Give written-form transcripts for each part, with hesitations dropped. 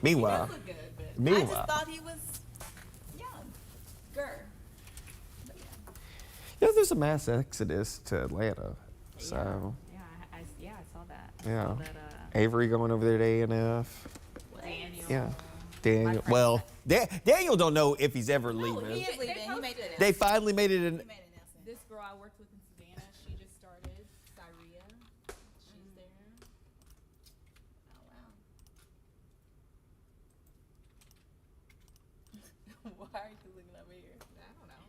Meanwhile, He does look good, but I meanwhile, just thought he was young. But yeah, there's a mass exodus to Atlanta. So Yeah, I saw that. yeah, I saw that, Avery going over there to A&F. Daniel. Yeah, Daniel. Well, Daniel don't know if he's ever no, leaving. he is leaving. He made it. They finally made it in. He made an announcement. This girl I worked with in Savannah, she just started, Syria. She's there. Oh wow. Why are you looking over here? I don't know.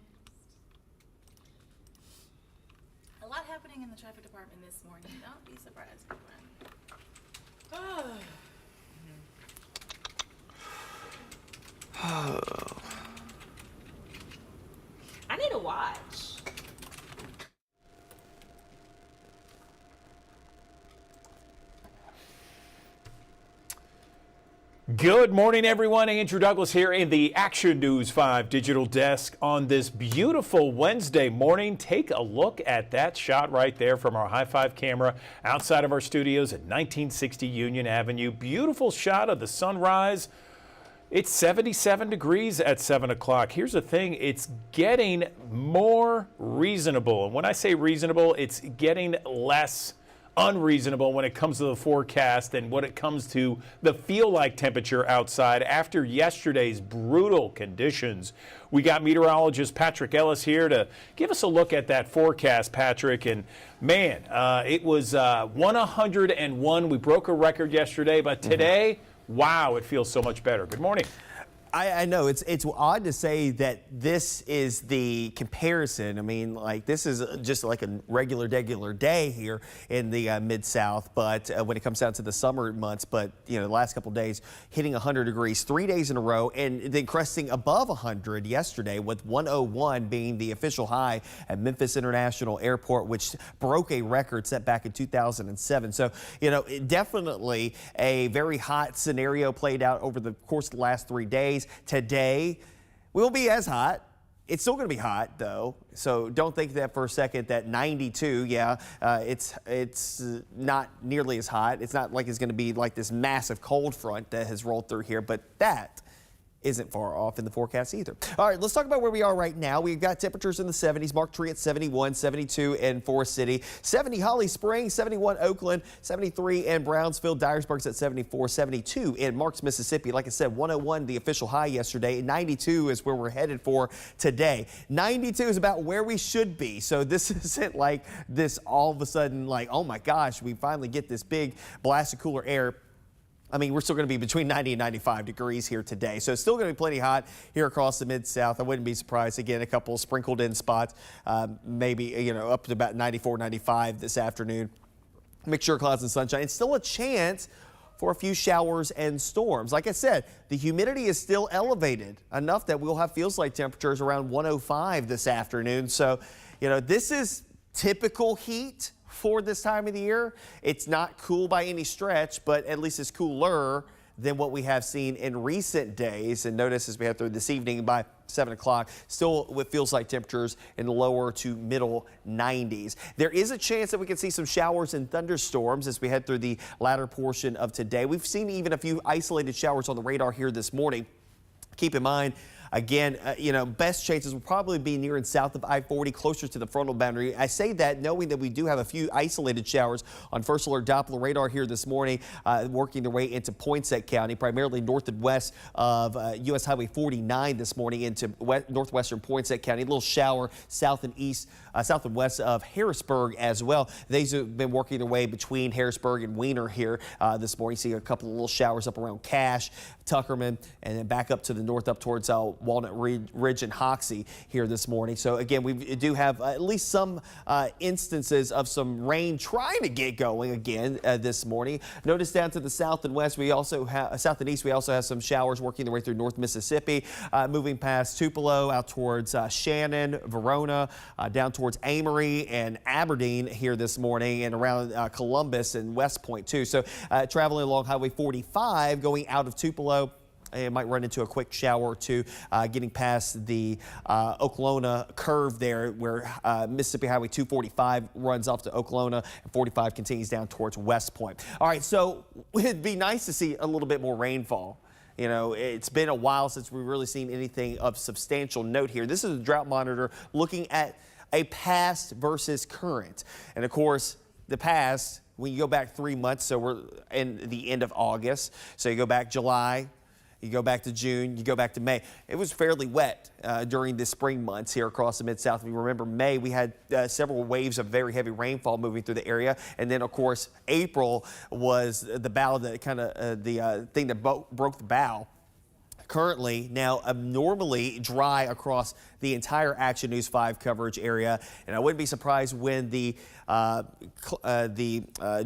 A lot happening in the traffic department this morning. Don't be surprised, everyone. I need a watch. Good morning, everyone. Andrew Douglas here in the Action News 5 digital desk on this beautiful Wednesday morning. Take a look at that shot right there from our high five camera outside of our studios at 1960 Union Avenue. Beautiful shot of the sunrise. It's 77 degrees at 7 o'clock. Here's the thing, it's getting more reasonable. And when I say reasonable, it's getting less unreasonable when it comes to the forecast and when it comes to the feel-like temperature outside after yesterday's brutal conditions. We got meteorologist Patrick Ellis here to give us a look at that forecast, Patrick. And man, it was 101. We broke a record yesterday, but today, wow, it feels so much better. Good morning. I know it's odd to say that this is the comparison. I mean, like this is just like a regular day here in the Mid-South, but when it comes down to the summer months, but you know, the last couple of days hitting 100 degrees 3 days in a row and then cresting above 100 yesterday with 101 being the official high at Memphis International Airport, which broke a record set back in 2007. So, you know, definitely a very hot scenario played out over the course of the last 3 days. Today, we won't be as hot. It's still going to be hot, though, so don't think that for a second that 92, it's not nearly as hot. It's not like it's going to be like this massive cold front that has rolled through here, but that isn't far off in the forecast either. All right, let's talk about where we are right now. We've got temperatures in the 70s. Mark Tree at 71, 72 in Forest City, 70 Holly Springs, 71 Oakland, 73 in Brownsville, Dyersburg's at 74, 72 in Marks, Mississippi. Like I said, 101 the official high yesterday. 92 is where we're headed for today. 92 is about where we should be. So this isn't like this all of a sudden like, oh my gosh, we finally get this big blast of cooler air. I mean, we're still going to be between 90 and 95 degrees here today. So it's still going to be plenty hot here across the Mid-South. I wouldn't be surprised. Again, a couple sprinkled in spots, maybe, you know, up to about 94, 95 this afternoon. Mixture of clouds and sunshine. It's still a chance for a few showers and storms. Like I said, the humidity is still elevated enough that we'll have feels-like temperatures around 105 this afternoon. So, you know, this is typical heat for this time of the year. It's not cool by any stretch, but at least it's cooler than what we have seen in recent days. And notice as we head through this evening by 7 o'clock, still what feels like temperatures in the lower to middle 90s. There is a chance that we can see some showers and thunderstorms as we head through the latter portion of today. We've seen even a few isolated showers on the radar here this morning. Keep in mind, again, you know, best chances will probably be near and south of I-40, closer to the frontal boundary. I say that knowing that we do have a few isolated showers on first alert Doppler radar here this morning, working their way into Poinsett County, primarily north and west of U.S. Highway 49 this morning into northwestern Poinsett County. A little shower south and east, south and west of Harrisburg as well. These have been working their way between Harrisburg and Wiener here this morning. See a couple of little showers up around Cache, Tuckerman, and then back up to the north up towards Walnut Ridge and Hoxie here this morning. So again, we do have at least some instances of some rain trying to get going again this morning. Notice down to the south and west, we also have south and east, we also have some showers working their way through North Mississippi, moving past Tupelo out towards Shannon, Verona, down towards Amory and Aberdeen here this morning, and around Columbus and West Point too. So traveling along Highway 45 going out of Tupelo, it might run into a quick shower or two, getting past the Oklahoma curve there where Mississippi Highway 245 runs off to Oklahoma and 45 continues down towards West Point. All right, so it'd be nice to see a little bit more rainfall You know, it's been a while since we've really seen anything of substantial note here. This is a drought monitor looking at a past versus current. And of course, the past, when you go back 3 months, so we're in the end of August. So you go back July, you go back to June, you go back to May. It was fairly wet during the spring months here across the Mid-South. If you remember May, we had several waves of very heavy rainfall moving through the area. And then, of course, April was the bow that kind of the thing that broke the bow. Currently now abnormally dry across the entire Action News 5 coverage area, and I wouldn't be surprised when the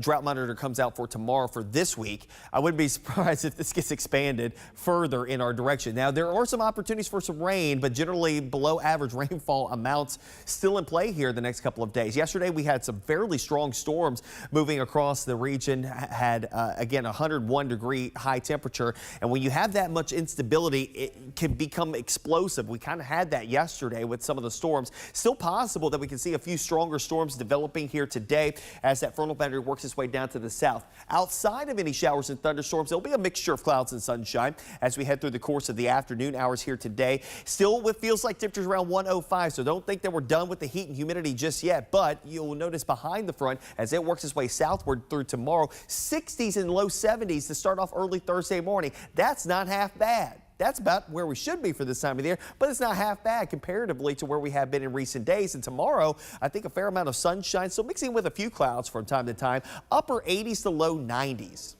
drought monitor comes out for tomorrow for this week. I wouldn't be surprised if this gets expanded further in our direction. Now, there are some opportunities for some rain, but generally below average rainfall amounts still in play here the next couple of days. Yesterday, we had some fairly strong storms moving across the region, had again 101-degree high temperature, and when you have that much instability, it can become explosive. We kind of had that yesterday with some of the storms. Still possible that we can see a few stronger storms developing here today as that frontal boundary works its way down to the south. Outside of any showers and thunderstorms, there'll be a mixture of clouds and sunshine as we head through the course of the afternoon hours here today. Still with feels like temperatures around 105, so don't think that we're done with the heat and humidity just yet, but you'll notice behind the front as it works its way southward through tomorrow, 60s and low 70s to start off early Thursday morning. That's not half bad. That's about where we should be for this time of the year, but it's not half bad comparatively to where we have been in recent days. And tomorrow, I think a fair amount of sunshine, still mixing with a few clouds from time to time, upper 80s to low 90s.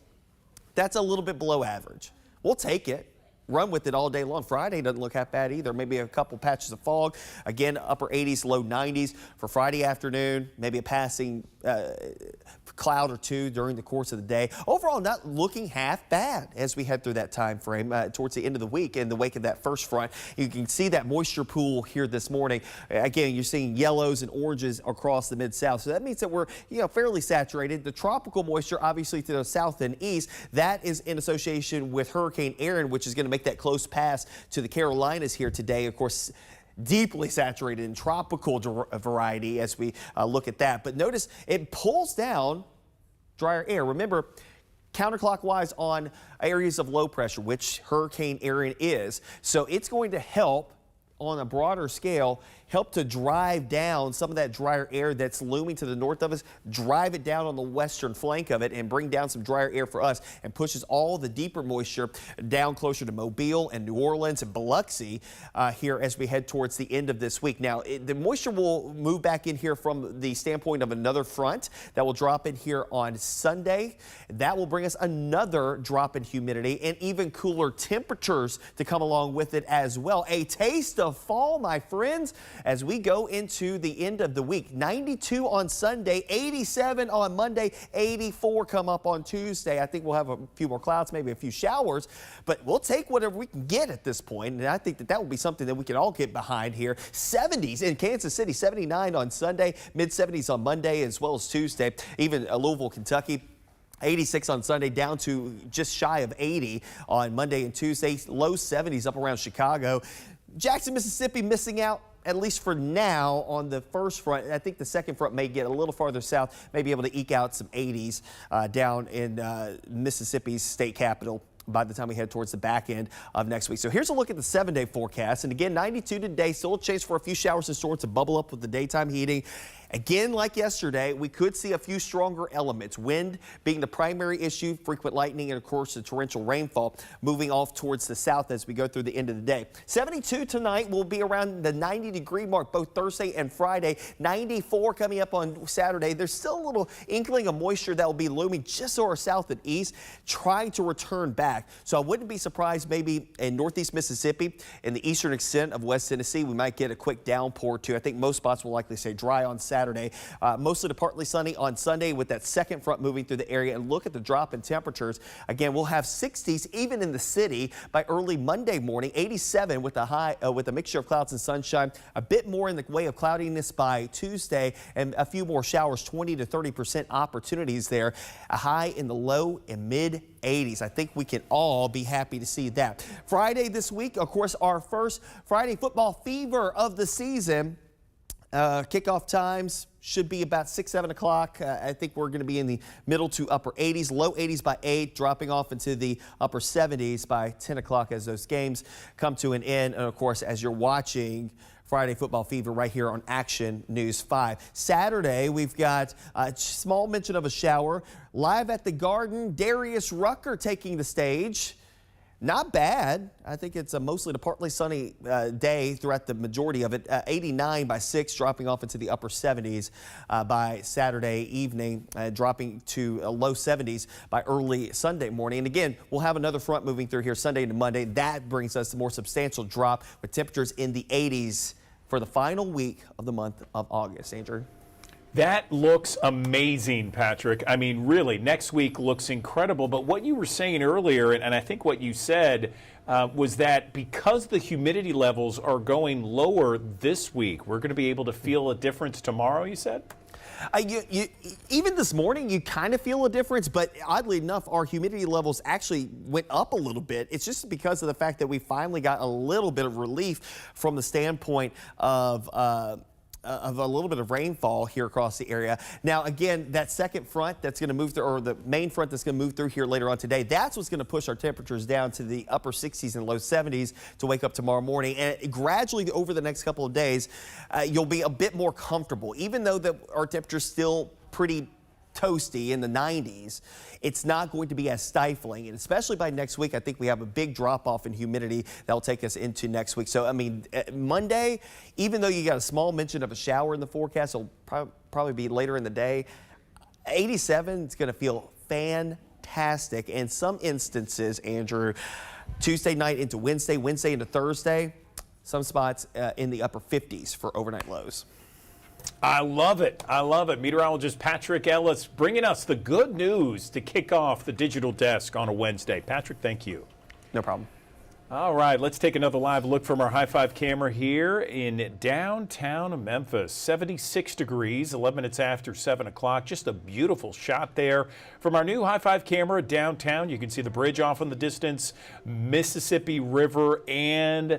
That's a little bit below average. We'll take it. Run with it all day long. Friday doesn't look half bad either. Maybe a couple patches of fog. Again, upper 80s, low 90s for Friday afternoon. Maybe a passing cloud or two during the course of the day. Overall, not looking half bad as we head through that time frame towards the end of the week in the wake of that first front. You can see that moisture pool here this morning. Again, you're seeing yellows and oranges across the Mid-South. So that means that we're fairly saturated. The tropical moisture, obviously to the south and east, that is in association with Hurricane Aaron, which is going to make that close pass to the Carolinas here today. Of course, deeply saturated in tropical variety as we look at that. But notice it pulls down drier air. Remember, counterclockwise on areas of low pressure, which Hurricane Aaron is. So it's going to help on a broader scale, help to drive down some of that drier air that's looming to the north of us, drive it down on the western flank of it and bring down some drier air for us and pushes all the deeper moisture down closer to Mobile and New Orleans and Biloxi here as we head towards the end of this week. Now, the moisture will move back in here from the standpoint of another front that will drop in here on Sunday. That will bring us another drop in humidity and even cooler temperatures to come along with it as well. A taste of fall, my friends, as we go into the end of the week. 92 on Sunday, 87 on Monday, 84 come up on Tuesday. I think we'll have a few more clouds, maybe a few showers, but we'll take whatever we can get at this point. And I think that will be something that we can all get behind here. 70s in Kansas City, 79 on Sunday, mid-70s on Monday as well as Tuesday. Even Louisville, Kentucky, 86 on Sunday, down to just shy of 80 on Monday and Tuesday. Low 70s up around Chicago. Jackson, Mississippi missing out, at least for now, on the first front. I think the second front may get a little farther south, may be able to eke out some 80s down in Mississippi's state capital by the time we head towards the back end of next week. So here's a look at the 7-day forecast. And again, 92 today, still a chance for a few showers and storms to bubble up with the daytime heating. Again, like yesterday, we could see a few stronger elements. Wind being the primary issue, frequent lightning, and of course the torrential rainfall moving off towards the south as we go through the end of the day. 72 tonight will be around the 90-degree mark both Thursday and Friday. 94 coming up on Saturday. There's still a little inkling of moisture that will be looming just to our south and east, trying to return back. So I wouldn't be surprised maybe in northeast Mississippi, in the eastern extent of West Tennessee, we might get a quick downpour too. I think most spots will likely stay dry on Saturday. Mostly to partly sunny on Sunday with that second front moving through the area. And look at the drop in temperatures. Again, we'll have 60s even in the city by early Monday morning. 87 with a high with a mixture of clouds and sunshine. A bit more in the way of cloudiness by Tuesday and a few more showers. 20 to 30% opportunities there. A high in the low and mid 80s. I think we can all be happy to see that. Friday this week, of course, our first Friday football fever of the season. Kickoff times should be about 6, 7 o'clock. I think we're going to be in the middle to upper 80s, low 80s by 8, dropping off into the upper 70s by 10 o'clock as those games come to an end. And of course, as you're watching Friday Football Fever right here on Action News 5. Saturday, we've got a small mention of a shower. Live at the Garden, Darius Rucker taking the stage. Not bad. I think it's a mostly a partly sunny day throughout the majority of it. 89 by 6, dropping off into the upper 70s by Saturday evening, dropping to low 70s by early Sunday morning. And again, we'll have another front moving through here Sunday into Monday. That brings us a more substantial drop with temperatures in the 80s for the final week of the month of August. Andrew? That looks amazing, Patrick. I mean, really, next week looks incredible. But what you were saying earlier, and I think what you said, was that because the humidity levels are going lower this week, we're going to be able to feel a difference tomorrow, you said? Even this morning, you kind of feel a difference, but oddly enough, our humidity levels actually went up a little bit. It's just because of the fact that we finally got a little bit of relief from the standpoint of a little bit of rainfall here across the area. Now, again, that second front that's going to move through, or the main front that's going to move through here later on today, that's what's going to push our temperatures down to the upper 60s and low 70s to wake up tomorrow morning. And gradually over the next couple of days, you'll be a bit more comfortable. Even though our temperature's still pretty toasty in the 90s, it's not going to be as stifling. And especially by next week, I think we have a big drop off in humidity that will take us into next week. So, I mean, Monday, even though you got a small mention of a shower in the forecast, it'll probably be later in the day. 87 is going to feel fantastic. In some instances, Andrew, Tuesday night into Wednesday, Wednesday into Thursday, some spots in the upper 50s for overnight lows. I love it. I love it. Meteorologist Patrick Ellis bringing us the good news to kick off the digital desk on a Wednesday. Patrick, thank you. No problem. All right, let's take another live look from our high-five camera here in downtown Memphis. 76 degrees, 11 minutes after 7 o'clock. Just a beautiful shot there from our new high-five camera downtown. You can see the bridge off in the distance, Mississippi River, and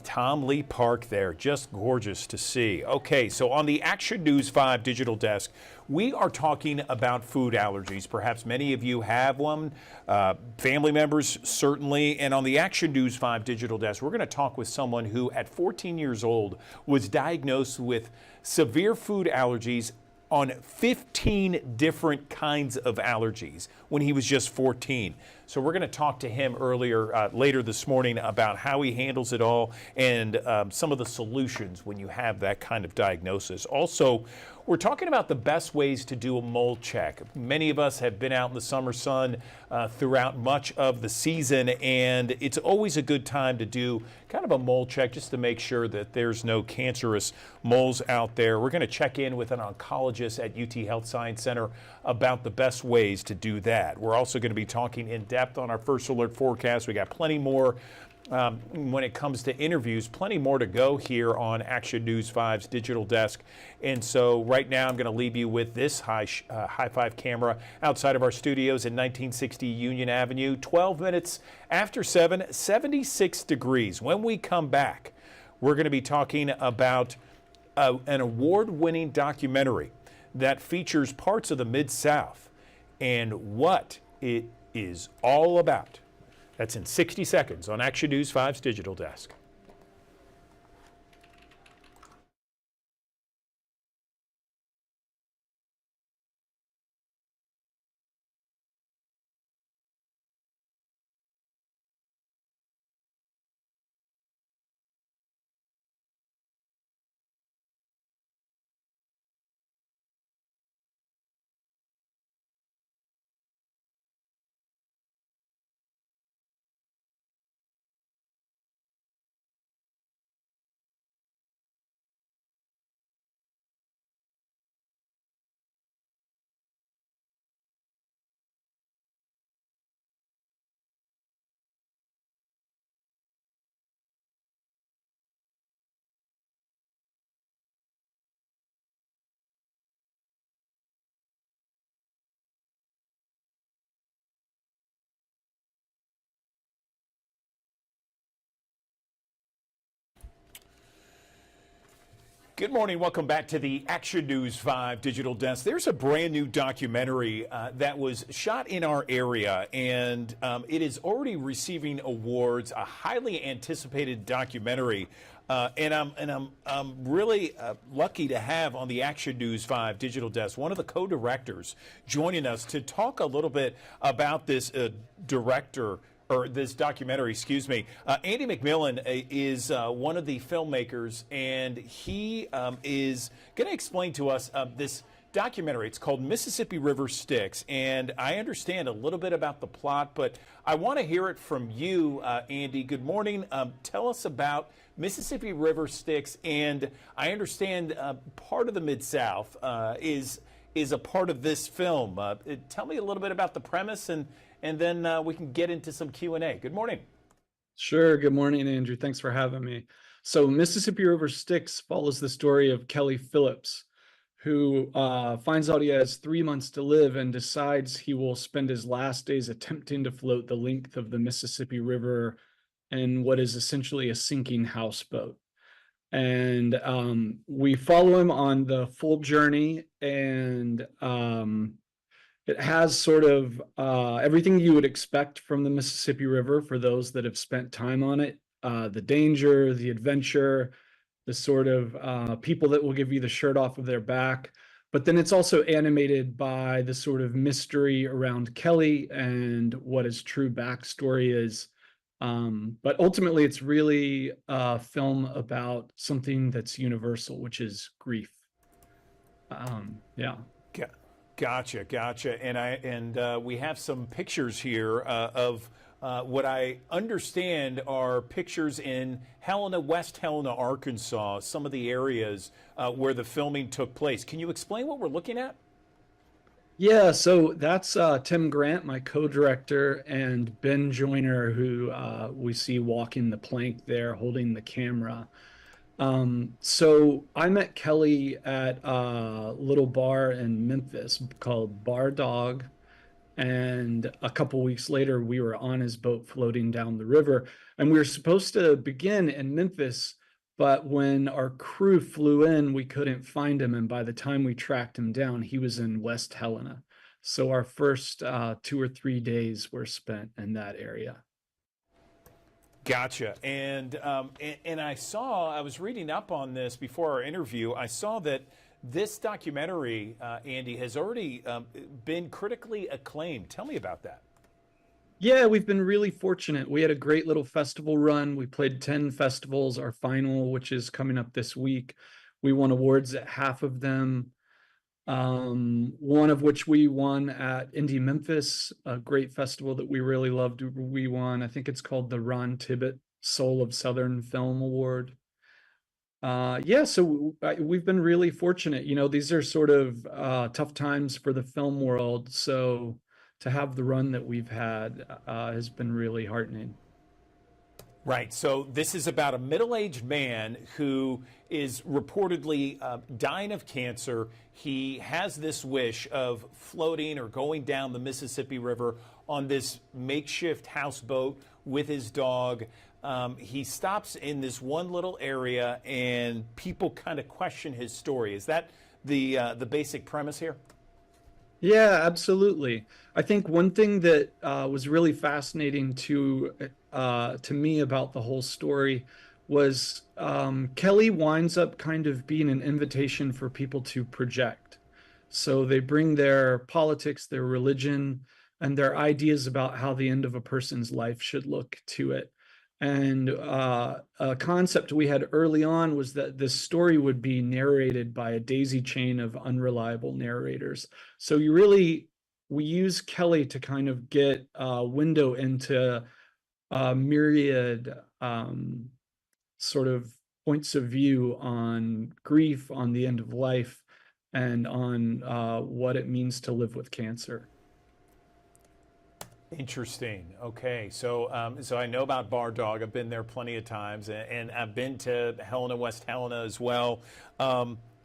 Tom Lee Park there. Just gorgeous to see. Okay, so on the Action News 5 digital desk, we are talking about food allergies. Perhaps many of you have one, family members certainly. And on the Action News 5 digital desk, we're going to talk with someone who at 14 years old was diagnosed with severe food allergies on 15 different kinds of allergies when he was just 14. So we're going to talk to him later this morning about how he handles it all and some of the solutions when you have that kind of diagnosis. Also, we're talking about the best ways to do a mold check. Many of us have been out in the summer sun throughout much of the season, and it's always a good time to do kind of a mold check just to make sure that there's no cancerous moles out there. We're going to check in with an oncologist at UT Health Science Center about the best ways to do that. We're also going to be talking in depth on our first alert forecast. We got plenty more when it comes to interviews, plenty more to go here on Action News 5's digital desk. And so right now I'm going to leave you with this high-five camera outside of our studios in 1960 Union Avenue. 12 minutes after 7, 76 degrees. When we come back, we're going to be talking about an award-winning documentary that features parts of the Mid-South and what it is all about. That's in 60 seconds on Action News 5's digital desk. Good morning. Welcome back to the Action News 5 Digital Desk. There's a brand new documentary that was shot in our area, and it is already receiving awards. A highly anticipated documentary, and I'm really lucky to have on the Action News 5 Digital Desk one of the co-directors joining us to talk a little bit about this this documentary, excuse me. Andy McMillan is one of the filmmakers, and he is going to explain to us this documentary. It's called Mississippi River Styx, and I understand a little bit about the plot, but I want to hear it from you, Andy. Good morning. Tell us about Mississippi River Styx, and I understand part of the Mid-South is a part of this film. Tell me a little bit about the premise, and then we can get into some Q&A. Good morning. Sure. Good morning, Andrew. Thanks for having me. So Mississippi River Styx follows the story of Kelly Phillips, who finds out he has 3 months to live and decides he will spend his last days attempting to float the length of the Mississippi River in what is essentially a sinking houseboat. And we follow him on the full journey, and it has sort of everything you would expect from the Mississippi River for those that have spent time on it. The danger, the adventure, the sort of people that will give you the shirt off of their back. But then it's also animated by the sort of mystery around Kelly and what his true backstory is. But ultimately, it's really a film about something that's universal, which is grief. Yeah. Gotcha. And we have some pictures here of what I understand are pictures in Helena, West Helena, Arkansas, some of the areas where the filming took place. Can you explain what we're looking at? Yeah, so that's Tim Grant, my co-director, and Ben Joyner, who we see walking the plank there, holding the camera. So I met Kelly at a little bar in Memphis called Bar Dog. And a couple weeks later, we were on his boat floating down the river. And we were supposed to begin in Memphis, but when our crew flew in, we couldn't find him. And by the time we tracked him down, he was in West Helena. So our first 2 or 3 days were spent in that area. Gotcha. And I was reading up on this before our interview. I saw that this documentary, Andy, has already been critically acclaimed. Tell me about that. Yeah, we've been really fortunate. We had a great little festival run. We played 10 festivals. Our final, which is coming up this week, we won awards at half of them. One of which we won at Indie Memphis, a great festival that we really loved. We won, I think it's called the Ron Tibbett Soul of Southern Film Award. So we've been really fortunate. You know, these are sort of tough times for the film world. So to have the run that we've had has been really heartening. Right. So this is about a middle-aged man who is reportedly dying of cancer. He has this wish of floating or going down the Mississippi River on this makeshift houseboat with his dog. He stops in this one little area, and people kind of question his story. Is that the basic premise here? Yeah, absolutely. I think one thing that was really fascinating to me about the whole story was Kelly winds up kind of being an invitation for people to project. So they bring their politics, their religion, and their ideas about how the end of a person's life should look to it. And a concept we had early on was that this story would be narrated by a daisy chain of unreliable narrators. So we use Kelly to kind of get a window into a myriad sort of points of view on grief, on the end of life, and on what it means to live with cancer. Interesting. Okay, so I know about Bar Dog. I've been there plenty of times, and I've been to Helena, West Helena as well.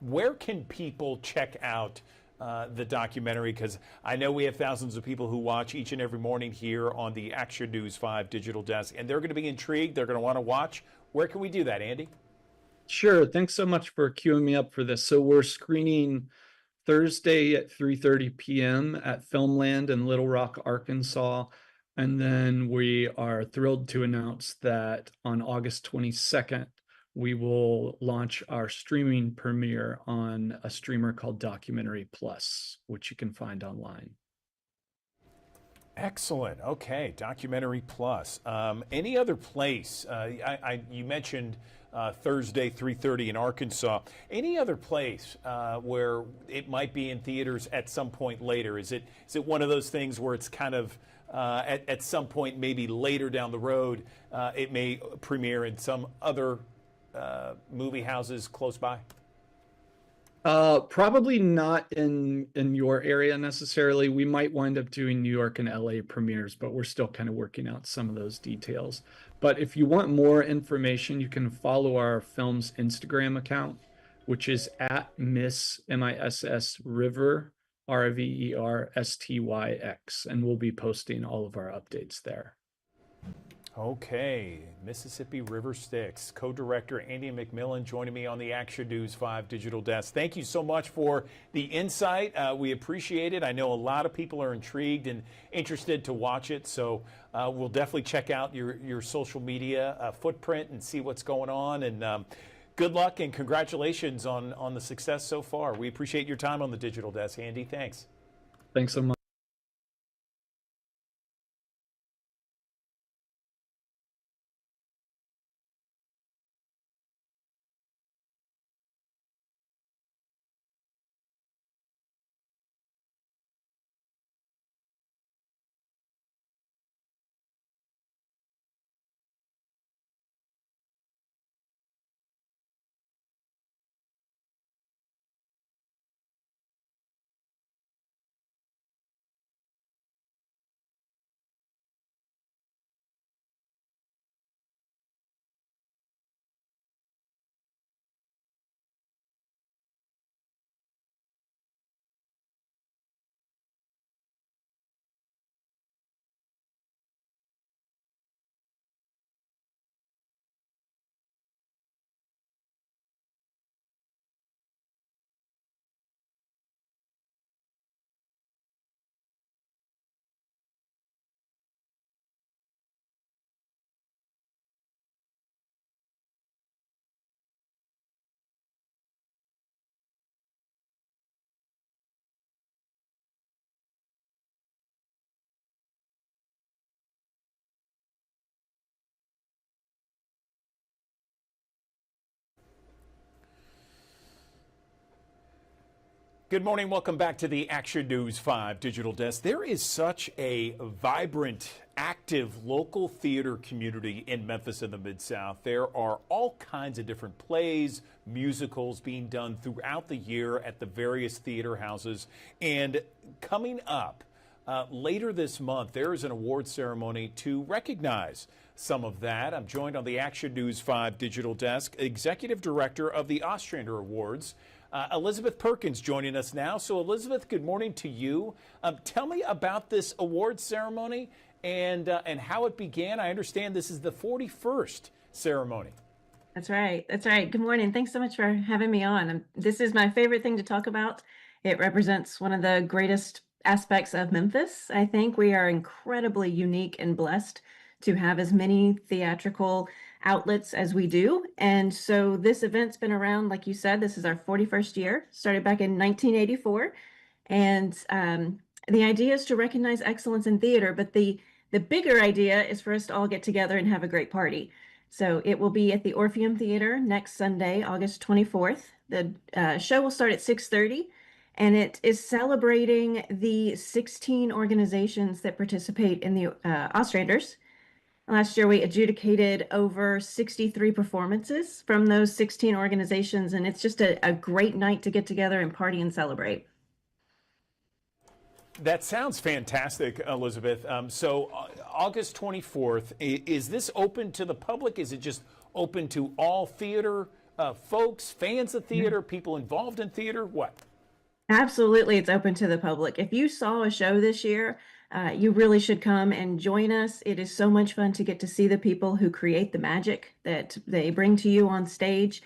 Where can people check out the documentary? Because I know we have thousands of people who watch each and every morning here on the Action News 5 Digital Desk, and they're going to be intrigued. They're going to want to watch. Where can we do that, Andy? Sure. Thanks so much for queuing me up for this. So we're screening Thursday at 3:30 p.m. at Filmland in Little Rock, Arkansas. And then we are thrilled to announce that on August 22nd, we will launch our streaming premiere on a streamer called Documentary Plus, which you can find online. Excellent. Okay, Documentary Plus. Any other place? You mentioned Thursday, 3:30 in Arkansas. Any other place where it might be in theaters at some point later? Is it one of those things where it's kind of at some point, maybe later down the road, it may premiere in some other movie houses close by? Probably not in your area necessarily. We might wind up doing New York and LA premieres, but we're still kind of working out some of those details. But if you want more information, you can follow our film's Instagram account, which is at Miss River, RVERSTYX, and we'll be posting all of our updates there. Okay, Mississippi River Styx, co-director Andy McMillan joining me on the Action News 5 digital desk. Thank you so much for the insight. We appreciate it. I know a lot of people are intrigued and interested to watch it, so we'll definitely check out your social media footprint and see what's going on. And good luck and congratulations on the success so far. We appreciate your time on the digital desk, Andy. Thanks. Thanks so much. Good morning. Welcome back to the Action News 5 digital desk. There is such a vibrant, active local theater community in Memphis in the Mid-South. There are all kinds of different plays, musicals being done throughout the year at the various theater houses. And coming up later this month, there is an award ceremony to recognize some of that. I'm joined on the Action News 5 digital desk, Executive Director of the Ostrander Awards, Elizabeth Perkins, joining us now. So, Elizabeth, good morning to you. Tell me about this award ceremony and how it began. I understand this is the 41st ceremony. That's right. That's right. Good morning. Thanks so much for having me on. This is my favorite thing to talk about. It represents one of the greatest aspects of Memphis. I think we are incredibly unique and blessed to have as many theatrical outlets as we do. And so this event's been around, like you said, this is our 41st year, started back in 1984. And the idea is to recognize excellence in theater, but the bigger idea is for us to all get together and have a great party. So it will be at the Orpheum Theater next Sunday, August 24th. The show will start at 6:30, and it is celebrating the 16 organizations that participate in the Ostranders. Last year, we adjudicated over 63 performances from those 16 organizations, and it's just a great night to get together and party and celebrate. That sounds fantastic, Elizabeth. So August 24th, is this open to the public? Is it just open to all theater folks, fans of theater, people involved in theater? What? Absolutely, it's open to the public. If you saw a show this year, you really should come and join us. It is so much fun to get to see the people who create the magic that they bring to you on stage.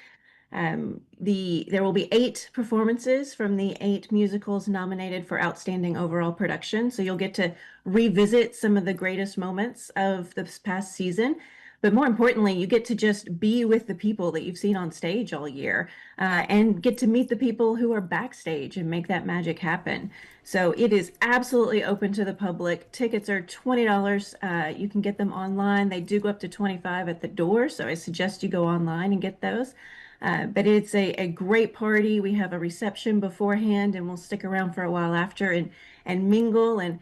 There will be 8 performances from the 8 musicals nominated for Outstanding Overall Production. So you'll get to revisit some of the greatest moments of this past season. But more importantly, you get to just be with the people that you've seen on stage all year, and get to meet the people who are backstage and make that magic happen. So it is absolutely open to the public. Tickets are $20. You can get them online. They do go up to $25 at the door, so I suggest you go online and get those. But it's a great party. We have a reception beforehand, and we'll stick around for a while after and mingle and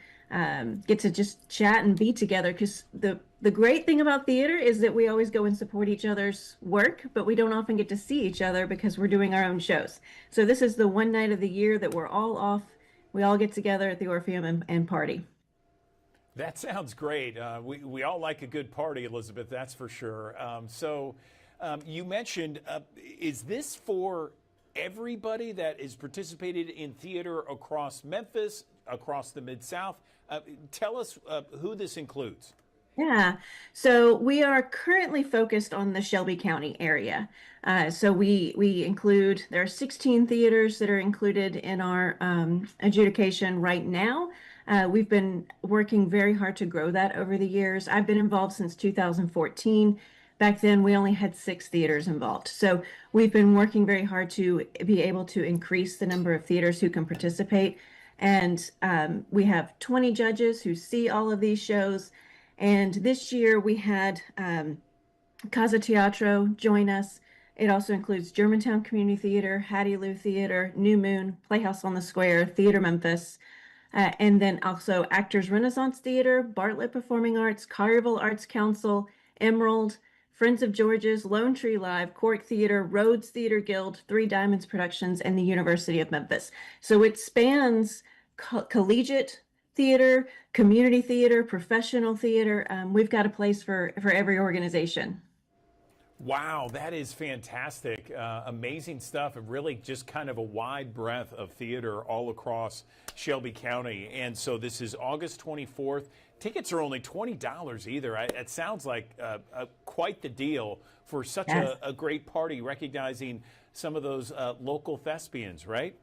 get to just chat and be together. Because the great thing about theater is that we always go and support each other's work, but we don't often get to see each other because we're doing our own shows. So this is the one night of the year that we're all off. We all get together at the Orpheum and party. That sounds great. We all like a good party, Elizabeth, that's for sure. You mentioned, is this for everybody that is participated in theater across Memphis, across the Mid-South? Tell us who this includes. Yeah, so we are currently focused on the Shelby County area. So we include, there are 16 theaters that are included in our adjudication right now. We've been working very hard to grow that over the years. I've been involved since 2014. Back then, we only had 6 theaters involved. So we've been working very hard to be able to increase the number of theaters who can participate. And we have 20 judges who see all of these shows. And this year we had Casa Teatro join us. It also includes Germantown Community Theater, Hattie Lou Theater, New Moon, Playhouse on the Square, Theater Memphis, and then also Actors Renaissance Theater, Bartlett Performing Arts, Collierville Arts Council, Emerald, Friends of George's, Lone Tree Live, Cork Theater, Rhodes Theater Guild, Three Diamonds Productions, and the University of Memphis. So it spans collegiate theater, community theater, professional theater. We've got a place for every organization. Wow, that is fantastic. Amazing stuff, and really just kind of a wide breadth of theater all across Shelby County. And so this is August 24th. Tickets are only $20 either. It sounds like quite the deal for such a great party, recognizing some of those local thespians, right?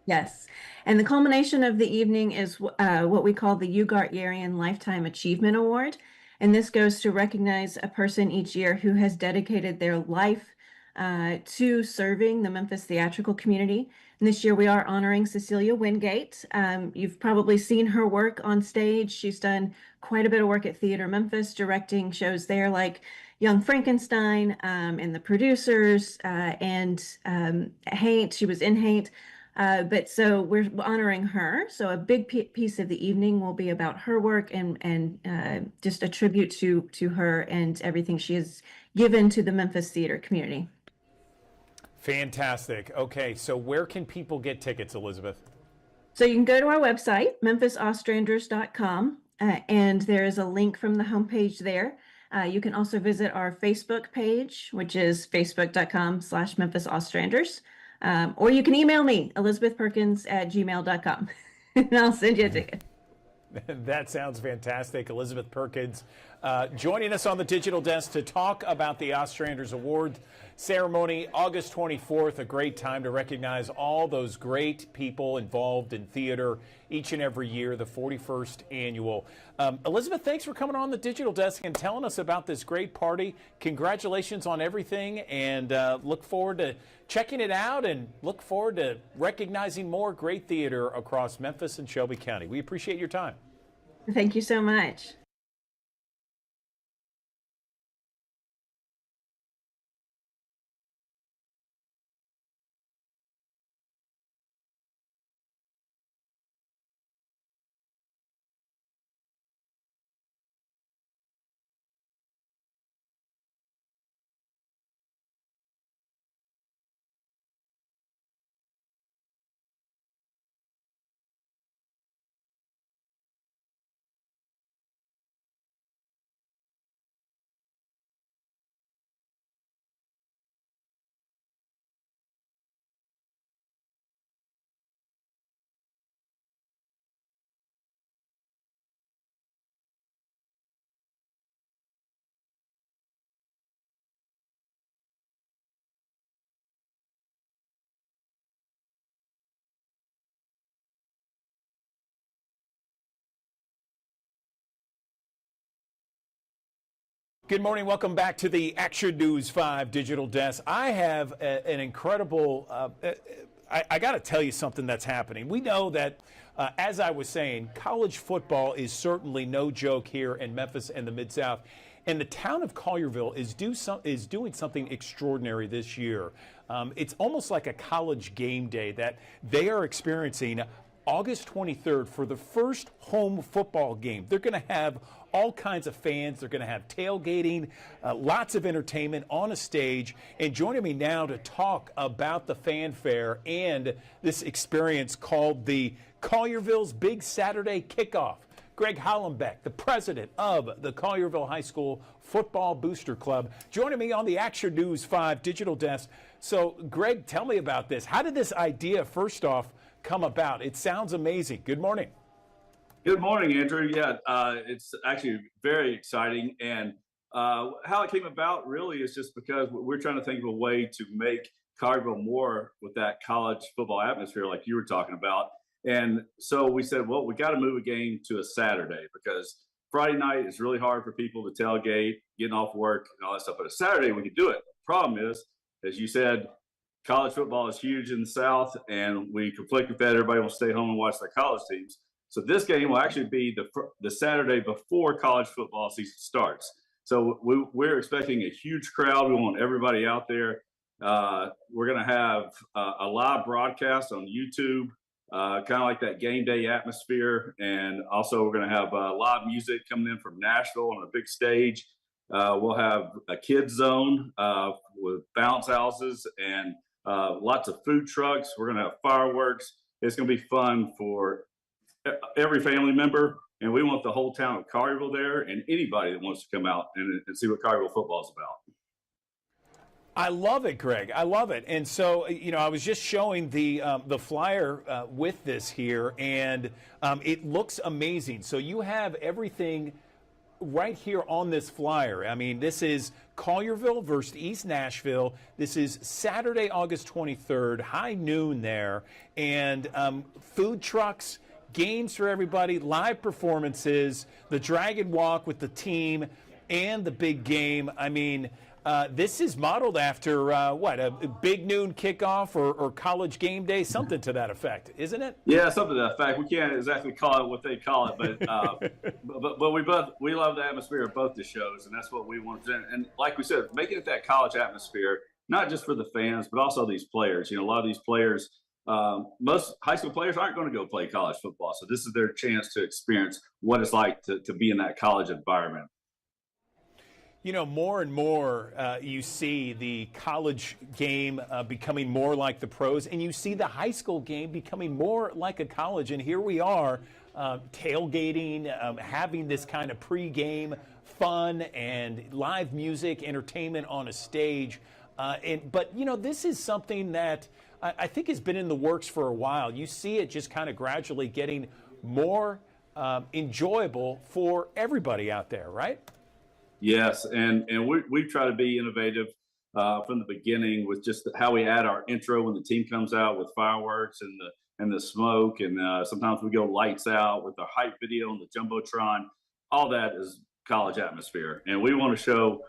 Yes. And the culmination of the evening is what we call the Ugart Yarian Lifetime Achievement Award. And this goes to recognize a person each year who has dedicated their life to serving the Memphis theatrical community. And this year we are honoring Cecilia Wingate. You've probably seen her work on stage. She's done quite a bit of work at Theater Memphis, directing shows there like Young Frankenstein and The Producers and Haint. She was in Haint. But so we're honoring her. So a big piece of the evening will be about her work and just a tribute to her and everything she has given to the Memphis theater community. Fantastic. Okay, so where can people get tickets, Elizabeth? So you can go to our website, memphisostranders.com, and there is a link from the homepage there. You can also visit our Facebook page, which is facebook.com/memphisostranders. Or you can email me, elizabethperkins@gmail.com, and I'll send you a ticket. That sounds fantastic. Elizabeth Perkins joining us on the digital desk to talk about the Ostranders Award ceremony, August 24th, a great time to recognize all those great people involved in theater each and every year, the 41st annual. Elizabeth, thanks for coming on the digital desk and telling us about this great party. Congratulations on everything, and look forward to checking it out and look forward to recognizing more great theater across Memphis and Shelby County. We appreciate your time. Thank you so much. Good morning. Welcome back to the Action News 5 Digital Desk. I have an incredible, I got to tell you something that's happening. We know that, as I was saying, college football is certainly no joke here in Memphis and the Mid-South. And the town of Collierville is doing something extraordinary this year. It's almost like a college game day that they are experiencing August 23rd for the first home football game. They're going to have all kinds of fans. They're going to have tailgating, lots of entertainment on a stage. And joining me now to talk about the fanfare and this experience called the Collierville's Big Saturday Kickoff, Greg Hollenbeck, the president of the Collierville High School Football Booster Club, joining me on the Action News 5 Digital Desk. So, Greg, tell me about this. How did this idea, first off, come about? It sounds amazing. Good morning. Good morning, Andrew. Yeah, it's actually very exciting. And how it came about really is just because we're trying to think of a way to make Collierville more with that college football atmosphere like you were talking about. And so we said, well, we got to move a game to a Saturday because Friday night is really hard for people to tailgate, getting off work and all that stuff. But a Saturday, we could do it. The problem is, as you said, college football is huge in the South, and we conflict with that. Everybody will stay home and watch their college teams. So this game will actually be the Saturday before college football season starts. So we're expecting a huge crowd. We want everybody out there. We're going to have a live broadcast on YouTube, kind of like that game day atmosphere. And also we're going to have live music coming in from Nashville on a big stage. We'll have a kids zone with bounce houses and lots of food trucks. We're going to have fireworks. It's going to be fun for every family member, and we want the whole town of Collierville there and anybody that wants to come out and see what Collierville football is about. I love it, Greg. I love it. And so, I was just showing the flyer with this here, and it looks amazing. So you have everything right here on this flyer. I mean, this is Collierville versus East Nashville. This is Saturday, August 23rd, high noon there, and food trucks, games for everybody, live performances, the Dragon Walk with the team, and the big game. I mean, this is modeled after, a big noon kickoff or college game day, something to that effect, isn't it? Yeah, something to that effect. We can't exactly call it what they call it, but we love the atmosphere of both the shows, and that's what we want to do. And like we said, making it that college atmosphere, not just for the fans, but also these players. A lot of these players, most high school players aren't going to go play college football. So this is their chance to experience what it's like to be in that college environment. More and more you see the college game becoming more like the pros, and you see the high school game becoming more like a college. And here we are tailgating, having this kind of pregame fun and live music, entertainment on a stage. But this is something that I think has been in the works for a while. You see it just kind of gradually getting more enjoyable for everybody out there, right? Yes, and we try to be innovative from the beginning with just how we add our intro when the team comes out with fireworks and the smoke, and sometimes we go lights out with our hype video and the jumbotron. All that is college atmosphere, and we want to show.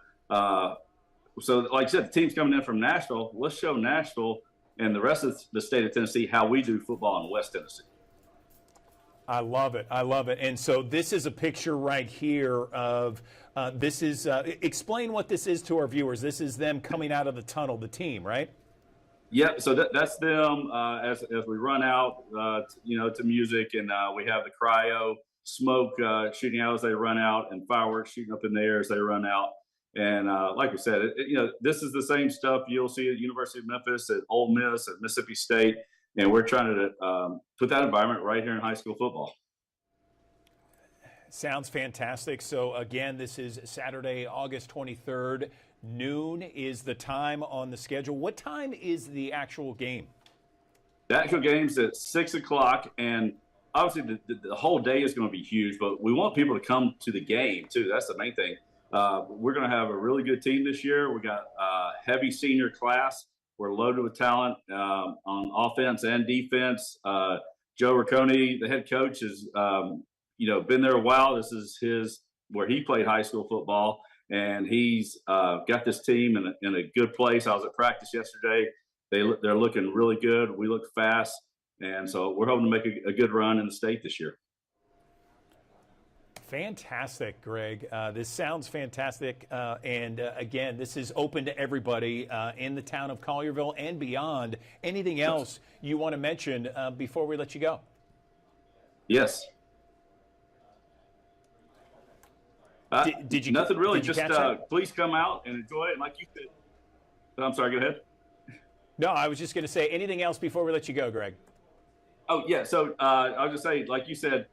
So, like I said, the team's coming in from Nashville. Let's show Nashville and the rest of the state of Tennessee how we do football in West Tennessee. I love it. I love it. And so this is a picture right here of explain what this is to our viewers. This is them coming out of the tunnel, the team, right? Yeah. So that's them as we run out, to music, and we have the cryo smoke shooting out as they run out, and fireworks shooting up in the air as they run out. And like we said, this is the same stuff you'll see at University of Memphis, at Ole Miss, at Mississippi State. And we're trying to put that environment right here in high school football. Sounds fantastic. So, again, this is Saturday, August 23rd. Noon is the time on the schedule. What time is the actual game? The actual game's at 6 o'clock. And obviously the whole day is going to be huge. But we want people to come to the game, too. That's the main thing. We're going to have a really good team this year. We got a heavy senior class. We're loaded with talent on offense and defense. Joe Riccone, the head coach, has been there a while. This is where he played high school football, and he's got this team in a good place. I was at practice yesterday. They're looking really good. We look fast, and so we're hoping to make a good run in the state this year. Fantastic, Greg. This sounds fantastic. And again, this is open to everybody in the town of Collierville and beyond. Anything else you want to mention before we let you go? Yes. Did you? Nothing really. Did you Just please come out and enjoy it. And like you said, I'm sorry. Go ahead. No, I was just going to say anything else before we let you go, Greg. Oh yeah. So I'll just say, like you said,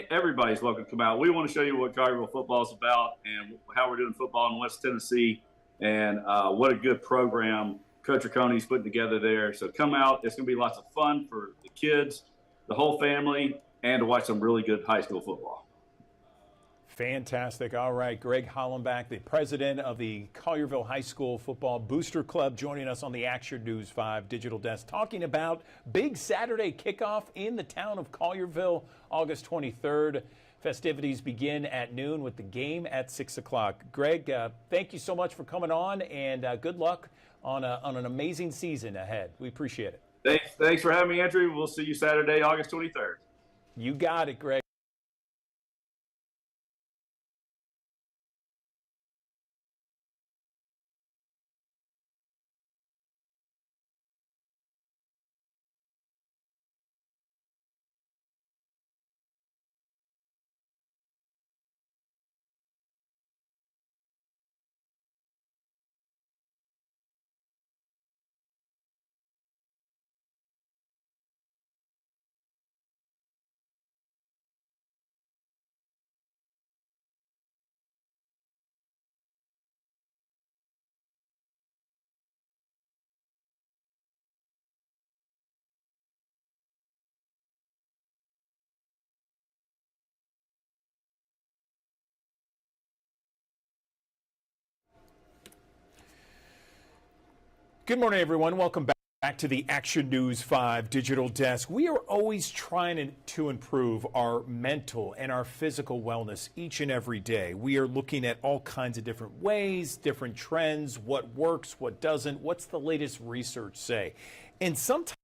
everybody's welcome to come out. We want to show you what Collierville football is about and how we're doing football in West Tennessee, and what a good program Coach Riccone's putting together there. So come out. It's going to be lots of fun for the kids, the whole family, and to watch some really good high school football. Fantastic. All right. Greg Hollenbach, the president of the Collierville High School Football Booster Club, joining us on the Action News 5 Digital Desk, talking about big Saturday kickoff in the town of Collierville, August 23rd. Festivities begin at noon with the game at 6 o'clock. Greg, thank you so much for coming on, and good luck on an amazing season ahead. We appreciate it. Thanks for having me, Andrew. We'll see you Saturday, August 23rd. You got it, Greg. Good morning, everyone. Welcome back to the Action News 5 Digital Desk. We are always trying to improve our mental and our physical wellness each and every day. We are looking at all kinds of different ways, different trends, what works, what doesn't, what's the latest research say. And sometimes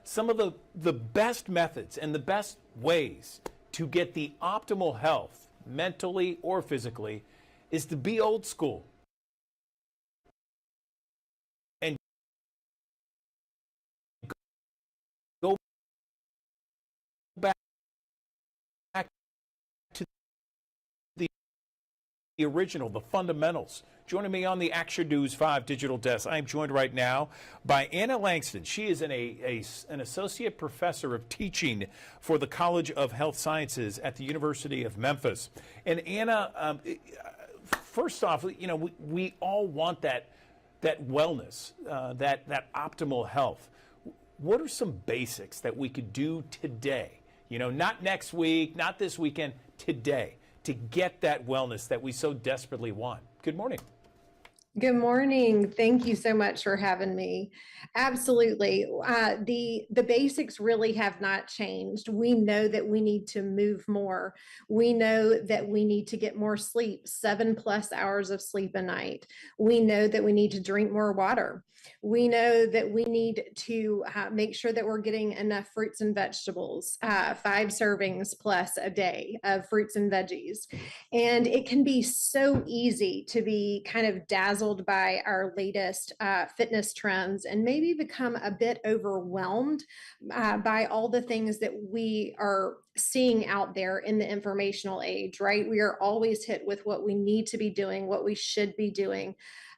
some of the best methods and the best ways to get the optimal health, mentally or physically, is to be old school. Go back to the original, the fundamentals. Joining me on the Action News 5 Digital Desk, I am joined right now by Anna Langston. She is an associate professor of teaching for the College of Health Sciences at the University of Memphis. And Anna, first off, you know, we all want that wellness, that optimal health. What are some basics that we could do today, you know, not next week, not this weekend, today, to get that wellness that we so desperately want? Good morning. Good morning. Thank you so much for having me. Absolutely. The basics really have not changed. We know that we need to move more. We know that we need to get more sleep, 7+ hours of sleep a night. We know that we need to drink more water. We know that we need to make sure that we're getting enough fruits and vegetables, 5 servings plus a day of fruits and veggies. And it can be so easy to be kind of dazzled by our latest fitness trends and maybe become a bit overwhelmed by all the things that we are seeing out there in the informational age, right? We are always hit with what we need to be doing, what we should be doing.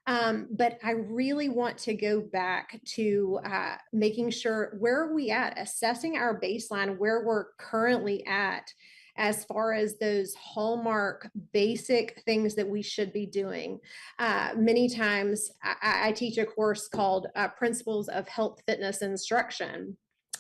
But I really want to go back to making sure, where are we at, assessing our baseline, where we're currently at as far as those hallmark basic things that we should be doing. Many times I teach a course called Principles of Health Fitness Instruction.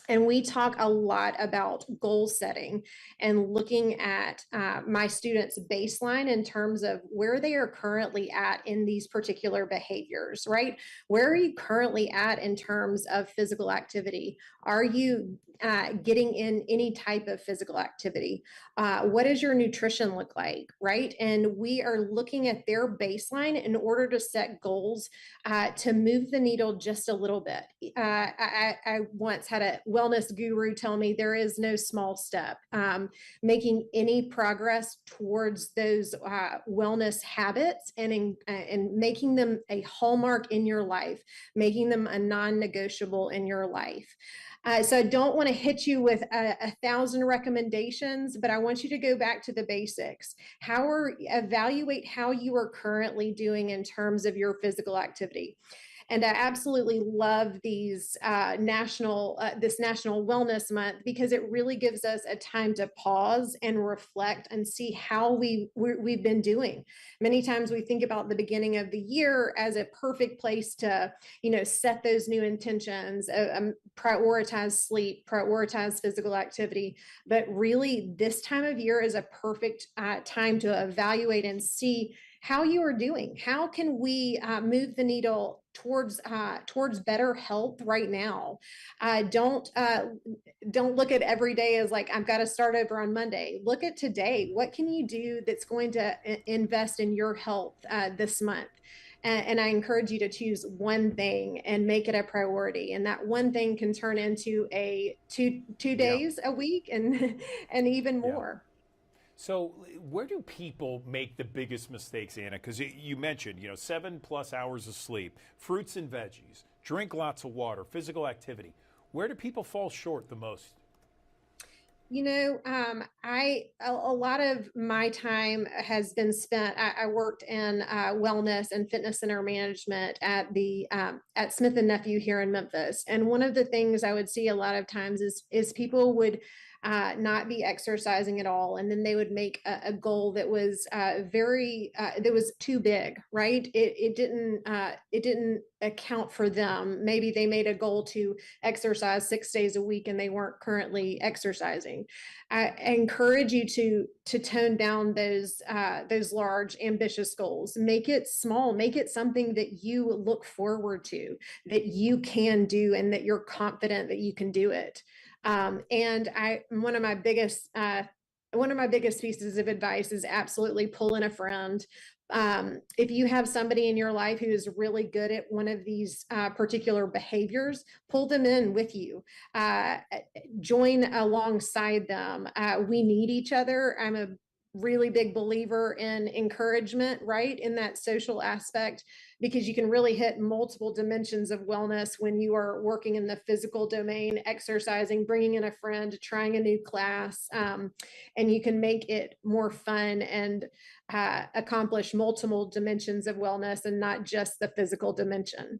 And we talk a lot about goal setting and looking at my students' baseline in terms of where they are currently at in these particular behaviors, right? Where are you currently at in terms of physical activity? Are you getting in any type of physical activity. What does your nutrition look like, right? And we are looking at their baseline in order to set goals to move the needle just a little bit. I once had a wellness guru tell me there is no small step. Making any progress towards those wellness habits and making them a hallmark in your life, making them a non-negotiable in your life. So I don't want to hit you with 1,000 recommendations, but I want you to go back to the basics. Evaluate how you are currently doing in terms of your physical activity. And I absolutely love these this National Wellness Month, because it really gives us a time to pause and reflect and see how we've been doing. Many times we think about the beginning of the year as a perfect place to, set those new intentions, prioritize sleep, prioritize physical activity. But really, this time of year is a perfect time to evaluate and see how you are doing. How can we move the needle towards better health right now? Don't look at every day as like, I've got to start over on Monday. Look at today. What can you do that's going to invest in your health this month? And I encourage you to choose one thing and make it a priority. And that one thing can turn into a two days a week and even more. So where do people make the biggest mistakes, Anna? Because you mentioned, 7+ hours of sleep, fruits and veggies, drink lots of water, physical activity. Where do people fall short the most? A lot of my time has been spent. I worked in wellness and fitness center management at Smith and Nephew here in Memphis. And one of the things I would see a lot of times is people would not be exercising at all, and then they would make a goal that was that was too big, right? It didn't account for them. Maybe they made a goal to exercise 6 days a week and they weren't currently exercising. I encourage you to tone down those large ambitious goals. Make it small. Make it something that you look forward to, that you can do, and that you're confident that you can do it. And one of my biggest pieces of advice is absolutely pull in a friend. If you have somebody in your life who is really good at one of these particular behaviors, pull them in with you. Join alongside them. We need each other. I'm a really big believer in encouragement, right? In that social aspect, because you can really hit multiple dimensions of wellness when you are working in the physical domain, exercising, bringing in a friend, trying a new class, and you can make it more fun and accomplish multiple dimensions of wellness and not just the physical dimension.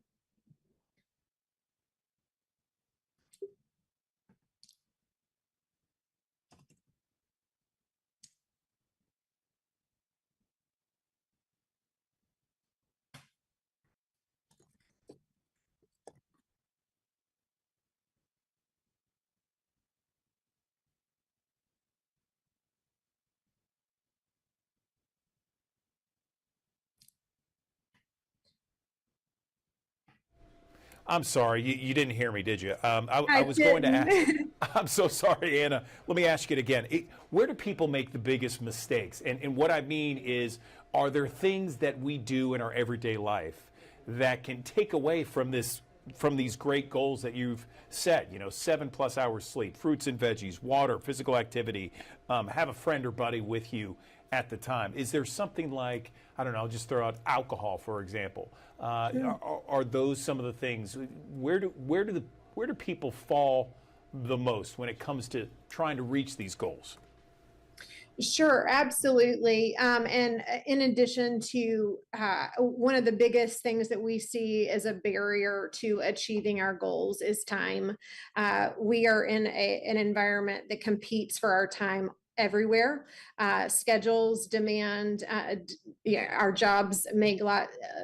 I'm sorry, you didn't hear me, did you? I was going to ask. I'm so sorry, Anna. Let me ask it again. Where do people make the biggest mistakes? And what I mean is, are there things that we do in our everyday life that can take away from these great goals that you've set? 7+ hours sleep, fruits and veggies, water, physical activity, have a friend or buddy with you at the time. Is there something like, I don't know, I'll just throw out alcohol, for example. Are those some of the things? Where do people fall the most when it comes to trying to reach these goals? Sure, absolutely. And in addition to one of the biggest things that we see as a barrier to achieving our goals is time. We are in an environment that competes for our time everywhere. Schedules demand, our jobs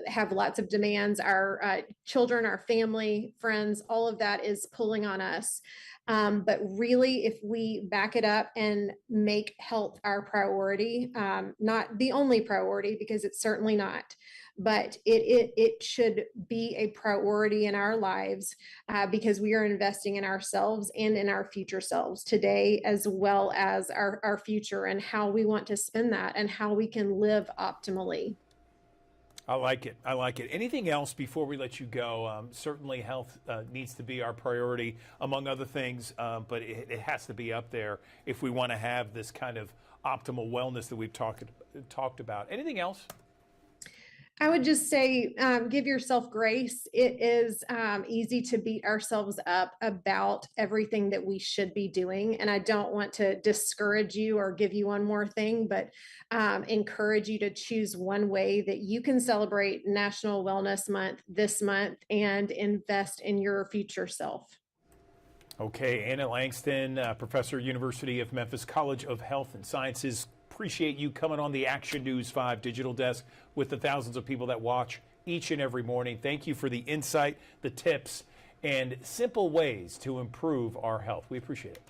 have lots of demands. Our children, our family, friends, all of that is pulling on us. But really, if we back it up and make health our priority, not the only priority, because it's certainly not, but it should be a priority in our lives, because we are investing in ourselves and in our future selves today, as well as our future, and how we want to spend that and how we can live optimally. I like it. I like it. Anything else before we let you go? Certainly, health needs to be our priority, among other things, but it has to be up there if we want to have this kind of optimal wellness that we've talked about. Anything else? I would just say, give yourself grace. It is easy to beat ourselves up about everything that we should be doing. And I don't want to discourage you or give you one more thing, but encourage you to choose one way that you can celebrate National Wellness Month this month and invest in your future self. Okay, Anna Langston, professor, University of Memphis College of Health and Sciences. Appreciate you coming on the Action News 5 digital desk with the thousands of people that watch each and every morning. Thank you for the insight, the tips, and simple ways to improve our health. We appreciate it.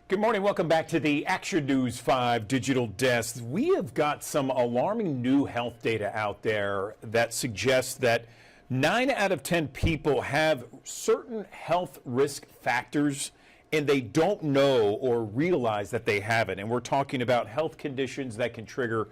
Good morning. Welcome back to the Action News 5 digital desk. We have got some alarming new health data out there that suggests that 9 out of 10 people have certain health risk factors and they don't know or realize that they have it. And we're talking about health conditions that can trigger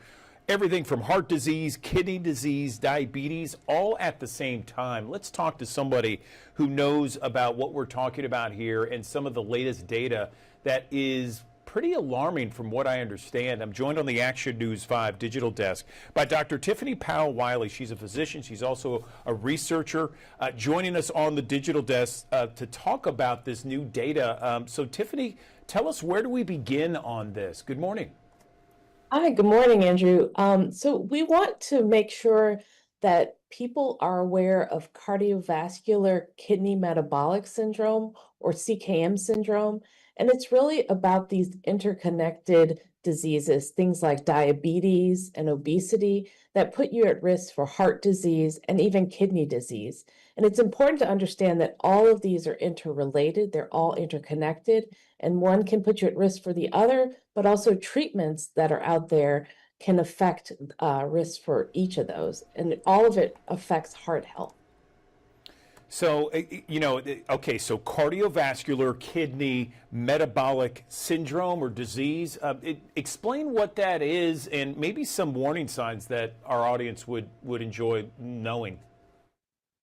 everything from heart disease, kidney disease, diabetes, all at the same time. Let's talk to somebody who knows about what we're talking about here and some of the latest data that is pretty alarming from what I understand. I'm joined on the Action News 5 digital desk by Dr. Tiffany Powell-Wiley. She's a physician. She's also a researcher joining us on the digital desk to talk about this new data. So Tiffany, tell us, where do we begin on this? Good morning. Hi, good morning, Andrew. So we want to make sure that people are aware of cardiovascular kidney metabolic syndrome, or CKM syndrome. And it's really about these interconnected diseases, things like diabetes and obesity, that put you at risk for heart disease and even kidney disease. And it's important to understand that all of these are interrelated, they're all interconnected, and one can put you at risk for the other, but also treatments that are out there can affect risk for each of those. And all of it affects heart health. So, okay, so cardiovascular kidney metabolic syndrome or disease, explain what that is and maybe some warning signs that our audience would enjoy knowing.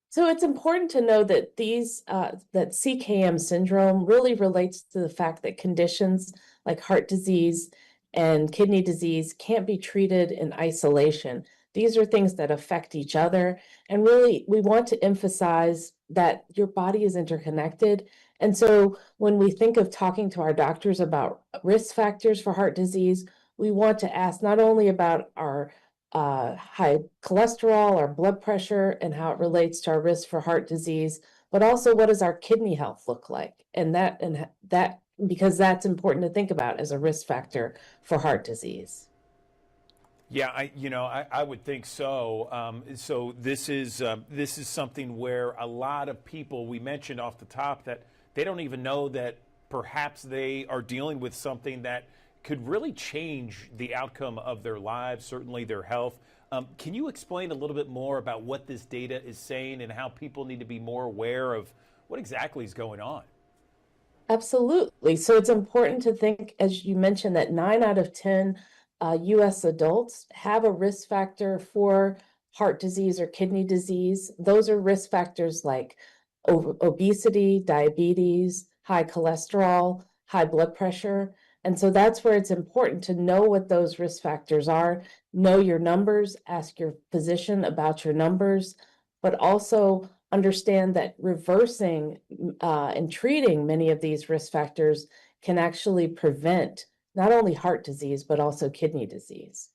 So it's important to know that that CKM syndrome really relates to the fact that conditions like heart disease and kidney disease can't be treated in isolation. These are things that affect each other. And really, we want to emphasize that your body is interconnected. And so when we think of talking to our doctors about risk factors for heart disease, we want to ask not only about our high cholesterol, our blood pressure, and how it relates to our risk for heart disease, but also what does our kidney health look like? And that because that's important to think about as a risk factor for heart disease. Yeah, I would think so. So this is something where a lot of people, we mentioned off the top, that they don't even know that perhaps they are dealing with something that could really change the outcome of their lives, certainly their health. Can you explain a little bit more about what this data is saying and how people need to be more aware of what exactly is going on? Absolutely. So it's important to think, as you mentioned, that 9 out of 10 US adults have a risk factor for heart disease or kidney disease. Those are risk factors like obesity, diabetes, high cholesterol, high blood pressure. And so that's where it's important to know what those risk factors are, know your numbers, ask your physician about your numbers, but also understand that reversing and treating many of these risk factors can actually prevent not only heart disease, but also kidney disease.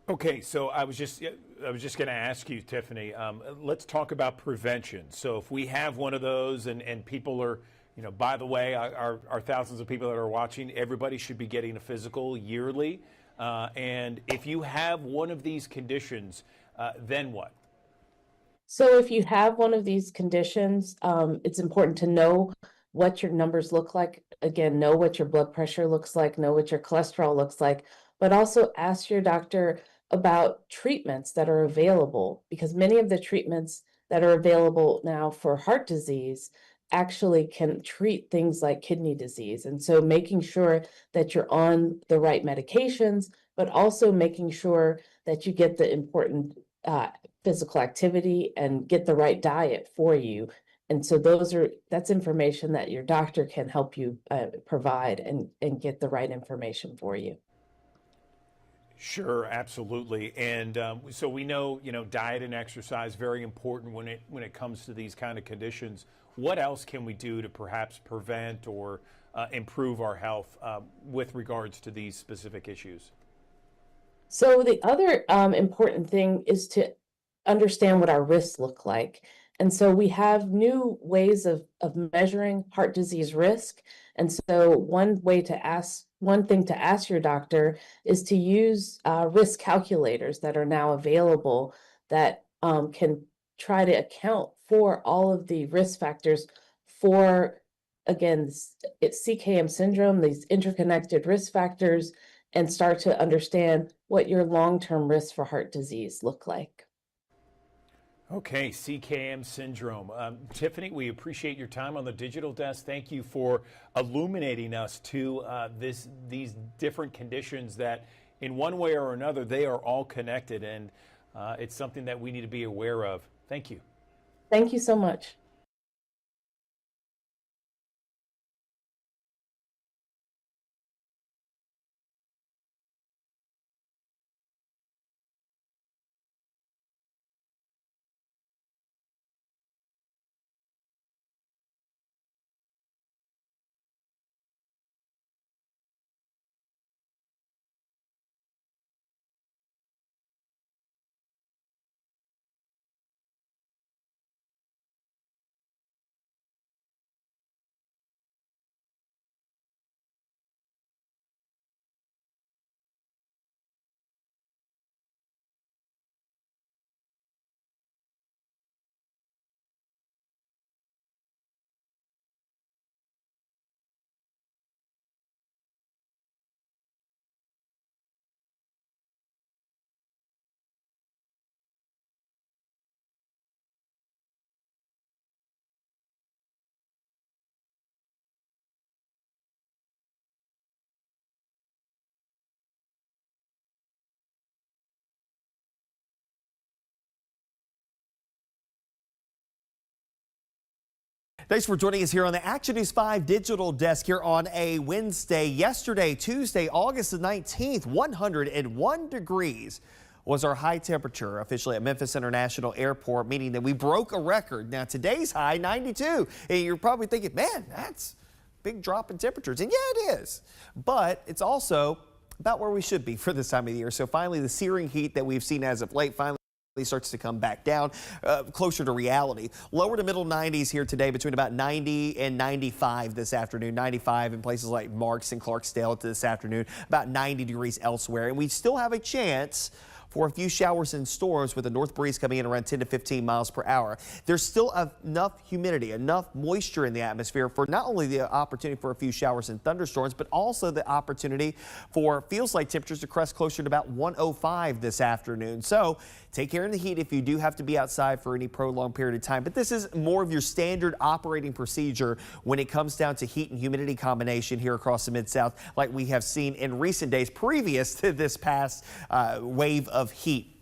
Okay, so I was just going to ask you, Tiffany. Let's talk about prevention. So if we have one of those, and people are, by the way, our thousands of people that are watching, everybody should be getting a physical yearly. And if you have one of these conditions, then what? So if you have one of these conditions, it's important to know what your numbers look like. Again, know what your blood pressure looks like, know what your cholesterol looks like, but also ask your doctor about treatments that are available, because many of the treatments that are available now for heart disease actually can treat things like kidney disease. And so making sure that you're on the right medications, but also making sure that you get the important physical activity and get the right diet for you. And so that's information that your doctor can help you provide and get the right information for you. Sure, absolutely. And so we know, diet and exercise very important when it comes to these kind of conditions. What else can we do to perhaps prevent or improve our health with regards to these specific issues? So the other important thing is to understand what our risks look like. And so we have new ways of measuring heart disease risk. And so one thing to ask your doctor is to use risk calculators that are now available that can try to account for all of the risk factors for, again, it's CKM syndrome, these interconnected risk factors, and start to understand what your long-term risks for heart disease look like. Okay, CKM syndrome. Tiffany, we appreciate your time on the digital desk. Thank you for illuminating us to these different conditions that in one way or another, they are all connected, and it's something that we need to be aware of. Thank you. Thank you so much. Thanks for joining us here on the Action News 5 digital desk here on a Wednesday. Yesterday, Tuesday, August the 19th, 101 degrees was our high temperature officially at Memphis International Airport, meaning that we broke a record. Now today's high, 92. And you're probably thinking, man, that's a big drop in temperatures. And yeah, it is. But it's also about where we should be for this time of the year. So finally, the searing heat that we've seen as of late finally starts to come back down closer to reality. Lower to middle 90s here today, between about 90 and 95 this afternoon. 95 in places like Marks and Clarksdale this afternoon, about 90 degrees elsewhere. And we still have a chance for for a few showers and storms with a north breeze coming in around 10 to 15 miles per hour. There's still enough humidity, enough moisture in the atmosphere for not only the opportunity for a few showers and thunderstorms, but also the opportunity for feels like temperatures to crest closer to about 105 this afternoon. So take care in the heat if you do have to be outside for any prolonged period of time. But this is more of your standard operating procedure when it comes down to heat and humidity combination here across the Mid-South, like we have seen in recent days previous to this past wave of heat.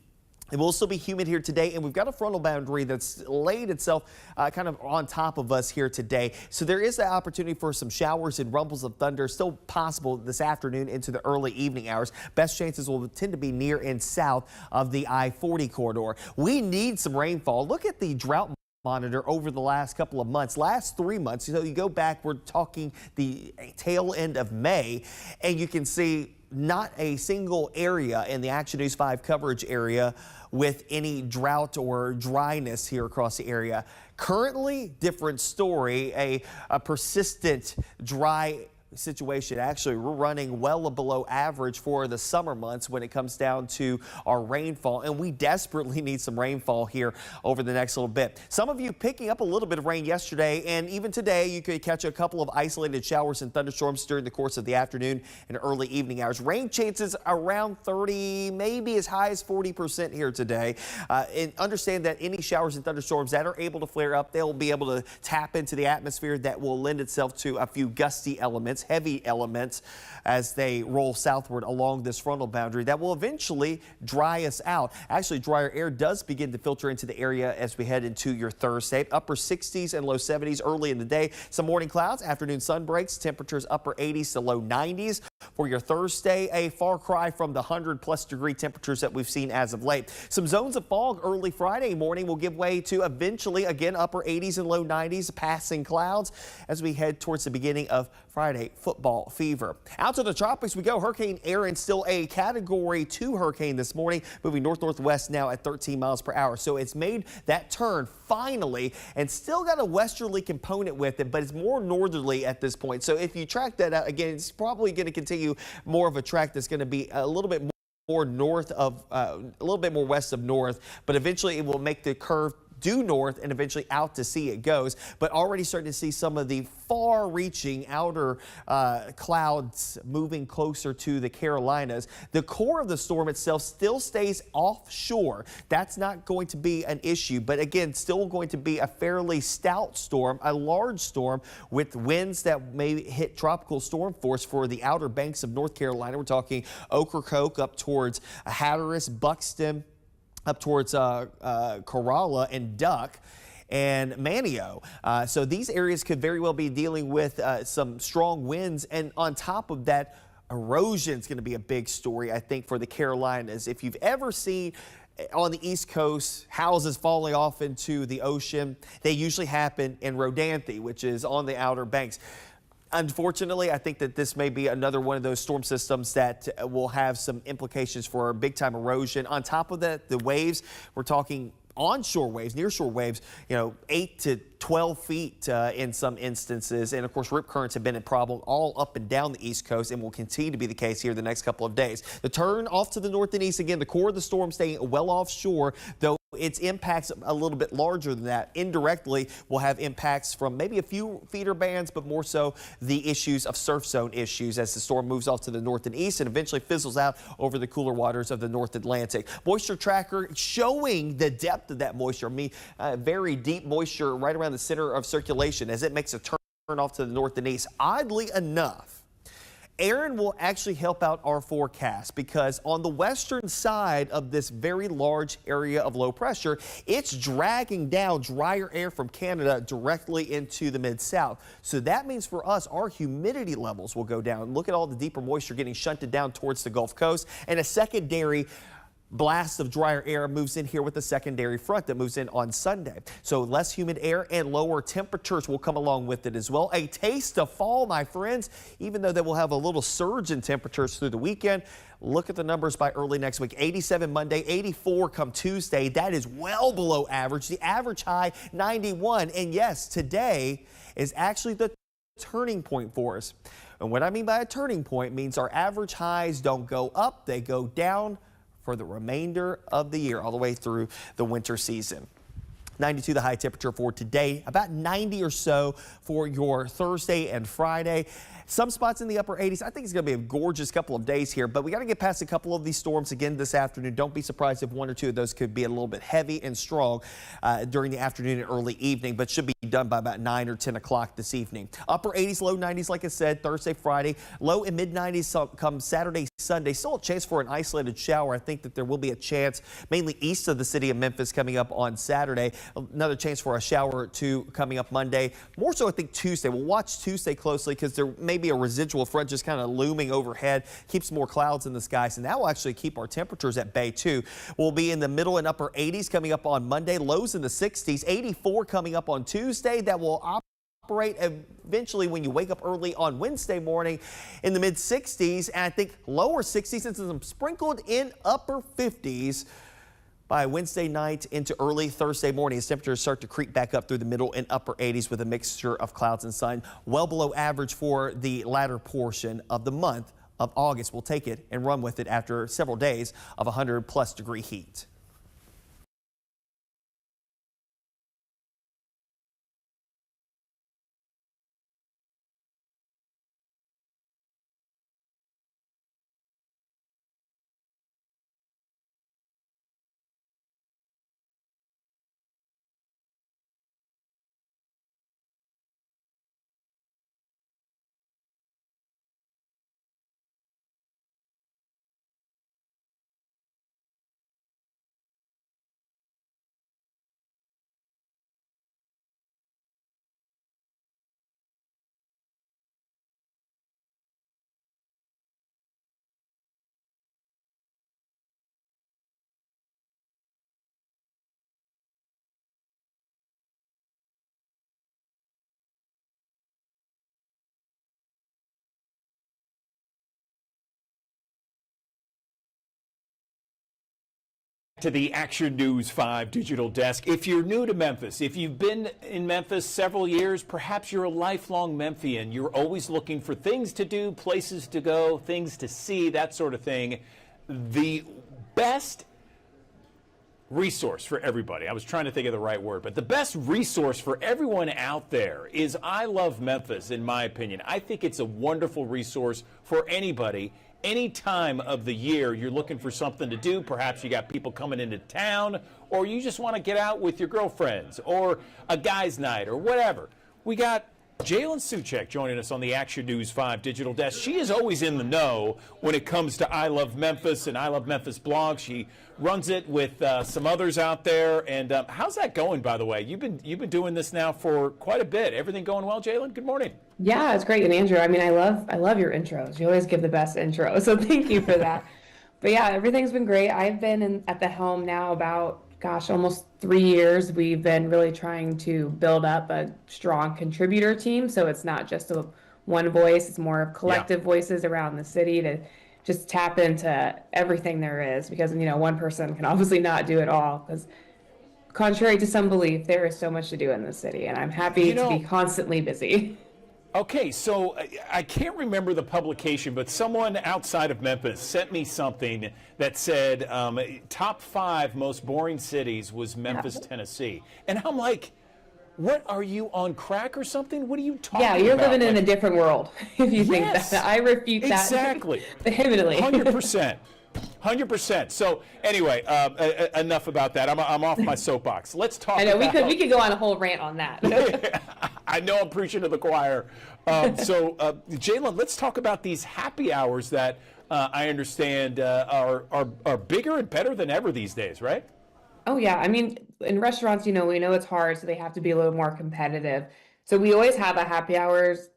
It will still be humid here today, and we've got a frontal boundary that's laid itself kind of on top of us here today. So there is the opportunity for some showers and rumbles of thunder still possible this afternoon into the early evening hours. Best chances will tend to be near and south of the I-40 corridor. We need some rainfall. Look at the drought monitor over the last couple of months, last 3 months. So you go back, we're talking the tail end of May, and you can see not a single area in the Action News 5 coverage area with any drought or dryness here across the area. Currently, different story, a persistent dry situation. Actually, we're running well below average for the summer months when it comes down to our rainfall, and we desperately need some rainfall here over the next little bit. Some of you picking up a little bit of rain yesterday, and even today you could catch a couple of isolated showers and thunderstorms during the course of the afternoon and early evening hours. Rain chances around 30, maybe as high as 40% here today. And understand that any showers and thunderstorms that are able to flare up, they'll be able to tap into the atmosphere that will lend itself to a few gusty elements, heavy elements, as they roll southward along this frontal boundary that will eventually dry us out. Actually, drier air does begin to filter into the area as we head into your Thursday. Upper 60s and low 70s early in the day. Some morning clouds, afternoon sun breaks, temperatures upper 80s to low 90s. For your Thursday, a far cry from the 100+ degree temperatures that we've seen as of late. Some zones of fog early Friday morning will give way to eventually again upper 80s and low 90s, passing clouds as we head towards the beginning of Friday football fever. Out to the tropics we go. Hurricane Erin still a Category 2 hurricane this morning, moving north-northwest now at 13 miles per hour. So it's made that turn finally and still got a westerly component with it, but it's more northerly at this point. So if you track that out, again, it's probably going to continue more of a track that's going to be a little bit more north of, a little bit more west of north, but eventually it will make the curve due north and eventually out to sea it goes. But already starting to see some of the far-reaching outer clouds moving closer to the Carolinas. The core of the storm itself still stays offshore. That's not going to be an issue, but again, still going to be a fairly stout storm, a large storm with winds that may hit tropical storm force for the outer banks of North Carolina. We're talking Ocracoke up towards Hatteras, Buxton, up towards Corolla and Duck and Manio. So these areas could very well be dealing with some strong winds. And on top of that, erosion is going to be a big story, I think, for the Carolinas. If you've ever seen on the East Coast houses falling off into the ocean, they usually happen in Rodanthe, which is on the outer banks. Unfortunately, I think that this may be another one of those storm systems that will have some implications for big time erosion. On top of that, the waves, we're talking onshore waves, nearshore waves, 8 to 12 feet in some instances. And of course, rip currents have been a problem all up and down the East Coast and will continue to be the case here the next couple of days. The turn off to the north and east, again, the core of the storm staying well offshore, though its impacts a little bit larger than that. Indirectly, will have impacts from maybe a few feeder bands, but more so the issues of surf zone issues as the storm moves off to the north and east and eventually fizzles out over the cooler waters of the North Atlantic. Moisture tracker showing the depth of that moisture. Very deep moisture right around the center of circulation as it makes a turn off to the north and east. Oddly enough, Erin will actually help out our forecast because on the western side of this very large area of low pressure, it's dragging down drier air from Canada directly into the Mid-South. So that means for us, our humidity levels will go down. Look at all the deeper moisture getting shunted down towards the Gulf Coast, and a secondary blast of drier air moves in here with a secondary front that moves in on Sunday. So less humid air and lower temperatures will come along with it as well. A taste of fall, my friends, even though they will have a little surge in temperatures through the weekend. Look at the numbers by early next week. 87 Monday, 84 come Tuesday. That is well below average. The average high, 91. And yes, today is actually the turning point for us. And what I mean by a turning point means our average highs don't go up, they go down for the remainder of the year, all the way through the winter season. 92 the high temperature for today, about 90 or so for your Thursday and Friday. Some spots in the upper 80s. I think it's going to be a gorgeous couple of days here, but we got to get past a couple of these storms again this afternoon. Don't be surprised if one or two of those could be a little bit heavy and strong during the afternoon and early evening, but should be done by about 9 or 10 o'clock this evening. Upper 80s, low 90s, like I said, Thursday, Friday. Low and mid 90s come Saturday, Sunday. Still a chance for an isolated shower. I think that there will be a chance mainly east of the city of Memphis coming up on Saturday. Another chance for a shower or two coming up Monday. More so, I think Tuesday. We'll watch Tuesday closely because there may be a residual front just kind of looming overhead, keeps more clouds in the sky. So that will actually keep our temperatures at bay too. We'll be in the middle and upper 80s coming up on Monday, lows in the 60s, 84 coming up on Tuesday. That will operate eventually when you wake up early on Wednesday morning in the mid 60s, and I think lower 60s and some sprinkled in upper 50s by Wednesday night into early Thursday morning as temperatures start to creep back up through the middle and upper 80s with a mixture of clouds and sun. Well below average for the latter portion of the month of August. We'll take it and run with it after several days of 100+ degree heat. To the Action News 5 digital desk. If you're new to Memphis, if you've been in Memphis several years, perhaps you're a lifelong Memphian. You're always looking for things to do, places to go, things to see, that sort of thing. The best resource for everybody, I was trying to think of the right word, but the best resource for everyone out there is I Love Memphis, in my opinion. I think it's a wonderful resource for anybody. Any time of the year you're looking for something to do, perhaps you got people coming into town, or you just want to get out with your girlfriends, or a guy's night, or whatever. We got Jalen Suchek joining us on the Action News 5 digital desk. She is always in the know when it comes to I Love Memphis and I Love Memphis blog. She runs it with some others out there. And how's that going, by the way? You've been doing this now for quite a bit. Everything going well, Jalen? Good morning. Yeah, it's great. And Andrew, I mean, I love your intros. You always give the best intro, so thank you for that. But yeah, everything's been great. I've been at the helm now about, gosh, almost 3 years. We've been really trying to build up a strong contributor team, so it's not just one voice. It's more of collective voices around the city to just tap into everything there is, because one person can obviously not do it all, because contrary to some belief, there is so much to do in this city, and I'm happy to be constantly busy. Okay, so I can't remember the publication, but someone outside of Memphis sent me something that said top 5 most boring cities was Memphis, Tennessee. And I'm like, what, are you on crack or something? What are you talking about? Yeah, you're living in a different world if you think that. I refute that exactly. vehemently. 100%. 100%. So anyway, enough about that. I'm off my soapbox. Let's talk. I know we could go on a whole rant on that. I know I'm preaching to the choir. Jalen, let's talk about these happy hours that I understand are bigger and better than ever these days, right? Oh yeah, I mean, in restaurants, we know it's hard, so they have to be a little more competitive. So we always have a happy hours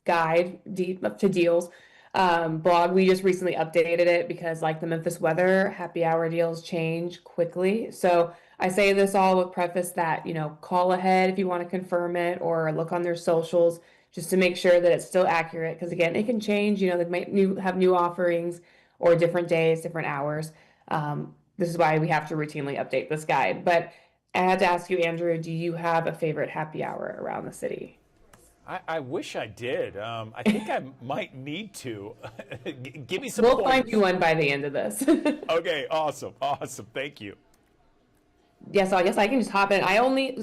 guide to deals. Blog, we just recently updated it because, like the Memphis weather, happy hour deals change quickly. So I say this all with preface that, call ahead if you want to confirm it, or look on their socials just to make sure that it's still accurate. Because again, it can change, they might have new offerings or different days, different hours. This is why we have to routinely update this guide. But I had to ask you, Andrew, do you have a favorite happy hour around the city? I wish I did. I think I might need to. Give me some We'll pointers. find you one by the end of this. Okay, awesome. Thank you. Yeah, so I guess I can just hop in.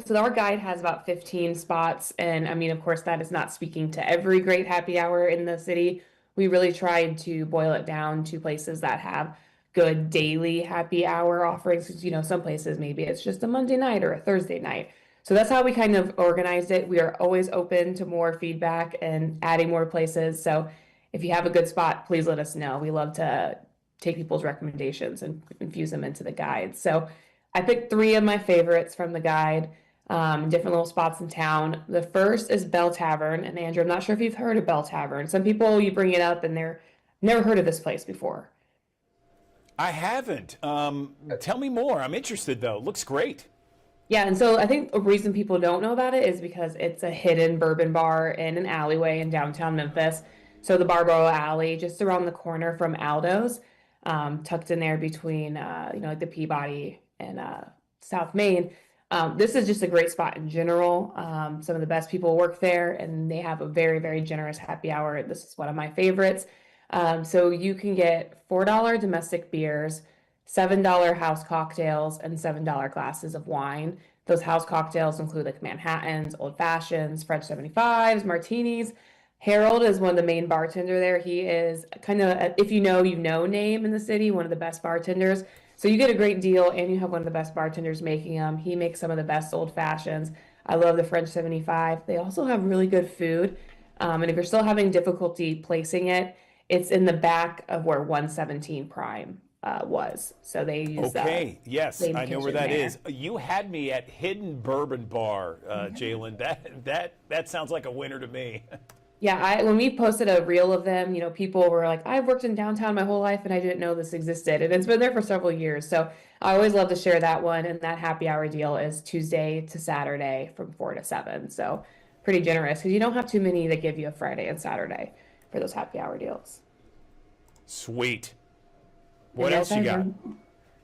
So our guide has about 15 spots. And I mean, of course, that is not speaking to every great happy hour in the city. We really tried to boil it down to places that have good daily happy hour offerings. 'Cause, some places maybe it's just a Monday night or a Thursday night. So that's how we kind of organized it. We are always open to more feedback and adding more places. So if you have a good spot, please let us know. We love to take people's recommendations and infuse them into the guide. So I picked 3 of my favorites from the guide, different little spots in town. The first is Bell Tavern. And Andrew, I'm not sure if you've heard of Bell Tavern. Some people, you bring it up and they're never heard of this place before. I haven't. Tell me more. I'm interested, though. Looks great. Yeah, and so I think a reason people don't know about it is because it's a hidden bourbon bar in an alleyway in downtown Memphis. So the Barbaro Alley, just around the corner from Aldo's, tucked in there between, like the Peabody and South Main. This is just a great spot in general. Some of the best people work there, and they have a very, very generous happy hour. This is one of my favorites. So you can get $4 domestic beers, $7 house cocktails, and $7 glasses of wine. Those house cocktails include like Manhattans, Old Fashions, French 75s, martinis. Harold is one of the main bartender there. He is kind of, if you know name in the city, one of the best bartenders. So you get a great deal and you have one of the best bartenders making them. He makes some of the best Old Fashions. I love the French 75. They also have really good food. And if you're still having difficulty placing it, it's in the back of where 117 Prime was. So they use that. Okay, yes, I know where that there. is. You had me at Hidden Bourbon Bar, Jalen. That sounds like a winner to me. Yeah, when we posted a reel of them, people were like, I've worked in downtown my whole life and I didn't know this existed. And it's been there for several years. So I always love to share that one. And that happy hour deal is Tuesday to Saturday from 4 to 7. So pretty generous because you don't have too many that give you a Friday and Saturday for those happy hour deals. Sweet. What else you got?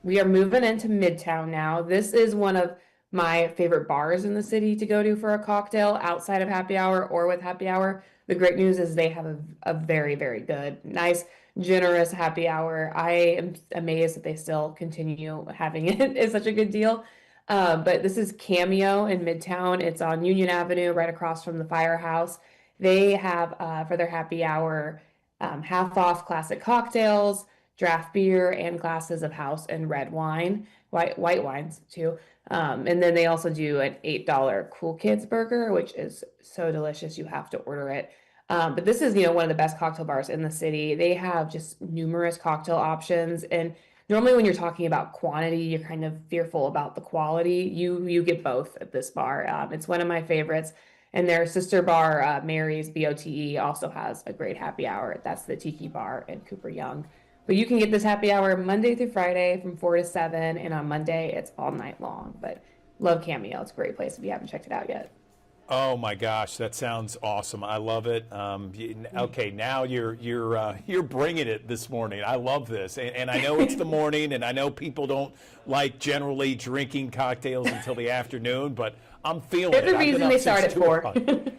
We are moving into Midtown now. This is one of my favorite bars in the city to go to for a cocktail outside of happy hour or with happy hour. The great news is they have a very, very good, nice, generous happy hour. I am amazed that they still continue having it. It's such a good deal. But this is Cameo in Midtown. It's on Union Avenue, right across from the Firehouse. They have, for their happy hour, half off classic cocktails, draft beer, and glasses of house and red wine, white wines too. And then they also do an $8 Cool Kids burger, which is so delicious. You have to order it. But this is, one of the best cocktail bars in the city. They have just numerous cocktail options. And normally when you're talking about quantity, you're kind of fearful about the quality. You get both at this bar. It's one of my favorites. And their sister bar, Mary's BOTE, also has a great happy hour. That's the Tiki Bar in Cooper Young. But you can get this happy hour Monday through Friday from 4 to 7. And on Monday, it's all night long. But love Cameo. It's a great place if you haven't checked it out yet. Oh my gosh, that sounds awesome! I love it. Okay, now you're bringing it this morning. I love this, and I know it's the morning, and I know people don't like generally drinking cocktails until the afternoon, but I'm feeling it. There's a reason they start at 4.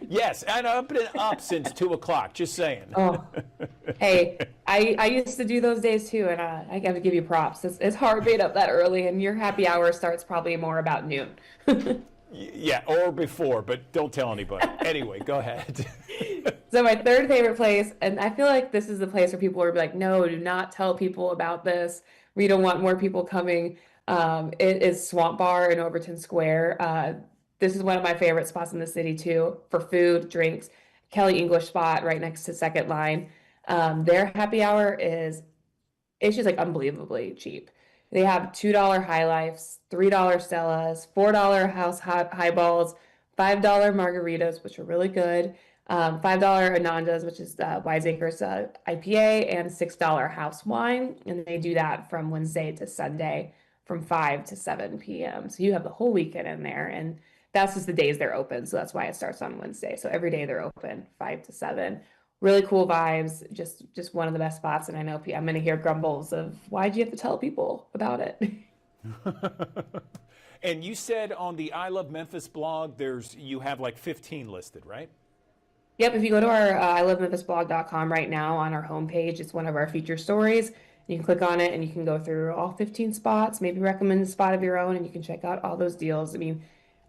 Yes, and I've been up since 2 o'clock. Just saying. Oh, hey, I used to do those days too, and I got to give you props. It's hard being up that early, and your happy hour starts probably more about noon. Yeah, or before, but don't tell anybody. Anyway, go ahead. So my third favorite place, and I feel like this is the place where people are like, no, do not tell people about this. We don't want more people coming. It is Swamp Bar in Overton Square. This is one of my favorite spots in the city too, for food, drinks. Kelly English spot right next to Second Line. Their happy hour it's just like unbelievably cheap. They have $2 High Lifes, $3 Stellas, $4 House Highballs, $5 Margaritas, which are really good, $5 Hernandez, which is Wiseacres IPA, and $6 House Wine. And they do that from Wednesday to Sunday from 5 to 7 p.m. So you have the whole weekend in there. And that's just the days they're open. So that's why it starts on Wednesday. So every day they're open 5 to 7. Really cool vibes, just one of the best spots. And I know I'm going to hear grumbles of, why'd you have to tell people about it? And you said on the I Love Memphis blog, you have like 15 listed, right? Yep, if you go to our ilivememphisblog.com right now on our homepage, it's one of our feature stories. You can click on it and you can go through all 15 spots, maybe recommend a spot of your own, and you can check out all those deals. I mean,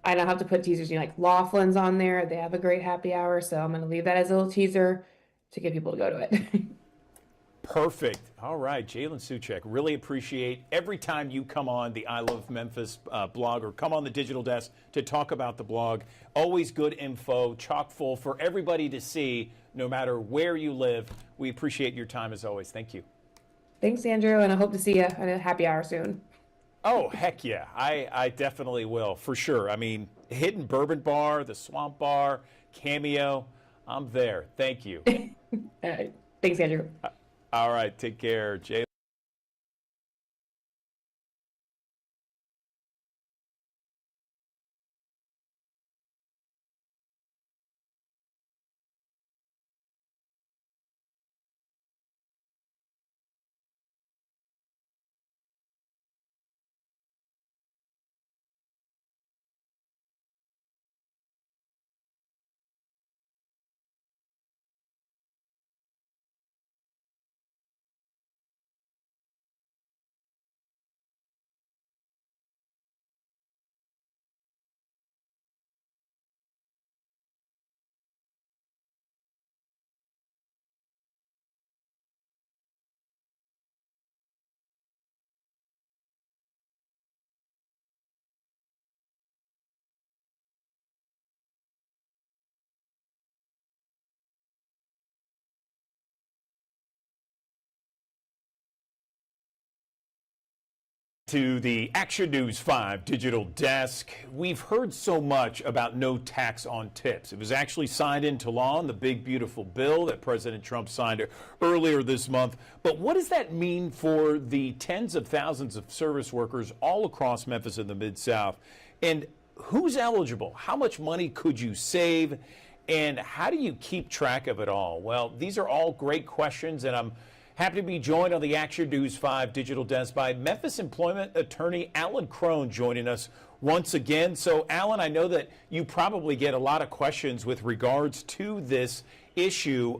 I don't have to put teasers, like Laughlin's on there. They have a great happy hour, so I'm going to leave that as a little teaser to get people to go to it. Perfect. All right, Jalen Suchek, really appreciate every time you come on the I Love Memphis blog or come on the Digital Desk to talk about the blog. Always good info, chock full for everybody to see, no matter where you live. We appreciate your time as always. Thank you. Thanks, Andrew, and I hope to see you at a happy hour soon. Oh, heck yeah. I definitely will, for sure. I mean, Hidden Bourbon Bar, the Swamp Bar, Cameo, I'm there. Thank you. All right. Thanks, Andrew. All right, take care, Jay. To the Action News 5 digital desk. We've heard so much about no tax on tips. It was actually signed into law in the big, beautiful bill that President Trump signed earlier this month. But what does that mean for the tens of thousands of service workers all across Memphis and the Mid-South? And who's eligible? How much money could you save? And how do you keep track of it all? Well, these are all great questions, and I'm happy to be joined on the Action News 5 digital desk by Memphis employment attorney Alan Crone joining us once again. So, Alan, I know that you probably get a lot of questions with regards to this issue.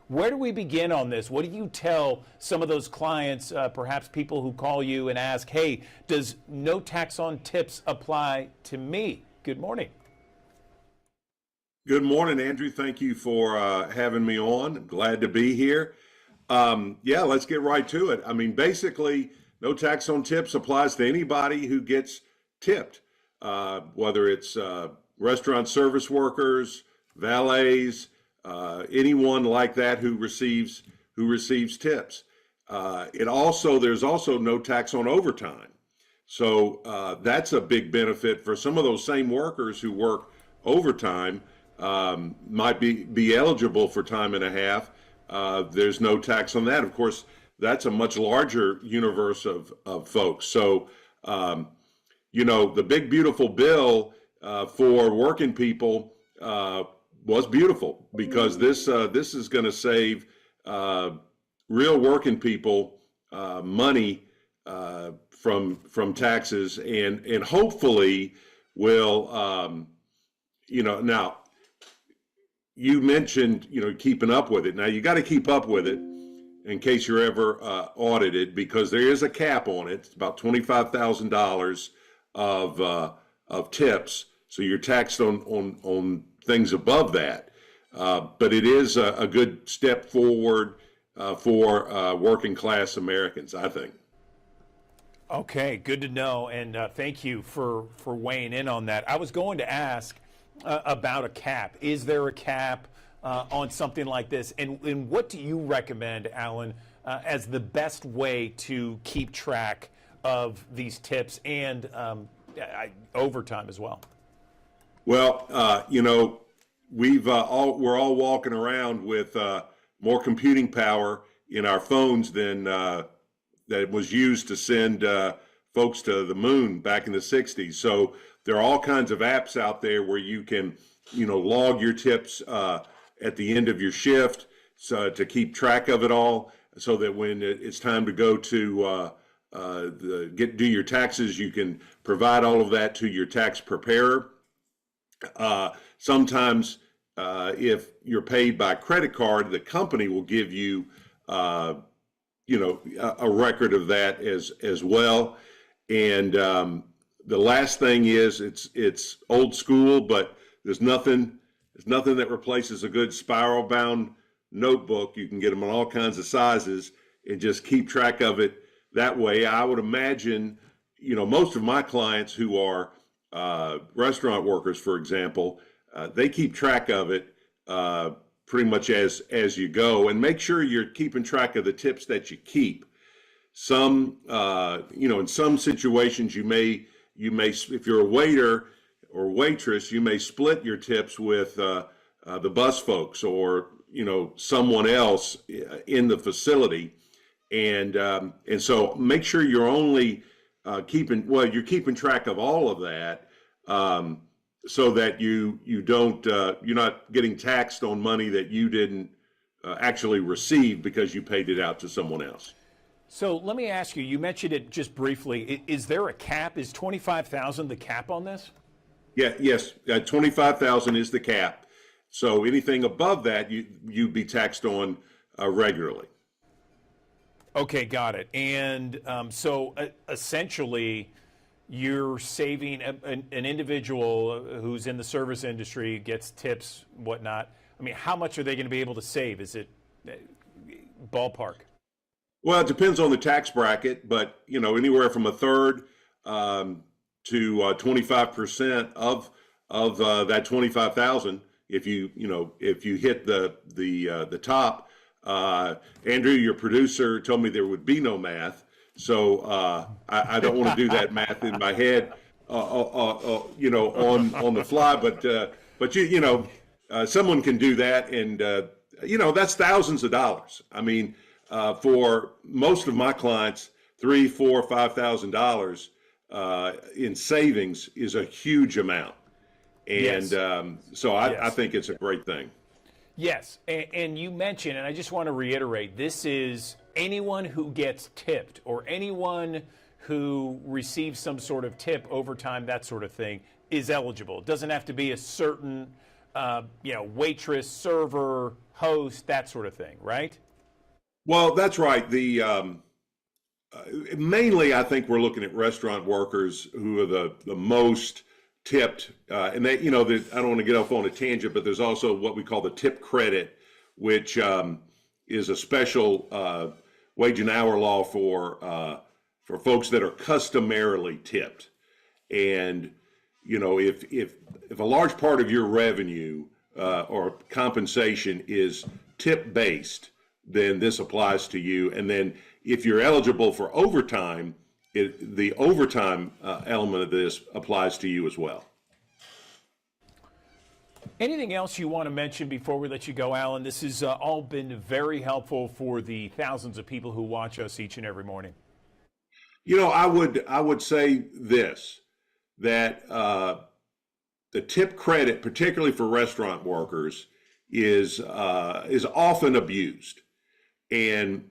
Where do we begin on this? What do you tell some of those clients, perhaps people who call you and ask, hey, does no tax on tips apply to me? Good morning. Good morning, Andrew. Thank you for having me on. I'm glad to be here. Yeah, let's get right to it. I mean, basically, no tax on tips applies to anybody who gets tipped, whether it's restaurant service workers, valets, anyone like that who receives tips. There's also no tax on overtime. So that's a big benefit for some of those same workers who work overtime, might be eligible for time and a half. There's no tax on that. Of course, that's a much larger universe of folks. So, the big, beautiful bill for working people was beautiful because this is going to save real working people money from taxes and hopefully will, now, you mentioned, keeping up with it. Now you got to keep up with it in case you're ever audited, because there is a cap on it. It's about $25,000 of tips. So you're taxed on things above that. But it is a good step forward for working class Americans, I think. Okay, good to know, and thank you for weighing in on that. I was going to ask about a cap. Is there a cap on something like this? And what do you recommend, Alan, as the best way to keep track of these tips and overtime as well? Well, we're all walking around with more computing power in our phones than that was used to send folks to the moon back in the 60s. So there are all kinds of apps out there where you can, log your tips at the end of your shift, so to keep track of it all, so that when it's time to go to do your taxes, you can provide all of that to your tax preparer. Sometimes if you're paid by credit card, the company will give you, a record of that as well. And the last thing is it's old school, but there's nothing that replaces a good spiral bound notebook. You can get them in all kinds of sizes and just keep track of it that way. I would imagine, most of my clients who are restaurant workers, for example, they keep track of it pretty much as you go, and make sure you're keeping track of the tips that you keep. Some, in some situations, you may, if you're a waiter or waitress, you may split your tips with the bus folks or, someone else in the facility. And so make sure you're only you're keeping track of all of that, so that you don't, you're not getting taxed on money that you didn't actually receive because you paid it out to someone else. So let me ask you, you mentioned it just briefly. Is there a cap? Is 25,000 the cap on this? Yeah, yes, 25,000 is the cap. So anything above that, you'd be taxed on regularly. Okay, got it. And so essentially, you're saving an individual who's in the service industry, gets tips, whatnot. I mean, how much are they going to be able to save? Is it ballpark? Well, it depends on the tax bracket, but anywhere from a third to 25% of that 25,000. If you hit the top. Andrew, your producer, told me there would be no math, so I don't want to do that math in my head, on the fly. But someone can do that, and that's thousands of dollars. I mean, for most of my clients, $3,000, $4,000, $5,000 in savings is a huge amount, and so I think it's a great thing. Yes, and you mentioned, and I just want to reiterate, this is anyone who gets tipped or anyone who receives some sort of tip, overtime, that sort of thing, is eligible. It doesn't have to be a certain, waitress, server, host, that sort of thing, right? Well, that's right. Mainly, I think we're looking at restaurant workers who are the most tipped, and they, I don't want to get off on a tangent, but there's also what we call the tip credit, which is a special wage and hour law for folks that are customarily tipped. And if a large part of your revenue or compensation is tip based, then this applies to you. And then if you're eligible for overtime, the overtime element of this applies to you as well. Anything else you want to mention before we let you go, Alan? This has all been very helpful for the thousands of people who watch us each and every morning. I would say this, that the tip credit, particularly for restaurant workers, is often abused. And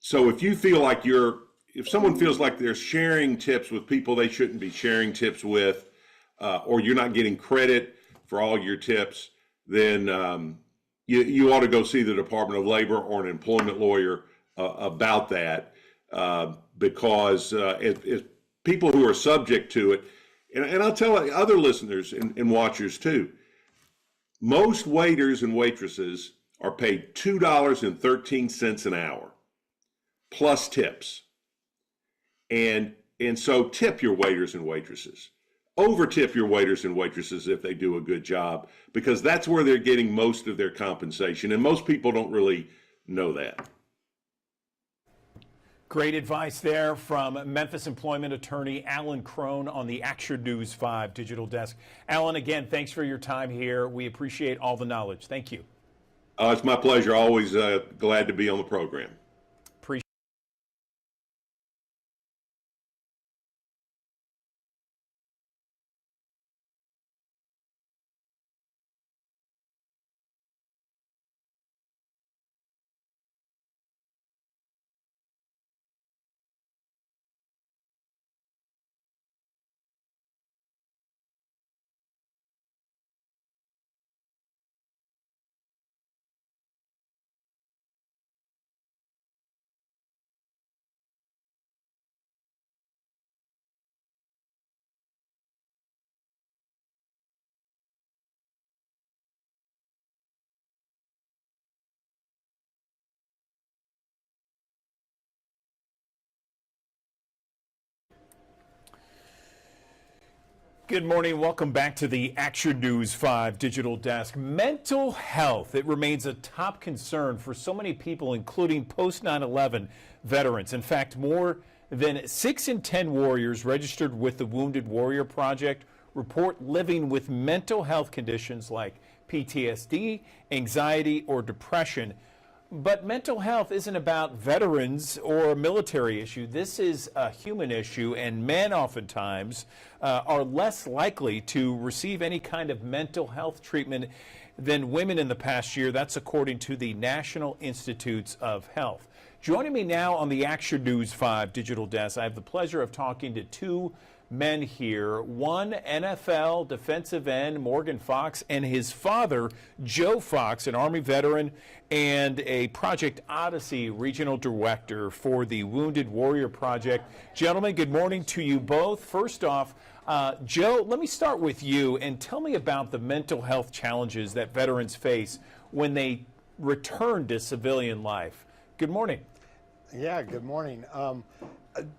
so if you feel like if someone feels like they're sharing tips with people they shouldn't be sharing tips with, or you're not getting credit for all your tips, then you ought to go see the Department of Labor or an employment lawyer about that, because if people who are subject to it, and I'll tell other listeners and watchers too, most waiters and waitresses are paid $2.13 an hour plus tips. And so tip your waiters and waitresses. Over tip your waiters and waitresses if they do a good job, because that's where they're getting most of their compensation. And most people don't really know that. Great advice there from Memphis employment attorney Alan Crone on the Action News 5 digital desk. Alan, again, thanks for your time here. We appreciate all the knowledge. Thank you. It's my pleasure. Always glad to be on the program. Good morning. Welcome back to the Action News 5 Digital Desk. Mental health, it remains a top concern for so many people, including post 9/11 veterans. In fact, more than 6 in 10 warriors registered with the Wounded Warrior Project report living with mental health conditions like PTSD, anxiety, or depression. But mental health isn't about veterans or a military issue. This is a human issue, and men oftentimes are less likely to receive any kind of mental health treatment than women in the past year. That's according to the National Institutes of Health. Joining me now on the Action News 5 Digital Desk, I have the pleasure of talking to two men here. One NFL defensive end, Morgan Fox, and his father, Joe Fox, an Army veteran and a Project Odyssey regional director for the Wounded Warrior Project. Gentlemen, good morning to you both. First off, Joe, let me start with you and tell me about the mental health challenges that veterans face when they return to civilian life. Good morning. Yeah, good morning.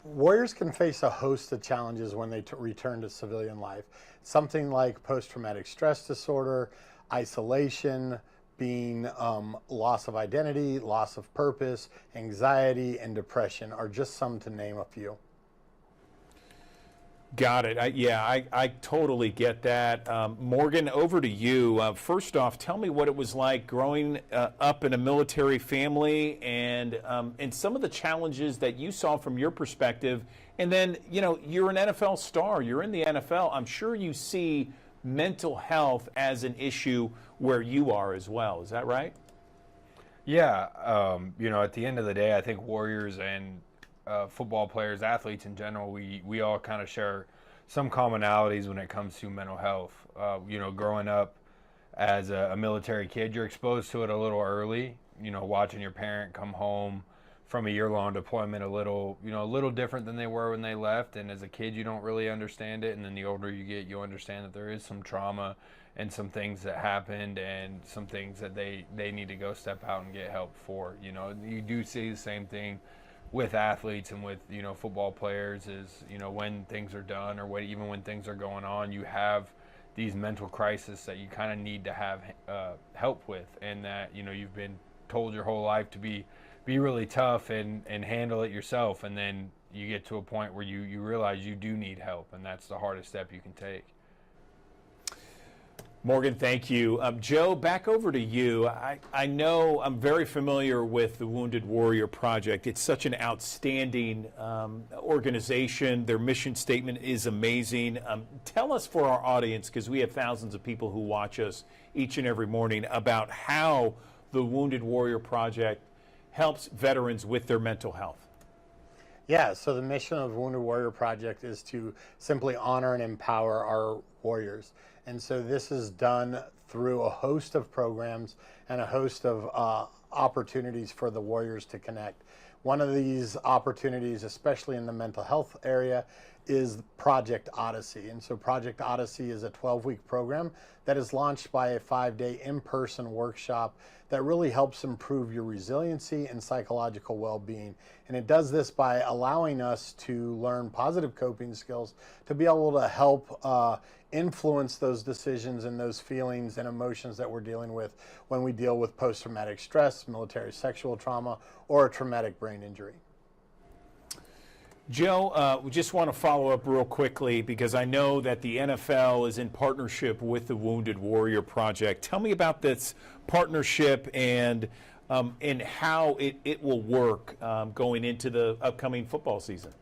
Warriors can face a host of challenges when they return to civilian life. Something like post-traumatic stress disorder, isolation, being loss of identity, loss of purpose, anxiety, and depression are just some to name a few. Got it. I totally get that. Morgan, over to you. First off, tell me what it was like growing up in a military family and some of the challenges that you saw from your perspective. And then, you know, you're an NFL star. You're in the NFL. I'm sure you see mental health as an issue where you are as well. Is that right? Yeah. You know, at the end of the day, I think Warriors and football players, athletes in general, we all kind of share some commonalities when it comes to mental health. You know, growing up as a military kid, you're exposed to it a little early. You know, watching your parent come home from a year-long deployment a little different than they were when they left. And as a kid, you don't really understand it. And then the older you get, you understand that there is some trauma and some things that happened and some things that they need to go step out and get help for. You know, you do see the same thing with athletes and with, you know, football players is, you know, when things are done or even when things are going on, you have these mental crises that you kind of need to have help with, and that, you know, you've been told your whole life to be really tough and handle it yourself, and then you get to a point where you realize you do need help, and that's the hardest step you can take. Morgan, thank you. Joe, back over to you. I know I'm very familiar with the Wounded Warrior Project. It's such an outstanding organization. Their mission statement is amazing. Tell us, for our audience, because we have thousands of people who watch us each and every morning, about how the Wounded Warrior Project helps veterans with their mental health. Yeah, so the mission of Wounded Warrior Project is to simply honor and empower our warriors. And so this is done through a host of programs and a host of opportunities for the warriors to connect. One of these opportunities, especially in the mental health area, is Project Odyssey. And so Project Odyssey is a 12-week program that is launched by a 5-day in-person workshop that really helps improve your resiliency and psychological well-being. And it does this by allowing us to learn positive coping skills to be able to help influence those decisions and those feelings and emotions that we're dealing with when we deal with post-traumatic stress, military sexual trauma, or a traumatic brain injury. Joe, we just want to follow up real quickly because I know that the NFL is in partnership with the Wounded Warrior Project. Tell me about this partnership and how it will work going into the upcoming football season.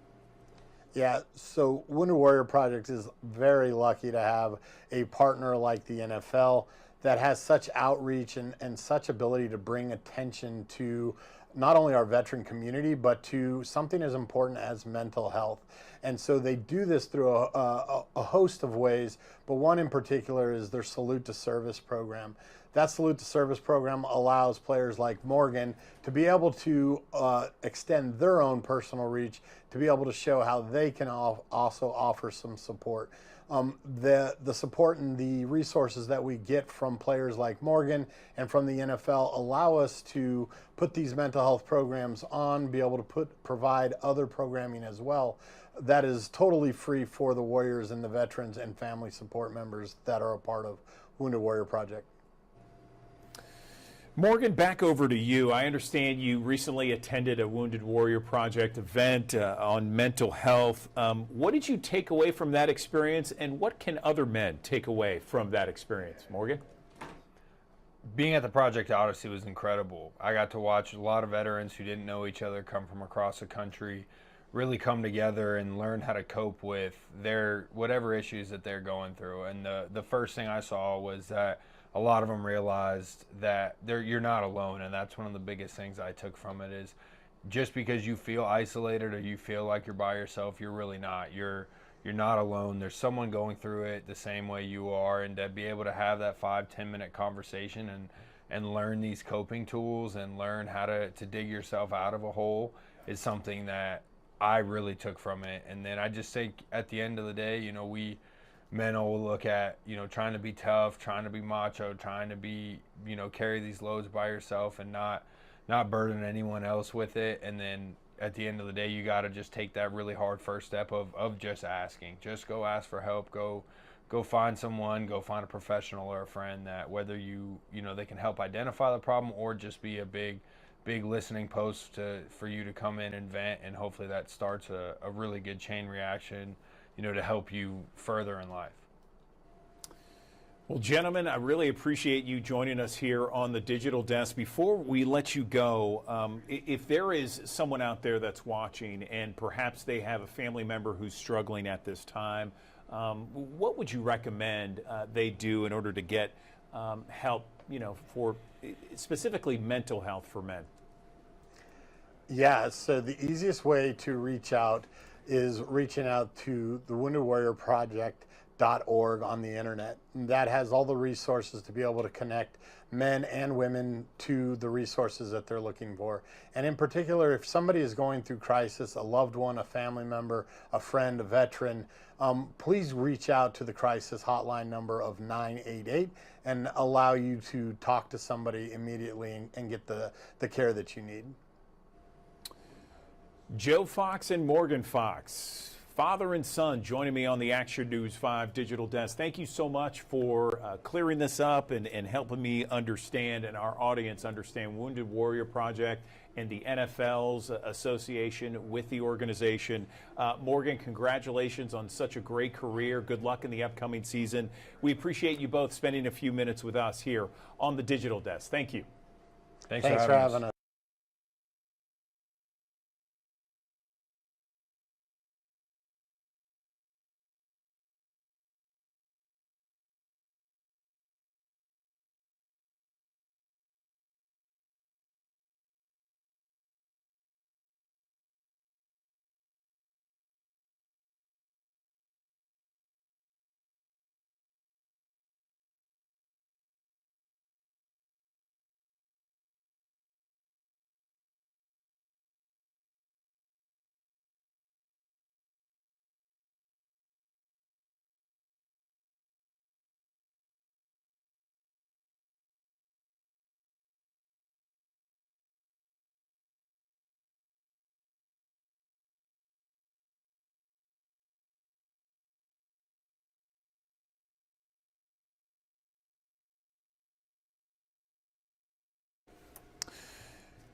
Yeah, so Wounded Warrior Project is very lucky to have a partner like the NFL that has such outreach and such ability to bring attention to not only our veteran community, but to something as important as mental health. And so they do this through a host of ways, but one in particular is their Salute to Service program. That Salute to Service program allows players like Morgan to be able to extend their own personal reach, to be able to show how they can also offer some support. The support and the resources that we get from players like Morgan and from the NFL allow us to put these mental health programs on, be able to provide other programming as well that is totally free for the Warriors and the veterans and family support members that are a part of Wounded Warrior Project. Morgan, back over to you. I understand you recently attended a Wounded Warrior Project event on mental health. What did you take away from that experience, and what can other men take away from that experience? Morgan? Being at the Project Odyssey was incredible. I got to watch a lot of veterans who didn't know each other come from across the country really come together and learn how to cope with their whatever issues that they're going through. And the first thing I saw was that a lot of them realized that you're not alone, and that's one of the biggest things I took from it is just because you feel isolated or you feel like you're by yourself, you're really not. You're not alone. There's someone going through it the same way you are, and to be able to have that 5-10 minute conversation and learn these coping tools and learn how to dig yourself out of a hole is something that I really took from it. And then I just think at the end of the day, you know, we men will look at, you know, trying to be tough, trying to be macho, trying to be, you know, carry these loads by yourself and not burden anyone else with it. And then at the end of the day, you got to just take that really hard first step of just asking. Just go ask for help. Go find someone, go find a professional or a friend that whether you know, they can help identify the problem or just be a big listening post for you to come in and vent, and hopefully that starts a really good chain reaction, you know, to help you further in life. Well, gentlemen, I really appreciate you joining us here on the Digital Desk. Before we let you go, if there is someone out there that's watching and perhaps they have a family member who's struggling at this time, what would you recommend they do in order to get help, you know, for specifically mental health for men? Yeah, so the easiest way to reach out is reaching out to the Wounded Warrior Project.org on the internet. That has all the resources to be able to connect men and women to the resources that they're looking for. And in particular, if somebody is going through crisis, a loved one, a family member, a friend, a veteran, please reach out to the crisis hotline number of 988 and allow you to talk to somebody immediately and get the care that you need. Joe Fox and Morgan Fox, father and son, joining me on the Action News 5 Digital Desk. Thank you so much for clearing this up and helping me understand and our audience understand Wounded Warrior Project and the NFL's association with the organization. Morgan, congratulations on such a great career. Good luck in the upcoming season. We appreciate you both spending a few minutes with us here on the Digital Desk. Thank you. Thanks for having us.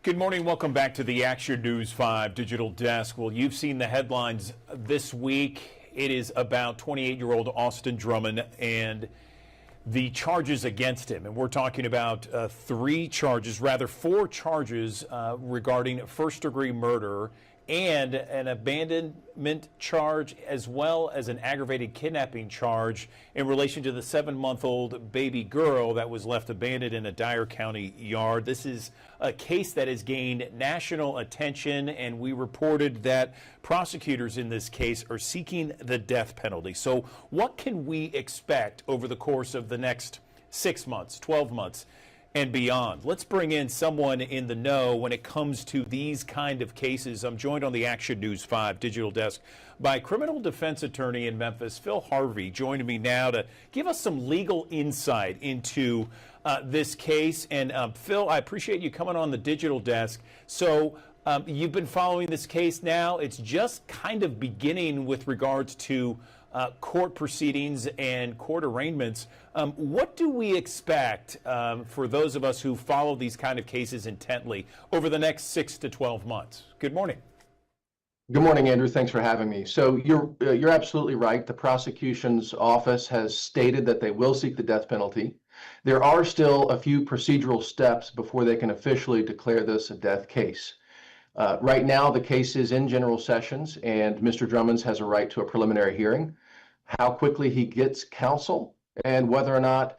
Good morning. Welcome back to the Action News 5 Digital Desk. Well, you've seen the headlines this week. It is about 28-year-old Austin Drummond and the charges against him. And we're talking about four charges regarding first-degree murder and an abandonment charge, as well as an aggravated kidnapping charge in relation to the 7-month-old baby girl that was left abandoned in a Dyer County yard. This is a case that has gained national attention, and we reported that prosecutors in this case are seeking the death penalty. So what can we expect over the course of the next 6 months, 12 months? and beyond. Let's bring in someone in the know when it comes to these kind of cases. I'm joined on the Action News 5 digital desk by criminal defense attorney in Memphis, Phil Harvey, joining me now to give us some legal insight into this case. And Phil, I appreciate you coming on the digital desk. So you've been following this case now. It's just kind of beginning with regards to court proceedings and court arraignments. What do we expect for those of us who follow these kind of cases intently over the next 6 to 12 months? Good morning. Good morning, Andrew. Thanks for having me. So you're absolutely right. The prosecution's office has stated that they will seek the death penalty. There are still a few procedural steps before they can officially declare this a death case. Right now, the case is in general sessions, and Mr. Drummond has a right to a preliminary hearing. How quickly he gets counsel and whether or not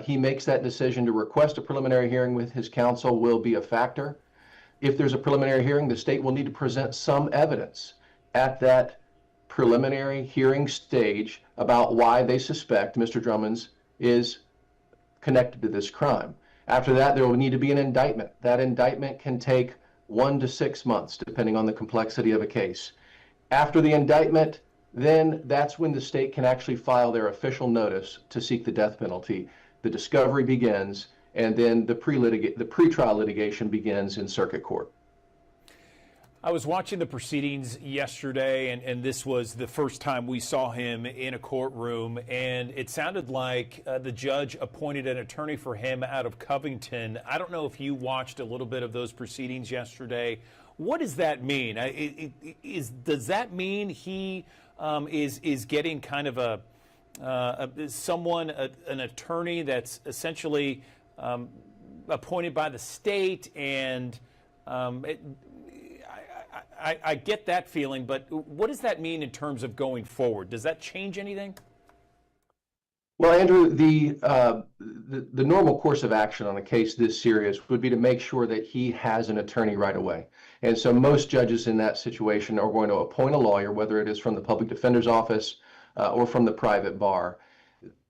he makes that decision to request a preliminary hearing with his counsel will be a factor. If there's a preliminary hearing, the state will need to present some evidence at that preliminary hearing stage about why they suspect Mr. Drummond is connected to this crime. After that, there will need to be an indictment. That indictment can take 1 to 6 months, depending on the complexity of a case. After the indictment, then that's when the state can actually file their official notice to seek the death penalty. The discovery begins, and then the pretrial litigation begins in circuit court. I was watching the proceedings yesterday, and this was the first time we saw him in a courtroom, and it sounded like the judge appointed an attorney for him out of Covington. I don't know if you watched a little bit of those proceedings yesterday. What does that mean? Does that mean he is getting kind of an attorney that's essentially appointed by the state, and I get that feeling, but what does that mean in terms of going forward? Does that change anything? Well, Andrew, the normal course of action on a case this serious would be to make sure that he has an attorney right away. And so most judges in that situation are going to appoint a lawyer, whether it is from the public defender's office or from the private bar.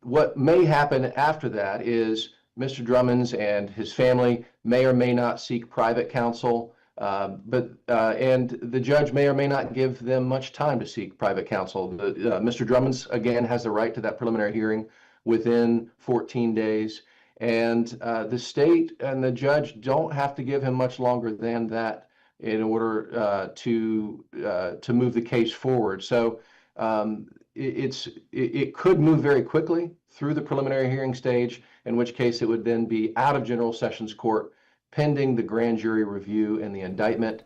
What may happen after that is Mr. Drummond and his family may or may not seek private counsel, and the judge may or may not give them much time to seek private counsel. Mr. Drummond, again, has the right to that preliminary hearing within 14 days, and the state and the judge don't have to give him much longer than that in order to move the case forward. So it could move very quickly through the preliminary hearing stage, in which case it would then be out of general sessions court pending the grand jury review and the indictment,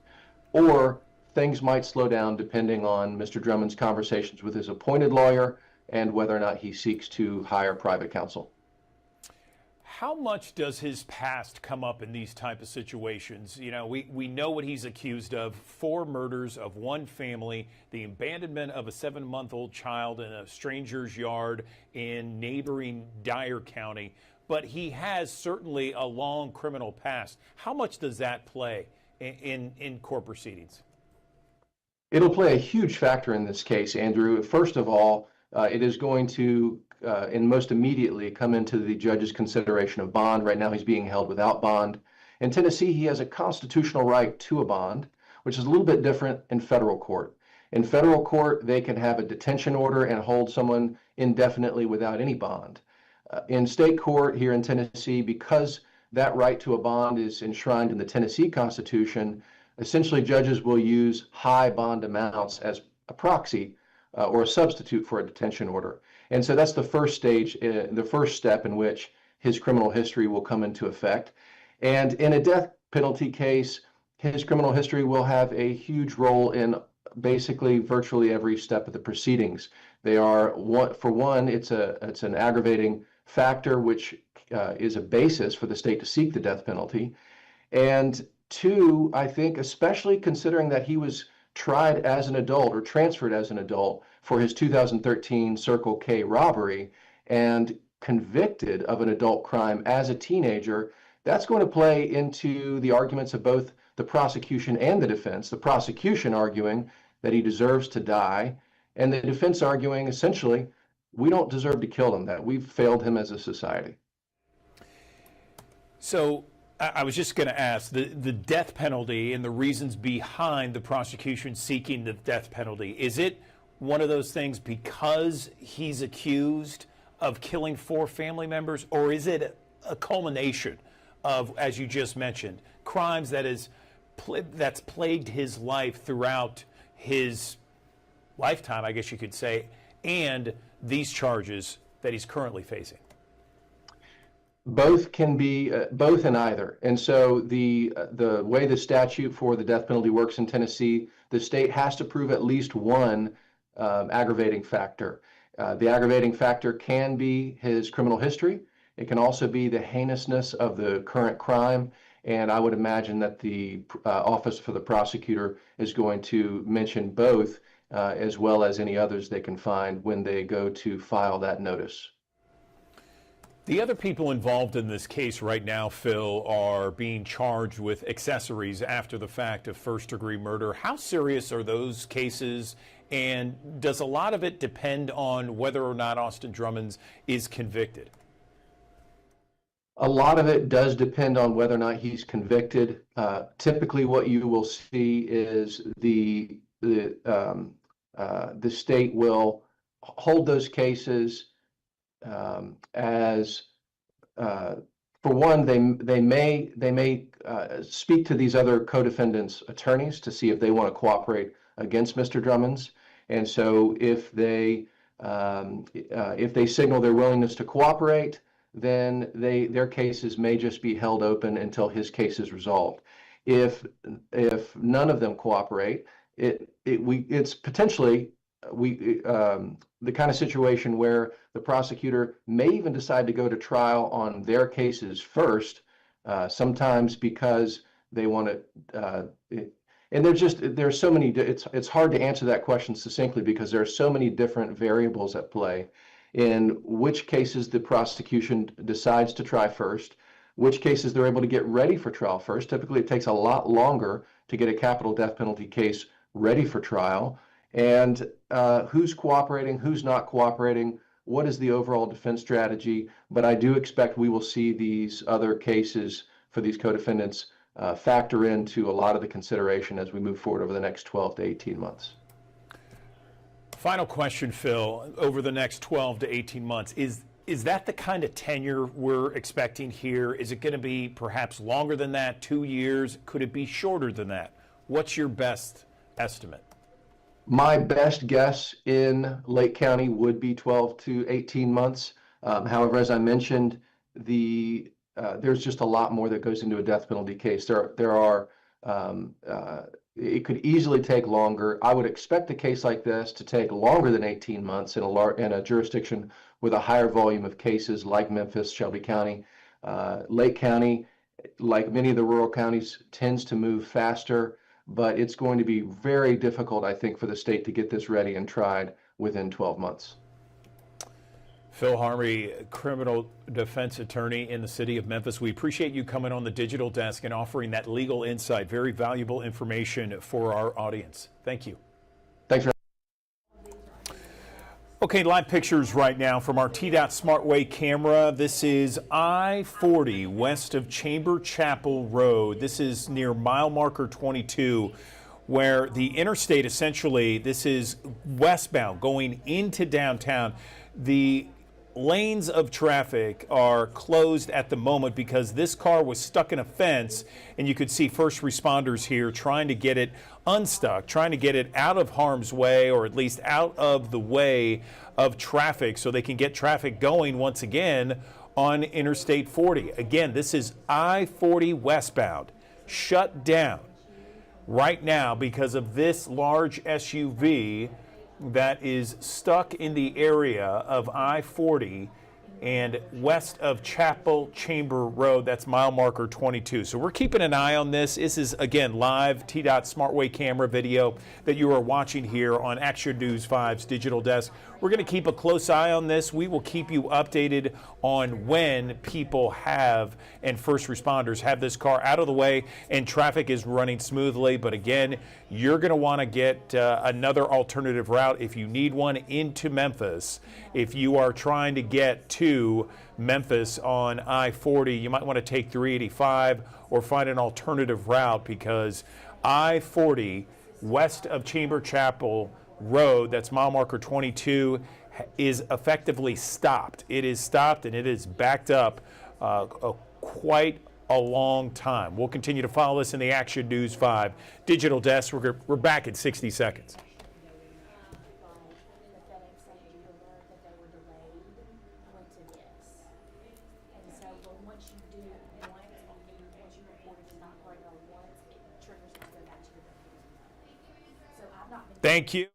or things might slow down depending on Mr. Drummond's conversations with his appointed lawyer and whether or not he seeks to hire private counsel. How much does his past come up in these type of situations? You know, we know what he's accused of: 4 murders of one family, the abandonment of a 7-month-old child in a stranger's yard in neighboring Dyer County. But he has certainly a long criminal past. How much does that play in court proceedings? It'll play a huge factor in this case, Andrew. First of all, it is going to and most immediately come into the judge's consideration of bond. Right now he's being held without bond. In Tennessee, he has a constitutional right to a bond, which is a little bit different in federal court. In federal court, they can have a detention order and hold someone indefinitely without any bond. In state court here in Tennessee, because that right to a bond is enshrined in the Tennessee Constitution, essentially judges will use high bond amounts as a proxy or a substitute for a detention order. And so that's the first stage, the first step in which his criminal history will come into effect. And in a death penalty case, his criminal history will have a huge role in basically virtually every step of the proceedings. They are, for one, it's an aggravating factor, which is a basis for the state to seek the death penalty. And 2, I think, especially considering that he was tried as an adult or transferred as an adult for his 2013 Circle K robbery and convicted of an adult crime as a teenager, that's going to play into the arguments of both the prosecution and the defense. The prosecution arguing that he deserves to die, and the defense arguing essentially, we don't deserve to kill him, that we've failed him as a society. So I was just going to ask the death penalty and the reasons behind the prosecution seeking the death penalty. Is it one of those things because he's accused of killing 4 family members, or is it a culmination of, as you just mentioned, crimes that's plagued his life throughout his lifetime, I guess you could say, and these charges that he's currently facing? Both can be both and either. And so the way the statute for the death penalty works in Tennessee, the state has to prove at least one aggravating factor. The aggravating factor can be his criminal history. It can also be the heinousness of the current crime. And I would imagine that the Office for the Prosecutor is going to mention both, as well as any others they can find when they go to file that notice. The other people involved in this case right now, Phil, are being charged with accessories after the fact of first-degree murder. How serious are those cases, and does a lot of it depend on whether or not Austin Drummond is convicted? A lot of it does depend on whether or not he's convicted. Typically, what you will see is the state will hold those cases as for one, they may speak to these other co-defendants' attorneys to see if they want to cooperate against Mr. Drummond's, and so if they signal their willingness to cooperate, then their cases may just be held open until his case is resolved. If none of them cooperate, it's potentially the kind of situation where the prosecutor may even decide to go to trial on their cases first, sometimes because they want to, and there's so many, it's hard to answer that question succinctly because there are so many different variables at play in which cases the prosecution decides to try first, which cases they're able to get ready for trial first. Typically, it takes a lot longer to get a capital death penalty case ready for trial, and who's cooperating, who's not cooperating, what is the overall defense strategy. But I do expect we will see these other cases for these co-defendants factor into a lot of the consideration as we move forward over the next 12 to 18 months. Final question, Phil. Over the next 12 to 18 months, is that the kind of tenure we're expecting here? Is it going to be perhaps longer than that, 2 years? Could it be shorter than that? What's your best estimate? My best guess in Lake County would be 12 to 18 months. However, as I mentioned, there's just a lot more that goes into a death penalty case. It could easily take longer. I would expect a case like this to take longer than 18 months in a jurisdiction with a higher volume of cases like Memphis, Shelby County. Lake County, like many of the rural counties, tends to move faster, but it's going to be very difficult, I think, for the state to get this ready and tried within 12 months. Phil Harmey, criminal defense attorney in the city of Memphis. We appreciate you coming on the digital desk and offering that legal insight. Very valuable information for our audience. Thank you. Thanks for Okay, live pictures right now from our T-Dot SmartWay camera. This is I-40 west of Chamber Chapel Road. This is near mile marker 22, where the interstate essentially, this is westbound going into downtown. The lanes of traffic are closed at the moment because this car was stuck in a fence, and you could see first responders here trying to get it unstuck, trying to get it out of harm's way, or at least out of the way of traffic so they can get traffic going once again on Interstate 40. Again, this is I-40 westbound, shut down right now because of this large SUV that is stuck in the area of I-40 and west of Chapel Chamber Road. That's mile marker 22. So we're keeping an eye on this. This is, again, live T-Dot SmartWay camera video that you are watching here on Action News 5's Digital Desk. We're going to keep a close eye on this. We will keep you updated on when people have and first responders have this car out of the way and traffic is running smoothly. But again, you're going to want to get another alternative route if you need one into Memphis. If you are trying to get to to Memphis on I-40, you might want to take 385 or find an alternative route, because I-40 west of Chamber Chapel Road, that's mile marker 22, is effectively stopped. It is stopped and it is backed up quite a long time. We'll continue to follow this in the Action News 5 digital desk. We're back in 60 seconds. Thank you.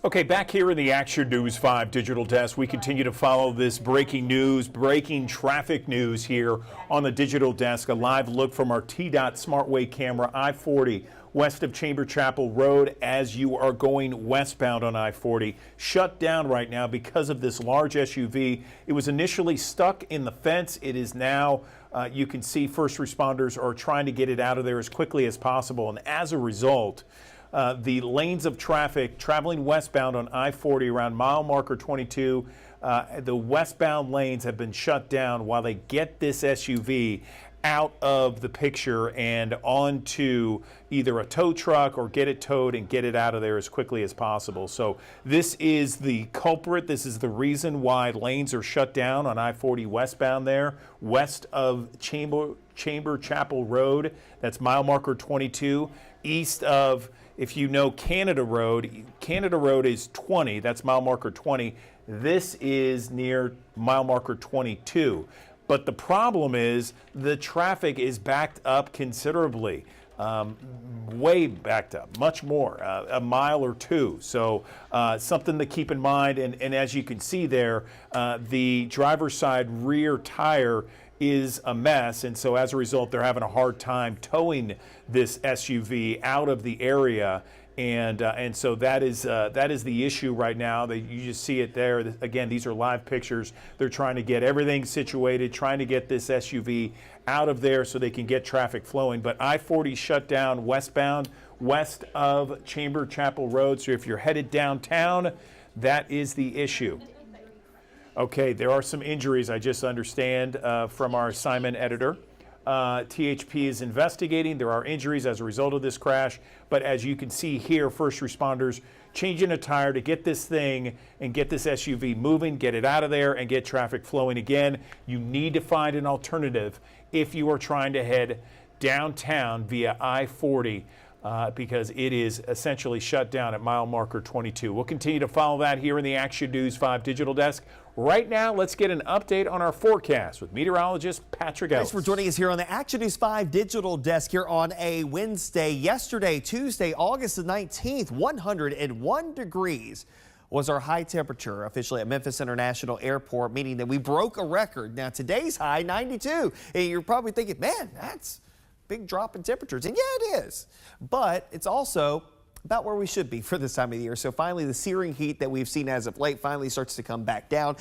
Okay, back here in the Action News 5 digital desk, we continue to follow this breaking news, breaking traffic news here on the digital desk. A live look from our T-Dot SmartWay camera, I-40 west of Chamber Chapel Road as you are going westbound on I-40. Shut down right now because of this large SUV. It was initially stuck in the fence. It is now, you can see first responders are trying to get it out of there as quickly as possible. And as a result, the lanes of traffic traveling westbound on I-40 around mile marker 22, the westbound lanes have been shut down while they get this SUV out of the picture and onto either a tow truck or get it towed and get it out of there as quickly as possible. So this is the culprit. This is the reason why lanes are shut down on I-40 westbound there, west of Chamber Chapel Road. That's mile marker 22, east of, if you know Canada Road is 20, that's mile marker 20. This is near mile marker 22. But the problem is the traffic is backed up considerably, way backed up, much more, a mile or two. So something to keep in mind. And as you can see there, the driver's side rear tire is a mess, and so as a result they're having a hard time towing this SUV out of the area, and so that is the issue right now. You just see it there. Again, these are live pictures. They're trying to get everything situated, trying to get this SUV out of there so they can get traffic flowing. But I-40 shut down westbound, west of Chamber Chapel Road. So if you're headed downtown, that is the issue. Okay, there are some injuries, I just understand, from our assignment editor. THP is investigating. There are injuries as a result of this crash. But as you can see here, first responders changing a tire to get this thing and get this SUV moving, get it out of there, and get traffic flowing again. You need to find an alternative if you are trying to head downtown via I-40. Because it is essentially shut down at mile marker 22. We'll continue to follow that here in the Action News 5 digital desk. Right now, let's get an update on our forecast with meteorologist Patrick Ellis. Thanks for joining us here on the Action News 5 digital desk here on a Wednesday. Yesterday, Tuesday, August the 19th, 101 degrees was our high temperature officially at Memphis International Airport, meaning that we broke a record. Now, today's high, 92. And you're probably thinking, man, that's big drop in temperatures. And yeah, it is. But it's also about where we should be for this time of the year. So finally, the searing heat that we've seen as of late finally starts to come back down,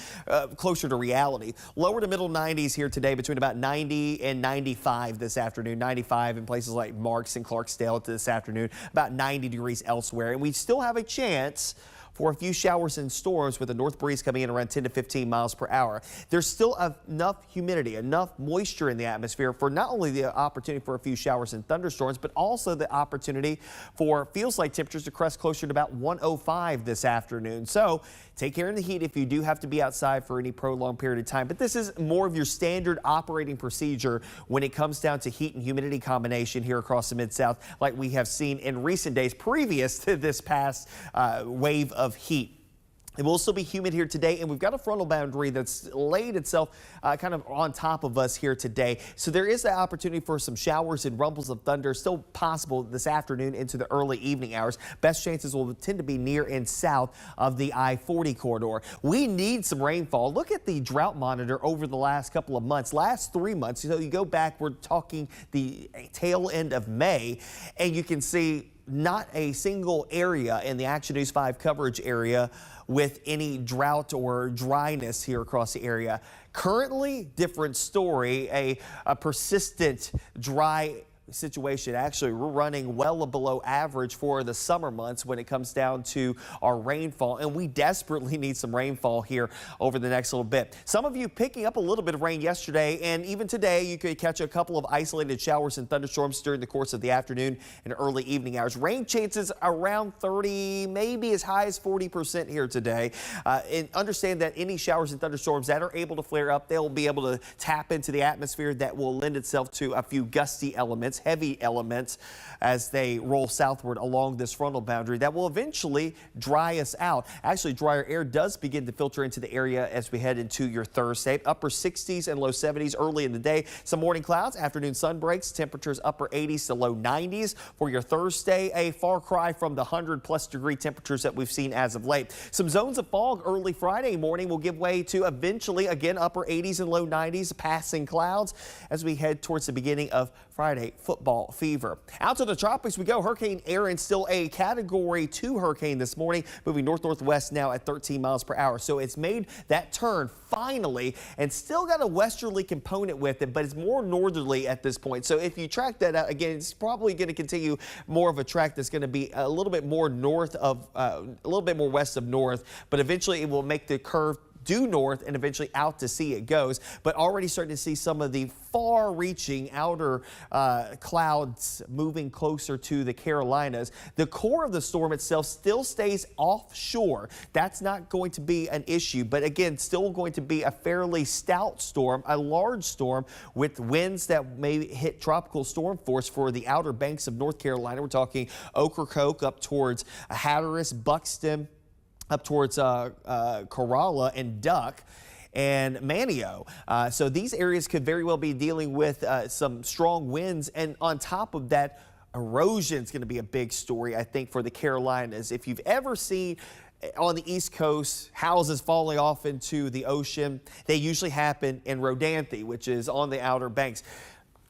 closer to reality. Lower to middle 90s here today, between about 90 and 95 this afternoon. 95 in places like Marks and Clarksdale this afternoon, about 90 degrees elsewhere. And we still have a chance for a few showers and storms with a north breeze coming in around 10 to 15 miles per hour. There's still enough humidity, enough moisture in the atmosphere for not only the opportunity for a few showers and thunderstorms, but also the opportunity for feels like temperatures to crest closer to about 105 this afternoon. So take care of the heat if you do have to be outside for any prolonged period of time. But this is more of your standard operating procedure when it comes down to heat and humidity combination here across the Mid-South, like we have seen in recent days previous to this past wave of heat. It will still be humid here today, and we've got a frontal boundary that's laid itself kind of on top of us here today. So there is the opportunity for some showers and rumbles of thunder still possible this afternoon into the early evening hours. Best chances will tend to be near and south of the I-40 corridor. We need some rainfall. Look at the drought monitor over the last couple of months, last 3 months. So you go back, we're talking the tail end of May, and you can see not a single area in the Action News 5 coverage area with any drought or dryness here across the area. Currently, different story, a persistent dry situation. Actually, we're running well below average for the summer months when it comes down to our rainfall, and we desperately need some rainfall here over the next little bit. Some of you picking up a little bit of rain yesterday, and even today you could catch a couple of isolated showers and thunderstorms during the course of the afternoon and early evening hours. Rain chances around 30, maybe as high as 40% here today. And understand that any showers and thunderstorms that are able to flare up, they'll be able to tap into the atmosphere that will lend itself to a few gusty elements, heavy elements, as they roll southward along this frontal boundary that will eventually dry us out. Actually, drier air does begin to filter into the area as we head into your Thursday. Upper 60s and low 70s early in the day. Some morning clouds, afternoon sun breaks, temperatures upper 80s to low 90s. For your Thursday, a far cry from the 100+ degree temperatures that we've seen as of late. Some zones of fog early Friday morning will give way to eventually again upper 80s and low 90s, passing clouds as we head towards the beginning of Friday football fever. Out to the tropics we go. Hurricane Aaron still a Category 2 hurricane this morning, moving north-northwest now at 13 miles per hour. So it's made that turn finally and still got a westerly component with it, but it's more northerly at this point. So if you track that out, again, it's probably going to continue more of a track that's going to be a little bit more north of, a little bit more west of north, but eventually it will make the curve due north and eventually out to sea it goes. But already starting to see some of the far-reaching outer clouds moving closer to the Carolinas. The core of the storm itself still stays offshore. That's not going to be an issue, but again, still going to be a fairly stout storm, a large storm with winds that may hit tropical storm force for the outer banks of North Carolina. We're talking Ocracoke up towards Hatteras, Buxton, up towards Corolla and Duck and Manio. So these areas could very well be dealing with some strong winds. And on top of that, erosion is going to be a big story, I think, for the Carolinas. If you've ever seen on the East Coast houses falling off into the ocean, they usually happen in Rodanthe, which is on the outer banks.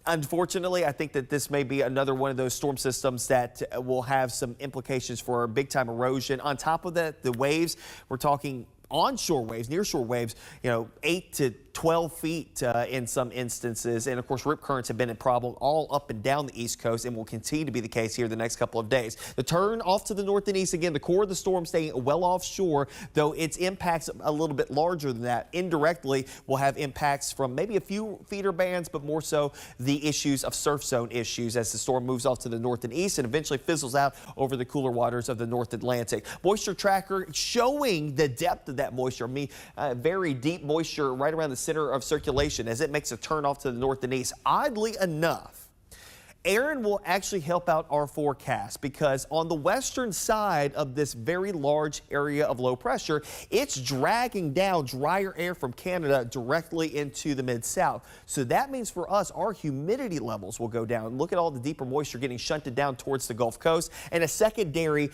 Unfortunately, I think that this may be another one of those storm systems that will have some implications for big time erosion. On top of that, the waves, we're talking onshore waves, nearshore waves, 8 to 12 feet in some instances. And of course, rip currents have been a problem all up and down the East Coast and will continue to be the case here the next couple of days. The turn off to the north and east, again, the core of the storm staying well offshore, though its impacts a little bit larger than that. Indirectly, will have impacts from maybe a few feeder bands, but more so the issues of surf zone issues as the storm moves off to the north and east and eventually fizzles out over the cooler waters of the North Atlantic. Moisture tracker showing the depth of that moisture. Very deep moisture right around the center of circulation as it makes a turn off to the north and east. Oddly enough, Aaron will actually help out our forecast because on the western side of this very large area of low pressure, it's dragging down drier air from Canada directly into the mid-south. So that means for us, our humidity levels will go down. Look at all the deeper moisture getting shunted down towards the Gulf Coast, and a secondary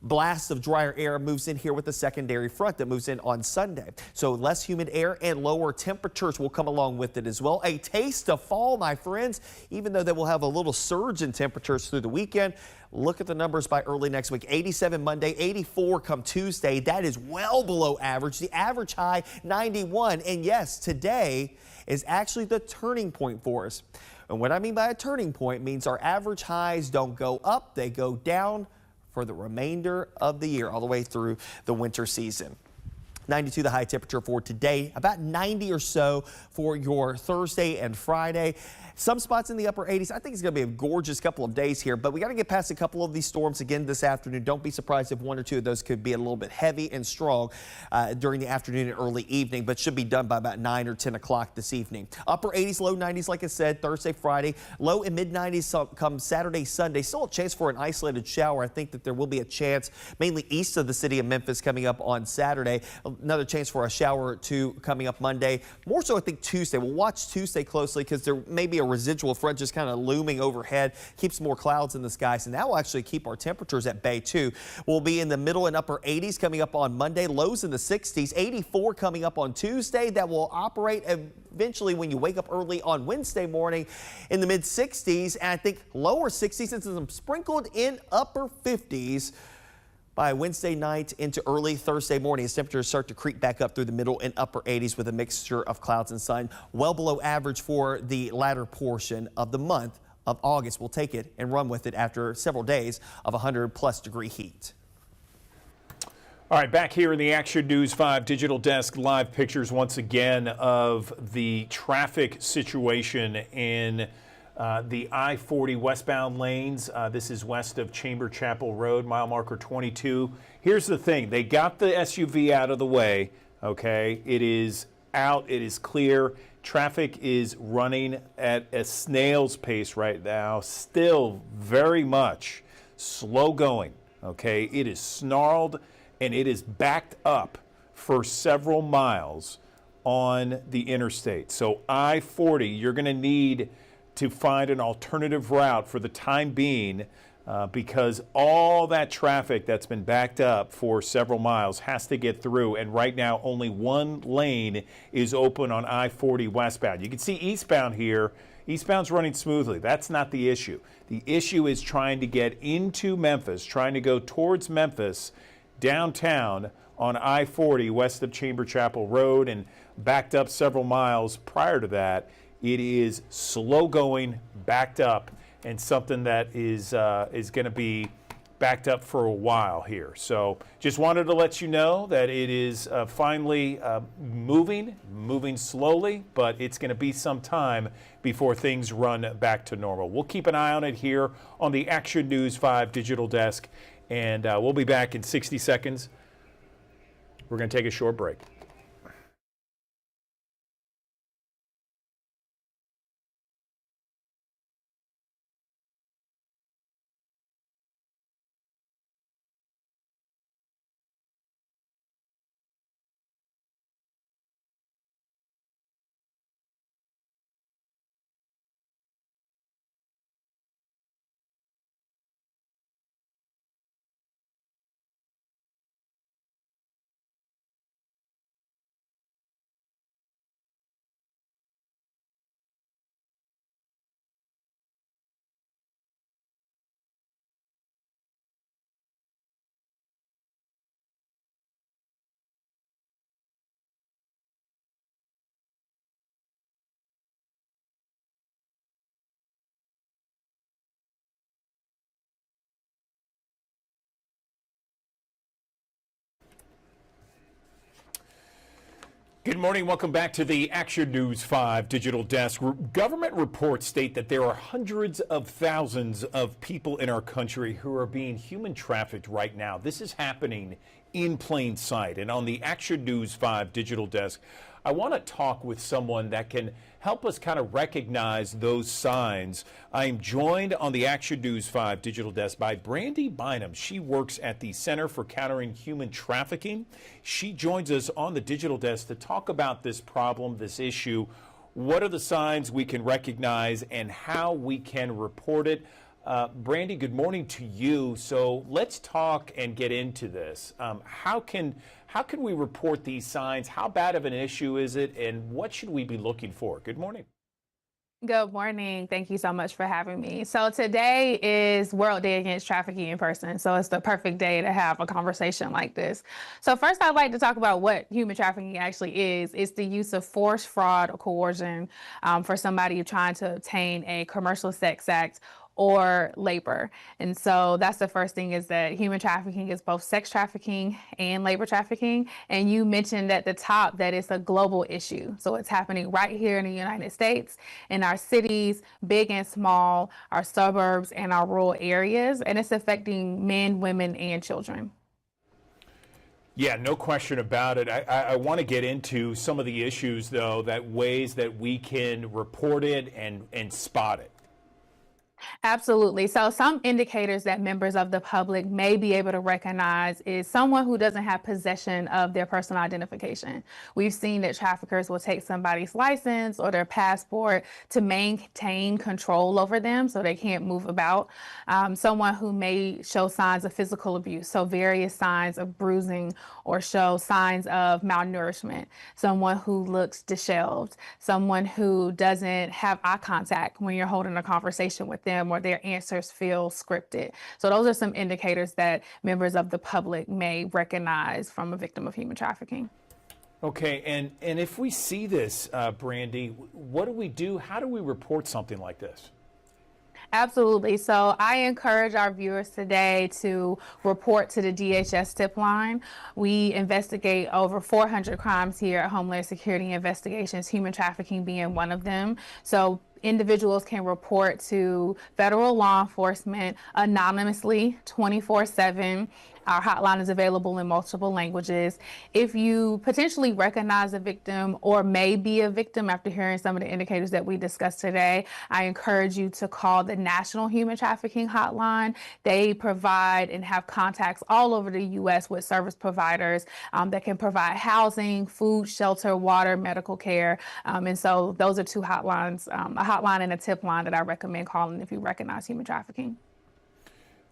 blast of drier air moves in here with a secondary front that moves in on Sunday. So less humid air and lower temperatures will come along with it as well. A taste of fall, my friends, even though they will have a little surge in temperatures through the weekend. Look at the numbers by early next week. 87 Monday, 84 come Tuesday. That is well below average. The average high 91. And yes, today is actually the turning point for us. And what I mean by a turning point means our average highs don't go up, they go down for the remainder of the year, all the way through the winter season. 92 the high temperature for today, about 90 or so for your Thursday and Friday. Some spots in the upper 80s. I think it's going to be a gorgeous couple of days here, but we got to get past a couple of these storms again this afternoon. Don't be surprised if one or two of those could be a little bit heavy and strong during the afternoon and early evening, but should be done by about 9 or 10 o'clock this evening. Upper 80s, low 90s, like I said, Thursday, Friday. Low and mid 90s come Saturday, Sunday. Still a chance for an isolated shower. I think that there will be a chance mainly east of the city of Memphis coming up on Saturday. Another chance for a shower or two coming up Monday. More so, I think Tuesday. We'll watch Tuesday closely because there may be a residual front just kind of looming overhead, keeps more clouds in the sky. So that will actually keep our temperatures at bay too. We'll be in the middle and upper 80s coming up on Monday, lows in the 60s, 84 coming up on Tuesday. That will operate eventually when you wake up early on Wednesday morning in the mid 60s, and I think lower 60s and some sprinkled in upper 50s by Wednesday night into early Thursday morning as temperatures start to creep back up through the middle and upper 80s with a mixture of clouds and sun, well below average for the latter portion of the month of August. We'll take it and run with it after several days of 100+ degree heat. All right, back here in the Action News 5 Digital Desk, live pictures once again of the traffic situation in the I-40 westbound lanes. This is west of Chamber Chapel Road, mile marker 22. Here's the thing. They got the SUV out of the way, okay? It is out. It is clear. Traffic is running at a snail's pace right now. Still very much slow going, okay? It is snarled and it is backed up for several miles on the interstate. So I-40, you're going to need to find an alternative route for the time being because all that traffic that's been backed up for several miles has to get through. And right now, only one lane is open on I-40 westbound. You can see eastbound here. Eastbound's running smoothly. That's not the issue. The issue is trying to get into Memphis, trying to go towards Memphis downtown on I-40 west of Chamber Chapel Road and backed up several miles prior to that. It is slow going, backed up, and something that is going to be backed up for a while here. So just wanted to let you know that it is finally moving slowly, but it's going to be some time before things run back to normal. We'll keep an eye on it here on the Action News 5 Digital Desk, and we'll be back in 60 seconds. We're going to take a short break. Good morning. Welcome back to the Action News 5 Digital Desk. Government reports state that there are hundreds of thousands of people in our country who are being human trafficked right now. This is happening in plain sight. And on the Action News 5 Digital Desk, I want to talk with someone that can help us kind of recognize those signs. I'm joined on the Action News 5 Digital Desk by Brandy Bynum. She works at the Center for Countering Human Trafficking. She joins us on the Digital Desk to talk about this problem, this issue. What are the signs we can recognize and how we can report it? Brandy, good morning to you. So let's talk and get into this. How can we report these signs? How bad of an issue is it? And what should we be looking for? Good morning. Good morning. Thank you so much for having me. So today is World Day Against Trafficking in Person. So it's the perfect day to have a conversation like this. So first, I'd like to talk about what human trafficking actually is. It's the use of force, fraud, or coercion for somebody trying to obtain a commercial sex act or labor. And so that's the first thing, is that human trafficking is both sex trafficking and labor trafficking. And you mentioned at the top that it's a global issue. So it's happening right here in the United States, in our cities, big and small, our suburbs and our rural areas. And it's affecting men, women, and children. Yeah, no question about it. I want to get into some of the issues, though, that ways that we can report it and spot it. Absolutely. So some indicators that members of the public may be able to recognize is someone who doesn't have possession of their personal identification. We've seen that traffickers will take somebody's license or their passport to maintain control over them so they can't move about. Someone who may show signs of physical abuse, so various signs of bruising, or show signs of malnourishment. Someone who looks disheveled. Someone who doesn't have eye contact when you're holding a conversation with them, or their answers feel scripted. So those are some indicators that members of the public may recognize from a victim of human trafficking. Okay, and if we see this, Brandy, what do we do? How do we report something like this? Absolutely. So I encourage our viewers today to report to the DHS tip line. We investigate over 400 crimes here at Homeland Security Investigations, human trafficking being one of them. So individuals can report to federal law enforcement anonymously 24/7. Our hotline is available in multiple languages. If you potentially recognize a victim or may be a victim after hearing some of the indicators that we discussed today, I encourage you to call the National Human Trafficking Hotline. They provide and have contacts all over the U.S. with service providers that can provide housing, food, shelter, water, medical care. And so those are two hotlines, a hotline and a tip line, that I recommend calling if you recognize human trafficking.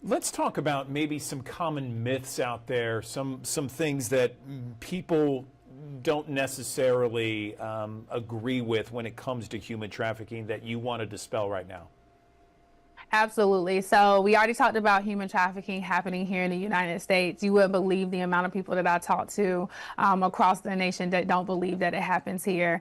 Let's talk about maybe some common myths out there, some things that people don't necessarily agree with when it comes to human trafficking that you want to dispel right now. Absolutely. So we already talked about human trafficking happening here in the United States. You wouldn't believe the amount of people that I talk to across the nation that don't believe that it happens here.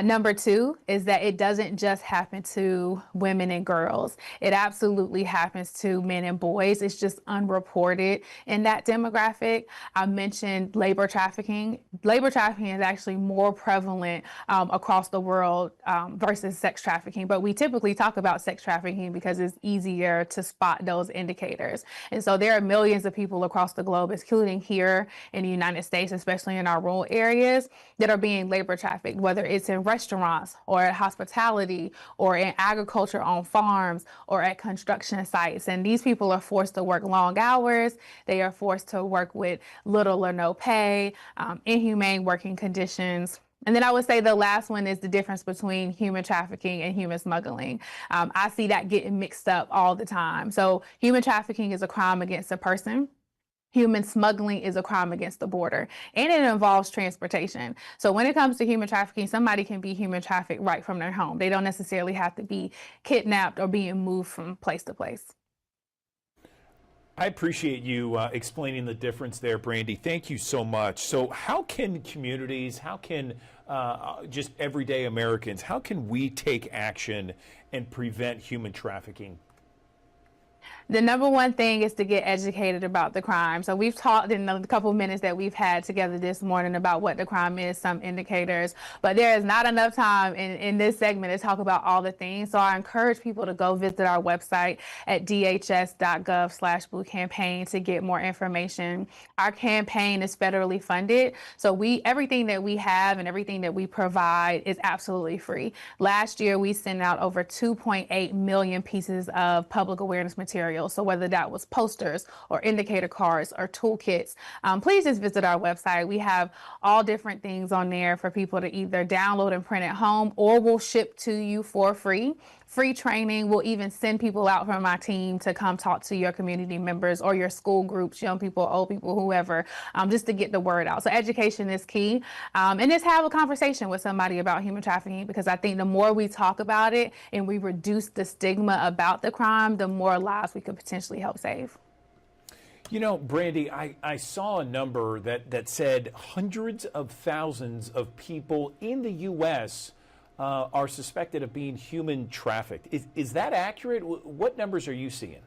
Number two is that it doesn't just happen to women and girls. It absolutely happens to men and boys. It's just unreported in that demographic. I mentioned labor trafficking. Labor trafficking is actually more prevalent across the world versus sex trafficking. But we typically talk about sex trafficking because it's easier to spot those indicators. And so there are millions of people across the globe, including here in the United States, especially in our rural areas, that are being labor trafficked, whether it's in restaurants or at hospitality or in agriculture on farms or at construction sites. And these people are forced to work long hours. They are forced to work with little or no pay, inhumane working conditions. And then I would say the last one is the difference between human trafficking and human smuggling. I see that getting mixed up all the time. So human trafficking is a crime against a person. Human smuggling is a crime against the border, and it involves transportation. So when it comes to human trafficking, somebody can be human trafficked right from their home. They don't necessarily have to be kidnapped or being moved from place to place. I appreciate you explaining the difference there, Brandy. Thank you so much. So how can communities, how can just everyday Americans, how can we take action and prevent human trafficking? The number one thing is to get educated about the crime. So we've talked in the couple minutes that we've had together this morning about what the crime is, some indicators, but there is not enough time in this segment to talk about all the things. So I encourage people to go visit our website at dhs.gov/blue campaign to get more information. Our campaign is federally funded. So everything that we have and everything that we provide is absolutely free. Last year, we sent out over 2.8 million pieces of public awareness material. So whether that was posters or indicator cards or toolkits, please just visit our website. We have all different things on there for people to either download and print at home, or we'll ship to you for free. Free training. We'll even send people out from my team to come talk to your community members or your school groups, young people, old people, whoever, just to get the word out. So education is key. And just have a conversation with somebody about human trafficking, because I think the more we talk about it and we reduce the stigma about the crime, the more lives we could potentially help save. You know, Brandy, I saw a number that said hundreds of thousands of people in the U.S. are suspected of being human trafficked. Is that accurate? What numbers are you seeing?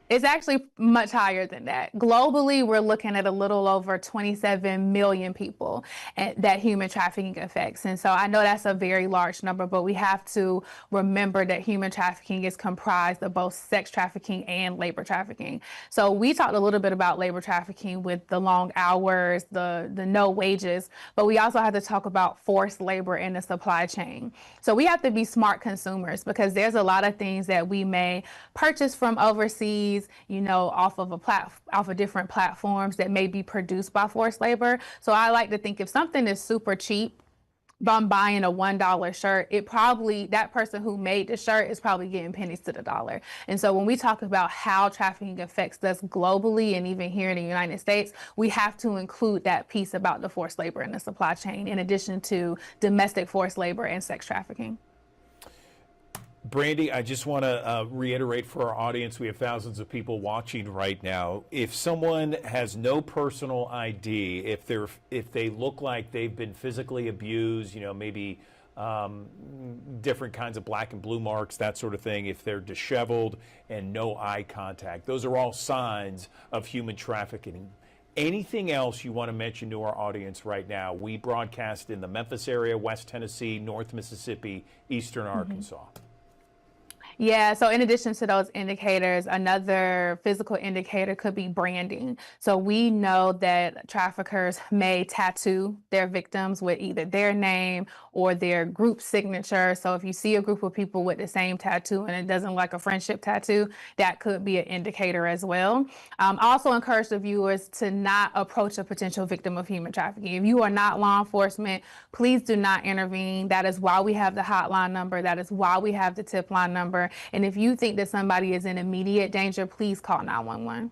It's actually much higher than that. Globally, we're looking at a little over 27 million people that human trafficking affects. And so I know that's a very large number, but we have to remember that human trafficking is comprised of both sex trafficking and labor trafficking. So we talked a little bit about labor trafficking with the long hours, the no wages, but we also have to talk about forced labor in the supply chain. So we have to be smart consumers because there's a lot of things that we may purchase from overseas, off of different platforms that may be produced by forced labor. So I like to think if something is super cheap, but I'm buying a $1 shirt, that person who made the shirt is probably getting pennies to the dollar. And so when we talk about how trafficking affects us globally and even here in the United States, we have to include that piece about the forced labor in the supply chain, in addition to domestic forced labor and sex trafficking. Brandy, I just want to reiterate for our audience, we have thousands of people watching right now. If someone has no personal ID, if they look like they've been physically abused, maybe different kinds of black and blue marks, that sort of thing, if they're disheveled and no eye contact, those are all signs of human trafficking. Anything else you want to mention to our audience right now? We broadcast in the Memphis area, West Tennessee, North Mississippi, Eastern Arkansas. Yeah, so in addition to those indicators, another physical indicator could be branding. So we know that traffickers may tattoo their victims with either their name or their group signature. So if you see a group of people with the same tattoo and it doesn't look like a friendship tattoo, that could be an indicator as well. I also encourage the viewers to not approach a potential victim of human trafficking. If you are not law enforcement, please do not intervene. That is why we have the hotline number. That is why we have the tip line number. And if you think that somebody is in immediate danger, please call 911.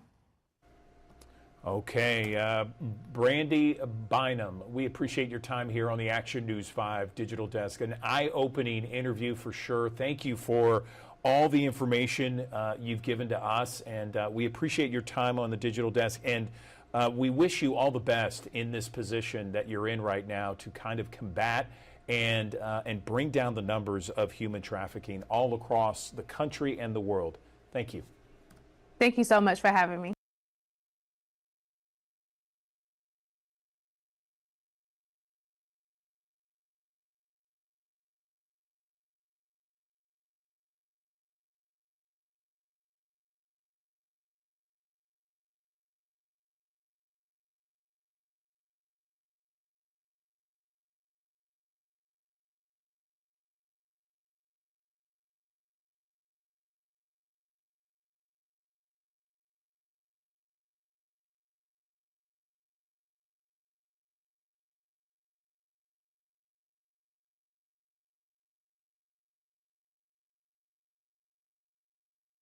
Okay, Brandy Bynum, we appreciate your time here on the Action News 5 Digital Desk. An eye-opening interview for sure. Thank you for all the information you've given to us, and we appreciate your time on the Digital Desk. And we wish you all the best in this position that you're in right now to kind of combat and bring down the numbers of human trafficking all across the country and the world. Thank you. Thank you so much for having me.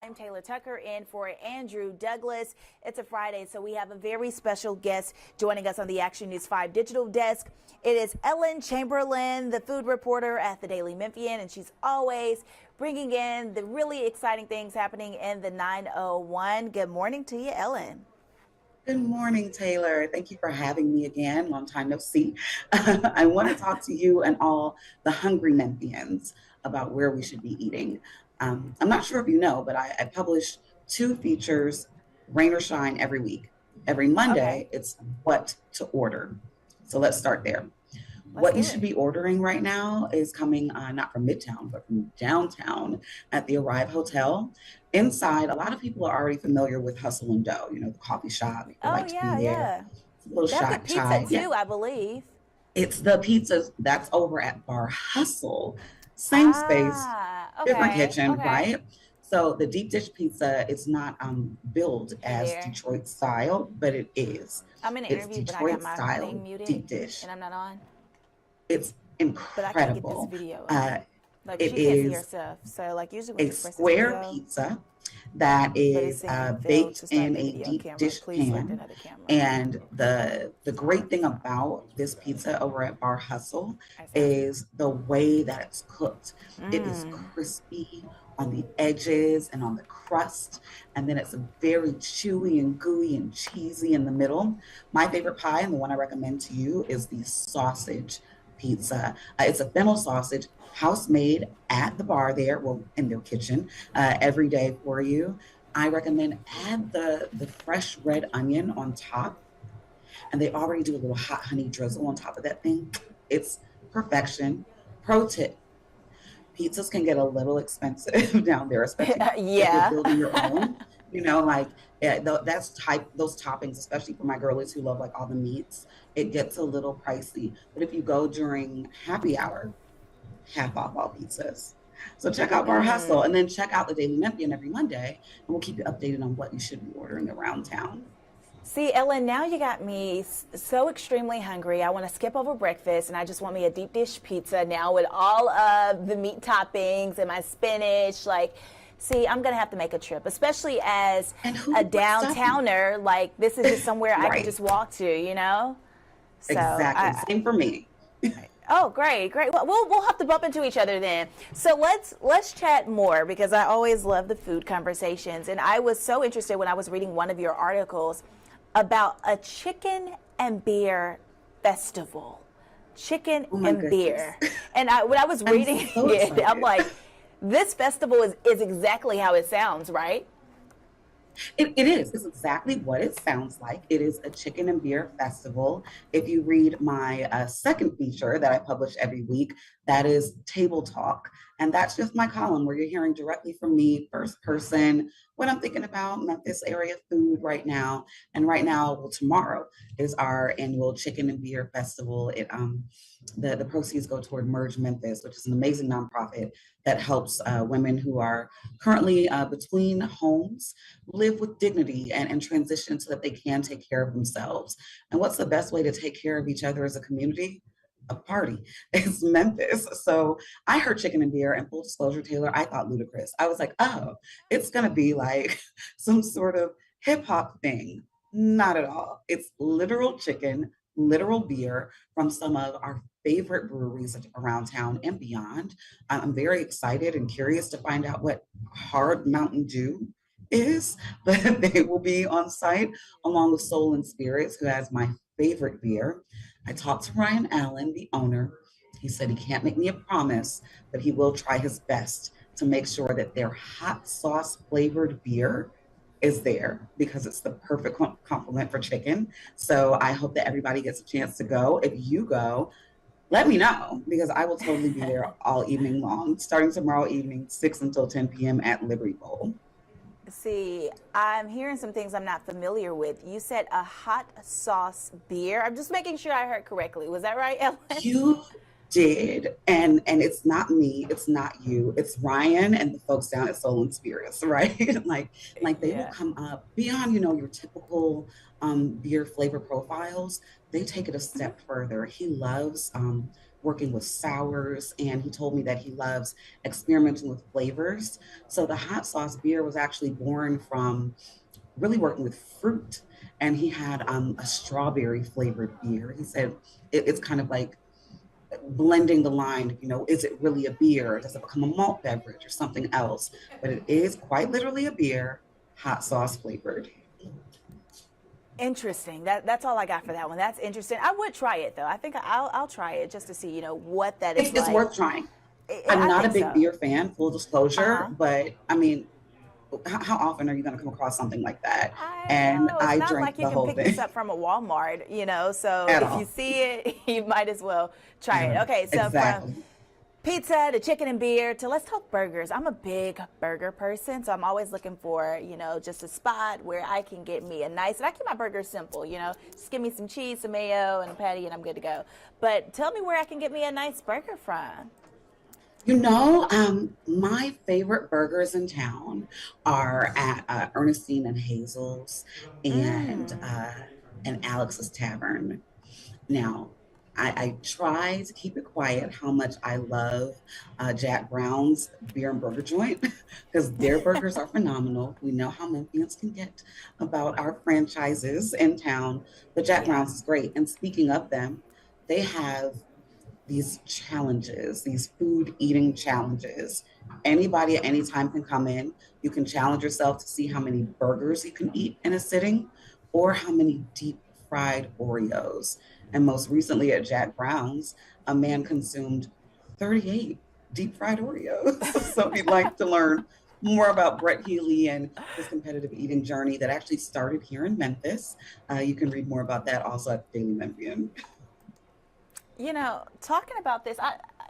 I'm Taylor Tucker in for Andrew Douglas. It's a Friday, so we have a very special guest joining us on the Action News 5 Digital Desk. It is Ellen Chamberlain, the food reporter at the Daily Memphian, and she's always bringing in the really exciting things happening in the 901. Good morning to you, Ellen. Good morning, Taylor. Thank you for having me again. Long time no see. I want to talk to you and all the hungry Memphians about where we should be eating. I'm not sure if you know, but I publish 2 features, rain or shine, every week. Every Monday, it's what to order. So let's start there. What you should be ordering right now is coming not from Midtown, but from downtown at the Arrive Hotel. Inside, a lot of people are already familiar with Hustle and Dough, the coffee shop. People like to be there. It's a little shot pizza chai. too, I believe. It's the pizzas that's over at Bar Hustle. Same space, different kitchen, right? So the deep dish pizza is not billed as Detroit style, but it is. I'm in an interview, but I got my thing muted, deep dish. and I'm not on. It's incredible. But I can't get this video. Like it she can't see is herself. So like usually a when she presses square video, pizza that is baked in a deep dish pan. And the great thing about this pizza over at Bar Hustle is the way that it's cooked. It is crispy on the edges and on the crust, and then it's very chewy and gooey and cheesy in the middle. My favorite pie, and the one I recommend to you, is the sausage pizza. It's a fennel sausage, house made at the bar there, well, in their kitchen, every day for you. I recommend add the fresh red onion on top, and they already do a little hot honey drizzle on top of that thing. It's perfection. Pro tip: pizzas can get a little expensive down there, especially if you're Yeah. building your own. Like those toppings, especially for my girlies who love like all the meats, it gets a little pricey. But if you go during happy hour, half off all pizzas. So check out Bar Hustle, and then check out the Daily Memphian every Monday, and we'll keep you updated on what you should be ordering around town. See, Ellen, now you got me so extremely hungry. I want to skip over breakfast, and I just want me a deep dish pizza now with all of the meat toppings and my spinach. Like, see, I'm going to have to make a trip, especially as a downtowner. Like, this is just somewhere I can just walk to, So Exactly. Same for me. Oh, great. Well, we'll have to bump into each other then. So let's chat more, because I always love the food conversations. And I was so interested when I was reading one of your articles about a chicken and beer festival. Chicken and beer. And when I was reading it, I'm like, this festival is exactly how it sounds, right? It is. It's exactly what it sounds like. It is a chicken and beer festival. If you read my second feature that I publish every week, that is Table Talk. And that's just my column where you're hearing directly from me, first person, what I'm thinking about Memphis area food right now. And right now, well, tomorrow is our annual chicken and beer festival. The proceeds go toward Merge Memphis, which is an amazing nonprofit that helps women who are currently between homes live with dignity and transition so that they can take care of themselves. And what's the best way to take care of each other as a community? A party. It's Memphis. So I heard chicken and beer, and full disclosure, Taylor, I thought ludicrous. I was like, oh, it's going to be like some sort of hip hop thing. Not at all. It's literal chicken, literal beer from some of our favorite breweries around town and beyond. I'm very excited and curious to find out what Hard Mountain Dew is, but they will be on site along with Soul and Spirits, who has my favorite beer. I talked to Ryan Allen, the owner. He said he can't make me a promise, but he will try his best to make sure that their hot sauce flavored beer is there, because it's the perfect complement for chicken. So I hope that everybody gets a chance to go. If you go, let me know, because I will totally be there all evening long, starting tomorrow evening, 6 until 10 p.m. at Liberty Bowl. See, I'm hearing some things I'm not familiar with. You said a hot sauce beer. I'm just making sure I heard correctly. Was that right, Ellen? You did. And it's not me, it's not you, it's Ryan and the folks down at Soul and Spirits, right? like they will come up beyond, your typical beer flavor profiles. They take it a step further. He loves working with sours, and he told me that he loves experimenting with flavors. So the hot sauce beer was actually born from really working with fruit. And he had a strawberry flavored beer. He said it's kind of like blending the line, is it really a beer? Does it become a malt beverage or something else? But it is quite literally a beer, hot sauce flavored. Interesting. That's all I got for that one. That's interesting. I would try it, though. I think I'll try it just to see, what that is like. It's worth trying. I'm not a big beer fan, full disclosure, but I mean, how often are you going to come across something like that? I not drank like you the whole can pick thing. this up from a Walmart, so At if all. you see it, you might as well try it. Okay, so Exactly. from pizza to chicken and beer to let's talk burgers. I'm a big burger person, so I'm always looking for, just a spot where I can get me and I keep my burgers simple, just give me some cheese, some mayo, and a patty, and I'm good to go. But tell me where I can get me a nice burger from. My favorite burgers in town are at Ernestine and Hazel's and Alex's Tavern. Now, I try to keep it quiet how much I love Jack Brown's beer and burger joint, because their burgers are phenomenal. We know how Memphians can get about our franchises in town, but Jack Brown's is great. And speaking of them, they have these challenges, these food eating challenges. Anybody at any time can come in. You can challenge yourself to see how many burgers you can eat in a sitting, or how many deep fried Oreos. And most recently at Jack Brown's, a man consumed 38 deep fried Oreos. So if you'd like to learn more about Brett Healy and his competitive eating journey that actually started here in Memphis, you can read more about that also at the Daily Memphian. You know, talking about this,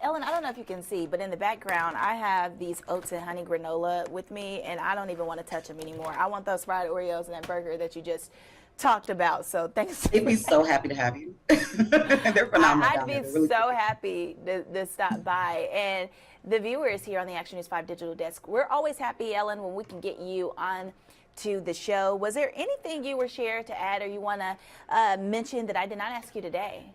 Ellen, I don't know if you can see, but in the background, I have these oats and honey granola with me, and I don't even want to touch them anymore. I want those fried Oreos and that burger that you just talked about. So thanks. They'd be so happy to have you. They're phenomenal. I'd be so happy to stop by. And the viewers here on the Action News 5 Digital Desk, we're always happy, Ellen, when we can get you on to the show. Was there anything you were shared to add or you want to mention that I did not ask you today?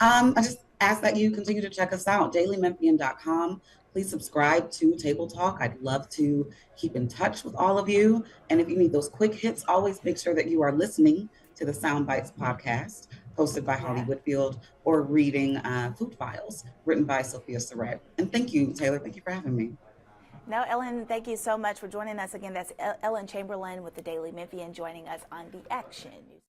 I just ask that you continue to check us out, dailymemphian.com. Please subscribe to Table Talk. I'd love to keep in touch with all of you. And if you need those quick hits, always make sure that you are listening to the Sound Bites podcast, hosted by Holly Whitfield, or reading Food Files, written by Sophia Surratt. And thank you, Taylor. Thank you for having me. No, Ellen, thank you so much for joining us again. That's Ellen Chamberlain with the Daily Memphian joining us on the Action News.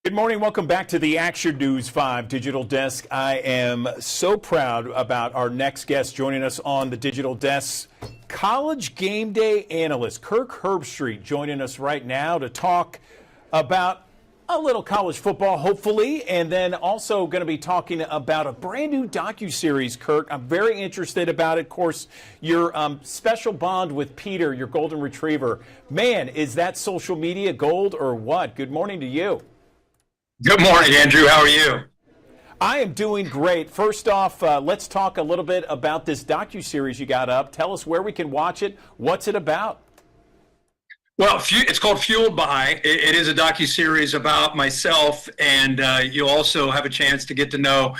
Good morning. Welcome back to the Action News 5 Digital Desk. I am so proud about our next guest joining us on the Digital Desk. College game day analyst Kirk Herbstreit joining us right now to talk about a little college football, hopefully, and then also going to be talking about a brand new docuseries, Kirk. I'm very interested about it. Of course, your special bond with Peter, your golden retriever. Man, is that social media gold or what? Good morning to you. Good morning, Andrew. How are you? I am doing great. First off, let's talk a little bit about this docuseries you got up. Tell us where we can watch it. What's it about? Well, it's called Fueled By. It is a docuseries about myself, and you'll also have a chance to get to know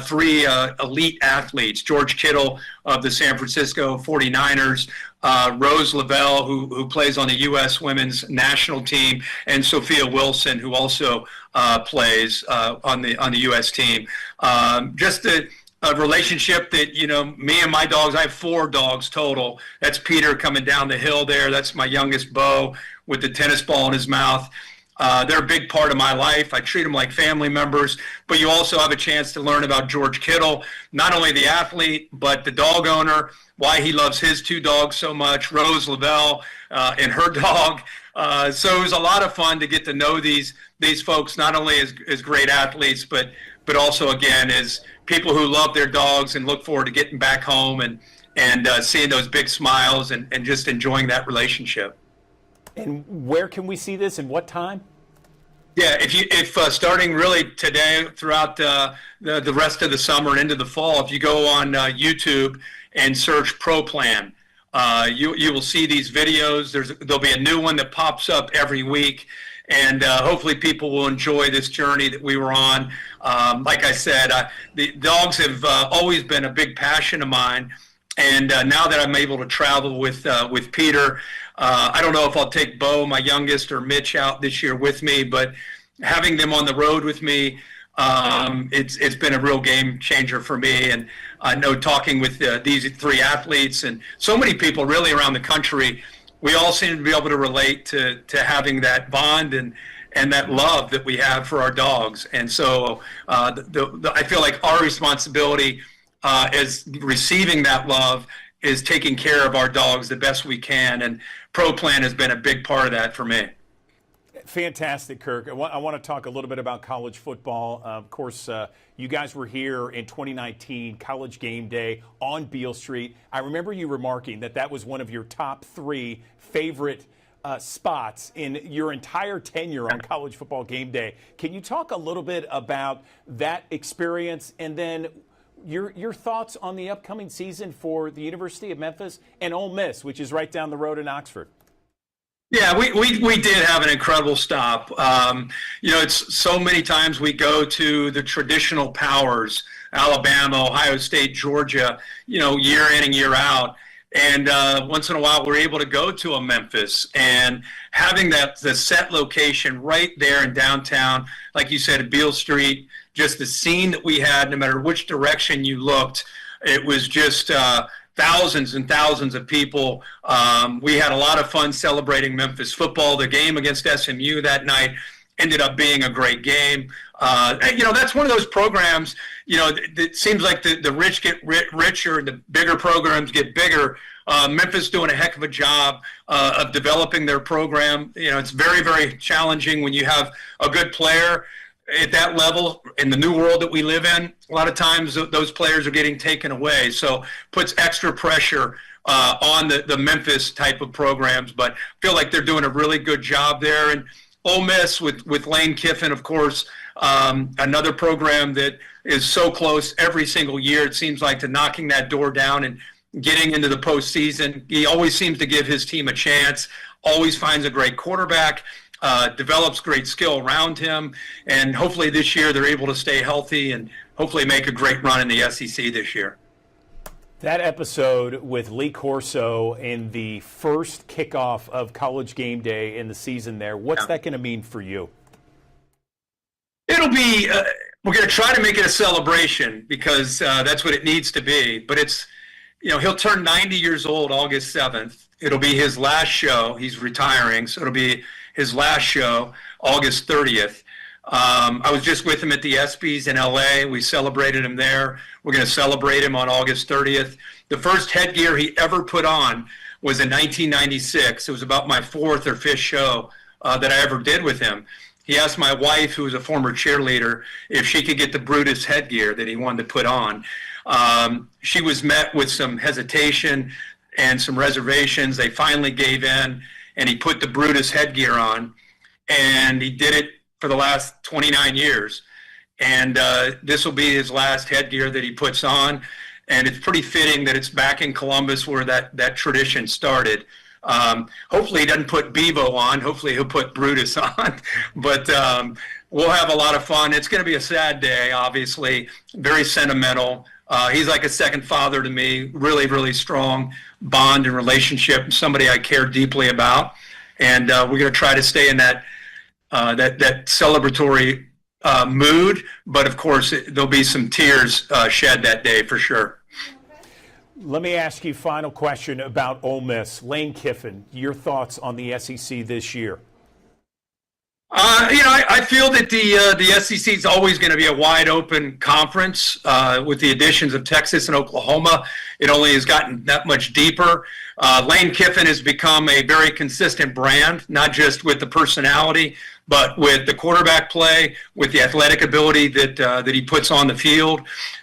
three elite athletes: George Kittle of the San Francisco 49ers, Rose Lavelle, who plays on the U.S. women's national team, and Sophia Wilson, who also plays on the U.S. team. Just a relationship that, you know, me and my dogs, I have 4 dogs total. That's Peter coming down the hill there. That's my youngest, Bo, with the tennis ball in his mouth. They're a big part of my life. I treat them like family members. But you also have a chance to learn about George Kittle, not only the athlete, but the dog owner, why he loves his 2 dogs so much, Rose Lavelle and her dog. So it was a lot of fun to get to know these folks, not only as great athletes, but also, again, as people who love their dogs and look forward to getting back home and seeing those big smiles and just enjoying that relationship. And where can we see this and what time? Yeah, if starting really today throughout the rest of the summer and into the fall, if you go on YouTube and search Pro Plan, you will see these videos. There'll be a new one that pops up every week. And hopefully people will enjoy this journey that we were on. Like I said, the dogs have always been a big passion of mine. And now that I'm able to travel with Peter, I don't know if I'll take Bo, my youngest, or Mitch out this year with me, but having them on the road with me, it's been a real game changer for me. And I know talking with these 3 athletes and so many people really around the country, we all seem to be able to relate to having that bond and that love that we have for our dogs. And so I feel like our responsibility as receiving that love is taking care of our dogs the best we can. And Pro Plan has been a big part of that for me. Fantastic, Kirk. I want to talk a little bit about college football. Of course, you guys were here in 2019, College Game Day on Beale Street. I remember you remarking that was one of your top 3 favorite spots in your entire tenure on College Football Game Day. Can you talk a little bit about that experience and then your thoughts on the upcoming season for the University of Memphis and Ole Miss, which is right down the road in Oxford? Yeah, we did have an incredible stop. It's so many times we go to the traditional powers, Alabama, Ohio State, Georgia, year in and year out. And once in a while, we're able to go to a Memphis, and having the set location right there in downtown, like you said, at Beale Street, just the scene that we had, no matter which direction you looked, it was just thousands and thousands of people. We had a lot of fun celebrating Memphis football. The game against SMU that night ended up being a great game. That's one of those programs, it seems like the rich get richer, the bigger programs get bigger. Memphis doing a heck of a job of developing their program. It's very, very challenging when you have a good player at that level in the new world that we live in. A lot of times those players are getting taken away, so puts extra pressure on the Memphis type of programs, but I feel like they're doing a really good job there. And Ole Miss with Lane Kiffin, of course, another program that is so close every single year, it seems like, to knocking that door down and getting into the postseason. He always seems to give his team a chance, always finds a great quarterback, develops great skill around him, and hopefully this year they're able to stay healthy and hopefully make a great run in the SEC this year. That episode with Lee Corso in the first kickoff of College Game Day in the season there, what's that going to mean for you? It'll be, we're going to try to make it a celebration because that's what it needs to be. But it's, he'll turn 90 years old August 7th. It'll be his last show. He's retiring, so it'll be his last show August 30th. I was just with him at the ESPYs in LA. We celebrated him there. We're going to celebrate him on August 30th. The first headgear he ever put on was in 1996. It was about my 4th or 5th show that I ever did with him. He asked my wife, who was a former cheerleader, if she could get the Brutus headgear that he wanted to put on. She was met with some hesitation and some reservations. They finally gave in, and he put the Brutus headgear on, and he did it for the last 29 years. And this will be his last headgear that he puts on. And it's pretty fitting that it's back in Columbus where that tradition started. Hopefully he doesn't put Bevo on. Hopefully he'll put Brutus on. But we'll have a lot of fun. It's going to be a sad day, obviously. Very sentimental. He's like a second father to me. Really, really strong bond and relationship. Somebody I care deeply about. And we're going to try to stay in that celebratory mood, but of course there'll be some tears shed that day for sure. Let me ask you a final question about Ole Miss. Lane Kiffin, your thoughts on the SEC this year? I feel that the SEC is always going to be a wide open conference. With the additions of Texas and Oklahoma, it only has gotten that much deeper. Lane Kiffin has become a very consistent brand, not just with the personality, but with the quarterback play, with the athletic ability that he puts on the field.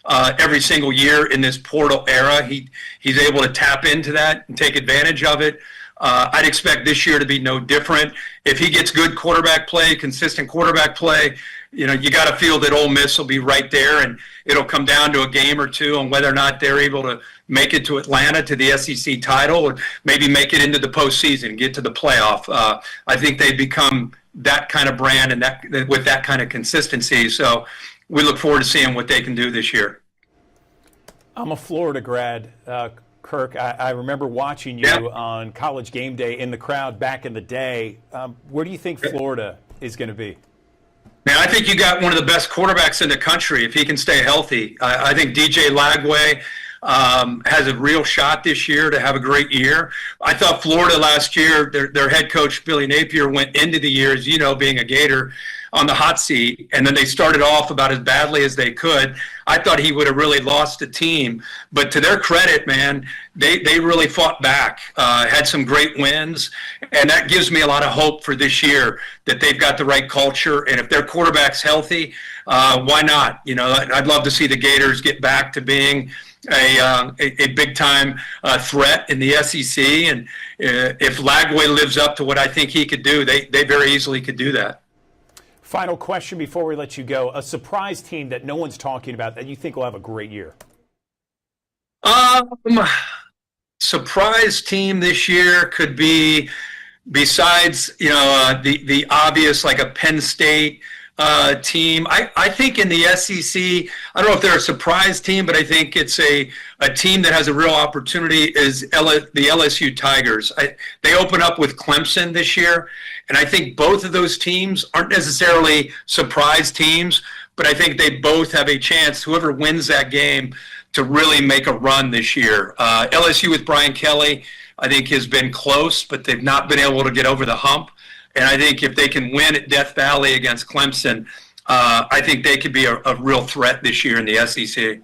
Every single year in this portal era, he's able to tap into that and take advantage of it. I'd expect this year to be no different. If he gets good quarterback play, consistent quarterback play, you got to feel that Ole Miss will be right there, and it'll come down to a game or two on whether or not they're able to make it to Atlanta to the SEC title, or maybe make it into the postseason, get to the playoff. I think they've become that kind of brand and with that kind of consistency. So we look forward to seeing what they can do this year. I'm a Florida grad, Kirk. I remember watching you on College Game Day in the crowd back in the day. Where do you think Florida is going to be? Man, I think you got one of the best quarterbacks in the country if he can stay healthy. I think DJ Lagway has a real shot this year to have a great year. I thought Florida last year, their head coach, Billy Napier, went into the year, as you know, being a Gator, on the hot seat, and then they started off about as badly as they could. I thought he would have really lost the team, but to their credit, man, they really fought back, had some great wins, and that gives me a lot of hope for this year that they've got the right culture, and if their quarterback's healthy, why not? You know, I'd love to see the Gators get back to being a big time threat in the SEC, and if Lagway lives up to what I think he could do, they very easily could do that. Final question before we let you go. A surprise team that no one's talking about that you think will have a great year? Surprise team this year could be, besides, you know, the obvious, like a Penn State team. I think in the SEC, I don't know if they're a surprise team, but I think it's a team that has a real opportunity is the LSU Tigers. They open up with Clemson this year, and I think both of those teams aren't necessarily surprise teams, but I think they both have a chance, whoever wins that game, to really make a run this year. LSU with Brian Kelly, I think, has been close, but they've not been able to get over the hump. And I think if they can win at Death Valley against Clemson, I think they could be a real threat this year in the SEC.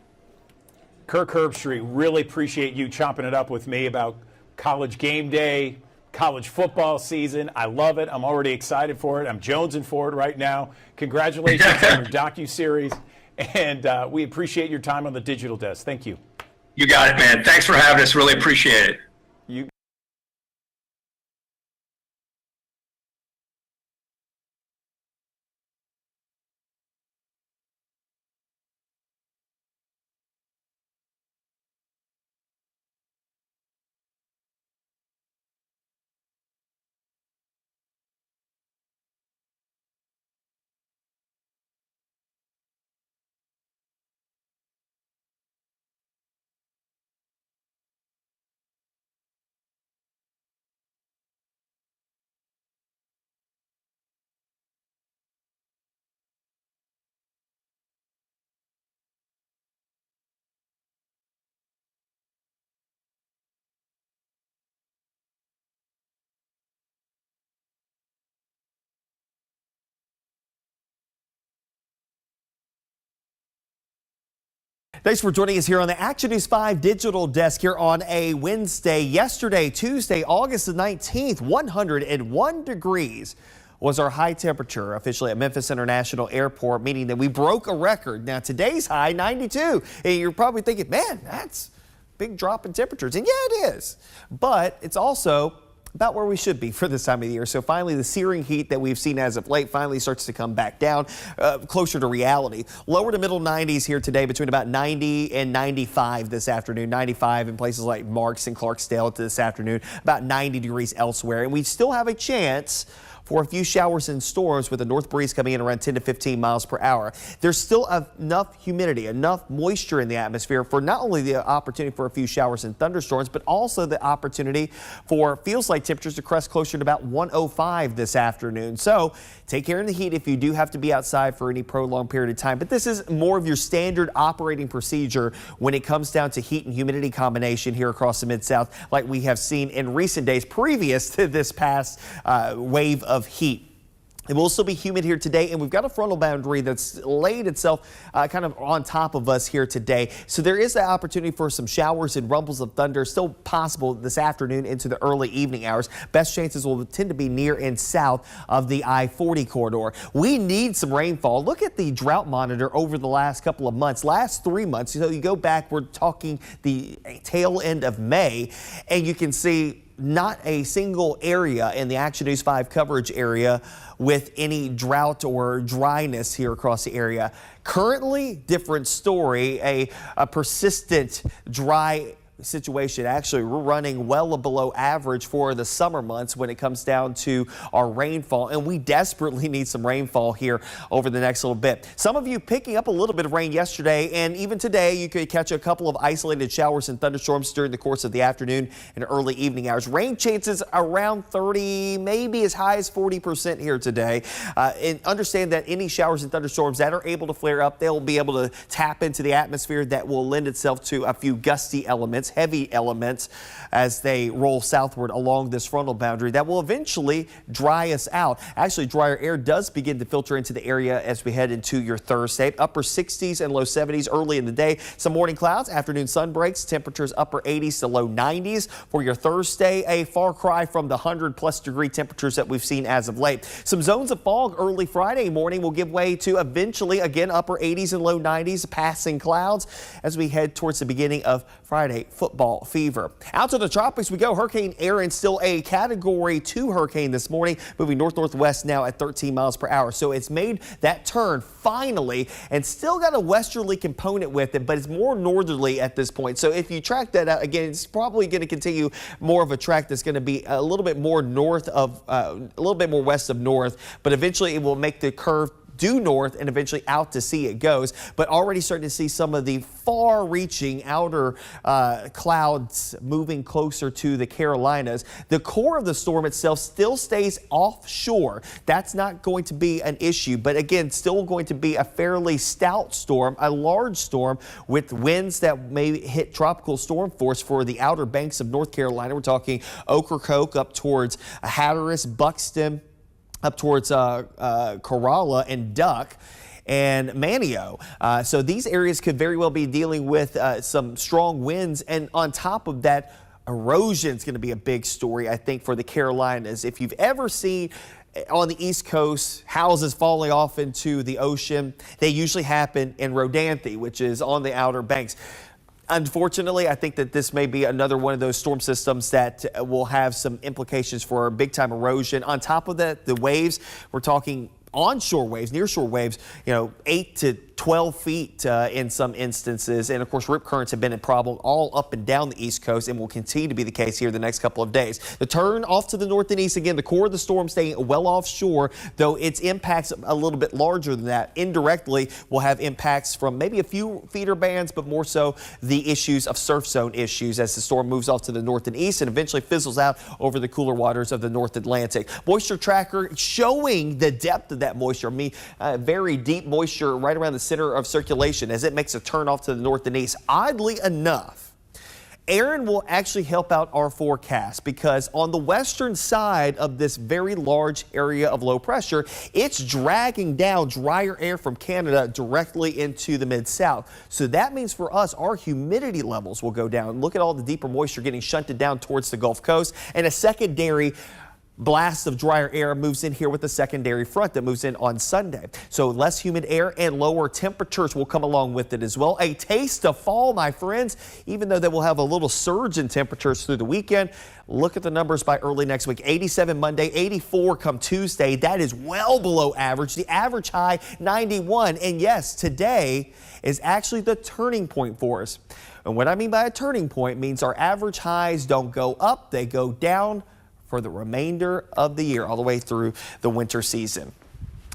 Kirk Herbstreit, really appreciate you chopping it up with me about college game day, college football season. I love it. I'm already excited for it. I'm jonesing for it right now. Congratulations on your docuseries, and we appreciate your time on the Digital Desk. Thank you. You got it, man. Thanks for having us. Really appreciate it. You Thanks for joining us here on the Action News 5 Digital Desk here on a Wednesday. Yesterday, Tuesday, August the 19th, 101 degrees was our high temperature officially at Memphis International Airport, meaning that we broke a record. Now today's high, 92. And you're probably thinking, man, that's a big drop in temperatures. And yeah, it is. But it's also about where we should be for this time of the year. So finally, the searing heat that we've seen as of late finally starts to come back down, closer to reality. Lower to middle 90s here today, between about 90 and 95 this afternoon. 95 in places like Marks and Clarksdale this afternoon, about 90 degrees elsewhere. And we still have a chance for a few showers and storms with a north breeze coming in around 10 to 15 miles per hour. There's still enough humidity, enough moisture in the atmosphere for not only the opportunity for a few showers and thunderstorms, but also the opportunity for feels like temperatures to crest closer to about 105 this afternoon. So take care in the heat if you do have to be outside for any prolonged period of time. But this is more of your standard operating procedure when it comes down to heat and humidity combination here across the Mid-South, like we have seen in recent days previous to this past wave of heat. It will still be humid here today, and we've got a frontal boundary that's laid itself kind of on top of us here today. So there is the opportunity for some showers and rumbles of thunder still possible this afternoon into the early evening hours. Best chances will tend to be near and south of the I-40 corridor. We need some rainfall. Look at the drought monitor over the last couple of months, last 3 months. So you go back, we're talking the tail end of May, and you can see not a single area in the Action News 5 coverage area with any drought or dryness here across the area. Currently, different story, a persistent dry situation. Actually, we're running well below average for the summer months when it comes down to our rainfall, and we desperately need some rainfall here over the next little bit. Some of you picking up a little bit of rain yesterday, and even today you could catch a couple of isolated showers and thunderstorms during the course of the afternoon and early evening hours. Rain chances around 30, maybe as high as 40% here today. And understand that any showers and thunderstorms that are able to flare up, they'll be able to tap into the atmosphere that will lend itself to a few gusty elements. as heavy elements as they roll southward along this frontal boundary that will eventually dry us out. Actually, drier air does begin to filter into the area as we head into your Thursday. Upper 60s and low 70s early in the day. Some morning clouds, afternoon sun breaks, temperatures upper 80s to low 90s. For your Thursday, a far cry from the 100+ degree temperatures that we've seen as of late. Some zones of fog early Friday morning will give way to eventually again upper 80s and low 90s, passing clouds as we head towards the beginning of Friday football fever. Out to the tropics we go. Hurricane Erin still a Category 2 hurricane this morning, moving north-northwest now at 13 miles per hour. So it's made that turn finally and still got a westerly component with it, but it's more northerly at this point. So if you track that out, again, it's probably going to continue more of a track that's going to be a little bit more north of, a little bit more west of north, but eventually it will make the curve due north and eventually out to sea it goes. But already starting to see some of the far-reaching outer clouds moving closer to the Carolinas. The core of the storm itself still stays offshore. That's not going to be an issue, but again, still going to be a fairly stout storm, a large storm with winds that may hit tropical storm force for the outer banks of North Carolina. We're talking Ocracoke up towards Hatteras, Buxton, up towards Corolla and Duck and Manio. So these areas could very well be dealing with some strong winds. And on top of that, erosion is going to be a big story, I think, for the Carolinas. If you've ever seen on the East Coast houses falling off into the ocean, they usually happen in Rodanthe, which is on the outer banks. Unfortunately, I think that this may be another one of those storm systems that will have some implications for big time erosion. On top of that, the waves, we're talking onshore waves, nearshore waves, 8 to 12 feet in some instances. And of course, rip currents have been a problem all up and down the East Coast and will continue to be the case here the next couple of days. The turn off to the north and east, again, the core of the storm staying well offshore, though its impacts a little bit larger than that. Indirectly, will have impacts from maybe a few feeder bands, but more so the issues of surf zone issues as the storm moves off to the north and east and eventually fizzles out over the cooler waters of the North Atlantic. Moisture tracker showing the depth of that moisture. Very deep moisture right around the center of circulation as it makes a turn off to the north and east. Oddly enough, Erin will actually help out our forecast because on the western side of this very large area of low pressure, it's dragging down drier air from Canada directly into the mid-south. So that means for us, our humidity levels will go down. Look at all the deeper moisture getting shunted down towards the Gulf Coast, and a secondary blast of drier air moves in here with the secondary front that moves in on Sunday. So less humid air and lower temperatures will come along with it as well. A taste of fall, my friends, even though they will have a little surge in temperatures through the weekend. Look at the numbers by early next week. 87 Monday, 84 come Tuesday. That is well below average. The average high 91. And yes, today is actually the turning point for us. And what I mean by a turning point means our average highs don't go up, they go down for the remainder of the year, all the way through the winter season.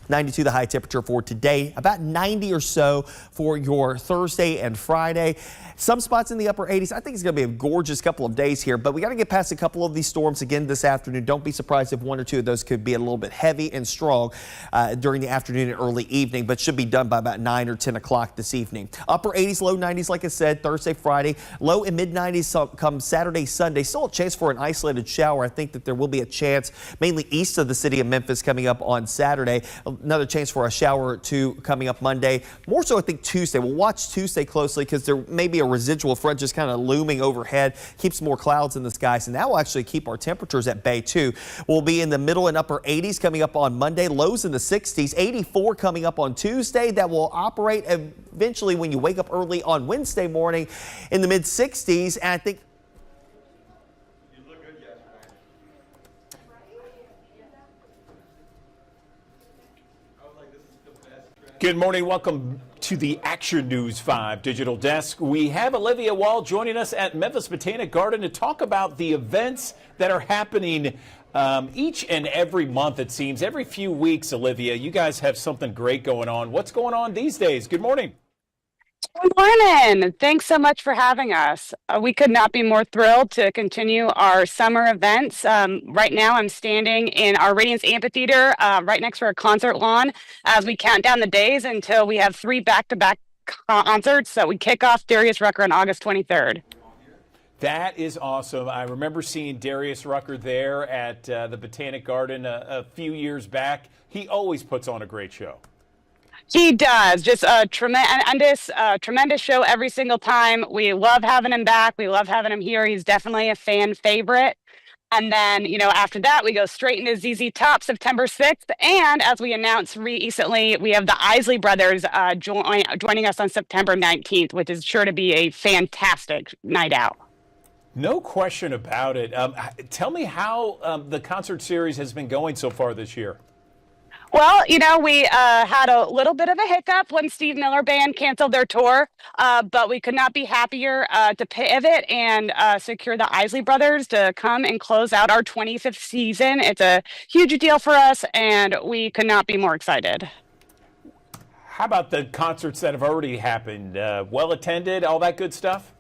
92 the high temperature for today, about 90 or so for your Thursday and Friday. Some spots in the upper 80s. I think it's going to be a gorgeous couple of days here, but we got to get past a couple of these storms again this afternoon. Don't be surprised if one or two of those could be a little bit heavy and strong during the afternoon and early evening, but should be done by about 9 or 10 o'clock this evening. Upper 80s, low 90s, like I said, Thursday, Friday. Low and mid 90s come Saturday, Sunday. Still a chance for an isolated shower. I think that there will be a chance mainly east of the city of Memphis coming up on Saturday. Another chance for a shower or two coming up Monday. More so, I think Tuesday. We'll watch Tuesday closely because there may be a residual front just kind of looming overhead, keeps more clouds in the skies, and that will actually keep our temperatures at bay too. We'll be in the middle and upper 80s coming up on Monday, lows in the 60s, 84 coming up on Tuesday. That will operate eventually when you wake up early on Wednesday morning in the mid 60s. And I think good morning. Welcome to the Action News 5 Digital Desk. We have Olivia Wall joining us at Memphis Botanic Garden to talk about the events that are happening each and every month, it seems. Every few weeks, Olivia, you guys have something great going on. What's going on these days? Good morning. Good morning. Thanks so much for having us. We could not be more thrilled to continue our summer events. Right now, I'm standing in our Radiance Amphitheater right next to our concert lawn as we count down the days until we have 3 back-to-back concerts. So we kick off Darius Rucker on August 23rd. That is awesome. I remember seeing Darius Rucker there at the Botanic Garden a few years back. He always puts on a great show. He does. Just a tremendous show every single time. We love having him back. We love having him here. He's definitely a fan favorite. And then, after that, we go straight into ZZ Top September 6th. And as we announced recently, we have the Isley Brothers joining us on September 19th, which is sure to be a fantastic night out. No question about it. Tell me how the concert series has been going so far this year. Well, we had a little bit of a hiccup when Steve Miller Band canceled their tour, but we could not be happier to pivot and secure the Isley Brothers to come and close out our 25th season. It's a huge deal for us, and we could not be more excited. How about the concerts that have already happened? Well attended, all that good stuff?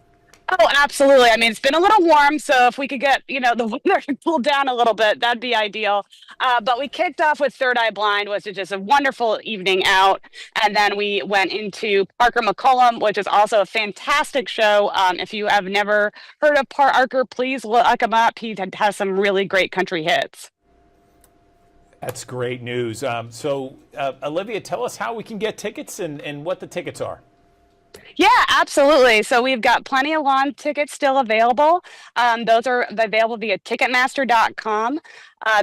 Oh, absolutely. I mean, it's been a little warm, so if we could get, the weather to cool down a little bit, that'd be ideal. But we kicked off with Third Eye Blind, which is just a wonderful evening out. And then we went into Parker McCollum, which is also a fantastic show. If you have never heard of Parker, please look him up. He has some really great country hits. That's great news. So, Olivia, tell us how we can get tickets and what the tickets are. Yeah, absolutely. So we've got plenty of lawn tickets still available. Those are available via Ticketmaster.com.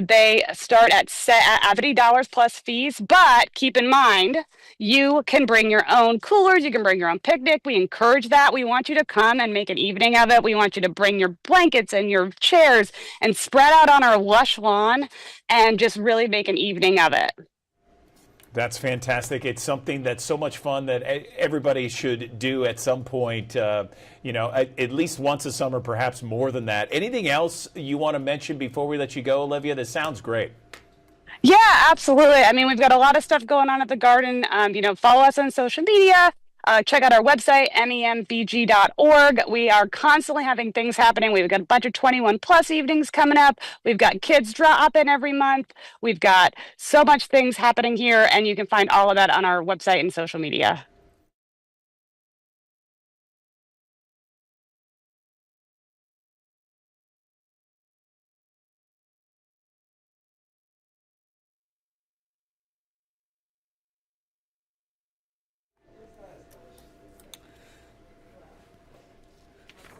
They start at $70 plus fees, but keep in mind, you can bring your own coolers. You can bring your own picnic. We encourage that. We want you to come and make an evening of it. We want you to bring your blankets and your chairs and spread out on our lush lawn and just really make an evening of it. That's fantastic. It's something that's so much fun that everybody should do at some point, at least once a summer, perhaps more than that. Anything else you want to mention before we let you go, Olivia? This sounds great. Yeah, absolutely. I mean, we've got a lot of stuff going on at the garden. Follow us on social media. Check out our website, membg.org. We are constantly having things happening. We've got a bunch of 21 plus evenings coming up. We've got kids drop in every month. We've got so much things happening here, and you can find all of that on our website and social media.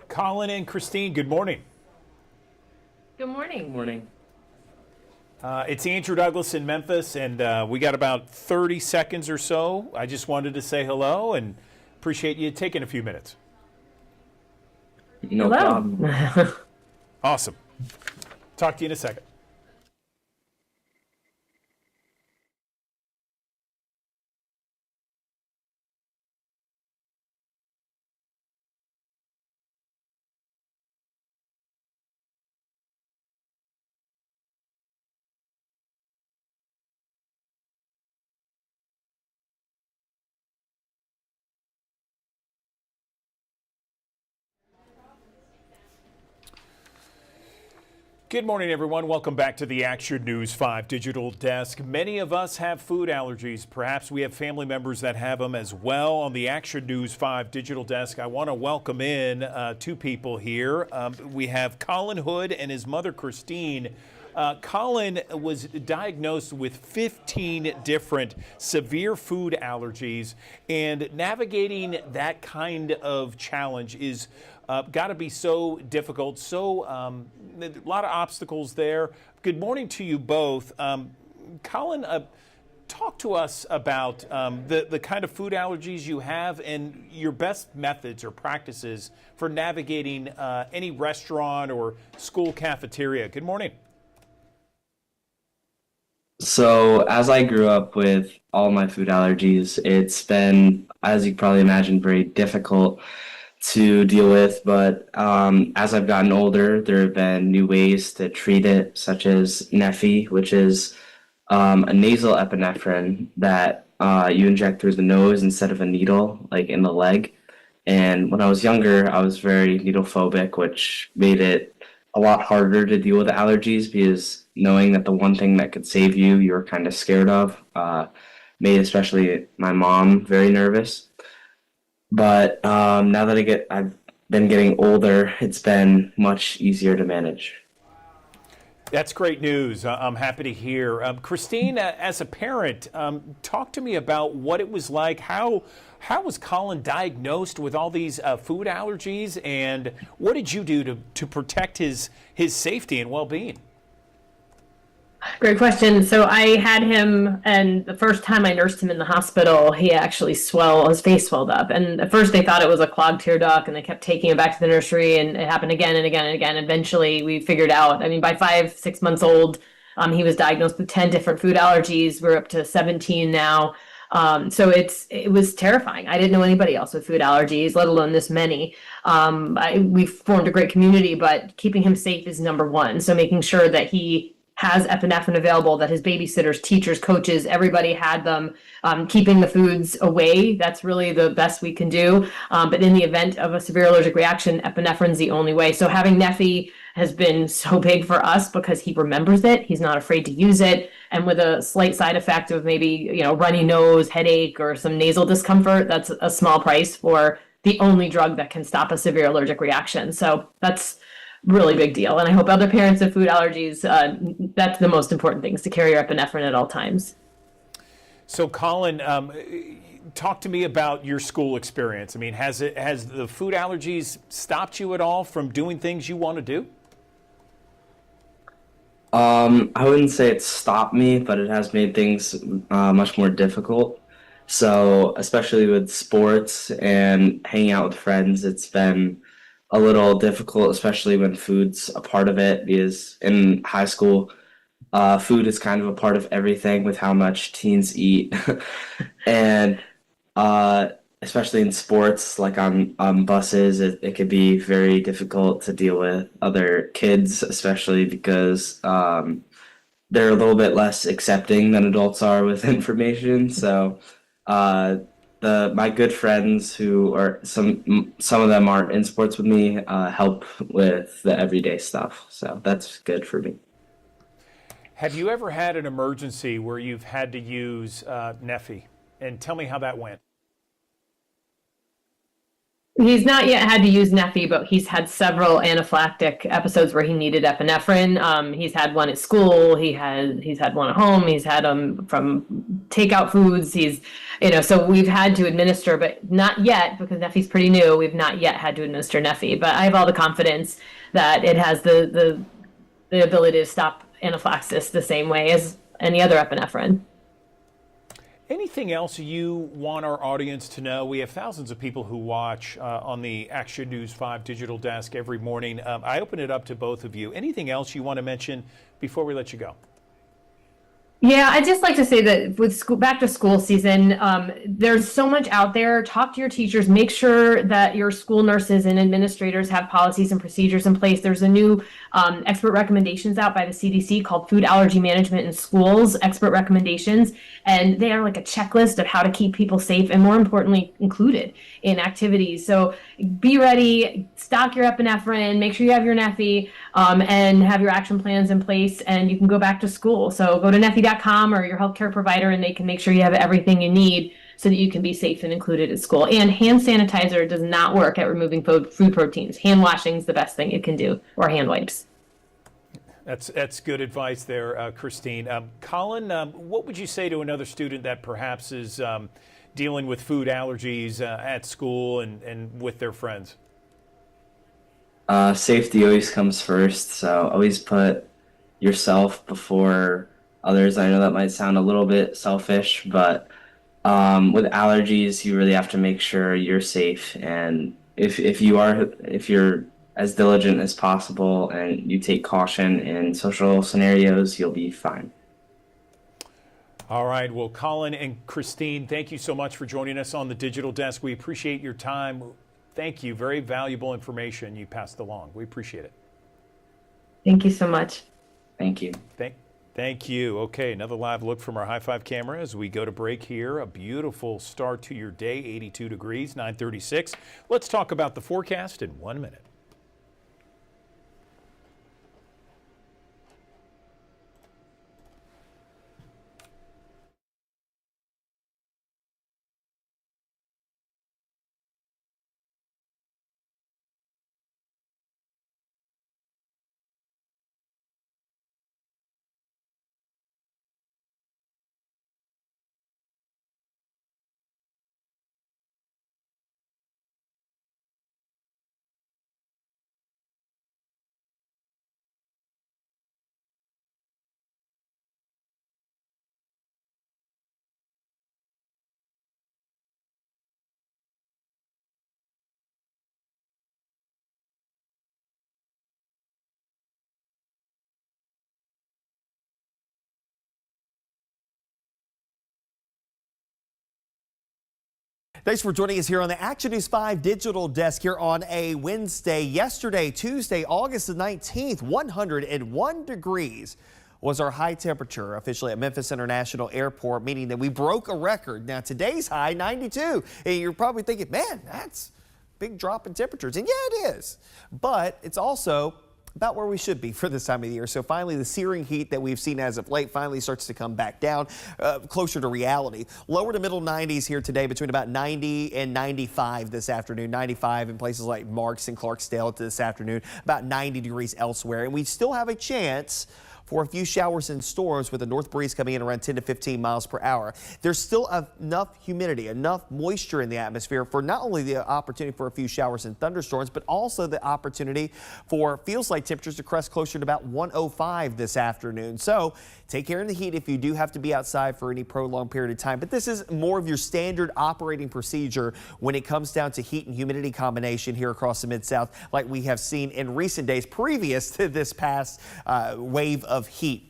Colin and Christine, good morning. Good morning. Good morning. It's Andrew Douglas in Memphis, and we got about 30 seconds or so. I just wanted to say hello and appreciate you taking a few minutes. No problem. Awesome. Talk to you in a second. Good morning, everyone. Welcome back to the Action News 5 Digital Desk. Many of us have food allergies. Perhaps we have family members that have them as well. On the Action News 5 Digital Desk, I want to welcome in two people here. We have Colin Hood and his mother, Christine. Colin was diagnosed with 15 different severe food allergies, and navigating that kind of challenge is got to be so difficult, a lot of obstacles there. Good morning to you both. Colin, talk to us about the kind of food allergies you have and your best methods or practices for navigating any restaurant or school cafeteria. Good morning. So, as I grew up with all my food allergies, it's been, as you can probably imagine, very difficult to deal with. But as I've gotten older, there have been new ways to treat it, such as Neffy, which is a nasal epinephrine that you inject through the nose instead of a needle, like in the leg. And when I was younger, I was very needle phobic, which made it a lot harder to deal with allergies because knowing that the one thing that could save you, you were kind of scared of, made especially my mom very nervous. But now that I've been getting older, it's been much easier to manage. That's great news. I'm happy to hear. Christine, as a parent, talk to me about what it was like. How was Colin diagnosed with all these food allergies, and what did you do to protect his safety and well-being? Great question. So I had him, and the first time I nursed him in the hospital, he actually his face swelled up. And at first they thought it was a clogged tear duct, and they kept taking him back to the nursery, and it happened again and again and again. Eventually we figured out, I mean, by 5-6 months old, he was diagnosed with 10 different food allergies. We're up to 17 now. So it was terrifying. I didn't know anybody else with food allergies, let alone this many. We've formed a great community, but keeping him safe is number one. So making sure that he has epinephrine available, that his babysitters, teachers, coaches, everybody had them, keeping the foods away. That's really the best we can do. But in the event of a severe allergic reaction, epinephrine's the only way. So having Neffy has been so big for us because he remembers it. He's not afraid to use it. And with a slight side effect of maybe, runny nose, headache, or some nasal discomfort, that's a small price for the only drug that can stop a severe allergic reaction. So that's really big deal. And I hope other parents with food allergies, that's the most important thing, is to carry your epinephrine at all times. So Colin, talk to me about your school experience. I mean, has the food allergies stopped you at all from doing things you want to do? I wouldn't say it's stopped me, but it has made things much more difficult. So especially with sports and hanging out with friends, it's been a little difficult, especially when food's a part of it, because in high school, food is kind of a part of everything with how much teens eat. And especially in sports, like on buses, it could be very difficult to deal with other kids, especially because they're a little bit less accepting than adults are with information. So my good friends who are some of them aren't in sports with me help with the everyday stuff. So that's good for me. Have you ever had an emergency where you've had to use Neffy? And tell me how that went. He's not yet had to use Neffy, but he's had several anaphylactic episodes where he needed epinephrine. He's had one at school. He's had one at home. He's had them from takeout foods. So we've had to administer, but not yet, because Neffy's pretty new. We've not yet had to administer Neffy, but I have all the confidence that it has the ability to stop anaphylaxis the same way as any other epinephrine. Anything else you want our audience to know? We have thousands of people who watch on the Action News 5 digital desk every morning. I open it up to both of you. Anything else you want to mention before we let you go? Yeah, I'd just like to say that with back to school season, there's so much out there. Talk to your teachers. Make sure that your school nurses and administrators have policies and procedures in place. There's a new expert recommendations out by the CDC called Food Allergy Management in Schools, expert recommendations. And they are like a checklist of how to keep people safe and, more importantly, included in activities. So be ready, stock your epinephrine, make sure you have your Neffy, and have your action plans in place, and you can go back to school. So go to Neffy.com or your healthcare provider, and they can make sure you have everything you need so that you can be safe and included at school. And hand sanitizer does not work at removing food proteins. Hand washing is the best thing you can do, or hand wipes. That's good advice there, Christine. Colin, what would you say to another student that perhaps is dealing with food allergies at school and with their friends? Safety always comes first, so always put yourself before others. I know that might sound a little bit selfish, but with allergies, you really have to make sure you're safe. And if you're as diligent as possible and you take caution in social scenarios, you'll be fine. All right. Well, Colin and Christine, thank you so much for joining us on the digital desk. We appreciate your time. Thank you. Very valuable information you passed along. We appreciate it. Thank you so much. Thank you. Thank you. Okay, another live look from our high five camera as we go to break here. A beautiful start to your day, 82 degrees, 9:36. Let's talk about the forecast in 1 minute. Thanks for joining us here on the Action News 5 digital desk here on a Wednesday. Yesterday, Tuesday, August the 19th, 101 degrees was our high temperature officially at Memphis International Airport, meaning that we broke a record. Now today's high, 92. And you're probably thinking, man, that's a big drop in temperatures. And yeah, it is. But it's also about where we should be for this time of the year. So finally, the searing heat that we've seen as of late finally starts to come back down, closer to reality. Lower to middle 90s here today, between about 90 and 95 this afternoon. 95 in places like Marks and Clarksdale this afternoon, about 90 degrees elsewhere. And we still have a chance for a few showers and storms with a north breeze coming in around 10 to 15 miles per hour. There's still enough humidity, enough moisture in the atmosphere for not only the opportunity for a few showers and thunderstorms, but also the opportunity for feels like temperatures to crest closer to about 105 this afternoon. So take care of the heat if you do have to be outside for any prolonged period of time. But this is more of your standard operating procedure when it comes down to heat and humidity combination here across the Mid-South, like we have seen in recent days previous to this past wave of heat.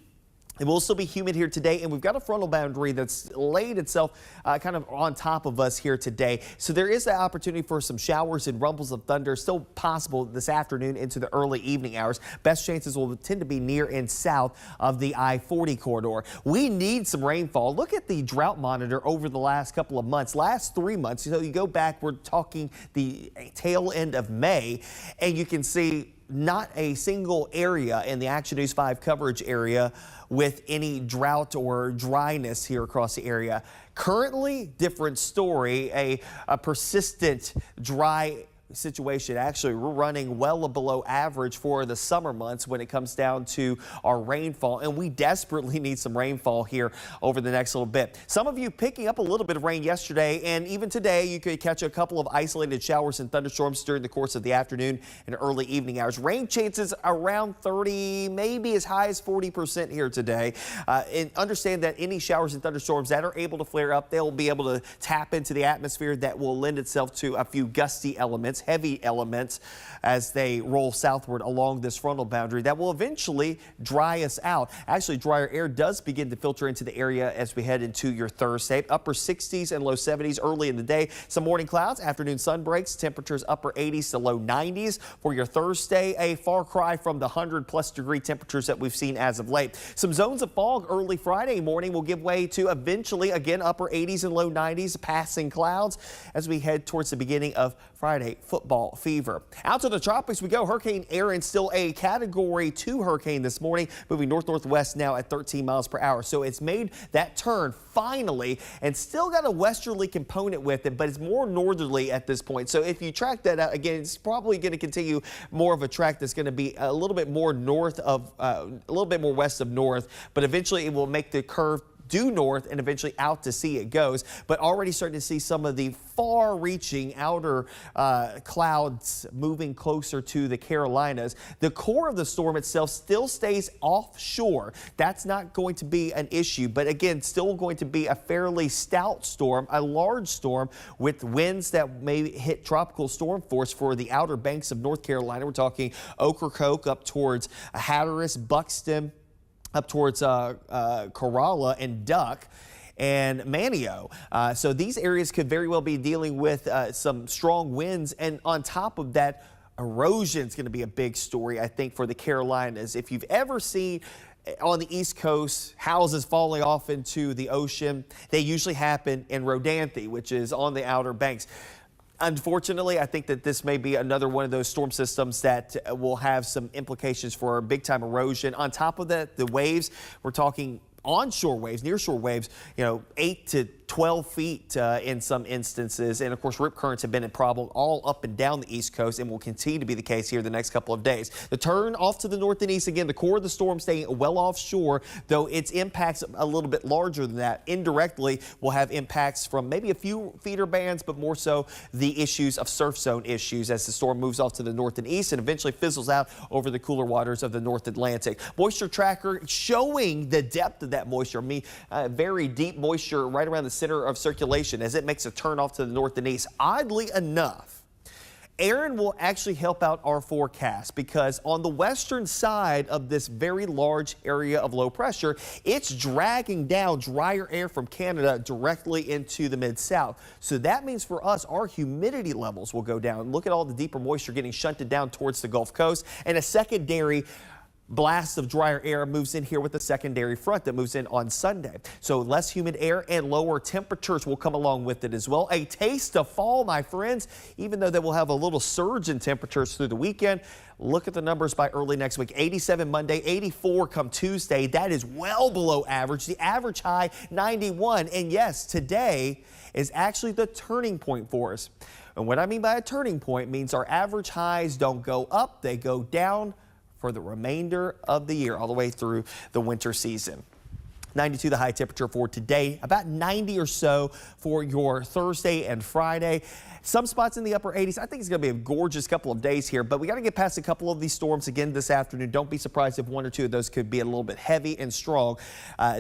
It will still be humid here today, and we've got a frontal boundary that's laid itself kind of on top of us here today. So there is the opportunity for some showers and rumbles of thunder still possible this afternoon into the early evening hours. Best chances will tend to be near and south of the I-40 corridor. We need some rainfall. Look at the drought monitor over the last couple of months, last 3 months. So you go back, we're talking the tail end of May, and you can see not a single area in the Action News 5 coverage area with any drought or dryness here across the area. Currently, different story, a persistent dry situation. Actually, we're running well below average for the summer months when it comes down to our rainfall, and we desperately need some rainfall here over the next little bit. Some of you picking up a little bit of rain yesterday, and even today you could catch a couple of isolated showers and thunderstorms during the course of the afternoon and early evening hours. Rain chances around 30, maybe as high as 40% here today. And understand that any showers and thunderstorms that are able to flare up, they'll be able to tap into the atmosphere that will lend itself to a few gusty elements, heavy elements, as they roll southward along this frontal boundary that will eventually dry us out. Actually, drier air does begin to filter into the area as we head into your Thursday. Upper 60s and low 70s early in the day. Some morning clouds, afternoon sun breaks, temperatures upper 80s to low 90s. For your Thursday, a far cry from the 100+ degree temperatures that we've seen as of late. Some zones of fog early Friday morning will give way to eventually again upper 80s and low 90s, passing clouds as we head towards the beginning of Friday football fever. Out to the tropics we go. Hurricane Aaron still a Category 2 hurricane this morning, moving north-northwest now at 13 miles per hour. So it's made that turn finally and still got a westerly component with it, but it's more northerly at this point. So if you track that out, again, it's probably going to continue more of a track that's going to be a little bit more north of, a little bit more west of north, but eventually it will make the curve due north and eventually out to sea it goes. But already starting to see some of the far-reaching outer clouds moving closer to the Carolinas. The core of the storm itself still stays offshore. That's not going to be an issue, but again, still going to be a fairly stout storm, a large storm with winds that may hit tropical storm force for the outer banks of North Carolina. We're talking Ocracoke up towards Hatteras, Buxton, up towards Corolla and Duck and Manio. So these areas could very well be dealing with some strong winds. And on top of that, erosion is going to be a big story, I think, for the Carolinas. If you've ever seen on the East Coast houses falling off into the ocean, they usually happen in Rodanthe, which is on the outer banks. Unfortunately, I think that this may be another one of those storm systems that will have some implications for big time erosion. On top of that, the waves, we're talking onshore waves, nearshore waves, 8 to 12 feet in some instances. And of course, rip currents have been a problem all up and down the East Coast and will continue to be the case here the next couple of days. The turn off to the north and east, again, the core of the storm staying well offshore, though its impacts a little bit larger than that. Indirectly, will have impacts from maybe a few feeder bands, but more so the issues of surf zone issues as the storm moves off to the north and east and eventually fizzles out over the cooler waters of the North Atlantic. Moisture tracker showing the depth of that moisture. Very deep moisture right around the center of circulation as it makes a turn off to the north and east. Oddly enough, Aaron will actually help out our forecast because on the western side of this very large area of low pressure, it's dragging down drier air from Canada directly into the mid-south. So that means for us, our humidity levels will go down. Look at all the deeper moisture getting shunted down towards the Gulf Coast, and a secondary blast of drier air moves in here with a secondary front that moves in on Sunday. So less humid air and lower temperatures will come along with it as well. A taste of fall, my friends, even though they will have a little surge in temperatures through the weekend. Look at the numbers by early next week. 87 Monday, 84 come Tuesday. That is well below average. The average high 91. And yes, today is actually the turning point for us. And what I mean by a turning point means our average highs don't go up, they go down for the remainder of the year, all the way through the winter season. 92 the high temperature for today, about 90 or so for your Thursday and Friday. Some spots in the upper 80s. I think it's going to be a gorgeous couple of days here, but we got to get past a couple of these storms again this afternoon. Don't be surprised if one or two of those could be a little bit heavy and strong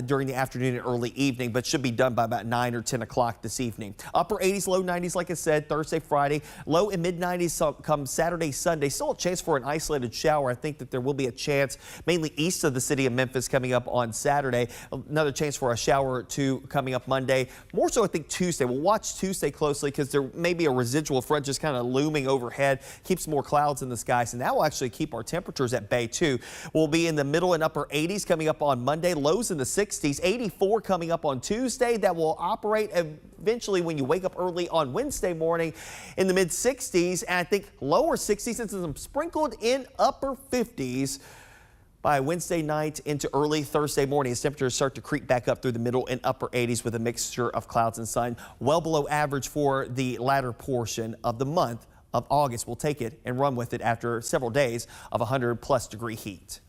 during the afternoon and early evening, but should be done by about 9 or 10 o'clock this evening. Upper 80s, low 90s, like I said, Thursday, Friday. Low and mid 90s come Saturday, Sunday. Still a chance for an isolated shower. I think that there will be a chance, mainly east of the city of Memphis, coming up on Saturday. Another chance for a shower or two coming up Monday. More so, I think Tuesday. We'll watch Tuesday closely because there may be a residual front just kind of looming overhead, keeps more clouds in the skies, and that will actually keep our temperatures at bay too. We'll be in the middle and upper 80s coming up on Monday, lows in the 60s, 84 coming up on Tuesday. That will operate eventually when you wake up early on Wednesday morning in the mid 60s, and I think lower 60s and some sprinkled in upper 50s by Wednesday night into early Thursday morning as temperatures start to creep back up through the middle and upper 80s with a mixture of clouds and sun. Well below average for the latter portion of the month of August. We'll take it and run with it after several days of 100+ degree heat.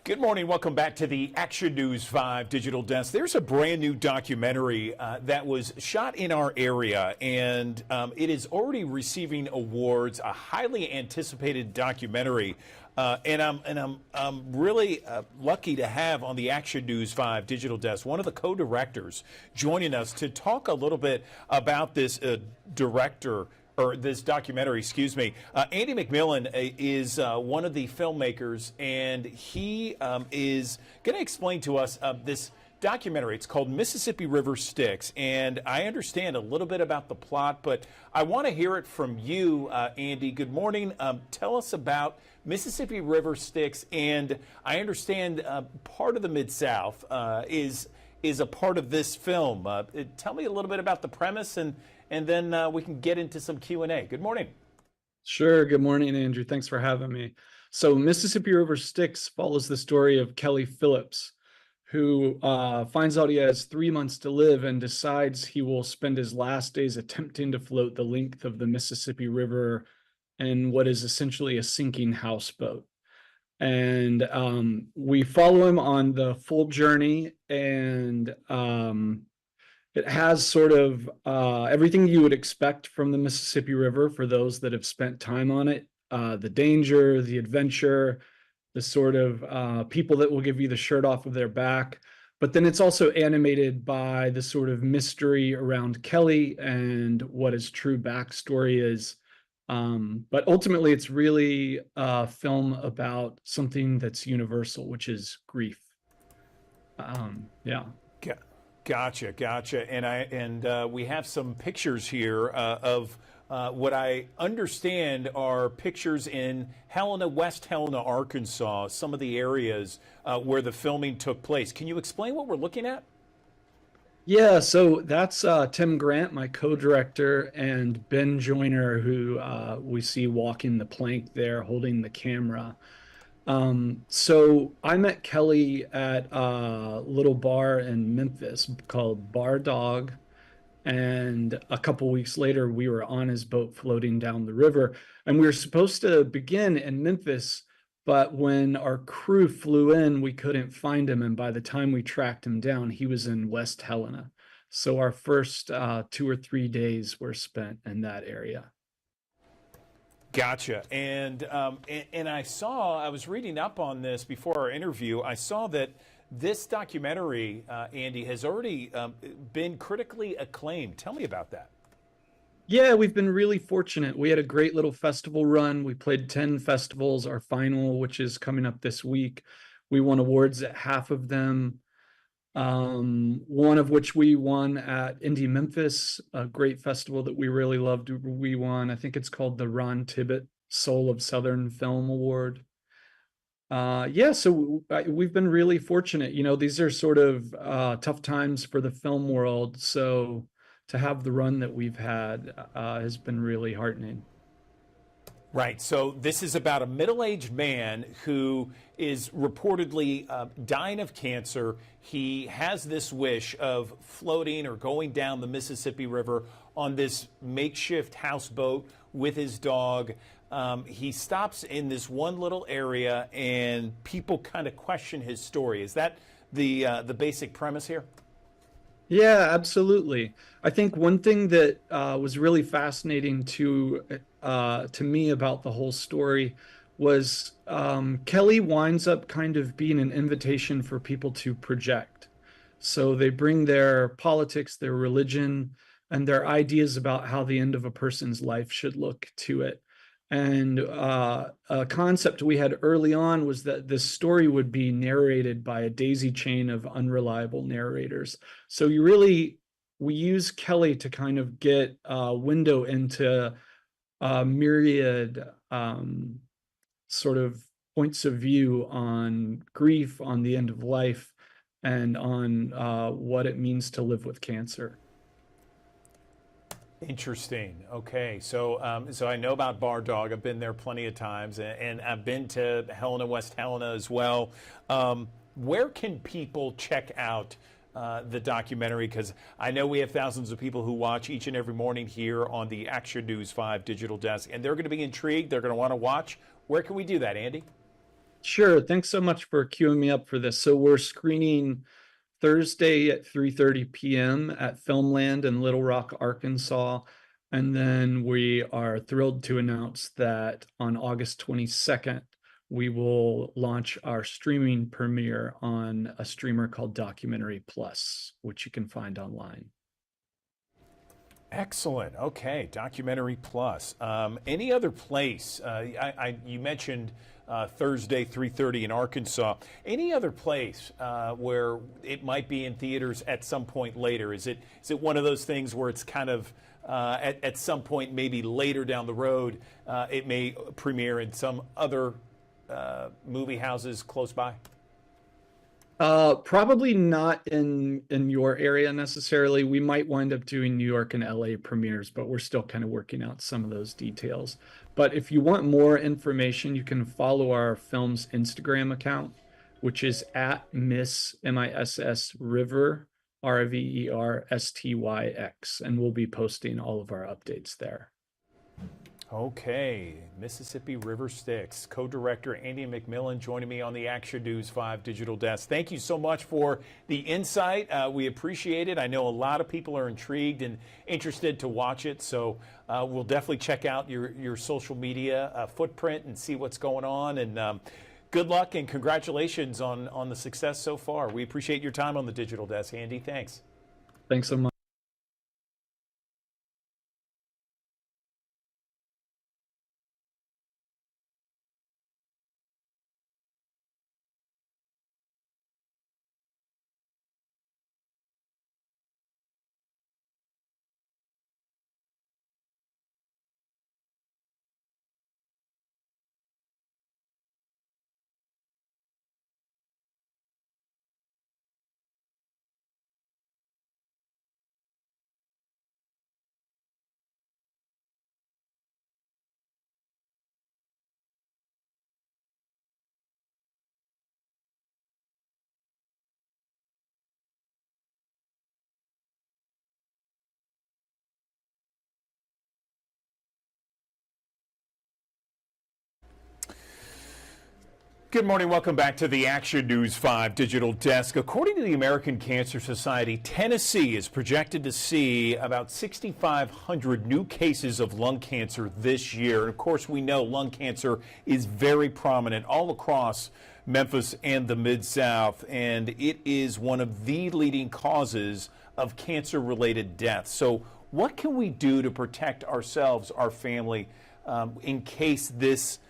Good morning. Welcome back to the Action News 5 Digital Desk. There's a brand new documentary that was shot in our area, and it is already receiving awards, a highly anticipated documentary. And I'm really lucky to have on the Action News 5 Digital Desk one of the co-directors joining us to talk a little bit about this this documentary, excuse me. Andy McMillan is one of the filmmakers, and he is going to explain to us this documentary. It's called Mississippi River Styx, and I understand a little bit about the plot, but I want to hear it from you, Andy. Good morning. Tell us about Mississippi River Styx, and I understand part of the Mid-South is a part of this film. Tell me a little bit about the premise, and then we can get into some Q&A. Good morning. Sure. Good morning, Andrew. Thanks for having me. So Mississippi River Styx follows the story of Kelly Phillips, who finds out he has 3 months to live and decides he will spend his last days attempting to float the length of the Mississippi River in what is essentially a sinking houseboat. And we follow him on the full journey, and it has sort of everything you would expect from the Mississippi River for those that have spent time on it. The danger, the adventure, the sort of people that will give you the shirt off of their back. But then it's also animated by the sort of mystery around Kelly and what his true backstory is. But ultimately, it's really a film about something that's universal, which is grief. Yeah. Gotcha. And we have some pictures here of what I understand are pictures in Helena, West Helena, Arkansas, some of the areas where the filming took place. Can you explain what we're looking at? Yeah, so that's Tim Grant, my co-director, and Ben Joyner, who we see walking the plank there, holding the camera. So I met Kelly at a little bar in Memphis called Bar Dog. And a couple weeks later, we were on his boat floating down the river. And we were supposed to begin in Memphis, but when our crew flew in, we couldn't find him. And by the time we tracked him down, he was in West Helena. So our first 2 or 3 days were spent in that area. Gotcha. And I was reading up on this before our interview. I saw that this documentary, Andy, has already been critically acclaimed. Tell me about that. Yeah, we've been really fortunate. We had a great little festival run. We played 10 festivals. Our final, which is coming up this week, we won awards at half of them. One of which we won at Indie Memphis, a great festival that we really loved. We won, I think it's called the Ron Tibbett Soul of Southern Film Award. Yeah, so we've been really fortunate. You know, these are sort of tough times for the film world. So to have the run that we've had has been really heartening. Right. So this is about a middle-aged man who is reportedly dying of cancer. He has this wish of floating or going down the Mississippi River on this makeshift houseboat with his dog. He stops in this one little area, and people kind of question his story. Is that the basic premise here? Yeah, absolutely. I think one thing that was really fascinating to me about the whole story was Kelly winds up kind of being an invitation for people to project. So they bring their politics, their religion, and their ideas about how the end of a person's life should look to it. And a concept we had early on was that this story would be narrated by a daisy chain of unreliable narrators. So we use Kelly to kind of get a window into a myriad sort of points of view on grief, on the end of life, and on what it means to live with cancer. Interesting. Okay, so I know about Bar Dog. I've been there plenty of times, and I've been to Helena, West Helena as well. Where can people check out the documentary? Because I know we have thousands of people who watch each and every morning here on the Action News 5 digital desk, and they're going to be intrigued. They're going to want to watch. Where can we do that, Andy? Sure. Thanks so much for queuing me up for this. So we're screening Thursday at 3:30 p.m. at Filmland in Little Rock, Arkansas. And then we are thrilled to announce that on August 22nd, we will launch our streaming premiere on a streamer called Documentary Plus, which you can find online. Excellent. Okay, Documentary Plus. Any other place? You mentioned Thursday, 3:30 in Arkansas. Any other place where it might be in theaters at some point later? Is it one of those things where it's kind of at some point, maybe later down the road, it may premiere in some other movie houses close by? Probably not in your area necessarily. We might wind up doing New York and LA premieres, but we're still kind of working out some of those details. But if you want more information, you can follow our film's Instagram account, which is at Miss River, RVERSTYX, and we'll be posting all of our updates there. Okay, Mississippi River Styx, co-director Andy McMillan joining me on the Action News 5 digital desk. Thank you so much for the insight. We appreciate it. I know a lot of people are intrigued and interested to watch it, so we'll definitely check out your social media footprint and see what's going on. And good luck and congratulations on the success so far. We appreciate your time on the digital desk, Andy. Thanks. Thanks so much. Good morning. Welcome back to the Action News 5 Digital Desk. According to the American Cancer Society, Tennessee is projected to see about 6,500 new cases of lung cancer this year. And of course, we know lung cancer is very prominent all across Memphis and the Mid-South, and it is one of the leading causes of cancer-related deaths. So what can we do to protect ourselves, our family, in case this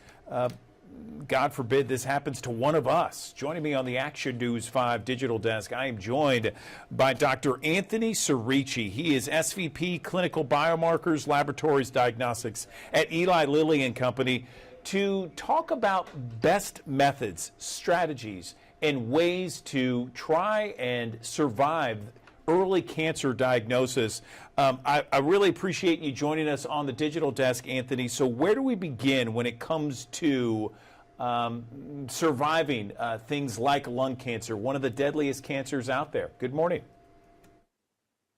God forbid this happens to one of us? Joining me on the Action News 5 Digital Desk, I am joined by Dr. Anthony Cerici. He is SVP Clinical Biomarkers Laboratories Diagnostics at Eli Lilly and Company to talk about best methods, strategies, and ways to try and survive early cancer diagnosis. I really appreciate you joining us on the Digital Desk, Anthony. So where do we begin when it comes to surviving things like lung cancer, one of the deadliest cancers out there? Good morning.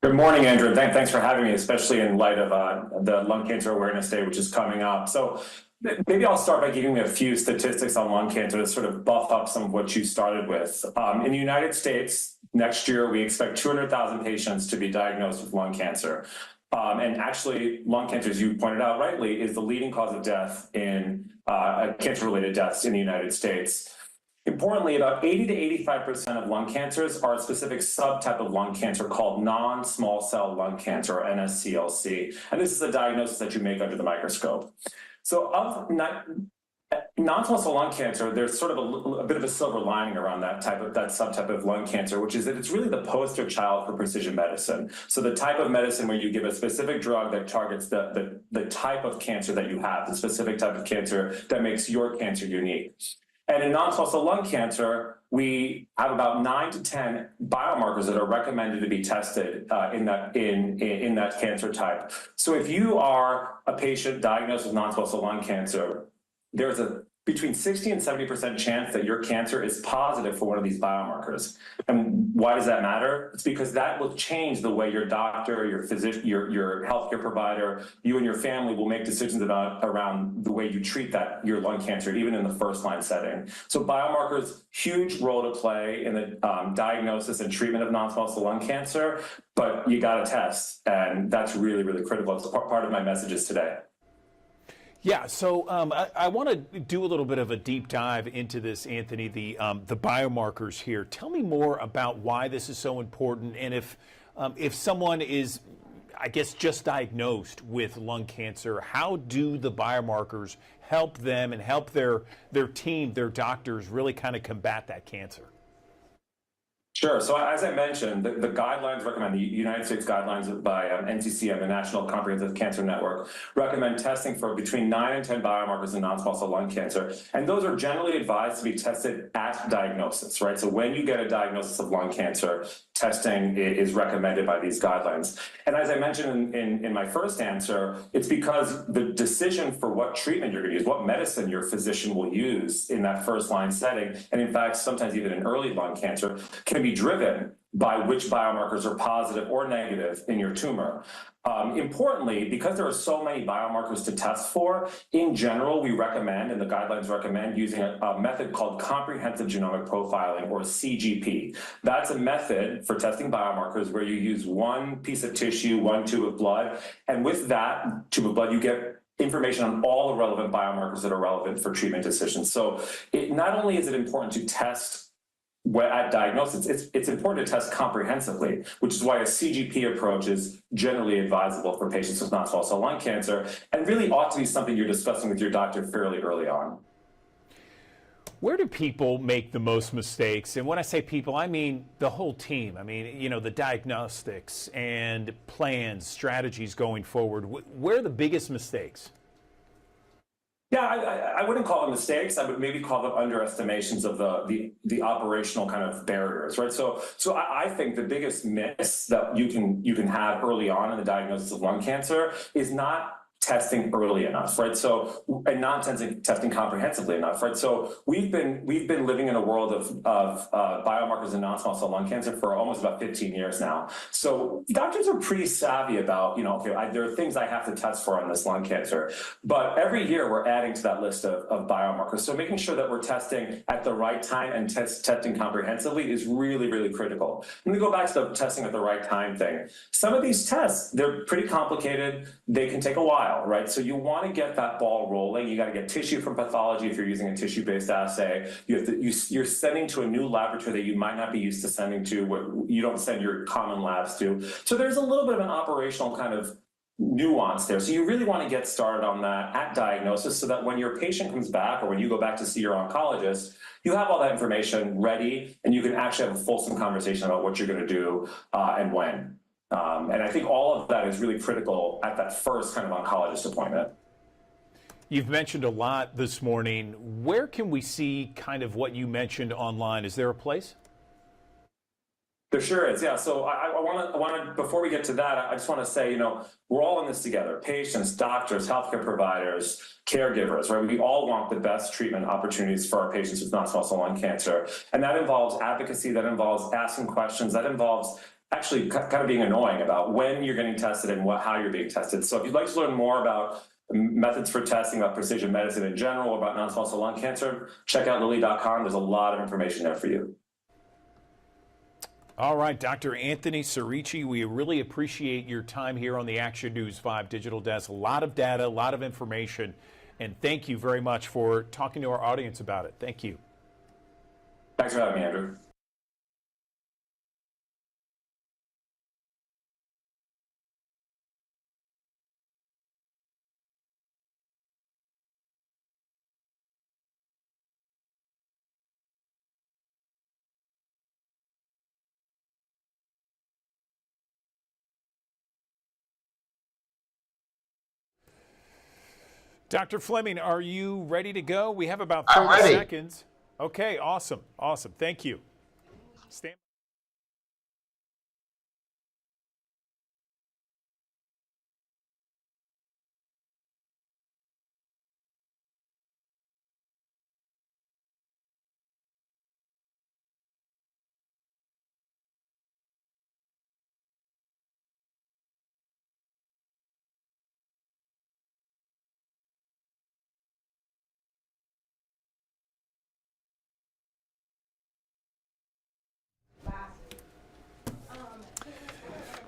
Good morning, Andrew. Thanks for having me, especially in light of the Lung Cancer Awareness Day, which is coming up. So maybe I'll start by giving you a few statistics on lung cancer to sort of buff up some of what you started with. In the United States, next year, we expect 200,000 patients to be diagnosed with lung cancer. And actually, lung cancer, as you pointed out rightly, is the leading cause of death in cancer-related deaths in the United States. Importantly, about 80 to 85% of lung cancers are a specific subtype of lung cancer called non-small cell lung cancer, or NSCLC. And this is a diagnosis that you make under the microscope. So of non-small cell lung cancer, there's sort of a bit of a silver lining around that subtype of lung cancer, which is that it's really the poster child for precision medicine. So the type of medicine where you give a specific drug that targets the type of cancer that you have, the specific type of cancer that makes your cancer unique. And in non-small cell lung cancer, we have about 9 to 10 biomarkers that are recommended to be tested in that cancer type. So if you are a patient diagnosed with non-small cell lung cancer, there's a between 60 and 70% chance that your cancer is positive for one of these biomarkers. And why does that matter? It's because that will change the way your doctor, your physician, your healthcare provider, you and your family will make decisions around the way you treat your lung cancer, even in the first line setting. So biomarkers, huge role to play in the diagnosis and treatment of non-small cell lung cancer, but you got to test. And that's really, really critical. It's part of my messages today. Yeah, so I want to do a little bit of a deep dive into this, Anthony, the biomarkers here. Tell me more about why this is so important, and if someone is, I guess, just diagnosed with lung cancer, how do the biomarkers help them and help their team, their doctors, really kind of combat that cancer? Sure. So as I mentioned, the guidelines recommend, the United States guidelines by NCCN, the National Comprehensive Cancer Network, recommend testing for between 9 and 10 biomarkers in non-small cell lung cancer. And those are generally advised to be tested at diagnosis, right? So when you get a diagnosis of lung cancer, testing is recommended by these guidelines. And as I mentioned in my first answer, it's because the decision for what treatment you're going to use, what medicine your physician will use in that first line setting, and in fact, sometimes even in early lung cancer, can be driven by which biomarkers are positive or negative in your tumor. Importantly, because there are so many biomarkers to test for, in general, we recommend, and the guidelines recommend, using a method called comprehensive genomic profiling, or CGP. That's a method for testing biomarkers where you use one piece of tissue, one tube of blood, and with that tube of blood, you get information on all the relevant biomarkers that are relevant for treatment decisions. So not only is it important to test at diagnosis, it's important to test comprehensively, which is why a CGP approach is generally advisable for patients with non-small cell lung cancer, and really ought to be something you're discussing with your doctor fairly early on. Where do people make the most mistakes? And when I say people, I mean the whole team. I mean, you know, the diagnostics and plans, strategies going forward. Where are the biggest mistakes? Yeah, I wouldn't call them mistakes. I would maybe call them underestimations of the operational kind of barriers, right? So I think the biggest miss that you can have early on in the diagnosis of lung cancer is not testing early enough, right? So, and not testing comprehensively enough, right? So we've been living in a world of biomarkers in non-small cell lung cancer for almost about 15 years now. So doctors are pretty savvy about, okay, there are things I have to test for on this lung cancer, but every year we're adding to that list of biomarkers. So making sure that we're testing at the right time and testing comprehensively is really, really critical. Let me go back to the testing at the right time thing. Some of these tests, they're pretty complicated. They can take a while. Right? So you want to get that ball rolling. You got to get tissue from pathology if you're using a tissue-based assay. You're sending to a new laboratory that you might not be used to sending to, what you don't send your common labs to. So there's a little bit of an operational kind of nuance there. So you really want to get started on that at diagnosis so that when your patient comes back or when you go back to see your oncologist, you have all that information ready and you can actually have a fulsome conversation about what you're going to do and when. And I think all of that is really critical at that first kind of oncologist appointment. You've mentioned a lot this morning. Where can we see kind of what you mentioned online? Is there a place? There sure is, yeah. So I want to, before we get to that, I just want to say, we're all in this together. Patients, doctors, healthcare providers, caregivers, right? We all want the best treatment opportunities for our patients with non-small cell lung cancer. And that involves advocacy, that involves asking questions, that involves actually kind of being annoying about when you're getting tested and how you're being tested. So if you'd like to learn more about methods for testing, about precision medicine in general, about non-small cell lung cancer, check out lilly.com. There's a lot of information there for you. All right, Dr. Anthony Cerici, we really appreciate your time here on the Action News 5 Digital Desk. A lot of data, a lot of information, and thank you very much for talking to our audience about it. Thank you. Thanks for having me, Andrew. Dr. Fleming, are you ready to go? We have about 30 seconds. Okay, awesome. Awesome. Thank you. Stand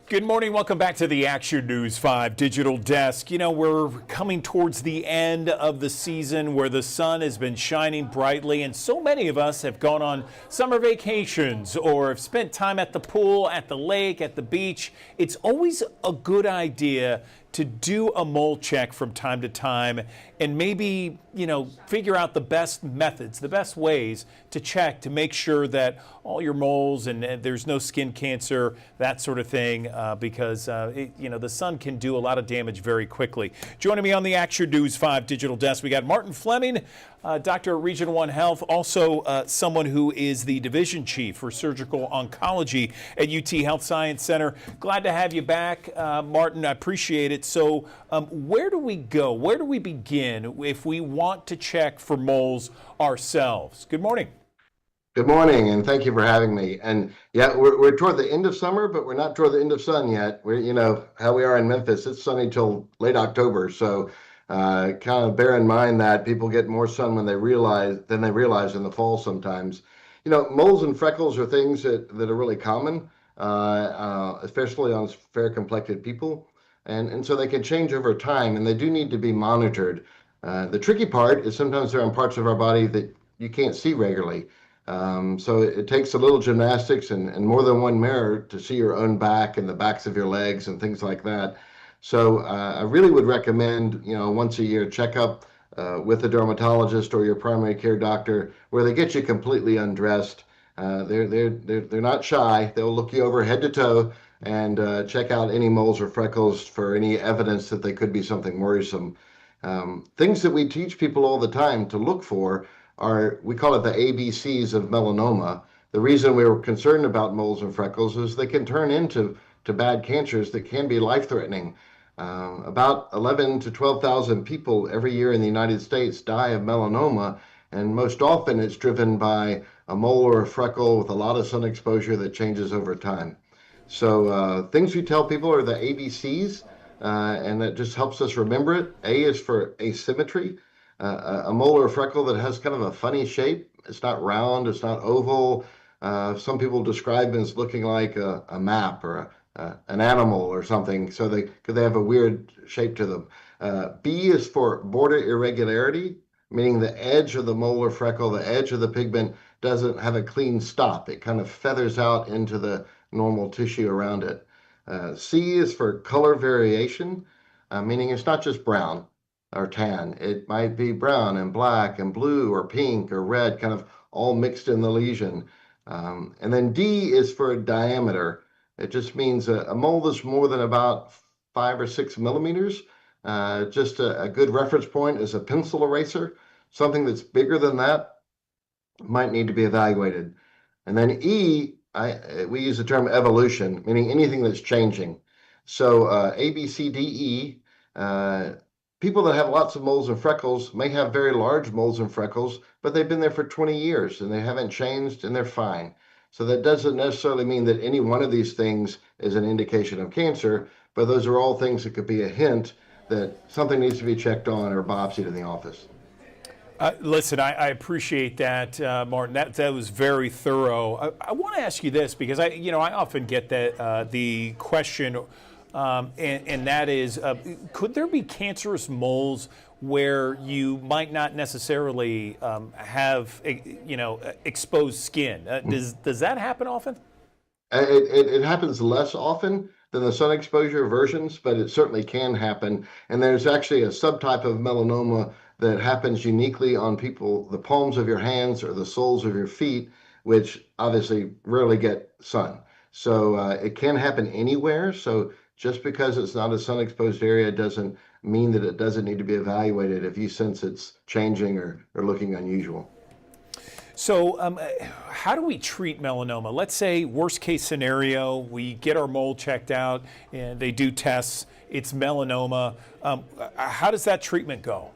Good morning. Welcome back to the Action News 5 Digital Desk. We're coming towards the end of the season where the sun has been shining brightly, and so many of us have gone on summer vacations or have spent time at the pool, at the lake, at the beach. It's always a good idea to do a mole check from time to time and maybe, figure out the best methods, the best ways to check to make sure that all your moles and there's no skin cancer, that sort of thing, because, the sun can do a lot of damage very quickly. Joining me on the Action News 5 Digital Desk, we got Martin Fleming, doctor at Region 1 Health, also someone who is the division chief for surgical oncology at UT Health Science Center. Glad to have you back, Martin. I appreciate it. So where do we go? Where do we begin if we want to check for moles ourselves? Good morning. Good morning, and thank you for having me. And yeah, we're toward the end of summer, but we're not toward the end of sun yet. We're, how we are in Memphis, it's sunny till late October. So kind of bear in mind that people get more sun than they realize in the fall sometimes. Moles and freckles are things that are really common, especially on fair complected people. And so they can change over time, and they do need to be monitored. The tricky part is sometimes they're on parts of our body that you can't see regularly. So it takes a little gymnastics and more than one mirror to see your own back and the backs of your legs and things like that. So I really would recommend, once a year checkup with a dermatologist or your primary care doctor, where they get you completely undressed. They're not shy. They'll look you over head to toe and check out any moles or freckles for any evidence that they could be something worrisome. Things that we teach people all the time to look for we call it the ABCs of melanoma. The reason we were concerned about moles and freckles is they can turn into bad cancers that can be life-threatening. About 11 to 12,000 people every year in the United States die of melanoma, and most often it's driven by a mole or a freckle with a lot of sun exposure that changes over time. So things we tell people are the ABCs, and that just helps us remember it. A is for asymmetry, a mole or a freckle that has kind of a funny shape. It's not round, it's not oval. Some people describe it as looking like a map or an animal or something, so they have a weird shape to them. B is for border irregularity, meaning the edge of the mole or freckle, the edge of the pigment doesn't have a clean stop. It kind of feathers out into the normal tissue around it. C is for color variation, meaning it's not just brown or tan. It might be brown and black and blue or pink or red, kind of all mixed in the lesion. And then D is for diameter. It just means a mole that's more than about 5 or 6 millimeters. Just a good reference point is a pencil eraser. Something that's bigger than that might need to be evaluated. And then E, we use the term evolution, meaning anything that's changing. So A, B, C, D, E, people that have lots of moles and freckles may have very large moles and freckles, but they've been there for 20 years and they haven't changed and they're fine. So that doesn't necessarily mean that any one of these things is an indication of cancer, but those are all things that could be a hint that something needs to be checked on or biopsied in the office. Listen, I appreciate that, Martin. That was very thorough. I want to ask you this because I often get the question, and that is, could there be cancerous moles where you might not necessarily have exposed skin? Does that happen often? It happens less often than the sun exposure versions, but it certainly can happen. And there's actually a subtype of melanoma that happens uniquely on people, the palms of your hands or the soles of your feet, which obviously rarely get sun. So it can happen anywhere. So just because it's not a sun exposed area doesn't mean that it doesn't need to be evaluated if you sense it's changing or looking unusual. So how do we treat melanoma? Let's say worst case scenario, we get our mole checked out and they do tests, it's melanoma. How does that treatment go?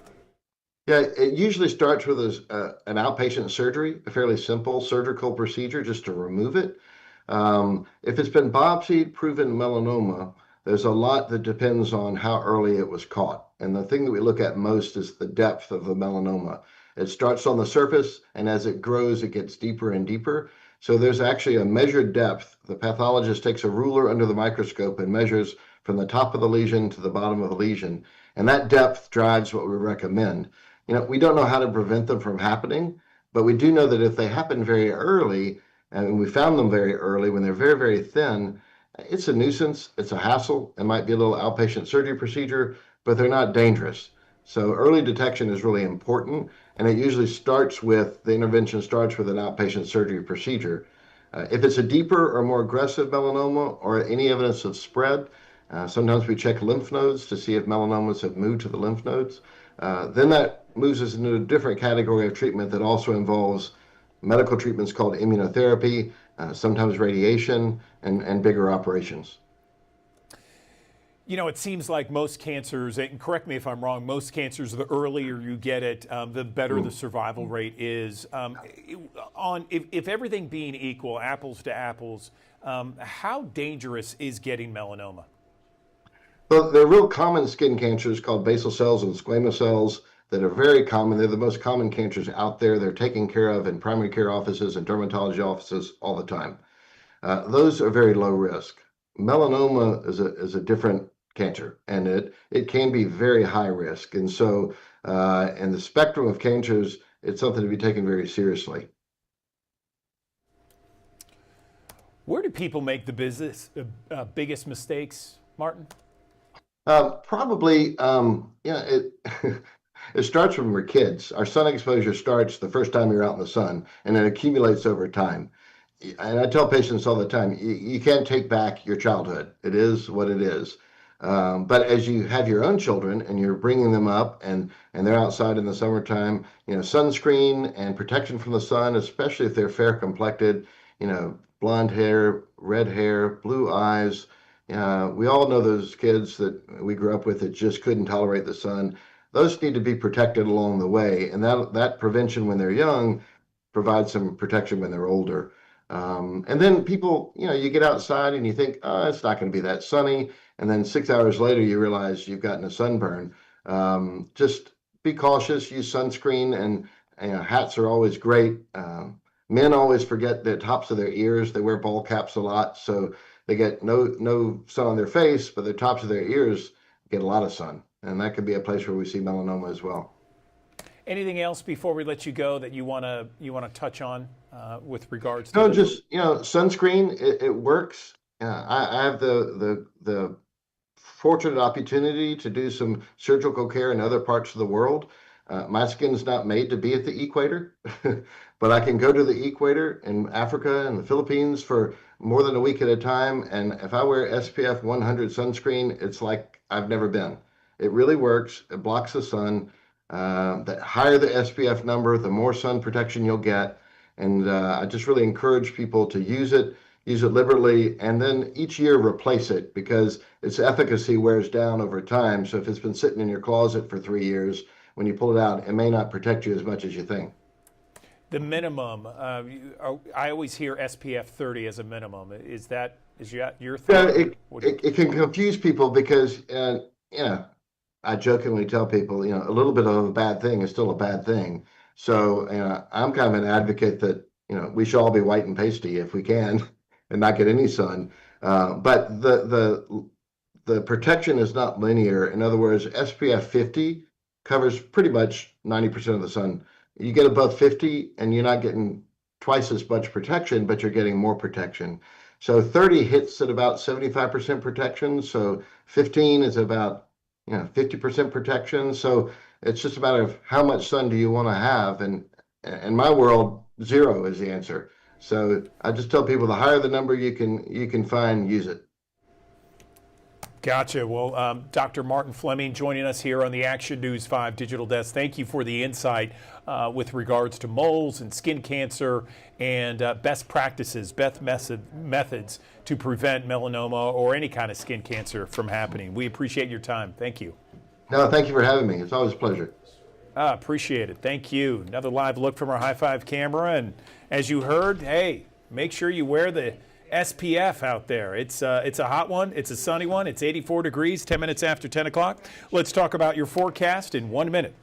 Yeah, it usually starts with an outpatient surgery, a fairly simple surgical procedure just to remove it. If it's been biopsied, proven melanoma, there's a lot that depends on how early it was caught. And the thing that we look at most is the depth of the melanoma. It starts on the surface, and as it grows, it gets deeper and deeper. So there's actually a measured depth. The pathologist takes a ruler under the microscope and measures from the top of the lesion to the bottom of the lesion. And that depth drives what we recommend. We don't know how to prevent them from happening, but we do know that if they happen very early, and we found them very early when they're very, very thin, it's a nuisance, it's a hassle, it might be a little outpatient surgery procedure, but they're not dangerous. So early detection is really important, and it usually the intervention starts with an outpatient surgery procedure. If it's a deeper or more aggressive melanoma or any evidence of spread, sometimes we check lymph nodes to see if melanomas have moved to the lymph nodes. Then that moves us into a different category of treatment that also involves medical treatments called immunotherapy, sometimes radiation, and bigger operations. It seems like most cancers, and correct me if I'm wrong, most cancers, the earlier you get it, the better the survival rate is. If everything being equal, apples to apples, how dangerous is getting melanoma? Well, there are real common skin cancers called basal cells and squamous cells that are very common. They're the most common cancers out there. They're taken care of in primary care offices and dermatology offices all the time. Those are very low risk. Melanoma is a different cancer, and it can be very high risk. And so in the spectrum of cancers, it's something to be taken very seriously. Where do people make the biggest mistakes, Martin? Probably, it starts when we're kids. Our sun exposure starts the first time you're out in the sun, and it accumulates over time. And I tell patients all the time, you can't take back your childhood. It is what it is. But as you have your own children and you're bringing them up and they're outside in the summertime, sunscreen and protection from the sun, especially if they're fair complected, blonde hair, red hair, blue eyes, We all know those kids that we grew up with that just couldn't tolerate the sun. Those need to be protected along the way, and that prevention when they're young provides some protection when they're older. And then people, you get outside and you think, oh, it's not going to be that sunny. And then 6 hours later, you realize you've gotten a sunburn. Just be cautious, use sunscreen, and hats are always great. Men always forget the tops of their ears. They wear ball caps a lot, so they get no sun on their face, but the tops of their ears get a lot of sun. And that could be a place where we see melanoma as well. Anything else before we let you go that you want to touch on with regards to? No, just sunscreen. It works. I have the fortunate opportunity to do some surgical care in other parts of the world. My skin's not made to be at the equator, but I can go to the equator in Africa and the Philippines for more than a week at a time. And if I wear SPF 100 sunscreen, it's like I've never been. It really works. It blocks the sun. The higher the SPF number, the more sun protection you'll get. And I just really encourage people to use it liberally, and then each year replace it, because its efficacy wears down over time. So if it's been sitting in your closet for 3 years, when you pull it out, it may not protect you as much as you think. The minimum, I always hear SPF 30 as a minimum. Is your thing? Yeah, it can confuse people because, I jokingly tell people, a little bit of a bad thing is still a bad thing. So I'm kind of an advocate that, we should all be white and pasty if we can and not get any sun. But the protection is not linear. In other words, SPF 50 covers pretty much 90% of the sun. You get above 50 and you're not getting twice as much protection, but you're getting more protection. So 30 hits at about 75% protection. So 15 is about 50% protection. So it's just a matter of how much sun do you want to have. And in my world, 0 is the answer. So I just tell people the higher the number you can find, use it. Gotcha. Well, Dr. Martin Fleming joining us here on the Action News 5 Digital Desk. Thank you for the insight with regards to moles and skin cancer and best practices, best methods to prevent melanoma or any kind of skin cancer from happening. We appreciate your time. Thank you. No, thank you for having me. It's always a pleasure. Appreciate it. Thank you. Another live look from our High Five camera. And as you heard, hey, make sure you wear the SPF out there. It's a hot one. It's a sunny one. It's 84 degrees, 10 minutes after 10 o'clock. Let's talk about your forecast in 1 minute.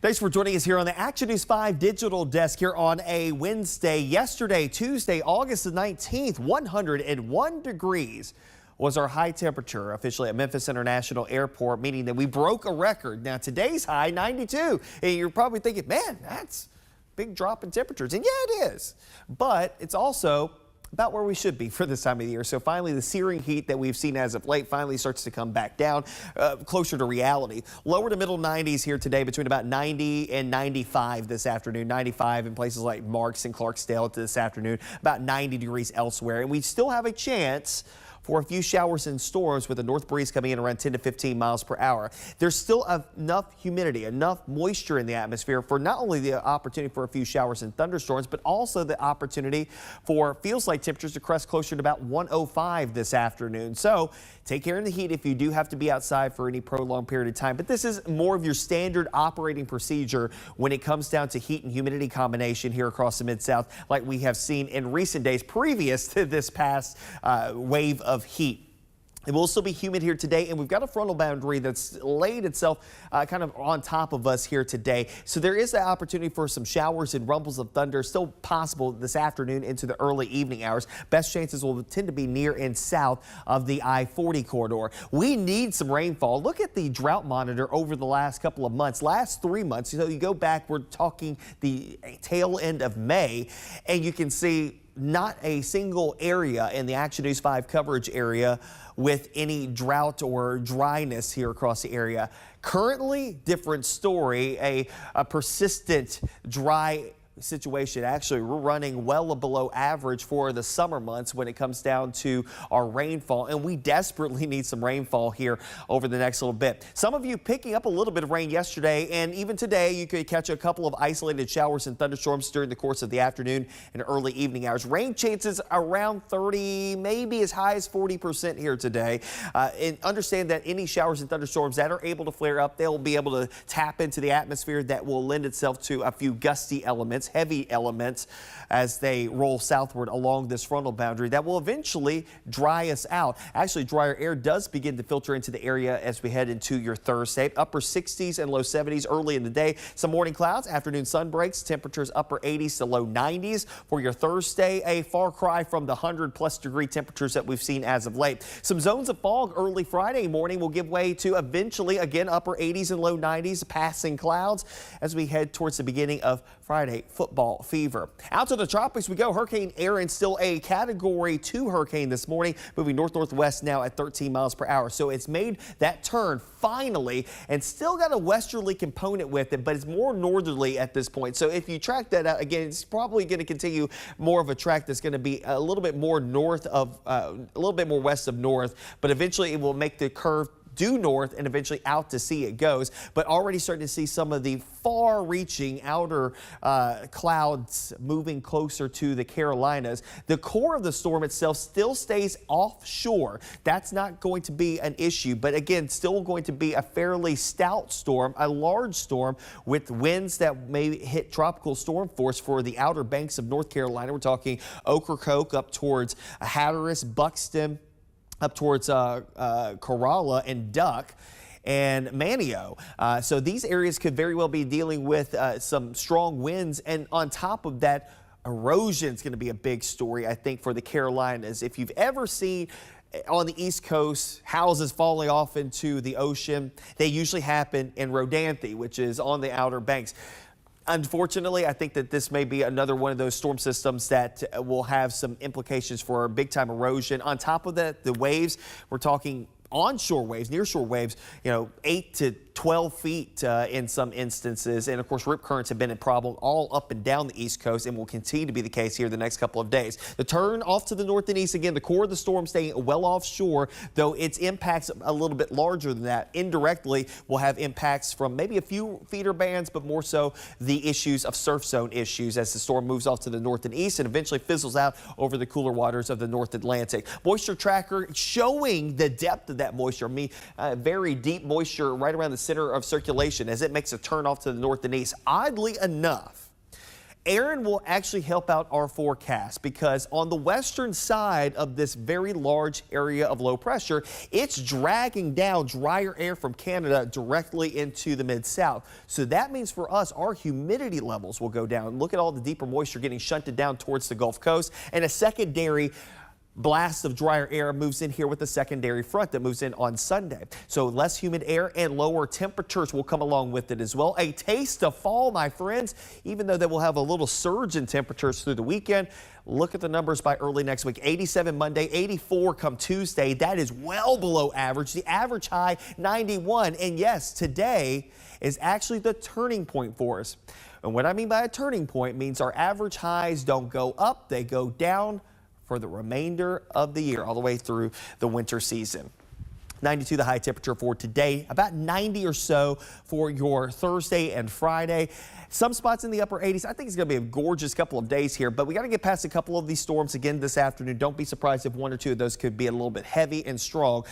Thanks for joining us here on the Action News 5 Digital Desk here on a Wednesday. Yesterday, Tuesday, August the 19th, 101 degrees was our high temperature officially at Memphis International Airport, meaning that we broke a record. Now today's high, 92. And you're probably thinking, man, that's a big drop in temperatures. And yeah, it is. But it's also about where we should be for this time of the year. So finally, the searing heat that we've seen as of late finally starts to come back down, closer to reality. Lower to middle 90s here today, between about 90 and 95 this afternoon. 95 in places like Marks and Clarksdale this afternoon, about 90 degrees elsewhere. And we still have a chance for a few showers and storms with a north breeze coming in around 10 to 15 miles per hour. There's still enough humidity, enough moisture in the atmosphere for not only the opportunity for a few showers and thunderstorms, but also the opportunity for feels like temperatures to crest closer to about 105 this afternoon. So take care of the heat if you do have to be outside for any prolonged period of time. But this is more of your standard operating procedure when it comes down to heat and humidity combination here across the Mid-South, like we have seen in recent days previous to this past wave of heat. It will still be humid here today, and we've got a frontal boundary that's laid itself kind of on top of us here today. So there is the opportunity for some showers and rumbles of thunder still possible this afternoon into the early evening hours. Best chances will tend to be near and south of the I-40 corridor. We need some rainfall. Look at the drought monitor over the last couple of months, last 3 months. So you go back, we're talking the tail end of May, and you can see not a single area in the Action News 5 coverage area with any drought or dryness here across the area. Currently, different story, a persistent dry situation. Actually, we're running well below average for the summer months when it comes down to our rainfall, and we desperately need some rainfall here over the next little bit. Some of you picking up a little bit of rain yesterday, and even today you could catch a couple of isolated showers and thunderstorms during the course of the afternoon and early evening hours. Rain chances around 30, maybe as high as 40% here today. And understand that any showers and thunderstorms that are able to flare up, they'll be able to tap into the atmosphere that will lend itself to a few gusty elements, heavy elements, as they roll southward along this frontal boundary that will eventually dry us out. Actually, drier air does begin to filter into the area as we head into your Thursday. Upper 60s and low 70s early in the day. Some morning clouds, afternoon sun breaks, temperatures upper 80s to low 90s. For your Thursday, a far cry from the 100+ degree temperatures that we've seen as of late. Some zones of fog early Friday morning will give way to eventually again upper 80s and low 90s, passing clouds as we head towards the beginning of Friday football fever. Out to the tropics we go. Hurricane Erin still a Category 2 hurricane this morning, moving north-northwest now at 13 miles per hour. So it's made that turn finally and still got a westerly component with it, but it's more northerly at this point. So if you track that out, again, it's probably going to continue more of a track that's going to be a little bit more north of, a little bit more west of north, but eventually it will make the curve due north and eventually out to sea it goes. But already starting to see some of the far-reaching outer clouds moving closer to the Carolinas. The core of the storm itself still stays offshore. That's not going to be an issue, but again, still going to be a fairly stout storm, a large storm with winds that may hit tropical storm force for the outer banks of North Carolina. We're talking Ocracoke up towards Hatteras, Buxton, up towards Corolla and Duck and Manio. So these areas could very well be dealing with some strong winds. And on top of that, erosion is going to be a big story, I think, for the Carolinas. If you've ever seen on the East Coast houses falling off into the ocean, they usually happen in Rodanthe, which is on the outer banks. Unfortunately, I think that this may be another one of those storm systems that will have some implications for big time erosion. On top of that, the waves, we're talking onshore waves, nearshore waves, 8 to 12 feet in some instances. And of course, rip currents have been a problem all up and down the East Coast and will continue to be the case here the next couple of days. The turn off to the north and east, again, the core of the storm staying well offshore, though its impacts a little bit larger than that. Indirectly, will have impacts from maybe a few feeder bands, but more so the issues of surf zone issues as the storm moves off to the north and east and eventually fizzles out over the cooler waters of the North Atlantic. Moisture tracker showing the depth of that moisture. Very deep moisture right around the center of circulation as it makes a turn off to the north and east. Oddly enough, Erin will actually help out our forecast because on the western side of this very large area of low pressure, it's dragging down drier air from Canada directly into the mid-south. So that means for us, our humidity levels will go down. Look at all the deeper moisture getting shunted down towards the Gulf Coast, and a secondary blast of drier air moves in here with the secondary front that moves in on Sunday. So less humid air and lower temperatures will come along with it as well. A taste of fall, my friends, even though they will have a little surge in temperatures through the weekend. Look at the numbers by early next week. 87 Monday, 84 come Tuesday. That is well below average. The average high 91. And yes, today is actually the turning point for us. And what I mean by a turning point means our average highs don't go up, they go down for the remainder of the year, all the way through the winter season. 92 the high temperature for today, about 90 or so for your Thursday and Friday. Some spots in the upper 80s. I think it's going to be a gorgeous couple of days here, but we got to get past a couple of these storms again this afternoon. Don't be surprised if one or two of those could be a little bit heavy and strong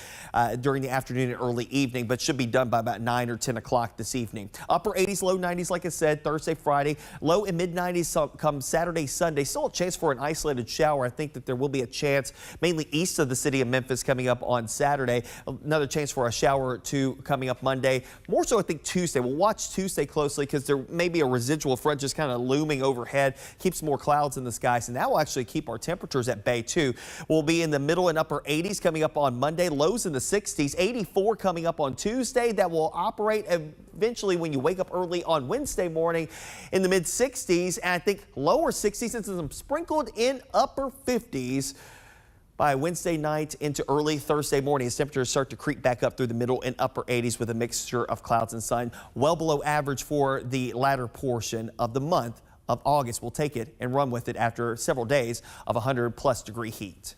during the afternoon and early evening, but should be done by about 9 or 10 o'clock this evening. Upper 80s, low 90s, like I said, Thursday, Friday. Low and mid 90s come Saturday, Sunday. Still a chance for an isolated shower. I think that there will be a chance mainly east of the city of Memphis coming up on Saturday. Another chance for a shower or two coming up Monday. More so, I think Tuesday. We'll watch Tuesday closely because there may be a residual front just kind of looming overhead, keeps more clouds in the skies, and that will actually keep our temperatures at bay too. We'll be in the middle and upper 80s coming up on Monday, lows in the 60s, 84 coming up on Tuesday. That will operate eventually when you wake up early on Wednesday morning in the mid 60s, and I think lower 60s and some sprinkled in upper 50s by Wednesday night into early Thursday morning as temperatures start to creep back up through the middle and upper 80s with a mixture of clouds and sun. Well below average for the latter portion of the month of August. We'll take it and run with it after several days of 100+ degree heat.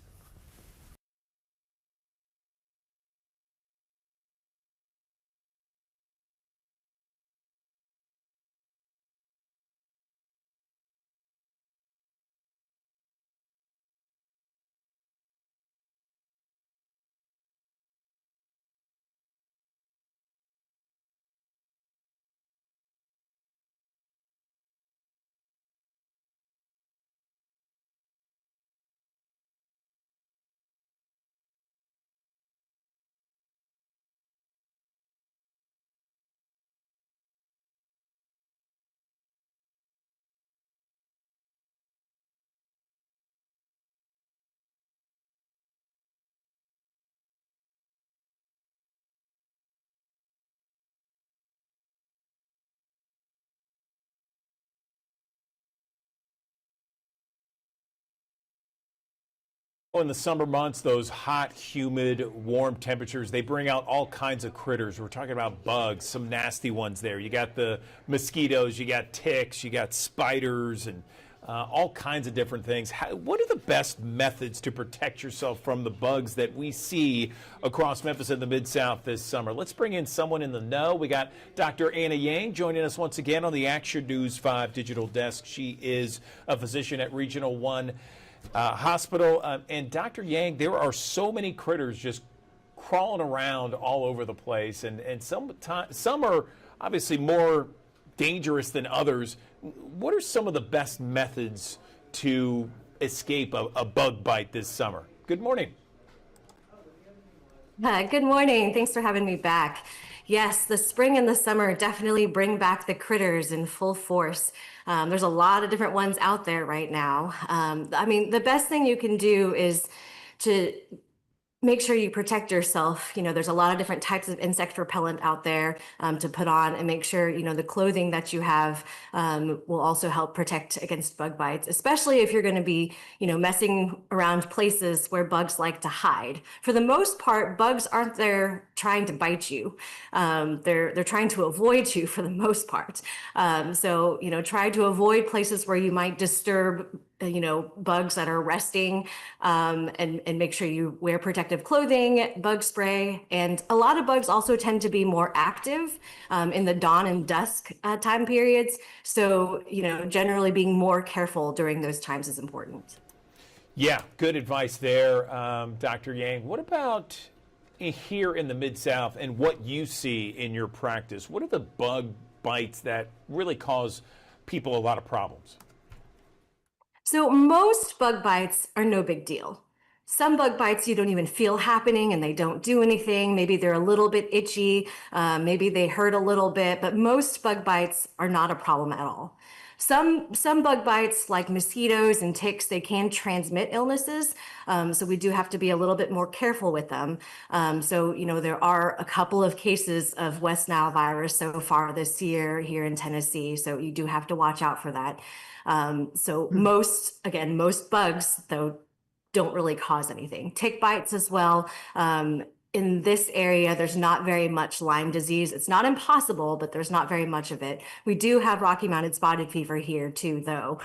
In the summer months, those hot, humid, warm temperatures, they bring out all kinds of critters. We're talking about bugs, some nasty ones there. You got the mosquitoes, you got ticks, you got spiders, and all kinds of different things. What are the best methods to protect yourself from the bugs that we see across Memphis and the Mid-South this summer? Let's bring in someone in the know. We got Dr. Anna Yang joining us once again on the Action News 5 digital desk. She is a physician at Regional 1 Hospital. And Dr. Yang, there are so many critters just crawling around all over the place, and some are obviously more dangerous than others. What are some of the best methods to escape a bug bite this summer? Good morning. Good morning. Thanks for having me back. Yes, the spring and the summer definitely bring back the critters in full force. There's a lot of different ones out there right now. I mean, the best thing you can do is to make sure you protect yourself. You know, there's a lot of different types of insect repellent out there to put on, and make sure, you know, the clothing that you have will also help protect against bug bites, especially if you're going to be, you know, messing around places where bugs like to hide. For the most part, bugs aren't there trying to bite you. They're trying to avoid you for the most part. So, you know, try to avoid places where you might disturb you know, bugs that are resting, and make sure you wear protective clothing, bug spray. And a lot of bugs also tend to be more active in the dawn and dusk time periods. So, you know, generally being more careful during those times is important. Yeah, good advice there, Dr. Yang. What about here in the Mid-South and what you see in your practice? What are the bug bites that really cause people a lot of problems? So most bug bites are no big deal. Some bug bites you don't even feel happening and they don't do anything. Maybe they're a little bit itchy, maybe they hurt a little bit, but most bug bites are not a problem at all. Some bug bites, like mosquitoes and ticks, they can transmit illnesses. So we do have to be a little bit more careful with them. So, you know, there are a couple of cases of West Nile virus so far this year here in Tennessee. So you do have to watch out for that. Most bugs, though, don't really cause anything. Tick bites as well. In this area, there's not very much Lyme disease. It's not impossible, but there's not very much of it. We do have Rocky Mountain spotted fever here too, though.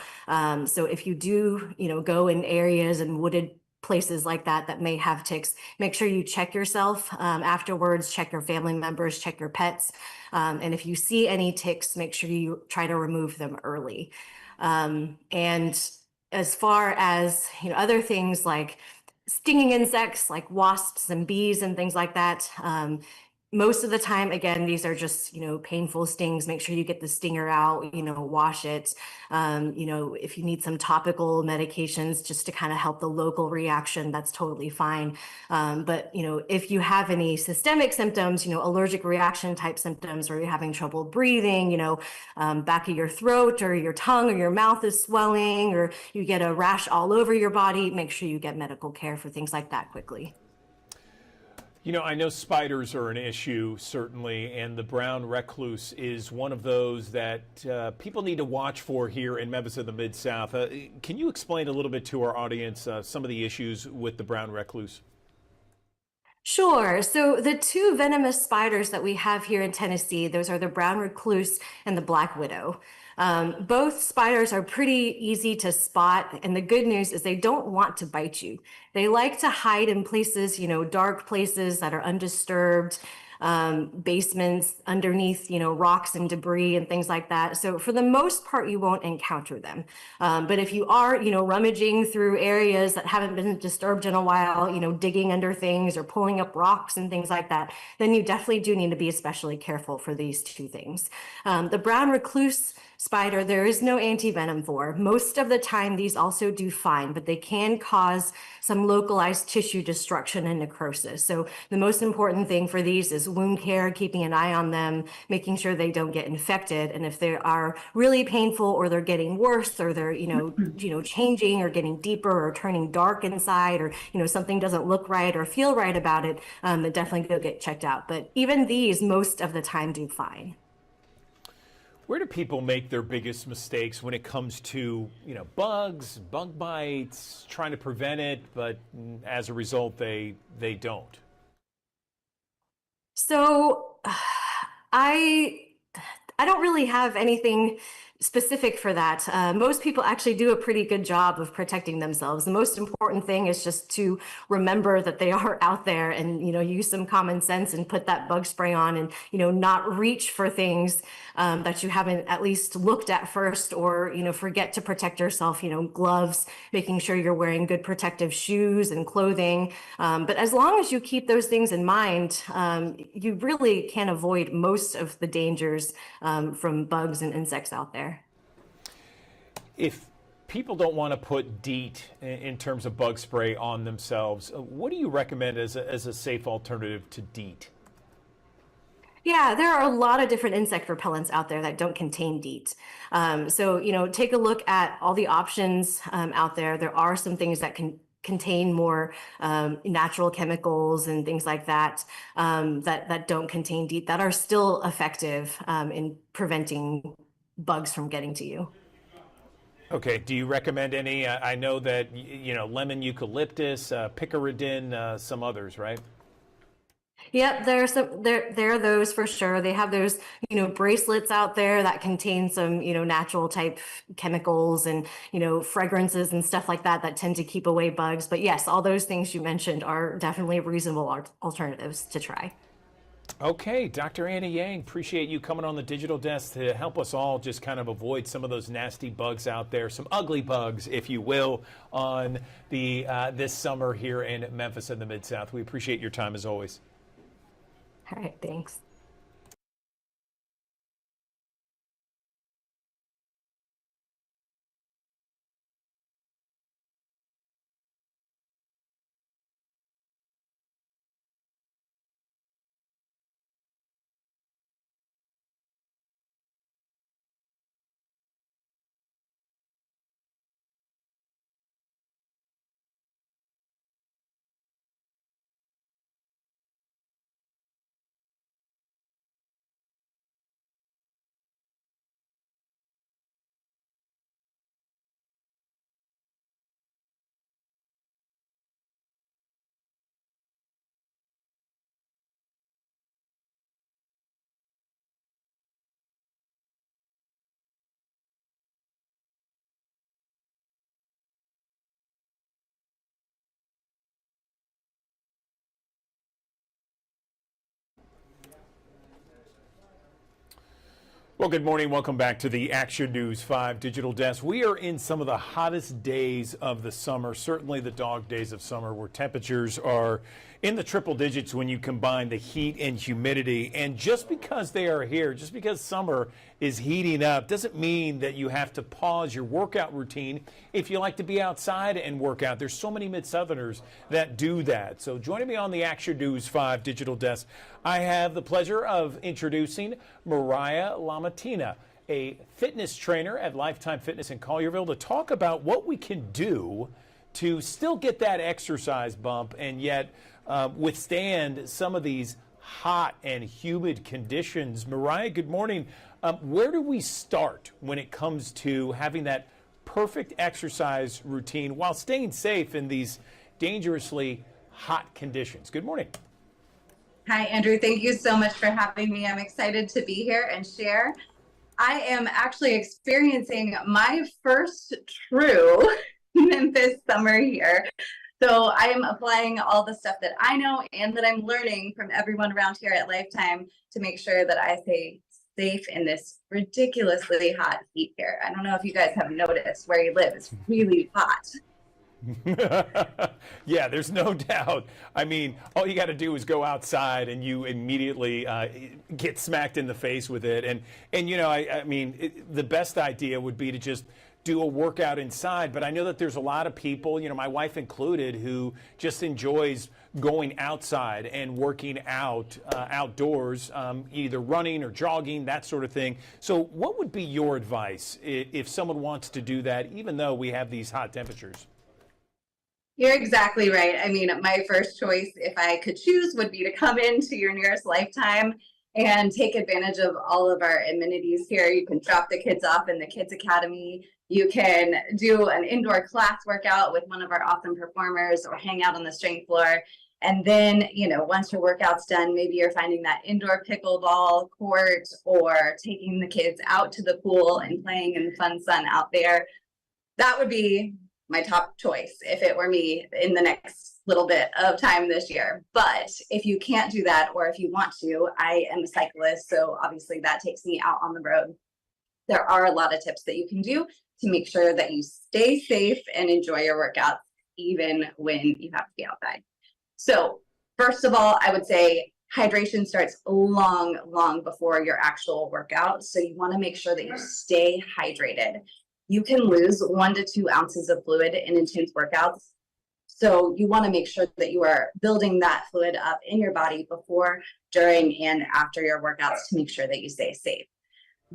So if you do, you know, go in areas and wooded places like that that may have ticks, make sure you check yourself afterwards, check your family members, check your pets. And if you see any ticks, make sure you try to remove them early. And as far as other things like stinging insects like wasps and bees and things like that, most of the time, again, these are just, painful stings. Make sure you get the stinger out, wash it. If you need some topical medications just to kind of help the local reaction, that's totally fine. But, if you have any systemic symptoms, allergic reaction type symptoms, or you're having trouble breathing, back of your throat or your tongue or your mouth is swelling, or you get a rash all over your body, make sure you get medical care for things like that quickly. I know spiders are an issue, certainly, and the brown recluse is one of those that people need to watch for here in Memphis and the Mid-South. Can you explain a little bit to our audience some of the issues with the brown recluse? Sure. So the two venomous spiders that we have here in Tennessee, those are the brown recluse and the black widow. Both spiders are pretty easy to spot, and the good news is they don't want to bite you. They like to hide in places, dark places that are undisturbed, basements underneath, rocks and debris and things like that. So for the most part, you won't encounter them. But if you are, rummaging through areas that haven't been disturbed in a while, digging under things or pulling up rocks and things like that, then you definitely do need to be especially careful for these two things. The brown recluse spider, there is no anti-venom for. Most of the time, these also do fine, but they can cause some localized tissue destruction and necrosis. So the most important thing for these is wound care, keeping an eye on them, making sure they don't get infected. And if they are really painful or they're getting worse or they're, changing or getting deeper or turning dark inside or, something doesn't look right or feel right about it, then definitely go get checked out. But even these, most of the time, do fine. Where do people make their biggest mistakes when it comes to, bugs, bug bites, trying to prevent it, but as a result, they don't? So I don't really have anything specific for that. Most people actually do a pretty good job of protecting themselves. The most important thing is just to remember that they are out there and, use some common sense and put that bug spray on and, not reach for things that you haven't at least looked at first or, forget to protect yourself, gloves, making sure you're wearing good protective shoes and clothing. But as long as you keep those things in mind, you really can avoid most of the dangers from bugs and insects out there. If people don't want to put DEET in terms of bug spray on themselves, what do you recommend as a safe alternative to DEET? Yeah, there are a lot of different insect repellents out there that don't contain DEET. So, take a look at all the options out there. There are some things that can contain more natural chemicals and things like that that don't contain DEET that are still effective in preventing bugs from getting to you. Okay. Do you recommend any? I know that lemon eucalyptus, picaridin, some others, right? Yep, there are those for sure. They have those, bracelets out there that contain some, natural type chemicals and, fragrances and stuff like that that tend to keep away bugs. But yes, all those things you mentioned are definitely reasonable alternatives to try. Okay, Dr. Annie Yang, appreciate you coming on the digital desk to help us all just kind of avoid some of those nasty bugs out there, some ugly bugs, if you will, on the this summer here in Memphis and the Mid-South. We appreciate your time as always. All right, thanks. Well, good morning. Welcome back to the Action News 5 Digital Desk. We are in some of the hottest days of the summer, certainly the dog days of summer, where temperatures are in the triple digits when you combine the heat and humidity. And just because they are here, just because summer is heating up, doesn't mean that you have to pause your workout routine if you like to be outside and work out. There's so many Mid-Southerners that do that. So joining me on the Action News 5 Digital Desk, I have the pleasure of introducing Mariah Lamatina, a fitness trainer at Lifetime Fitness in Collierville, to talk about what we can do to still get that exercise bump and yet withstand some of these hot and humid conditions. Mariah, good morning. Where do we start when it comes to having that perfect exercise routine while staying safe in these dangerously hot conditions? Good morning. Hi, Andrew. Thank you so much for having me. I'm excited to be here and share. I am actually experiencing my first true Memphis summer here. So I am applying all the stuff that I know and that I'm learning from everyone around here at Lifetime to make sure that I stay safe in this ridiculously hot heat here. I don't know if you guys have noticed where you live. It's really hot. Yeah, there's no doubt. I mean, all you got to do is go outside and you immediately get smacked in the face with it. And you know, I mean, the best idea would be to just do a workout inside. But I know that there's a lot of people, you know, my wife included, who just enjoys going outside and working out outdoors, either running or jogging, that sort of thing. So what would be your advice if someone wants to do that, even though we have these hot temperatures? You're exactly right. I mean, my first choice, if I could choose, would be to come into your nearest Lifetime and take advantage of all of our amenities here. You can drop the kids off in the Kids Academy. You can do an indoor class workout with one of our awesome performers or hang out on the strength floor. And then, you know, once your workout's done, maybe you're finding that indoor pickleball court or taking the kids out to the pool and playing in the fun sun out there. That would be my top choice if it were me in the next little bit of time this year. But if you can't do that, or if you want to, I am a cyclist, so obviously that takes me out on the road. There are a lot of tips that you can do to make sure that you stay safe and enjoy your workouts, even when you have to be outside. So first of all, I would say hydration starts long before your actual workout. So you want to make sure that you stay hydrated. You can lose 1 to 2 ounces of fluid in intense workouts. So you want to make sure that you are building that fluid up in your body before, during, and after your workouts to make sure that you stay safe.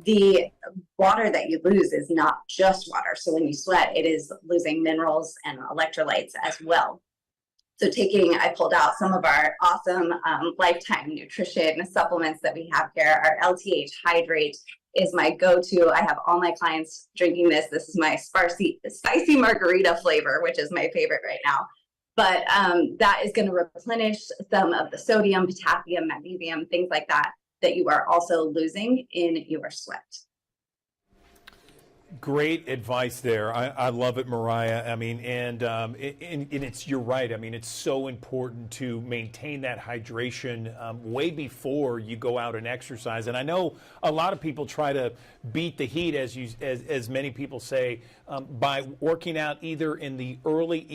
The water that you lose is not just water. So when you sweat, it is losing minerals and electrolytes as well. So I pulled out some of our awesome Lifetime nutrition supplements that we have here. Our LTH Hydrate is my go-to. I have all my clients drinking this. This is my spicy margarita flavor, which is my favorite right now. But that is going to replenish some of the sodium, potassium, magnesium, things like that you are also losing in your sweat. Great advice there. I love it, Mariah. I mean, and you're right. I mean, it's so important to maintain that hydration way before you go out and exercise. And I know a lot of people try to beat the heat, as many people say, by working out either in the early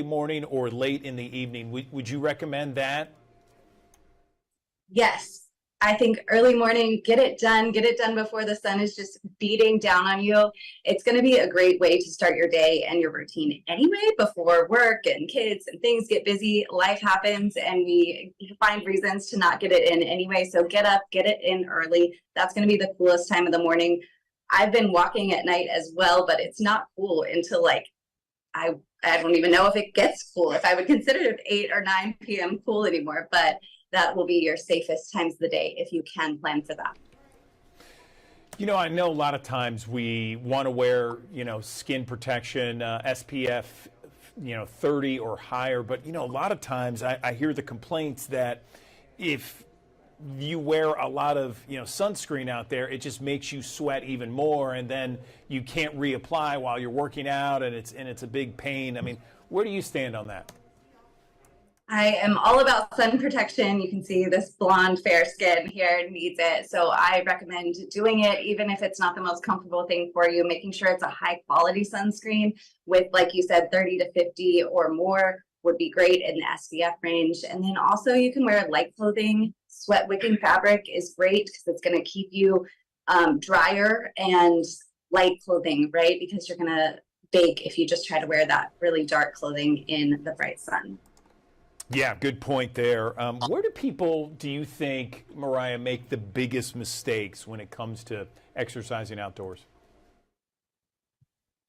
morning or late in the evening. Would you recommend that? Yes. I think early morning, get it done before the sun is just beating down on you. It's going to be a great way to start your day and your routine anyway, before work and kids and things get busy. Life happens and we find reasons to not get it in anyway. So get up, get it in early. That's going to be the coolest time of the morning. I've been walking at night as well, but it's not cool until I don't even know if it gets cool, if I would consider it 8 or 9 p.m. cool anymore, but that will be your safest times of the day if you can plan for that. You know, I know a lot of times we want to wear, skin protection, SPF, 30 or higher. But, a lot of times I hear the complaints that if you wear a lot of, sunscreen out there, it just makes you sweat even more. And then you can't reapply while you're working out and it's a big pain. I mean, where do you stand on that? I am all about sun protection. You can see this blonde, fair skin here needs it. So I recommend doing it, even if it's not the most comfortable thing for you, making sure it's a high quality sunscreen with, like you said, 30 to 50 or more would be great in the SPF range. And then also you can wear light clothing. Sweat wicking fabric is great because it's going to keep you drier, and light clothing, right? Because you're going to bake if you just try to wear that really dark clothing in the bright sun. Yeah, good point there. Where do people, do you think, Mariah, make the biggest mistakes when it comes to exercising outdoors?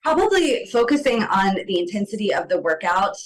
Probably focusing on the intensity of the workout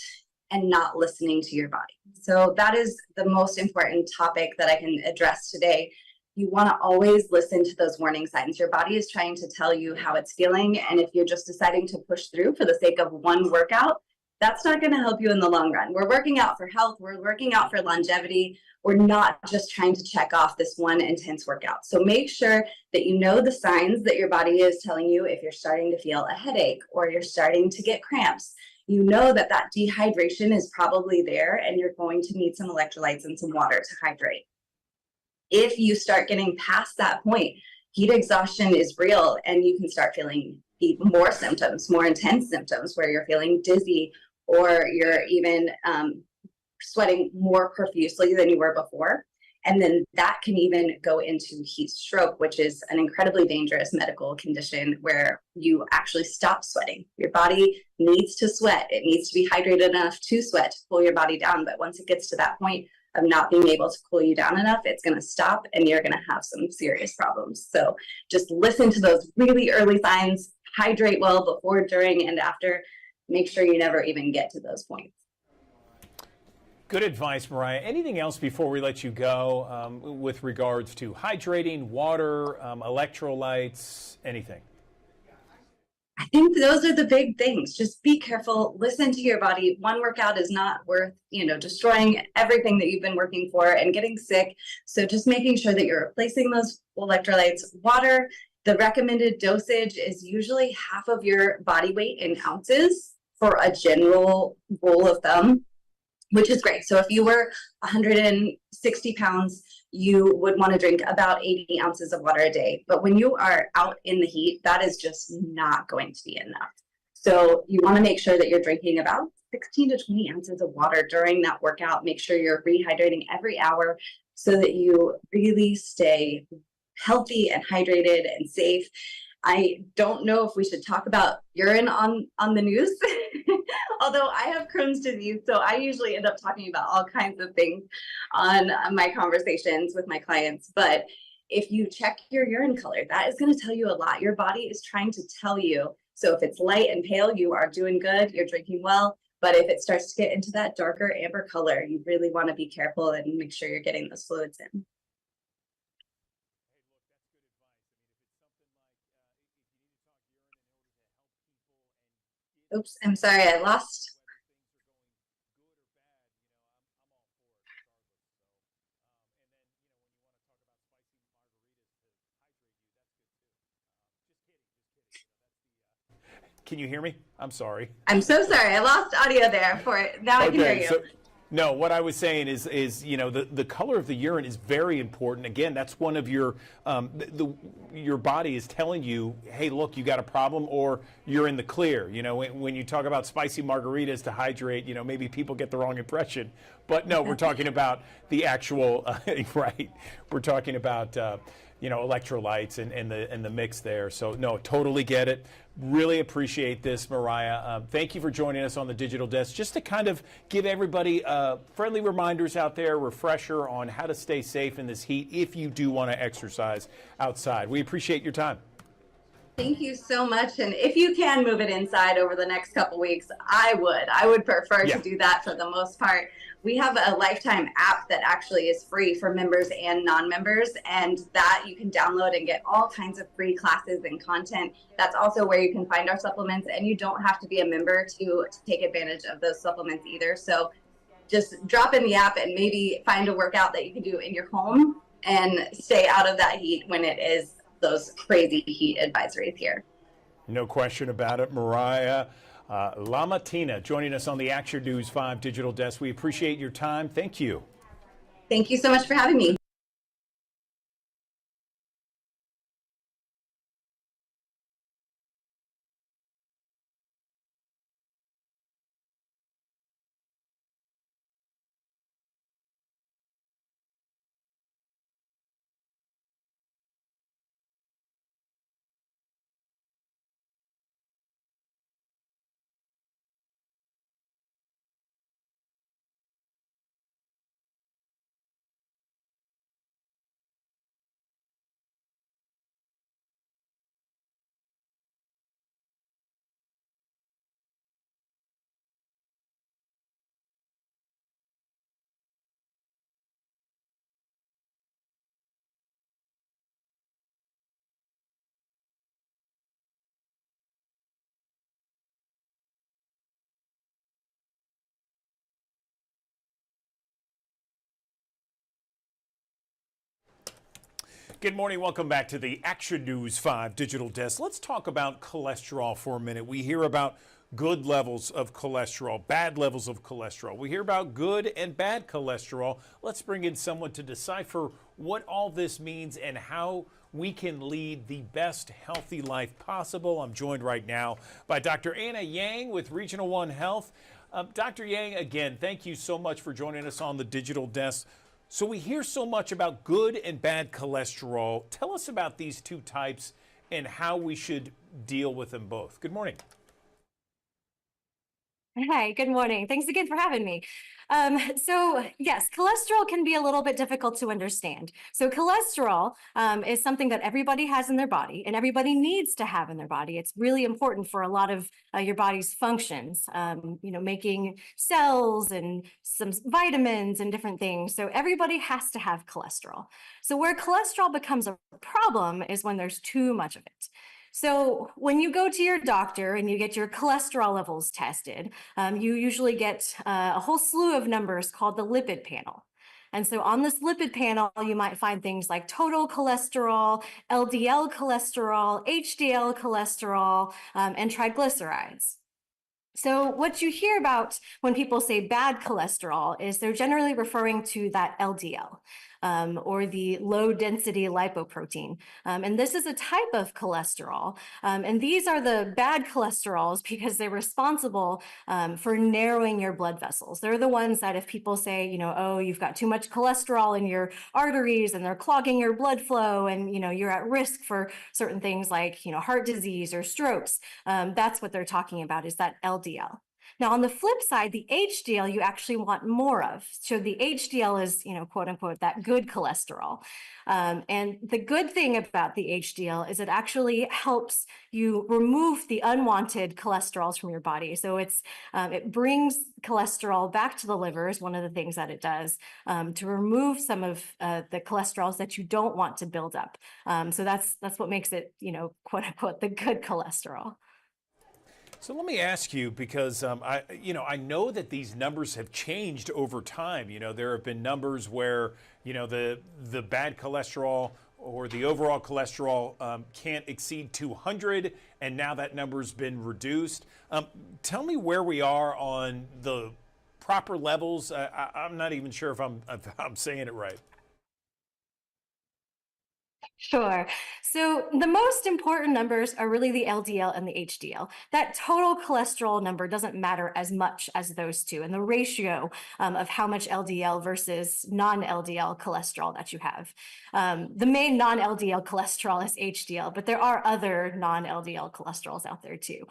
and not listening to your body. So that is the most important topic that I can address today. You want to always listen to those warning signs. Your body is trying to tell you how it's feeling. And if you're just deciding to push through for the sake of one workout, that's not going to help you in the long run. We're working out for health. We're working out for longevity. We're not just trying to check off this one intense workout. So make sure that you know the signs that your body is telling you if you're starting to feel a headache or you're starting to get cramps. You know that that dehydration is probably there and you're going to need some electrolytes and some water to hydrate. If you start getting past that point, heat exhaustion is real and you can start feeling more symptoms, more intense symptoms where you're feeling dizzy or you're even sweating more profusely than you were before. And then that can even go into heat stroke, which is an incredibly dangerous medical condition where you actually stop sweating. Your body needs to sweat. It needs to be hydrated enough to sweat to cool your body down. But once it gets to that point of not being able to cool you down enough, it's going to stop and you're going to have some serious problems. So just listen to those really early signs, hydrate well before, during, and after. Make sure you never even get to those points. Good advice, Mariah. Anything else before we let you go with regards to hydrating, water, electrolytes, anything? I think those are the big things. Just be careful, listen to your body. One workout is not worth, destroying everything that you've been working for and getting sick. So just making sure that you're replacing those electrolytes. Water, the recommended dosage is usually half of your body weight in ounces for a general rule of thumb, which is great. So if you were 160 pounds, you would want to drink about 80 ounces of water a day. But when you are out in the heat, that is just not going to be enough. So you want to make sure that you're drinking about 16 to 20 ounces of water during that workout. Make sure you're rehydrating every hour so that you really stay healthy and hydrated and safe. I don't know if we should talk about urine on the news, although I have Crohn's disease, so I usually end up talking about all kinds of things on my conversations with my clients. But if you check your urine color, that is going to tell you a lot. Your body is trying to tell you. So if it's light and pale, you are doing good, you're drinking well. But if it starts to get into that darker amber color, you really want to be careful and make sure you're getting those fluids in. Oops, I'm sorry, I lost. Can you hear me? I'm sorry. I'm so sorry. I lost audio there for it. Now I can hear you. No, what I was saying is the color of the urine is very important. Again, that's one of your your body is telling you, hey, look, you got a problem, or you're in the clear. When you talk about spicy margaritas to hydrate, maybe people get the wrong impression. But no, we're talking about the actual right. We're talking about electrolytes and the mix there. So no, totally get it. Really appreciate this, Mariah. Thank you for joining us on the Digital Desk. Just to kind of give everybody friendly reminders out there, refresher on how to stay safe in this heat if you do want to exercise outside. We appreciate your time. Thank you so much. And if you can move it inside over the next couple weeks, I would prefer to do that for the most part. We have a Lifetime app that actually is free for members and non-members, and that you can download and get all kinds of free classes and content. That's also where you can find our supplements, and you don't have to be a member to take advantage of those supplements either. So just drop in the app and maybe find a workout that you can do in your home and stay out of that heat when it is those crazy heat advisories here. No question about it, Mariah. Lama Tina joining us on the Action News 5 Digital Desk. We appreciate your time. Thank you. Thank you so much for having me. Good morning. Welcome back to the Action News 5 Digital Desk. Let's talk about cholesterol for a minute. We hear about good levels of cholesterol, bad levels of cholesterol. We hear about good and bad cholesterol. Let's bring in someone to decipher what all this means and how we can lead the best healthy life possible. I'm joined right now by Dr. Anna Yang with Regional One Health. Dr. Yang, again, thank you so much for joining us on the Digital Desk. So we hear so much about good and bad cholesterol. Tell us about these two types and how we should deal with them both. Good morning. Hi, good morning. Thanks again for having me. So yes, cholesterol can be a little bit difficult to understand. So cholesterol is something that everybody has in their body and everybody needs to have in their body. It's really important for a lot of your body's functions, making cells and some vitamins and different things. So everybody has to have cholesterol. So where cholesterol becomes a problem is when there's too much of it. So when you go to your doctor and you get your cholesterol levels tested, you usually get a whole slew of numbers called the lipid panel. And so on this lipid panel, you might find things like total cholesterol, LDL cholesterol, HDL cholesterol, and triglycerides. So what you hear about when people say bad cholesterol is they're generally referring to that LDL. Or the low density lipoprotein. And this is a type of cholesterol. And these are the bad cholesterols because they're responsible for narrowing your blood vessels. They're the ones that if people say, oh, you've got too much cholesterol in your arteries and they're clogging your blood flow and, you're at risk for certain things like, heart disease or strokes. That's what they're talking about is that LDL. Now, on the flip side, the HDL you actually want more of. So the HDL is, quote unquote, that good cholesterol. And the good thing about the HDL is it actually helps you remove the unwanted cholesterols from your body. So it brings cholesterol back to the liver is one of the things that it does to remove some of the cholesterols that you don't want to build up. So that's what makes it, quote unquote, the good cholesterol. So let me ask you, because I know that these numbers have changed over time. There have been numbers where the bad cholesterol or the overall cholesterol can't exceed 200, and now that number's been reduced. Tell me where we are on the proper levels. I'm not even sure if I'm saying it right. Sure. So the most important numbers are really the LDL and the HDL. That total cholesterol number doesn't matter as much as those two, and the ratio of how much LDL versus non-LDL cholesterol that you have. The main non-LDL cholesterol is HDL, but there are other non-LDL cholesterols out there too.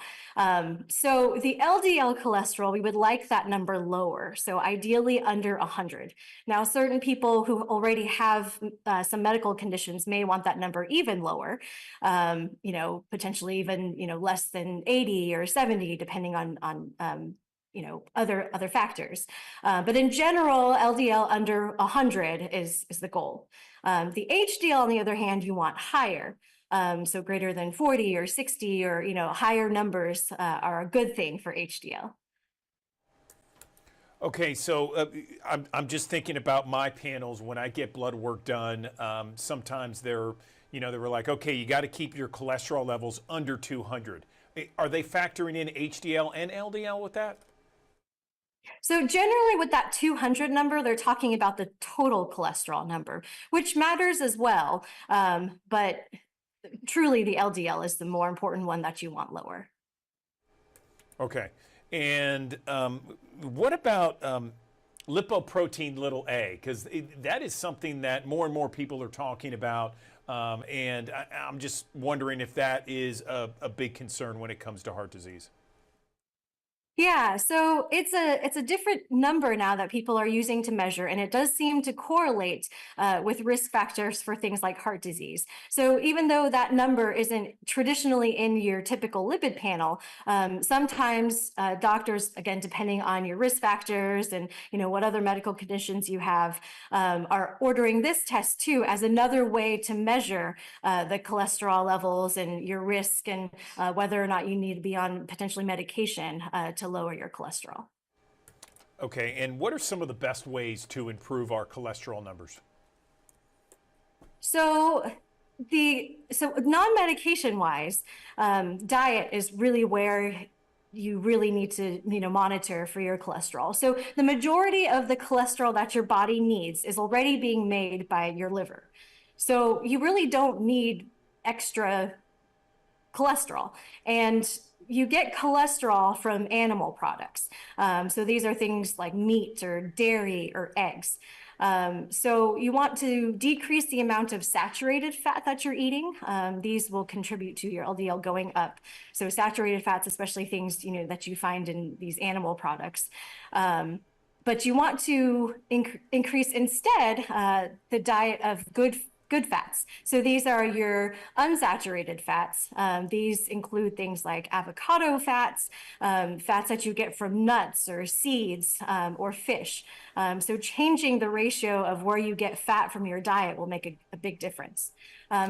So the LDL cholesterol, we would like that number lower. So ideally under 100. Now, certain people who already have some medical conditions may want that number even lower, potentially even, less than 80 or 70, depending on other factors. But in general, LDL under 100 is the goal. The HDL, on the other hand, you want higher. So greater than 40 or 60 or, higher numbers are a good thing for HDL. Okay, so I'm just thinking about my panels when I get blood work done. Sometimes they were like, okay, you got to keep your cholesterol levels under 200. Are they factoring in HDL and LDL with that? So generally with that 200 number, they're talking about the total cholesterol number, which matters as well. But truly the LDL is the more important one that you want lower. Okay. And what about lipoprotein little a? Because that is something that more and more people are talking about. And I'm just wondering if that is a big concern when it comes to heart disease. Yeah, so it's a different number now that people are using to measure, and it does seem to correlate with risk factors for things like heart disease. So even though that number isn't traditionally in your typical lipid panel, sometimes doctors, again, depending on your risk factors and what other medical conditions you have, are ordering this test too as another way to measure the cholesterol levels and your risk and whether or not you need to be on potentially medication to lower your cholesterol. Okay, and what are some of the best ways to improve our cholesterol numbers? So non-medication wise, diet is really where you really need to monitor for your cholesterol. So the majority of the cholesterol that your body needs is already being made by your liver. So you really don't need extra cholesterol. And you get cholesterol from animal products. So these are things like meat or dairy or eggs. So you want to decrease the amount of saturated fat that you're eating. These will contribute to your LDL going up. So saturated fats, especially things that you find in these animal products. But you want to increase instead the diet of good fats. So these are your unsaturated fats. These include things like avocado fats, fats that you get from nuts or seeds or fish. So changing the ratio of where you get fat from your diet will make a big difference.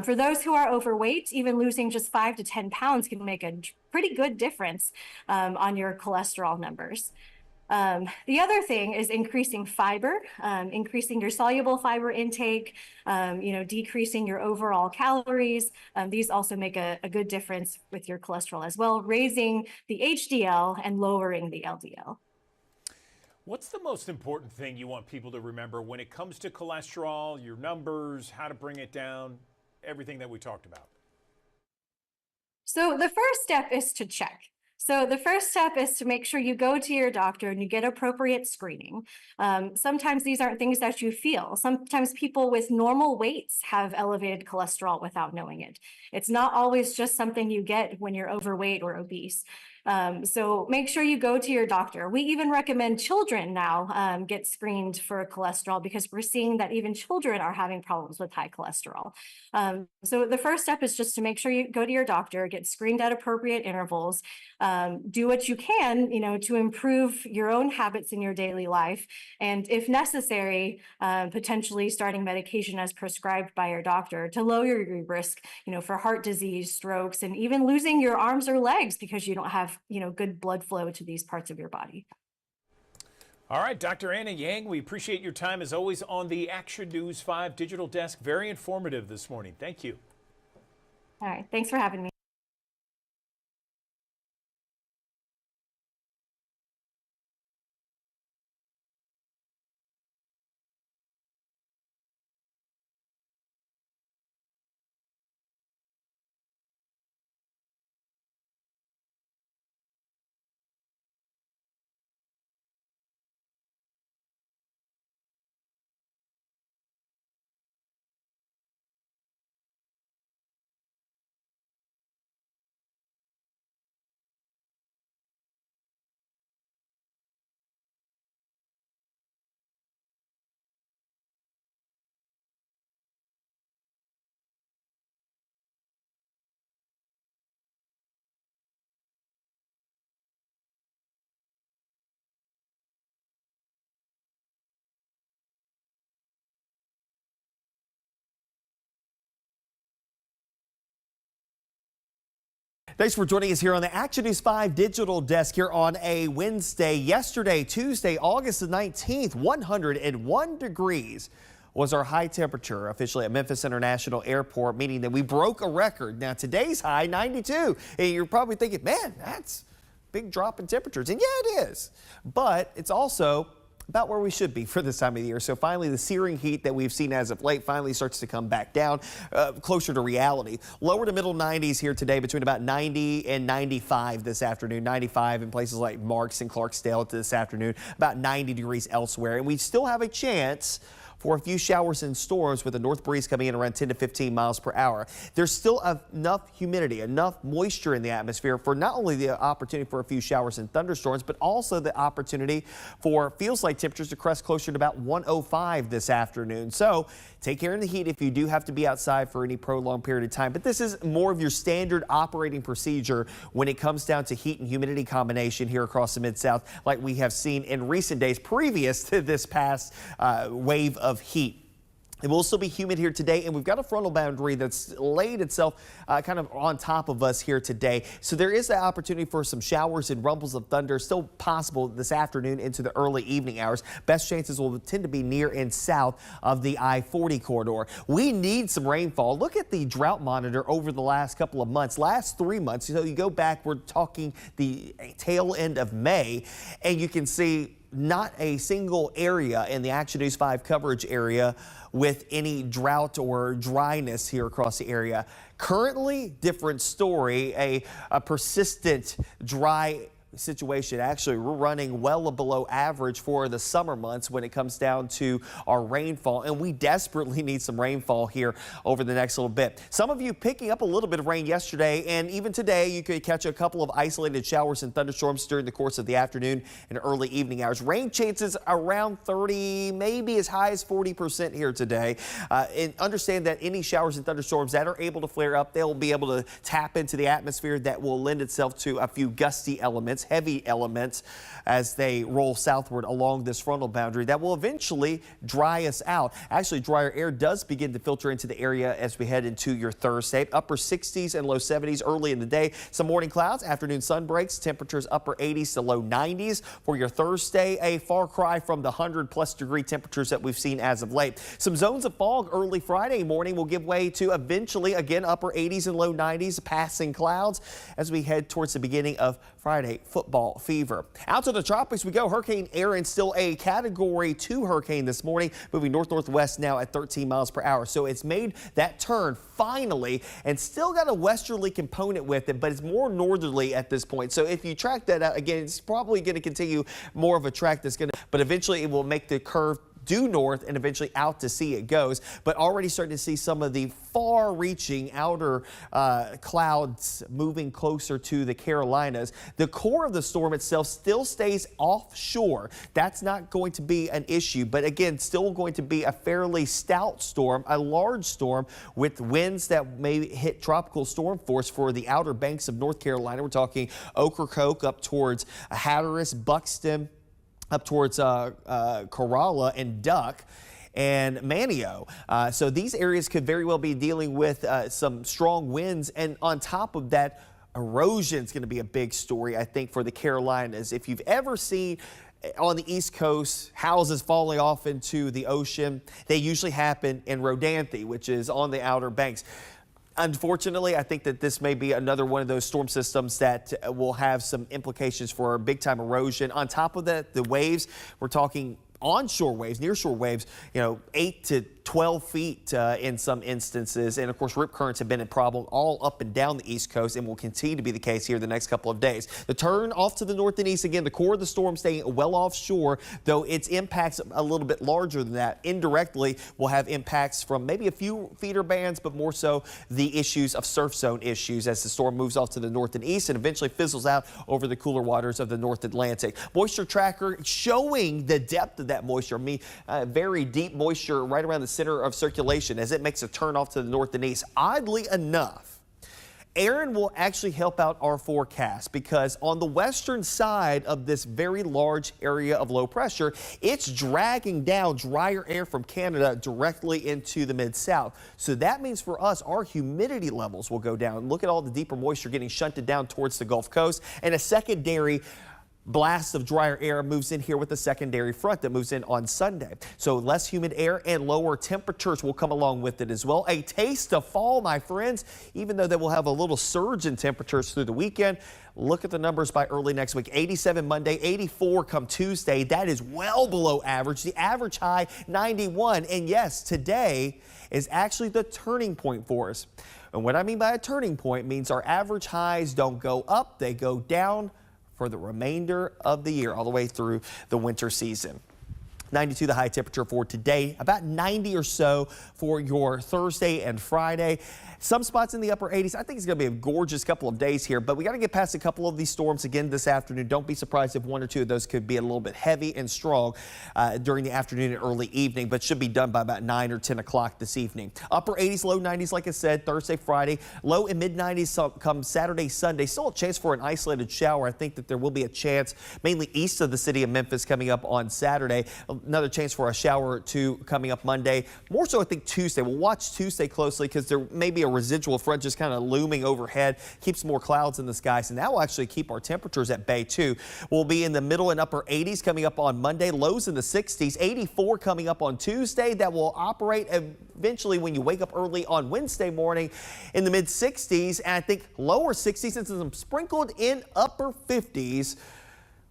For those who are overweight, even losing just 5 to 10 pounds can make a pretty good difference on your cholesterol numbers. The other thing is increasing fiber, increasing your soluble fiber intake, decreasing your overall calories. These also make a good difference with your cholesterol as well, raising the HDL and lowering the LDL. What's the most important thing you want people to remember when it comes to cholesterol, your numbers, how to bring it down, everything that we talked about? So the first step is to check. So the first step is to make sure you go to your doctor and you get appropriate screening. Sometimes these aren't things that you feel. Sometimes people with normal weights have elevated cholesterol without knowing it. It's not always just something you get when you're overweight or obese. So make sure you go to your doctor. We even recommend children now get screened for cholesterol because we're seeing that even children are having problems with high cholesterol. So the first step is just to make sure you go to your doctor, get screened at appropriate intervals, do what you can, to improve your own habits in your daily life. And if necessary, potentially starting medication as prescribed by your doctor to lower your risk, for heart disease, strokes, and even losing your arms or legs because you don't have good blood flow to these parts of your body. All right, Dr. Anna Yang, we appreciate your time as always on the Action News 5 digital desk. Very informative this morning. Thank you. All right, thanks for having me. Thanks for joining us here on the Action News 5 digital desk here on a Wednesday. Yesterday, Tuesday, August the 19th, 101 degrees. was our high temperature officially at Memphis International Airport, meaning that we broke a record. Now today's high 92, and you're probably thinking, man, that's a big drop in temperatures. And yeah, it is, but it's also about where we should be for this time of the year. So finally, the searing heat that we've seen as of late finally starts to come back down, closer to reality. Lower to middle 90s here today, between about 90 and 95 this afternoon. 95 in places like Marks and Clarksdale this afternoon, about 90 degrees elsewhere. And we still have a chance for a few showers and storms with a north breeze coming in around 10 to 15 miles per hour. There's still enough humidity, enough moisture in the atmosphere for not only the opportunity for a few showers and thunderstorms, but also the opportunity for feels like temperatures to crest closer to about 105 this afternoon. So take care of the heat if you do have to be outside for any prolonged period of time. But this is more of your standard operating procedure when it comes down to heat and humidity combination here across the Mid-South, like we have seen in recent days previous to this past wave of heat. It will still be humid here today, and we've got a frontal boundary that's laid itself kind of on top of us here today. So there is the opportunity for some showers and rumbles of thunder still possible this afternoon into the early evening hours. Best chances will tend to be near and south of the I-40 corridor. We need some rainfall. Look at the drought monitor over the last couple of months, last 3 months. So you go back, we're talking the tail end of May, and you can see not a single area in the Action News 5 coverage area with any drought or dryness here across the area. Currently, different story, a persistent dry situation. Actually, we're running well below average for the summer months when it comes down to our rainfall, and we desperately need some rainfall here over the next little bit. Some of you picking up a little bit of rain yesterday, and even today you could catch a couple of isolated showers and thunderstorms during the course of the afternoon and early evening hours. Rain chances around 30, maybe as high as 40% here today. And understand that any showers and thunderstorms that are able to flare up, they'll be able to tap into the atmosphere that will lend itself to a few gusty elements, heavy elements, as they roll southward along this frontal boundary that will eventually dry us out. Actually, drier air does begin to filter into the area as we head into your Thursday. Upper 60s and low 70s early in the day. Some morning clouds, afternoon sun breaks, temperatures upper 80s to low 90s. For your Thursday, a far cry from the 100+ degree temperatures that we've seen as of late. Some zones of fog early Friday morning will give way to eventually again upper 80s and low 90s, passing clouds as we head towards the beginning of Friday football fever. Out to the tropics we go. Hurricane Aaron still a Category 2 hurricane this morning, moving north-northwest now at 13 miles per hour. So it's made that turn finally and still got a westerly component with it, but it's more northerly at this point. So if you track that out, again, it's probably going to continue more of a track that's going to, but eventually it will make the curve due north and eventually out to sea it goes. But already starting to see some of the far-reaching outer clouds moving closer to the Carolinas. The core of the storm itself still stays offshore. That's not going to be an issue, but again, still going to be a fairly stout storm, a large storm with winds that may hit tropical storm force for the outer banks of North Carolina. We're talking Ocracoke up towards Hatteras, Buxton, up towards Corolla and Duck and Manio. So these areas could very well be dealing with some strong winds. And on top of that, erosion is going to be a big story, I think, for the Carolinas. If you've ever seen on the East Coast houses falling off into the ocean, they usually happen in Rodanthe, which is on the outer banks. Unfortunately, I think that this may be another one of those storm systems that will have some implications for big time erosion. On top of that, the waves, we're talking onshore waves, nearshore waves, 8 to 12 feet in some instances. And of course, rip currents have been a problem all up and down the East Coast and will continue to be the case here the next couple of days. The turn off to the north and east, again, the core of the storm staying well offshore, though its impacts a little bit larger than that. Indirectly, will have impacts from maybe a few feeder bands, but more so the issues of surf zone issues as the storm moves off to the north and east and eventually fizzles out over the cooler waters of the North Atlantic. Moisture tracker showing the depth of that moisture. Very deep moisture right around the center of circulation as it makes a turn off to the north and east. Oddly enough, Aaron will actually help out our forecast because on the western side of this very large area of low pressure, it's dragging down drier air from Canada directly into the Mid-South. So that means for us, our humidity levels will go down. Look at all the deeper moisture getting shunted down towards the Gulf Coast, and a secondary blast of drier air moves in here with a secondary front that moves in on Sunday. So less humid air and lower temperatures will come along with it as well. A taste of fall, my friends, even though they will have a little surge in temperatures through the weekend. Look at the numbers by early next week. 87 Monday, 84 come Tuesday. That is well below average. The average high 91. And yes, today is actually the turning point for us. And what I mean by a turning point means our average highs don't go up, they go down for the remainder of the year, all the way through the winter season. 92 the high temperature for today, about 90 or so for your Thursday and Friday. Some spots in the upper 80s. I think it's going to be a gorgeous couple of days here, but we got to get past a couple of these storms again this afternoon. Don't be surprised if one or two of those could be a little bit heavy and strong during the afternoon and early evening, but should be done by about 9 or 10 o'clock this evening. Upper 80s, low 90s, like I said, Thursday, Friday. Low and mid 90s come Saturday, Sunday. Still a chance for an isolated shower. I think that there will be a chance, mainly east of the city of Memphis, coming up on Saturday. Another chance for a shower or two coming up Monday. More so, I think, Tuesday. We'll watch Tuesday closely because there may be a residual front just kind of looming overhead, keeps more clouds in the skies, and that will actually keep our temperatures at bay too. We'll be in the middle and upper 80s coming up on Monday, lows in the 60s, 84 coming up on Tuesday. That will operate eventually when you wake up early on Wednesday morning in the mid 60s, and I think lower 60s and some sprinkled in upper 50s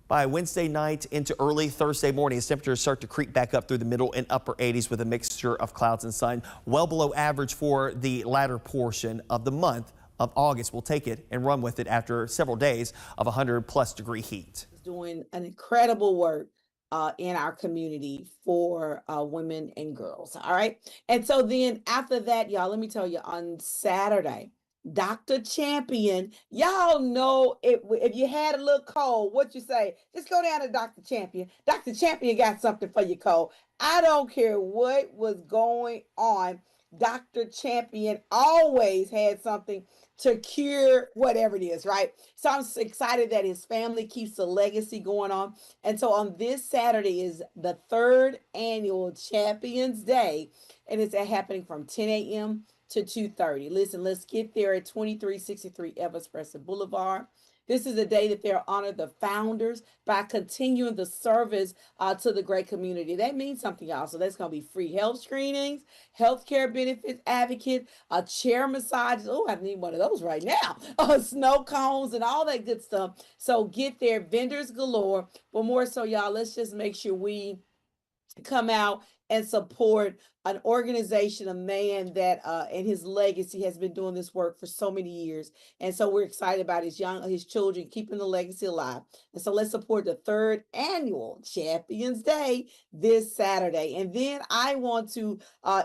by Wednesday night into early Thursday morning as temperatures start to creep back up through the middle and upper 80s with a mixture of clouds and sun. Well below average for the latter portion of the month of August. We'll take it and run with it after several days of 100+ degree heat. Doing an incredible work in our community for women and girls. All right. And so then after that, y'all, let me tell you, on Saturday, Dr. Champion, y'all know if you had a little cold, what you say, just go down to Dr. Champion. Dr. Champion got something for you, cold. I don't care what was going on. Dr. Champion always had something to cure whatever it is, right? So I'm excited that his family keeps the legacy going on. And so on this Saturday is the 3rd annual Champions Day, and it's happening from 10 a.m. to 2:30. Listen, let's get there at 2363 Evans Crescent Boulevard. This is a day that they'll honor the founders by continuing the service to the great community. That means something, y'all. So that's going to be free health screenings, healthcare benefits advocate, chair massages. Oh, I need one of those right now. Snow cones and all that good stuff. So get there, vendors galore. But more so, y'all, let's just make sure we come out and support an organization, a man that and his legacy has been doing this work for so many years. And so we're excited about his children keeping the legacy alive. And so let's support the 3rd annual Champions Day this Saturday. And then I want to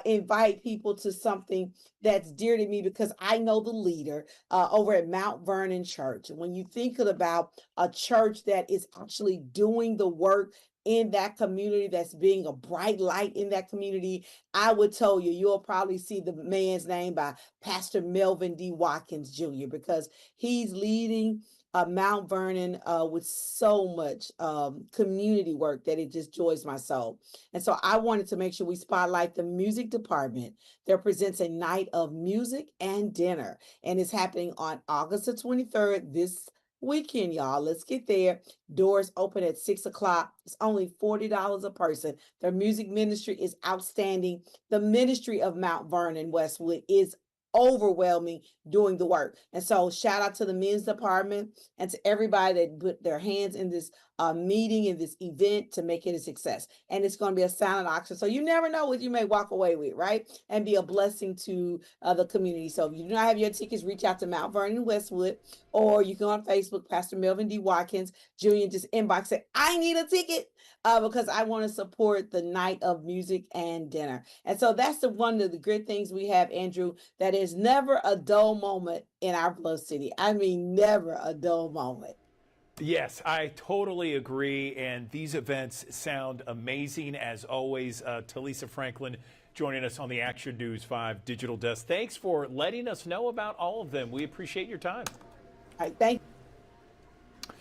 invite people to something that's dear to me because I know the leader over at Mount Vernon Church. And when you think about a church that is actually doing the work in that community, that's being a bright light in that community, I would tell you, you'll probably see the man's name by Pastor Melvin D. Watkins Jr. because he's leading Mount Vernon with so much community work that it just joys my soul. And so I wanted to make sure we spotlight the music department. There presents a night of music and dinner, and it's happening on August the 23rd, this weekend, y'all. Let's get there. Doors open at 6 o'clock. It's only $40 a person. Their music ministry is outstanding. The ministry of Mount Vernon Westwood is overwhelming doing the work. And so shout out to the men's department and to everybody that put their hands in this meeting, in this event to make it a success. And it's going to be a silent auction. So you never know what you may walk away with, right? And be a blessing to the community. So if you do not have your tickets, reach out to Mount Vernon Westwood, or you can go on Facebook, Pastor Melvin D. Watkins Jr., just inbox it. I need a ticket because I want to support the night of music and dinner. And so that's one of the good things we have, Andrew, that is never a dull moment in our Flow City. I mean, never a dull moment. Yes, I totally agree. And these events sound amazing as always. Talisa Franklin joining us on the Action News 5 Digital Desk. Thanks for letting us know about all of them. We appreciate your time. All right, thank you.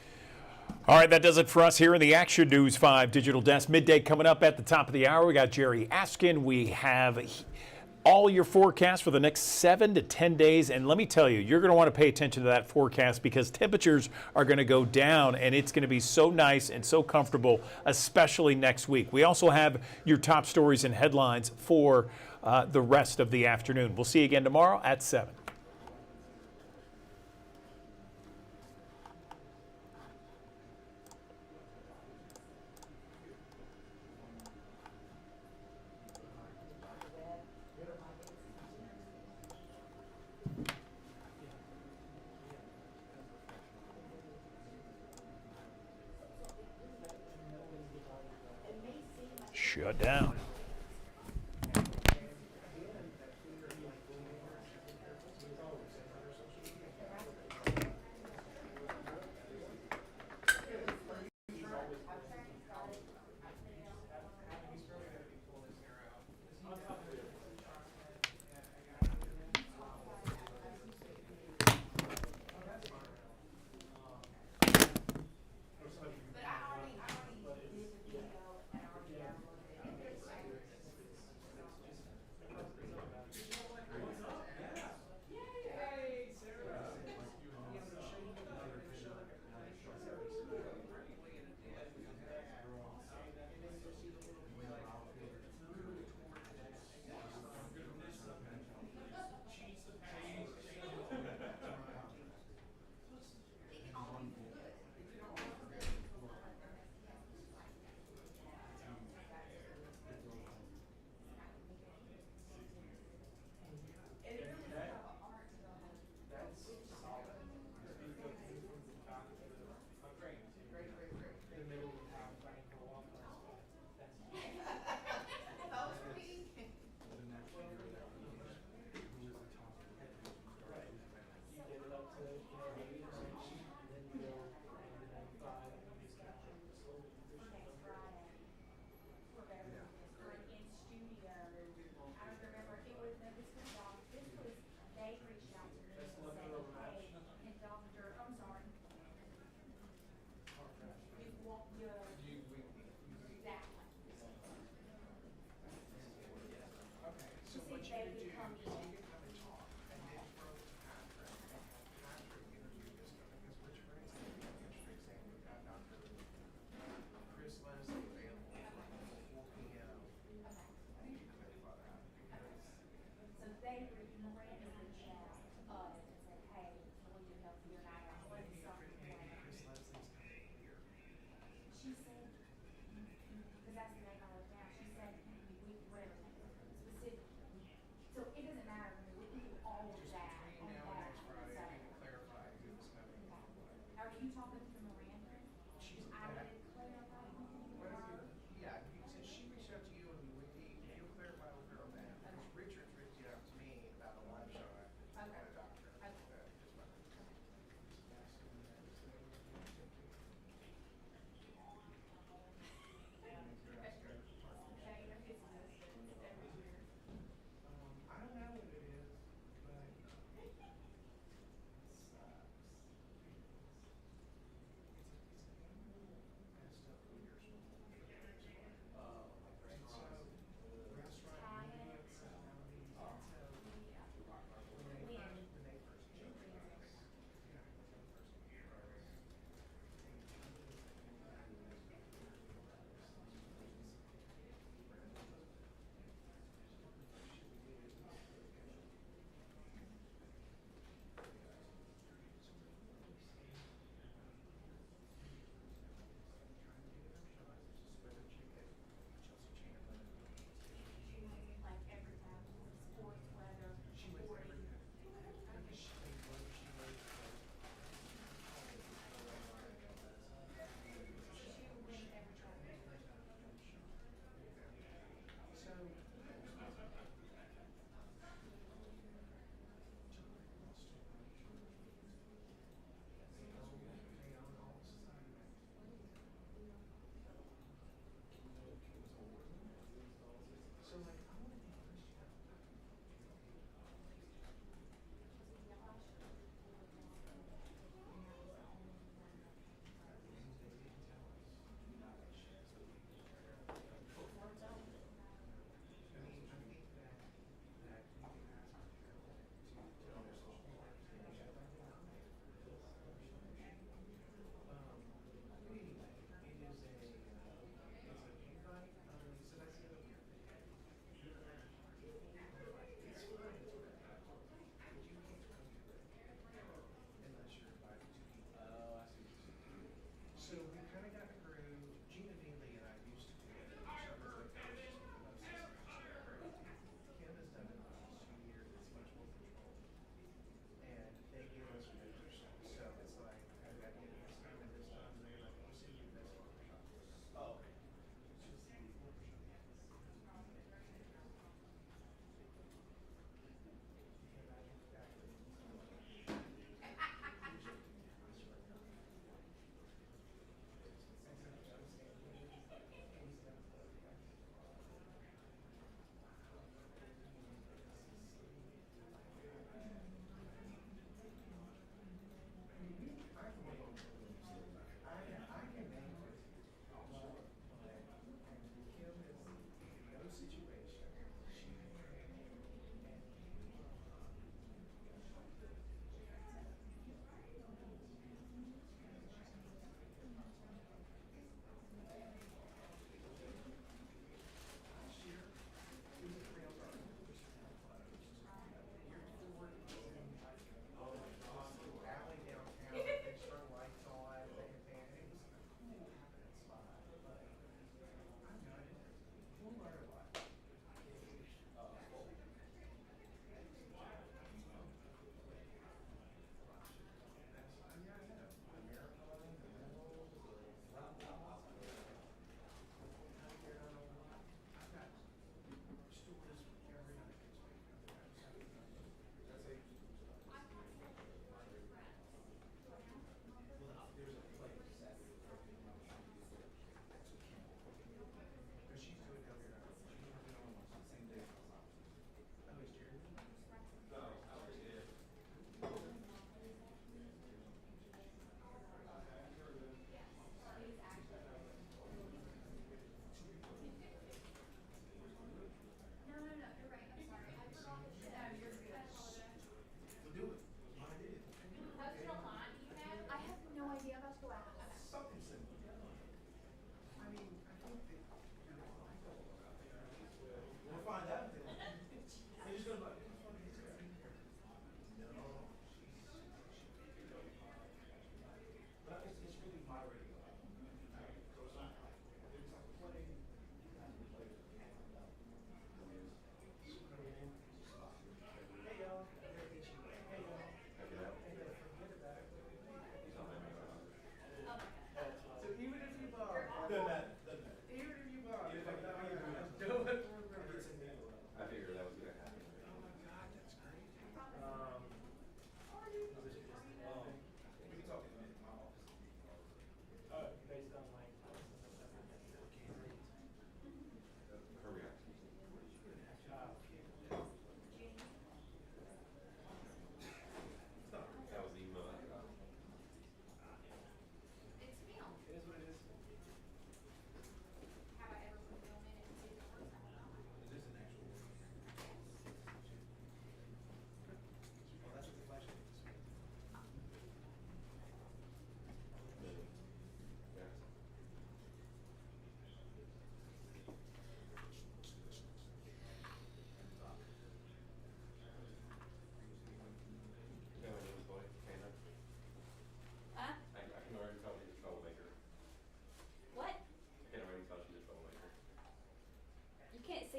All right, that does it for us here in the Action News 5 Digital Desk. Midday coming up at the top of the hour. We got Jerry Askin. We have all your forecasts for the next 7 to 10 days. And let me tell you, you're going to want to pay attention to that forecast because temperatures are going to go down and it's going to be so nice and so comfortable, especially next week. We also have your top stories and headlines for the rest of the afternoon. We'll see you again tomorrow at 7. Shut down. She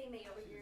teammate over here.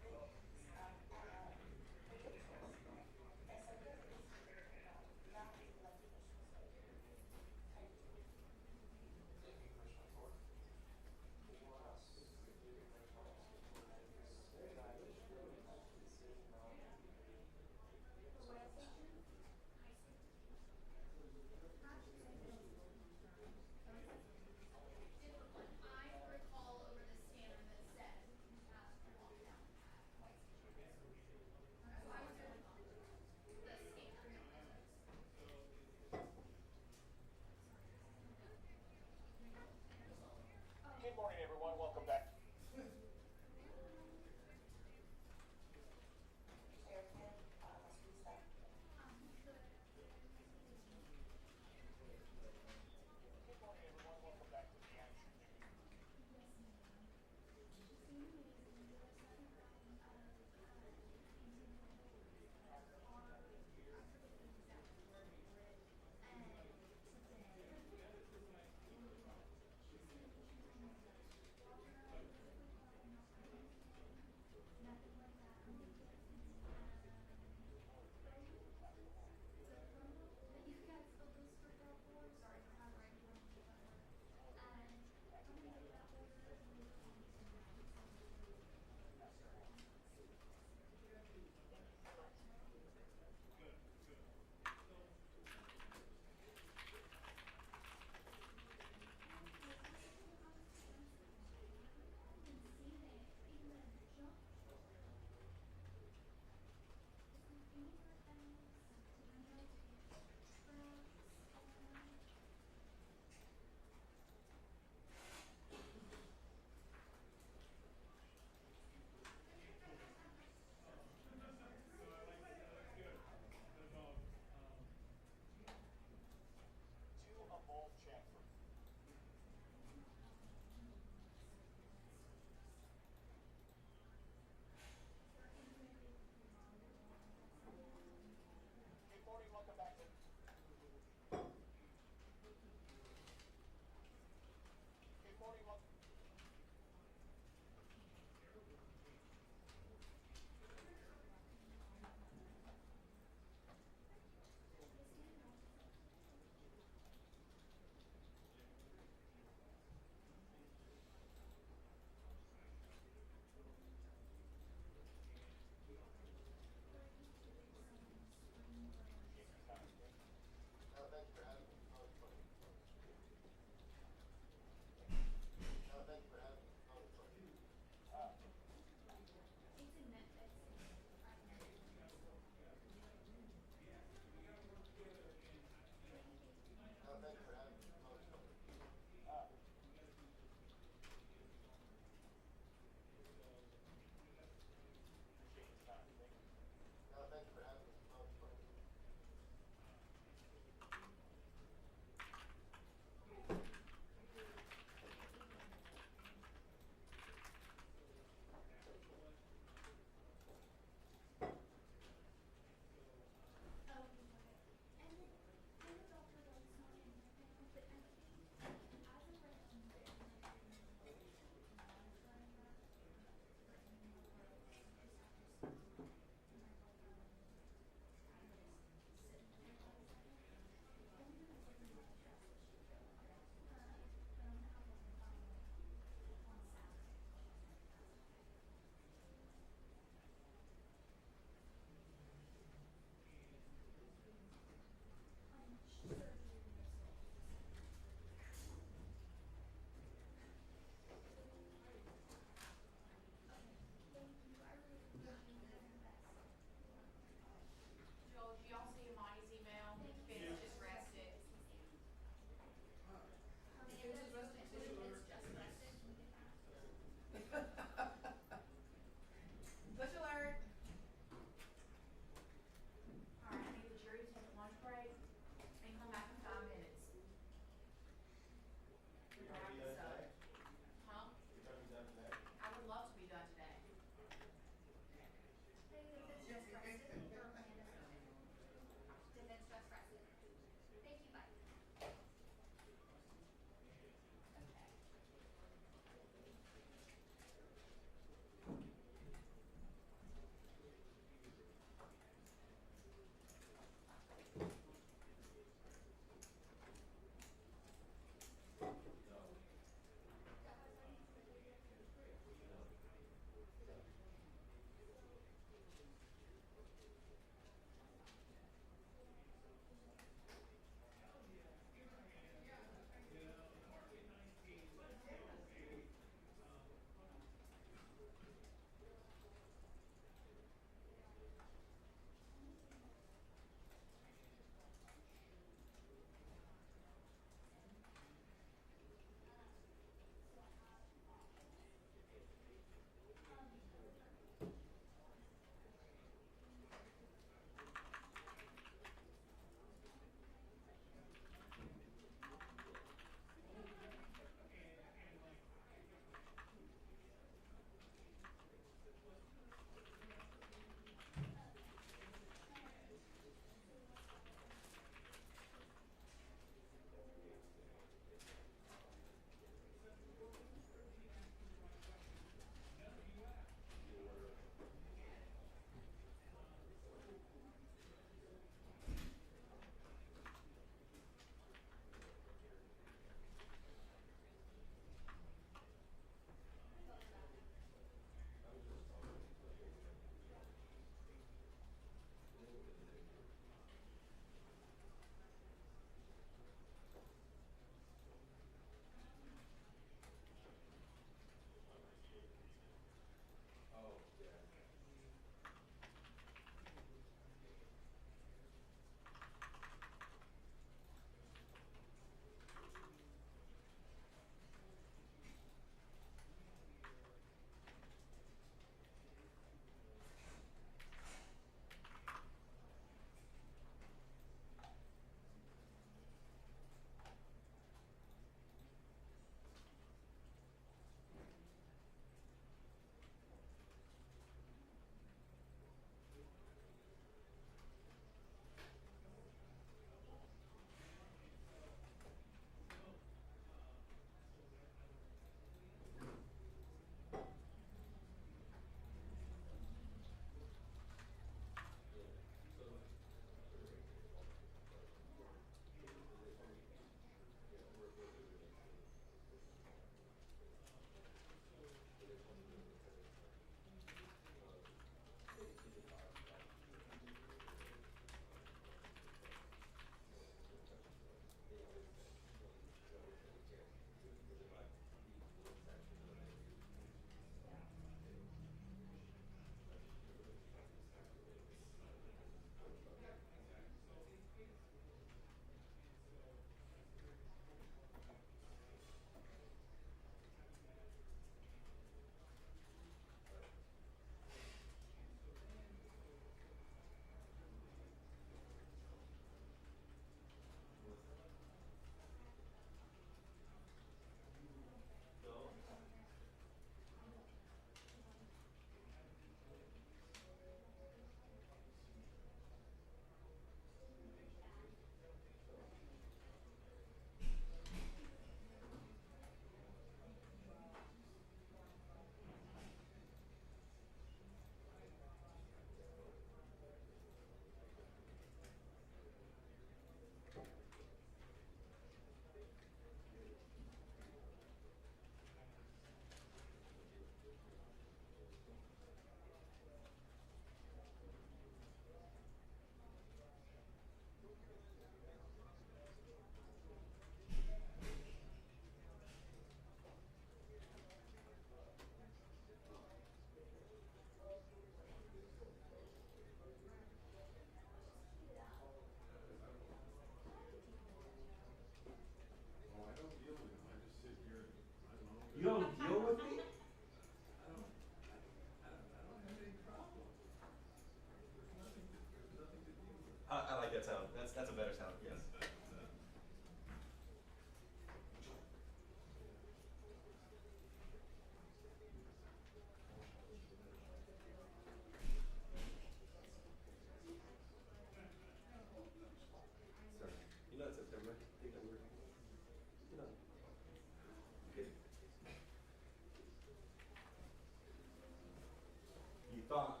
You thought.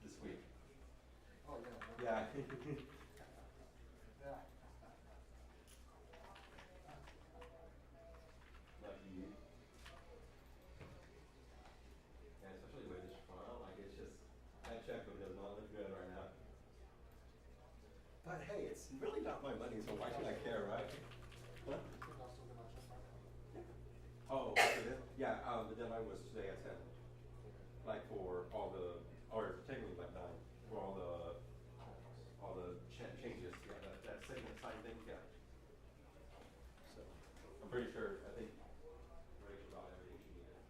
This week. Oh yeah. Yeah. Lucky you. Yeah, especially with this font, like it's just that checkbook does not look good right now. But hey, it's really not my money, so why should I care, right? Huh? Oh, yeah, the deadline was today at 10. Like for all the, or technically like 9, for all the changes, yeah, that segment sign thing, yeah. So, I'm pretty sure, I think, Rachel got everything she needed.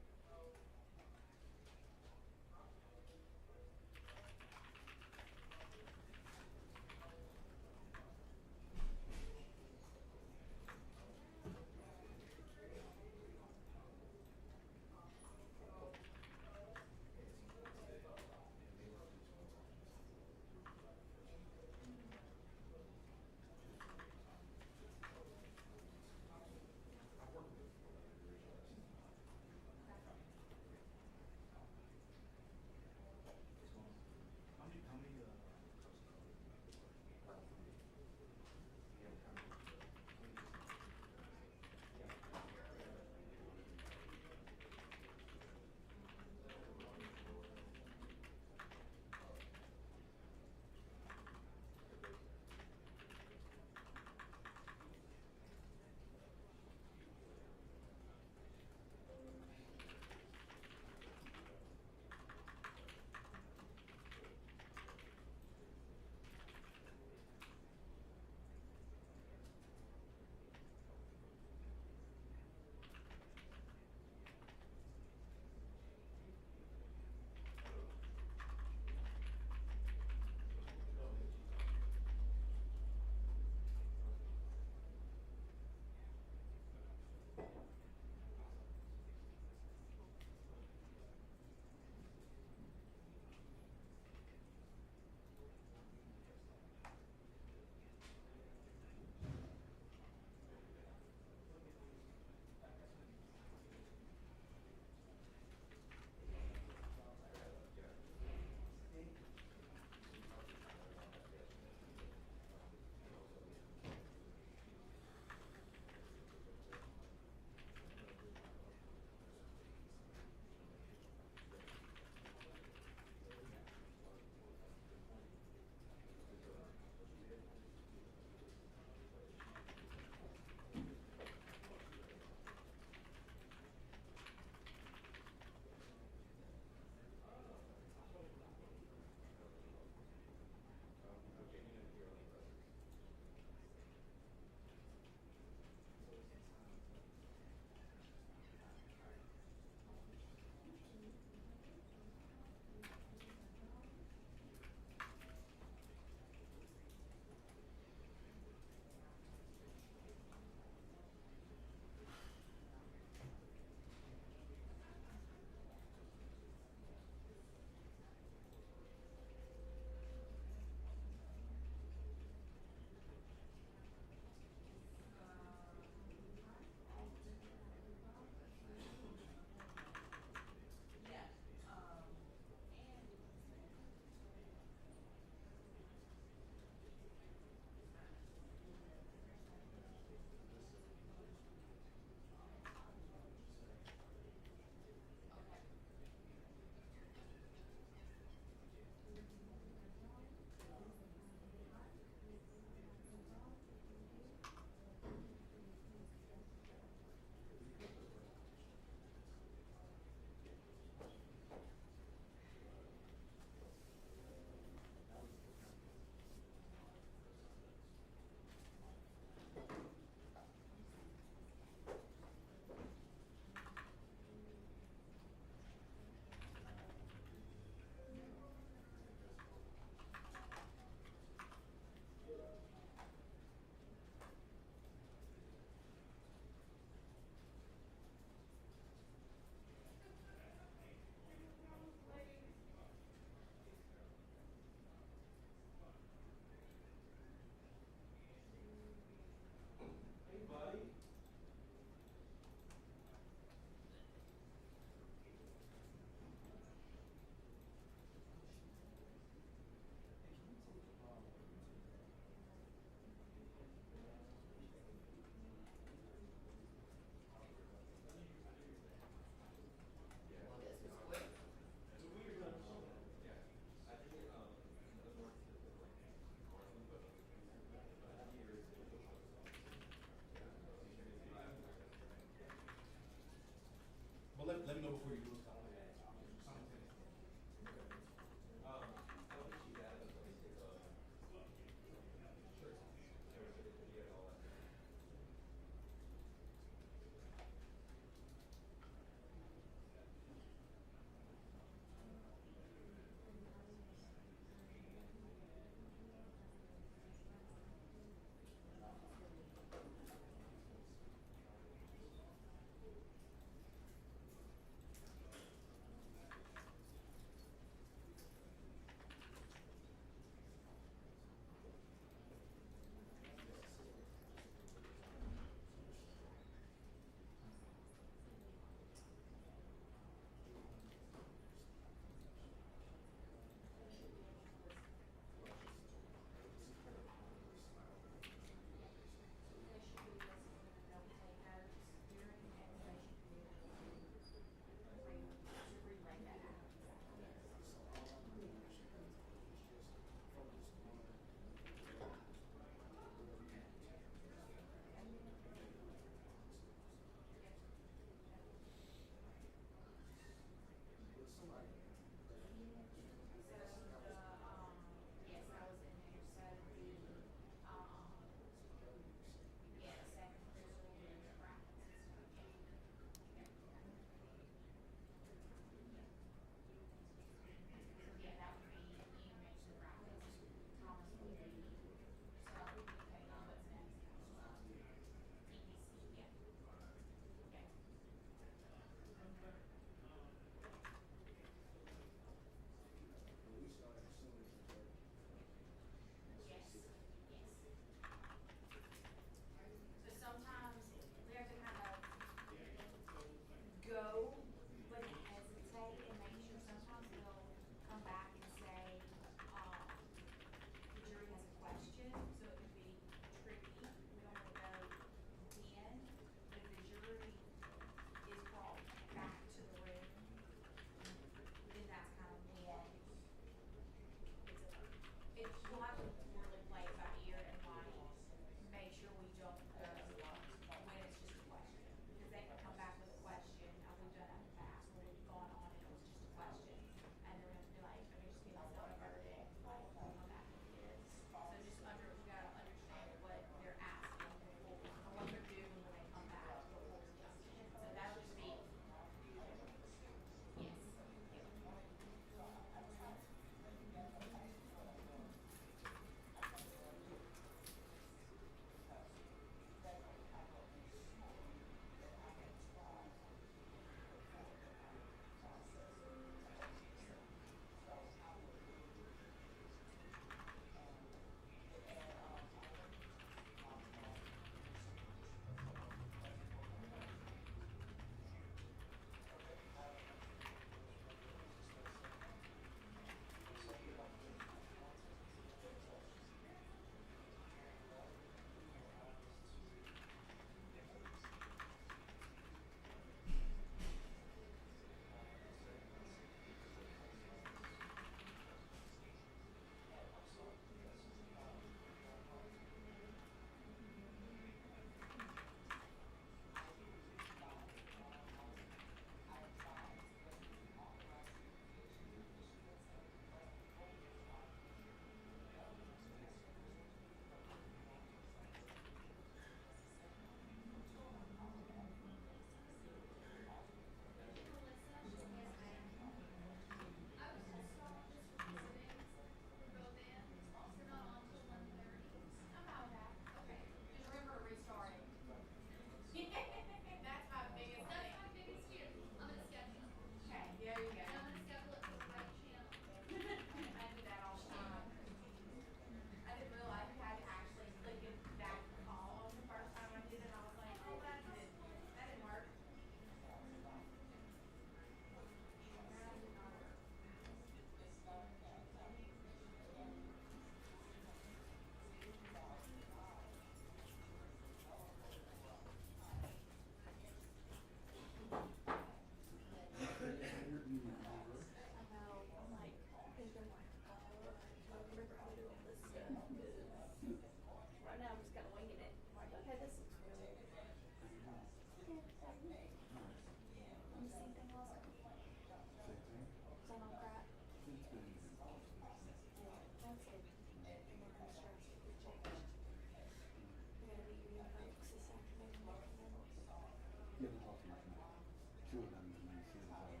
two of them when you see the results.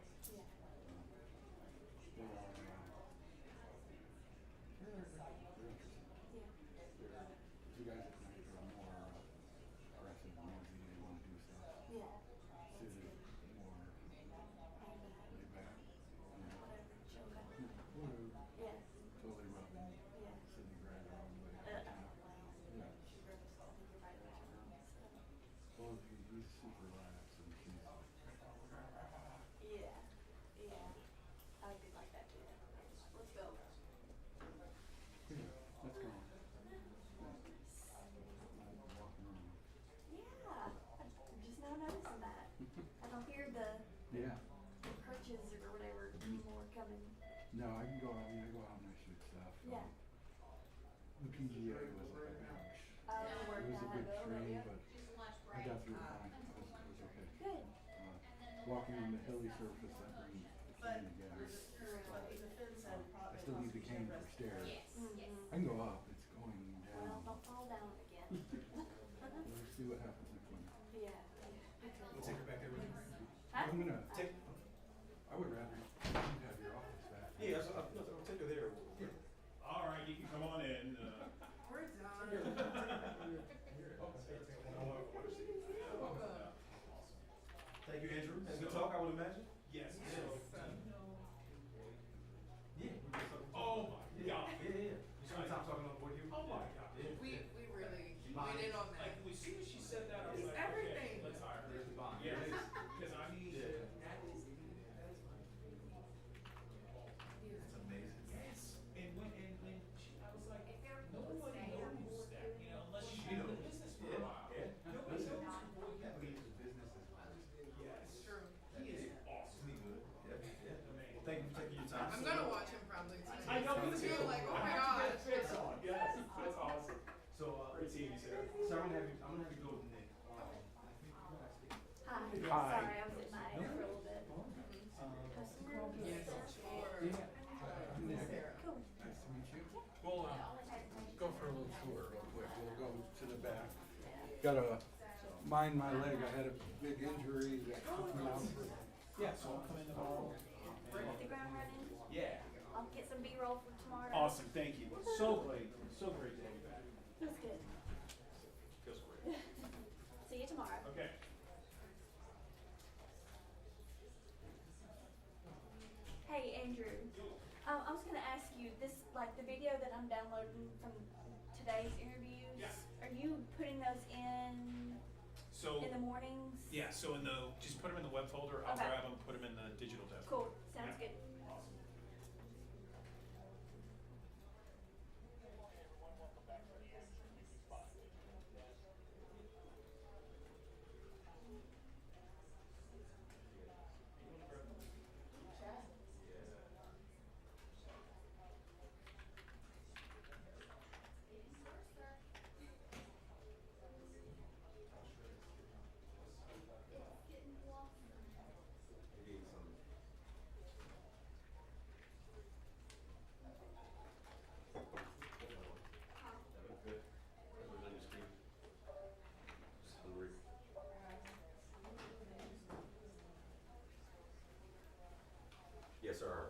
They are, they're interesting. They're two guys at night are more aggressive and noisy. They want to do stuff. Sid is more laid back. Totally rubbing. Sydney grabbed her on the way. Well, he's super relaxed and she's I'd be like that too. Let's go. let's go. Walking around. Yeah, I'm just now noticing that. I don't hear the Yeah. crutches or whatever anymore coming. No, I can go out. I go out and I shoot stuff. Yeah. The PGA was like a bunch. Oh, It was a big tree, yeah. but I got through it fine. It was okay. Good. Walking on the hilly surface, that brings the cane together. I still need the cane for stairs. I can go up. It's going Well, down. don't fall down again. We'll see what happens next one. Yeah. We'll take her back there with you. Huh? I'm gonna take. I would rather you have your office back. Yeah, I'll take her there. All right, you can come on in. We're done. Thank you, Andrew. Had a good talk, I would imagine. Yes. Yeah. Oh my God. Yeah. You spent time talking on board here? Oh my God. Yeah. We really went in on that. Like, as soon as she said that, I was It's like, everything. okay, let's hire her. There's the bond. Yeah, because I need. That's amazing. Yes. And when she, I was like, nobody knows that, you know, unless she's been in business for a while. Nobody knows Business is Yes. True. He is awesome. He good. Yeah. Amazing. Well, thank you for taking your time. I'm gonna watch him probably tonight. I know, me It's too. gonna like, oh I my have to get gosh. fits on. Yes, that's awesome. So, Great seeing you, sir. So I'm gonna have you go with Nick. Hi. Hi. Sorry, I was at my for a little bit. Yes, sure. Nick, nice to meet you. We'll go for a little tour real quick. We'll go to the back. Gotta mind my leg. I had a big injury that took me out for. Yeah, so I'll come in tomorrow. Hit the ground running. Yeah. I'll get some B-roll for tomorrow. Awesome, thank you. So great to have you back. Feels good. Feels great. See you tomorrow. Okay. Hey, Andrew. I was gonna ask you this, like the video that I'm downloading from today's interviews. Yeah. Are you putting those in So. in the mornings? Yeah, so just put them in the web folder. I'll Okay. grab them, put them in the digital desk. Cool. Sounds Yeah. good. Awesome. Yes, sir.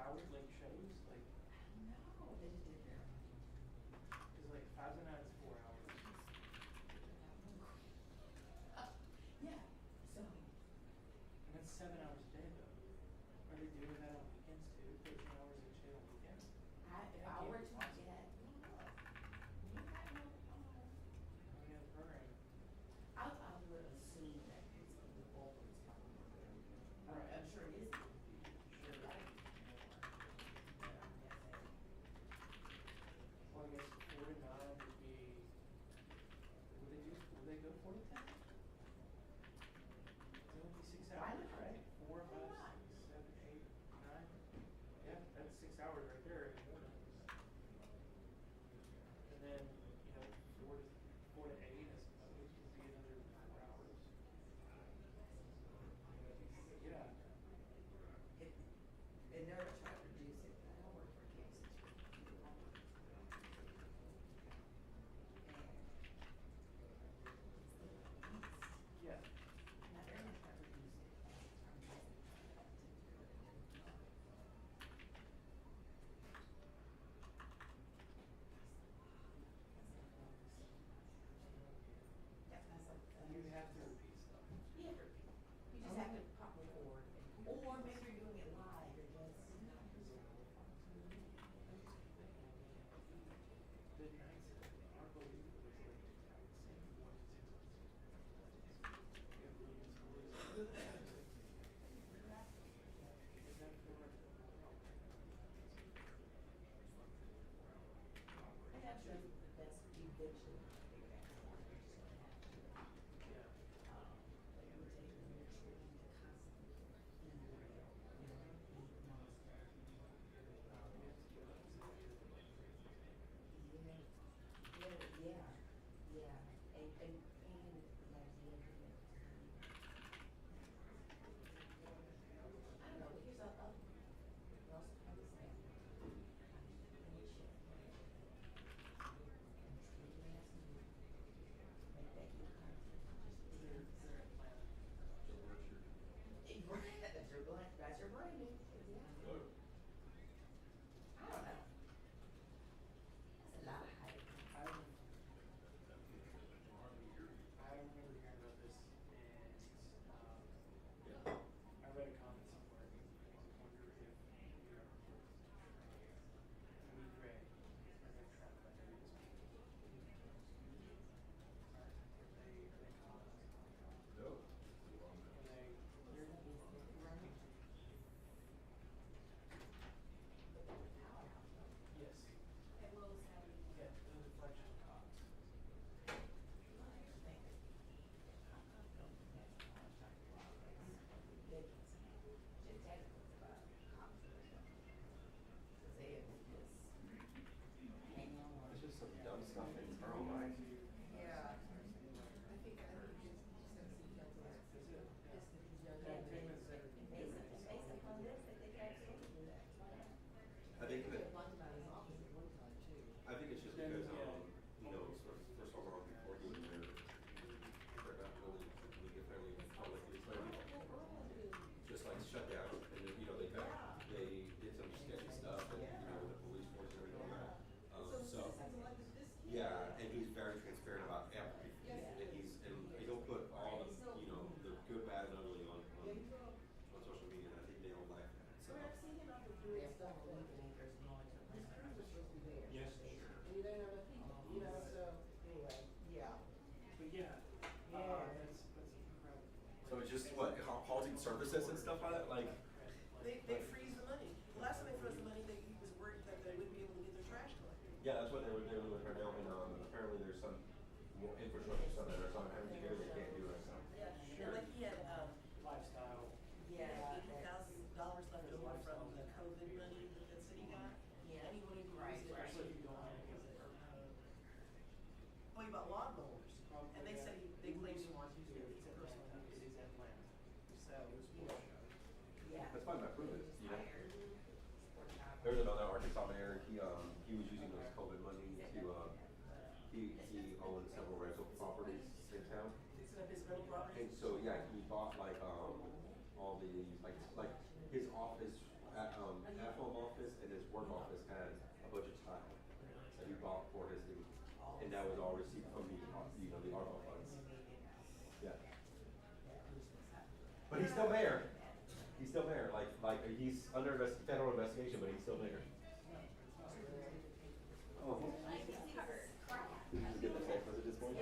hours like shows? Like no, they just did their. Because like 5 and 9 is 4 hours. Yeah. So. And that's 7 hours a day though. Are they doing that on weekends too? 13 hours each day on weekends? If I were to get, I would assume that it's the bulk of it's probably. I'm sure it is. Sure, right? Well, I guess 4 to 9 would be. Would they go 4 to 10? It would be 6 hours, right? 4, 5, 6, 7, 8, 9. Yeah, that's 6 hours right there in the morning. And then, 4 to 8, I suppose, would be another 4 hours. Yeah. And they're trying to reduce it. I don't work for a Kansas. Yeah. Now they're not trying to reduce it. You have to repeat stuff. Yeah, repeat. You just have to pop forward. Or maybe you're doing it live or just. The nights, our belief was like 1 to 2 months. I got you the best eviction. That's your brain. Yeah. I don't know. That's a lot of hype. I remember hearing about this, and I read a comment somewhere. I wonder if we Gray are going to try to do this. No. Yes. Yeah, the deflection costs. It's just some dumb stuff internal, right? Yeah. I think it's just because, first of all, before you were there, they're not really legal-friendly, publicly friendly. Just like shut down, and then, they did some sketchy stuff, and, with the police force and everything like that. Yeah, and he's very transparent about everything. And he'll put all the, the good, bad, and ugly on social media, and I think they don't like that. So. Yes, sure. So anyway, yeah. But yeah, that's incredible. So it's just what, halting services and stuff like that? Like, They freeze the money. The last time they froze the money, he was worried that they wouldn't be able to get their trash collected. yeah, that's what they were doing with her now, and apparently there's some more infrastructure stuff that are some having to do they can't do it. So. Yeah, sure. Like he had Lifestyle. $80,000 left over from the COVID money that the city got. Yeah. And he wanted to use it. Especially if you don't have kids. Well, he bought lawnmowers, and they said they claimed he wanted to use it for personal use. It is Atlanta. So, yeah. That's fine, but prove it, There's another Arkansas mayor, he was using those COVID money to, he owned several rental properties in town. His rental properties? And so, yeah, he bought like, all the, like his office, at home office and his work office had a bunch of tile that he bought for his thing, and that was all received from the the ARPA funds. Yeah. But he's still there. He's still there. Like he's under federal investigation, but he's still there. Oh. Did you get the text message this morning?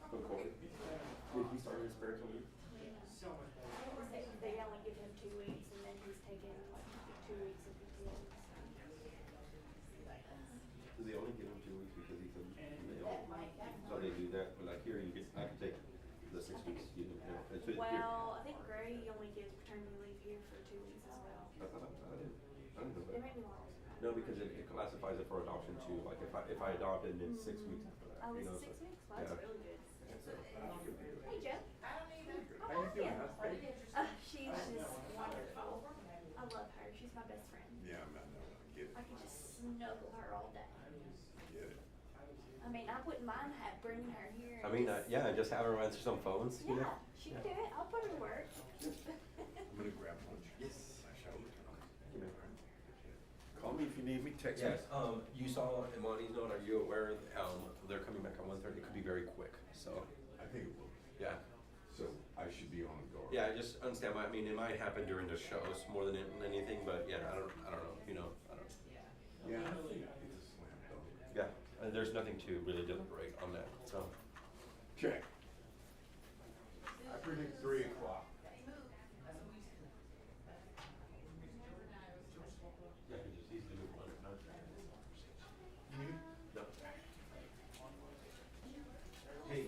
From Corey? Did he start his spiritual week? So much better. They only give him 2 weeks, and then he's taking like 2 weeks of PTO. Do they only give him 2 weeks because he's a so they do that? But like here, I can take the 6 weeks. It's here. Well, I think Gray only gives paternity leave here for 2 weeks as well. I didn't know It that. may be longer. No, because it classifies it for adoption too. Like if I adopt it, it's 6 weeks after that. Oh, you is know, it 6 so- weeks? Well, that's yeah. really good. Yeah, so, Hey, Joe. I don't either. How you doing? She's just wonderful. I love her. She's my best friend. Yeah, I know. I get it. I could just snuggle her all day. Get it. I mean, I wouldn't mind bringing her here. I mean, yeah, just have her answer some phones. You know? Yeah, she can do it. I'll put her to work. I'm gonna grab lunch. Yes. I shall. You know. Call me if you need me. Text me. Yes. You saw Imani's note. Are you aware? They're coming back on 1:30. It could be very quick. So. I think it will. Yeah. So I should be on guard. Yeah, I just understand. I mean, it might happen during the shows more than anything, but yeah, I don't know. You know, I don't. Yeah, I think it's a slam dunk. Yeah, and there's nothing to really deliberate on that. So. Okay. I predict 3 o'clock. Yeah, he just needs to move on. No. Hey.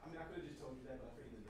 I mean, I could have just told you that, but I figured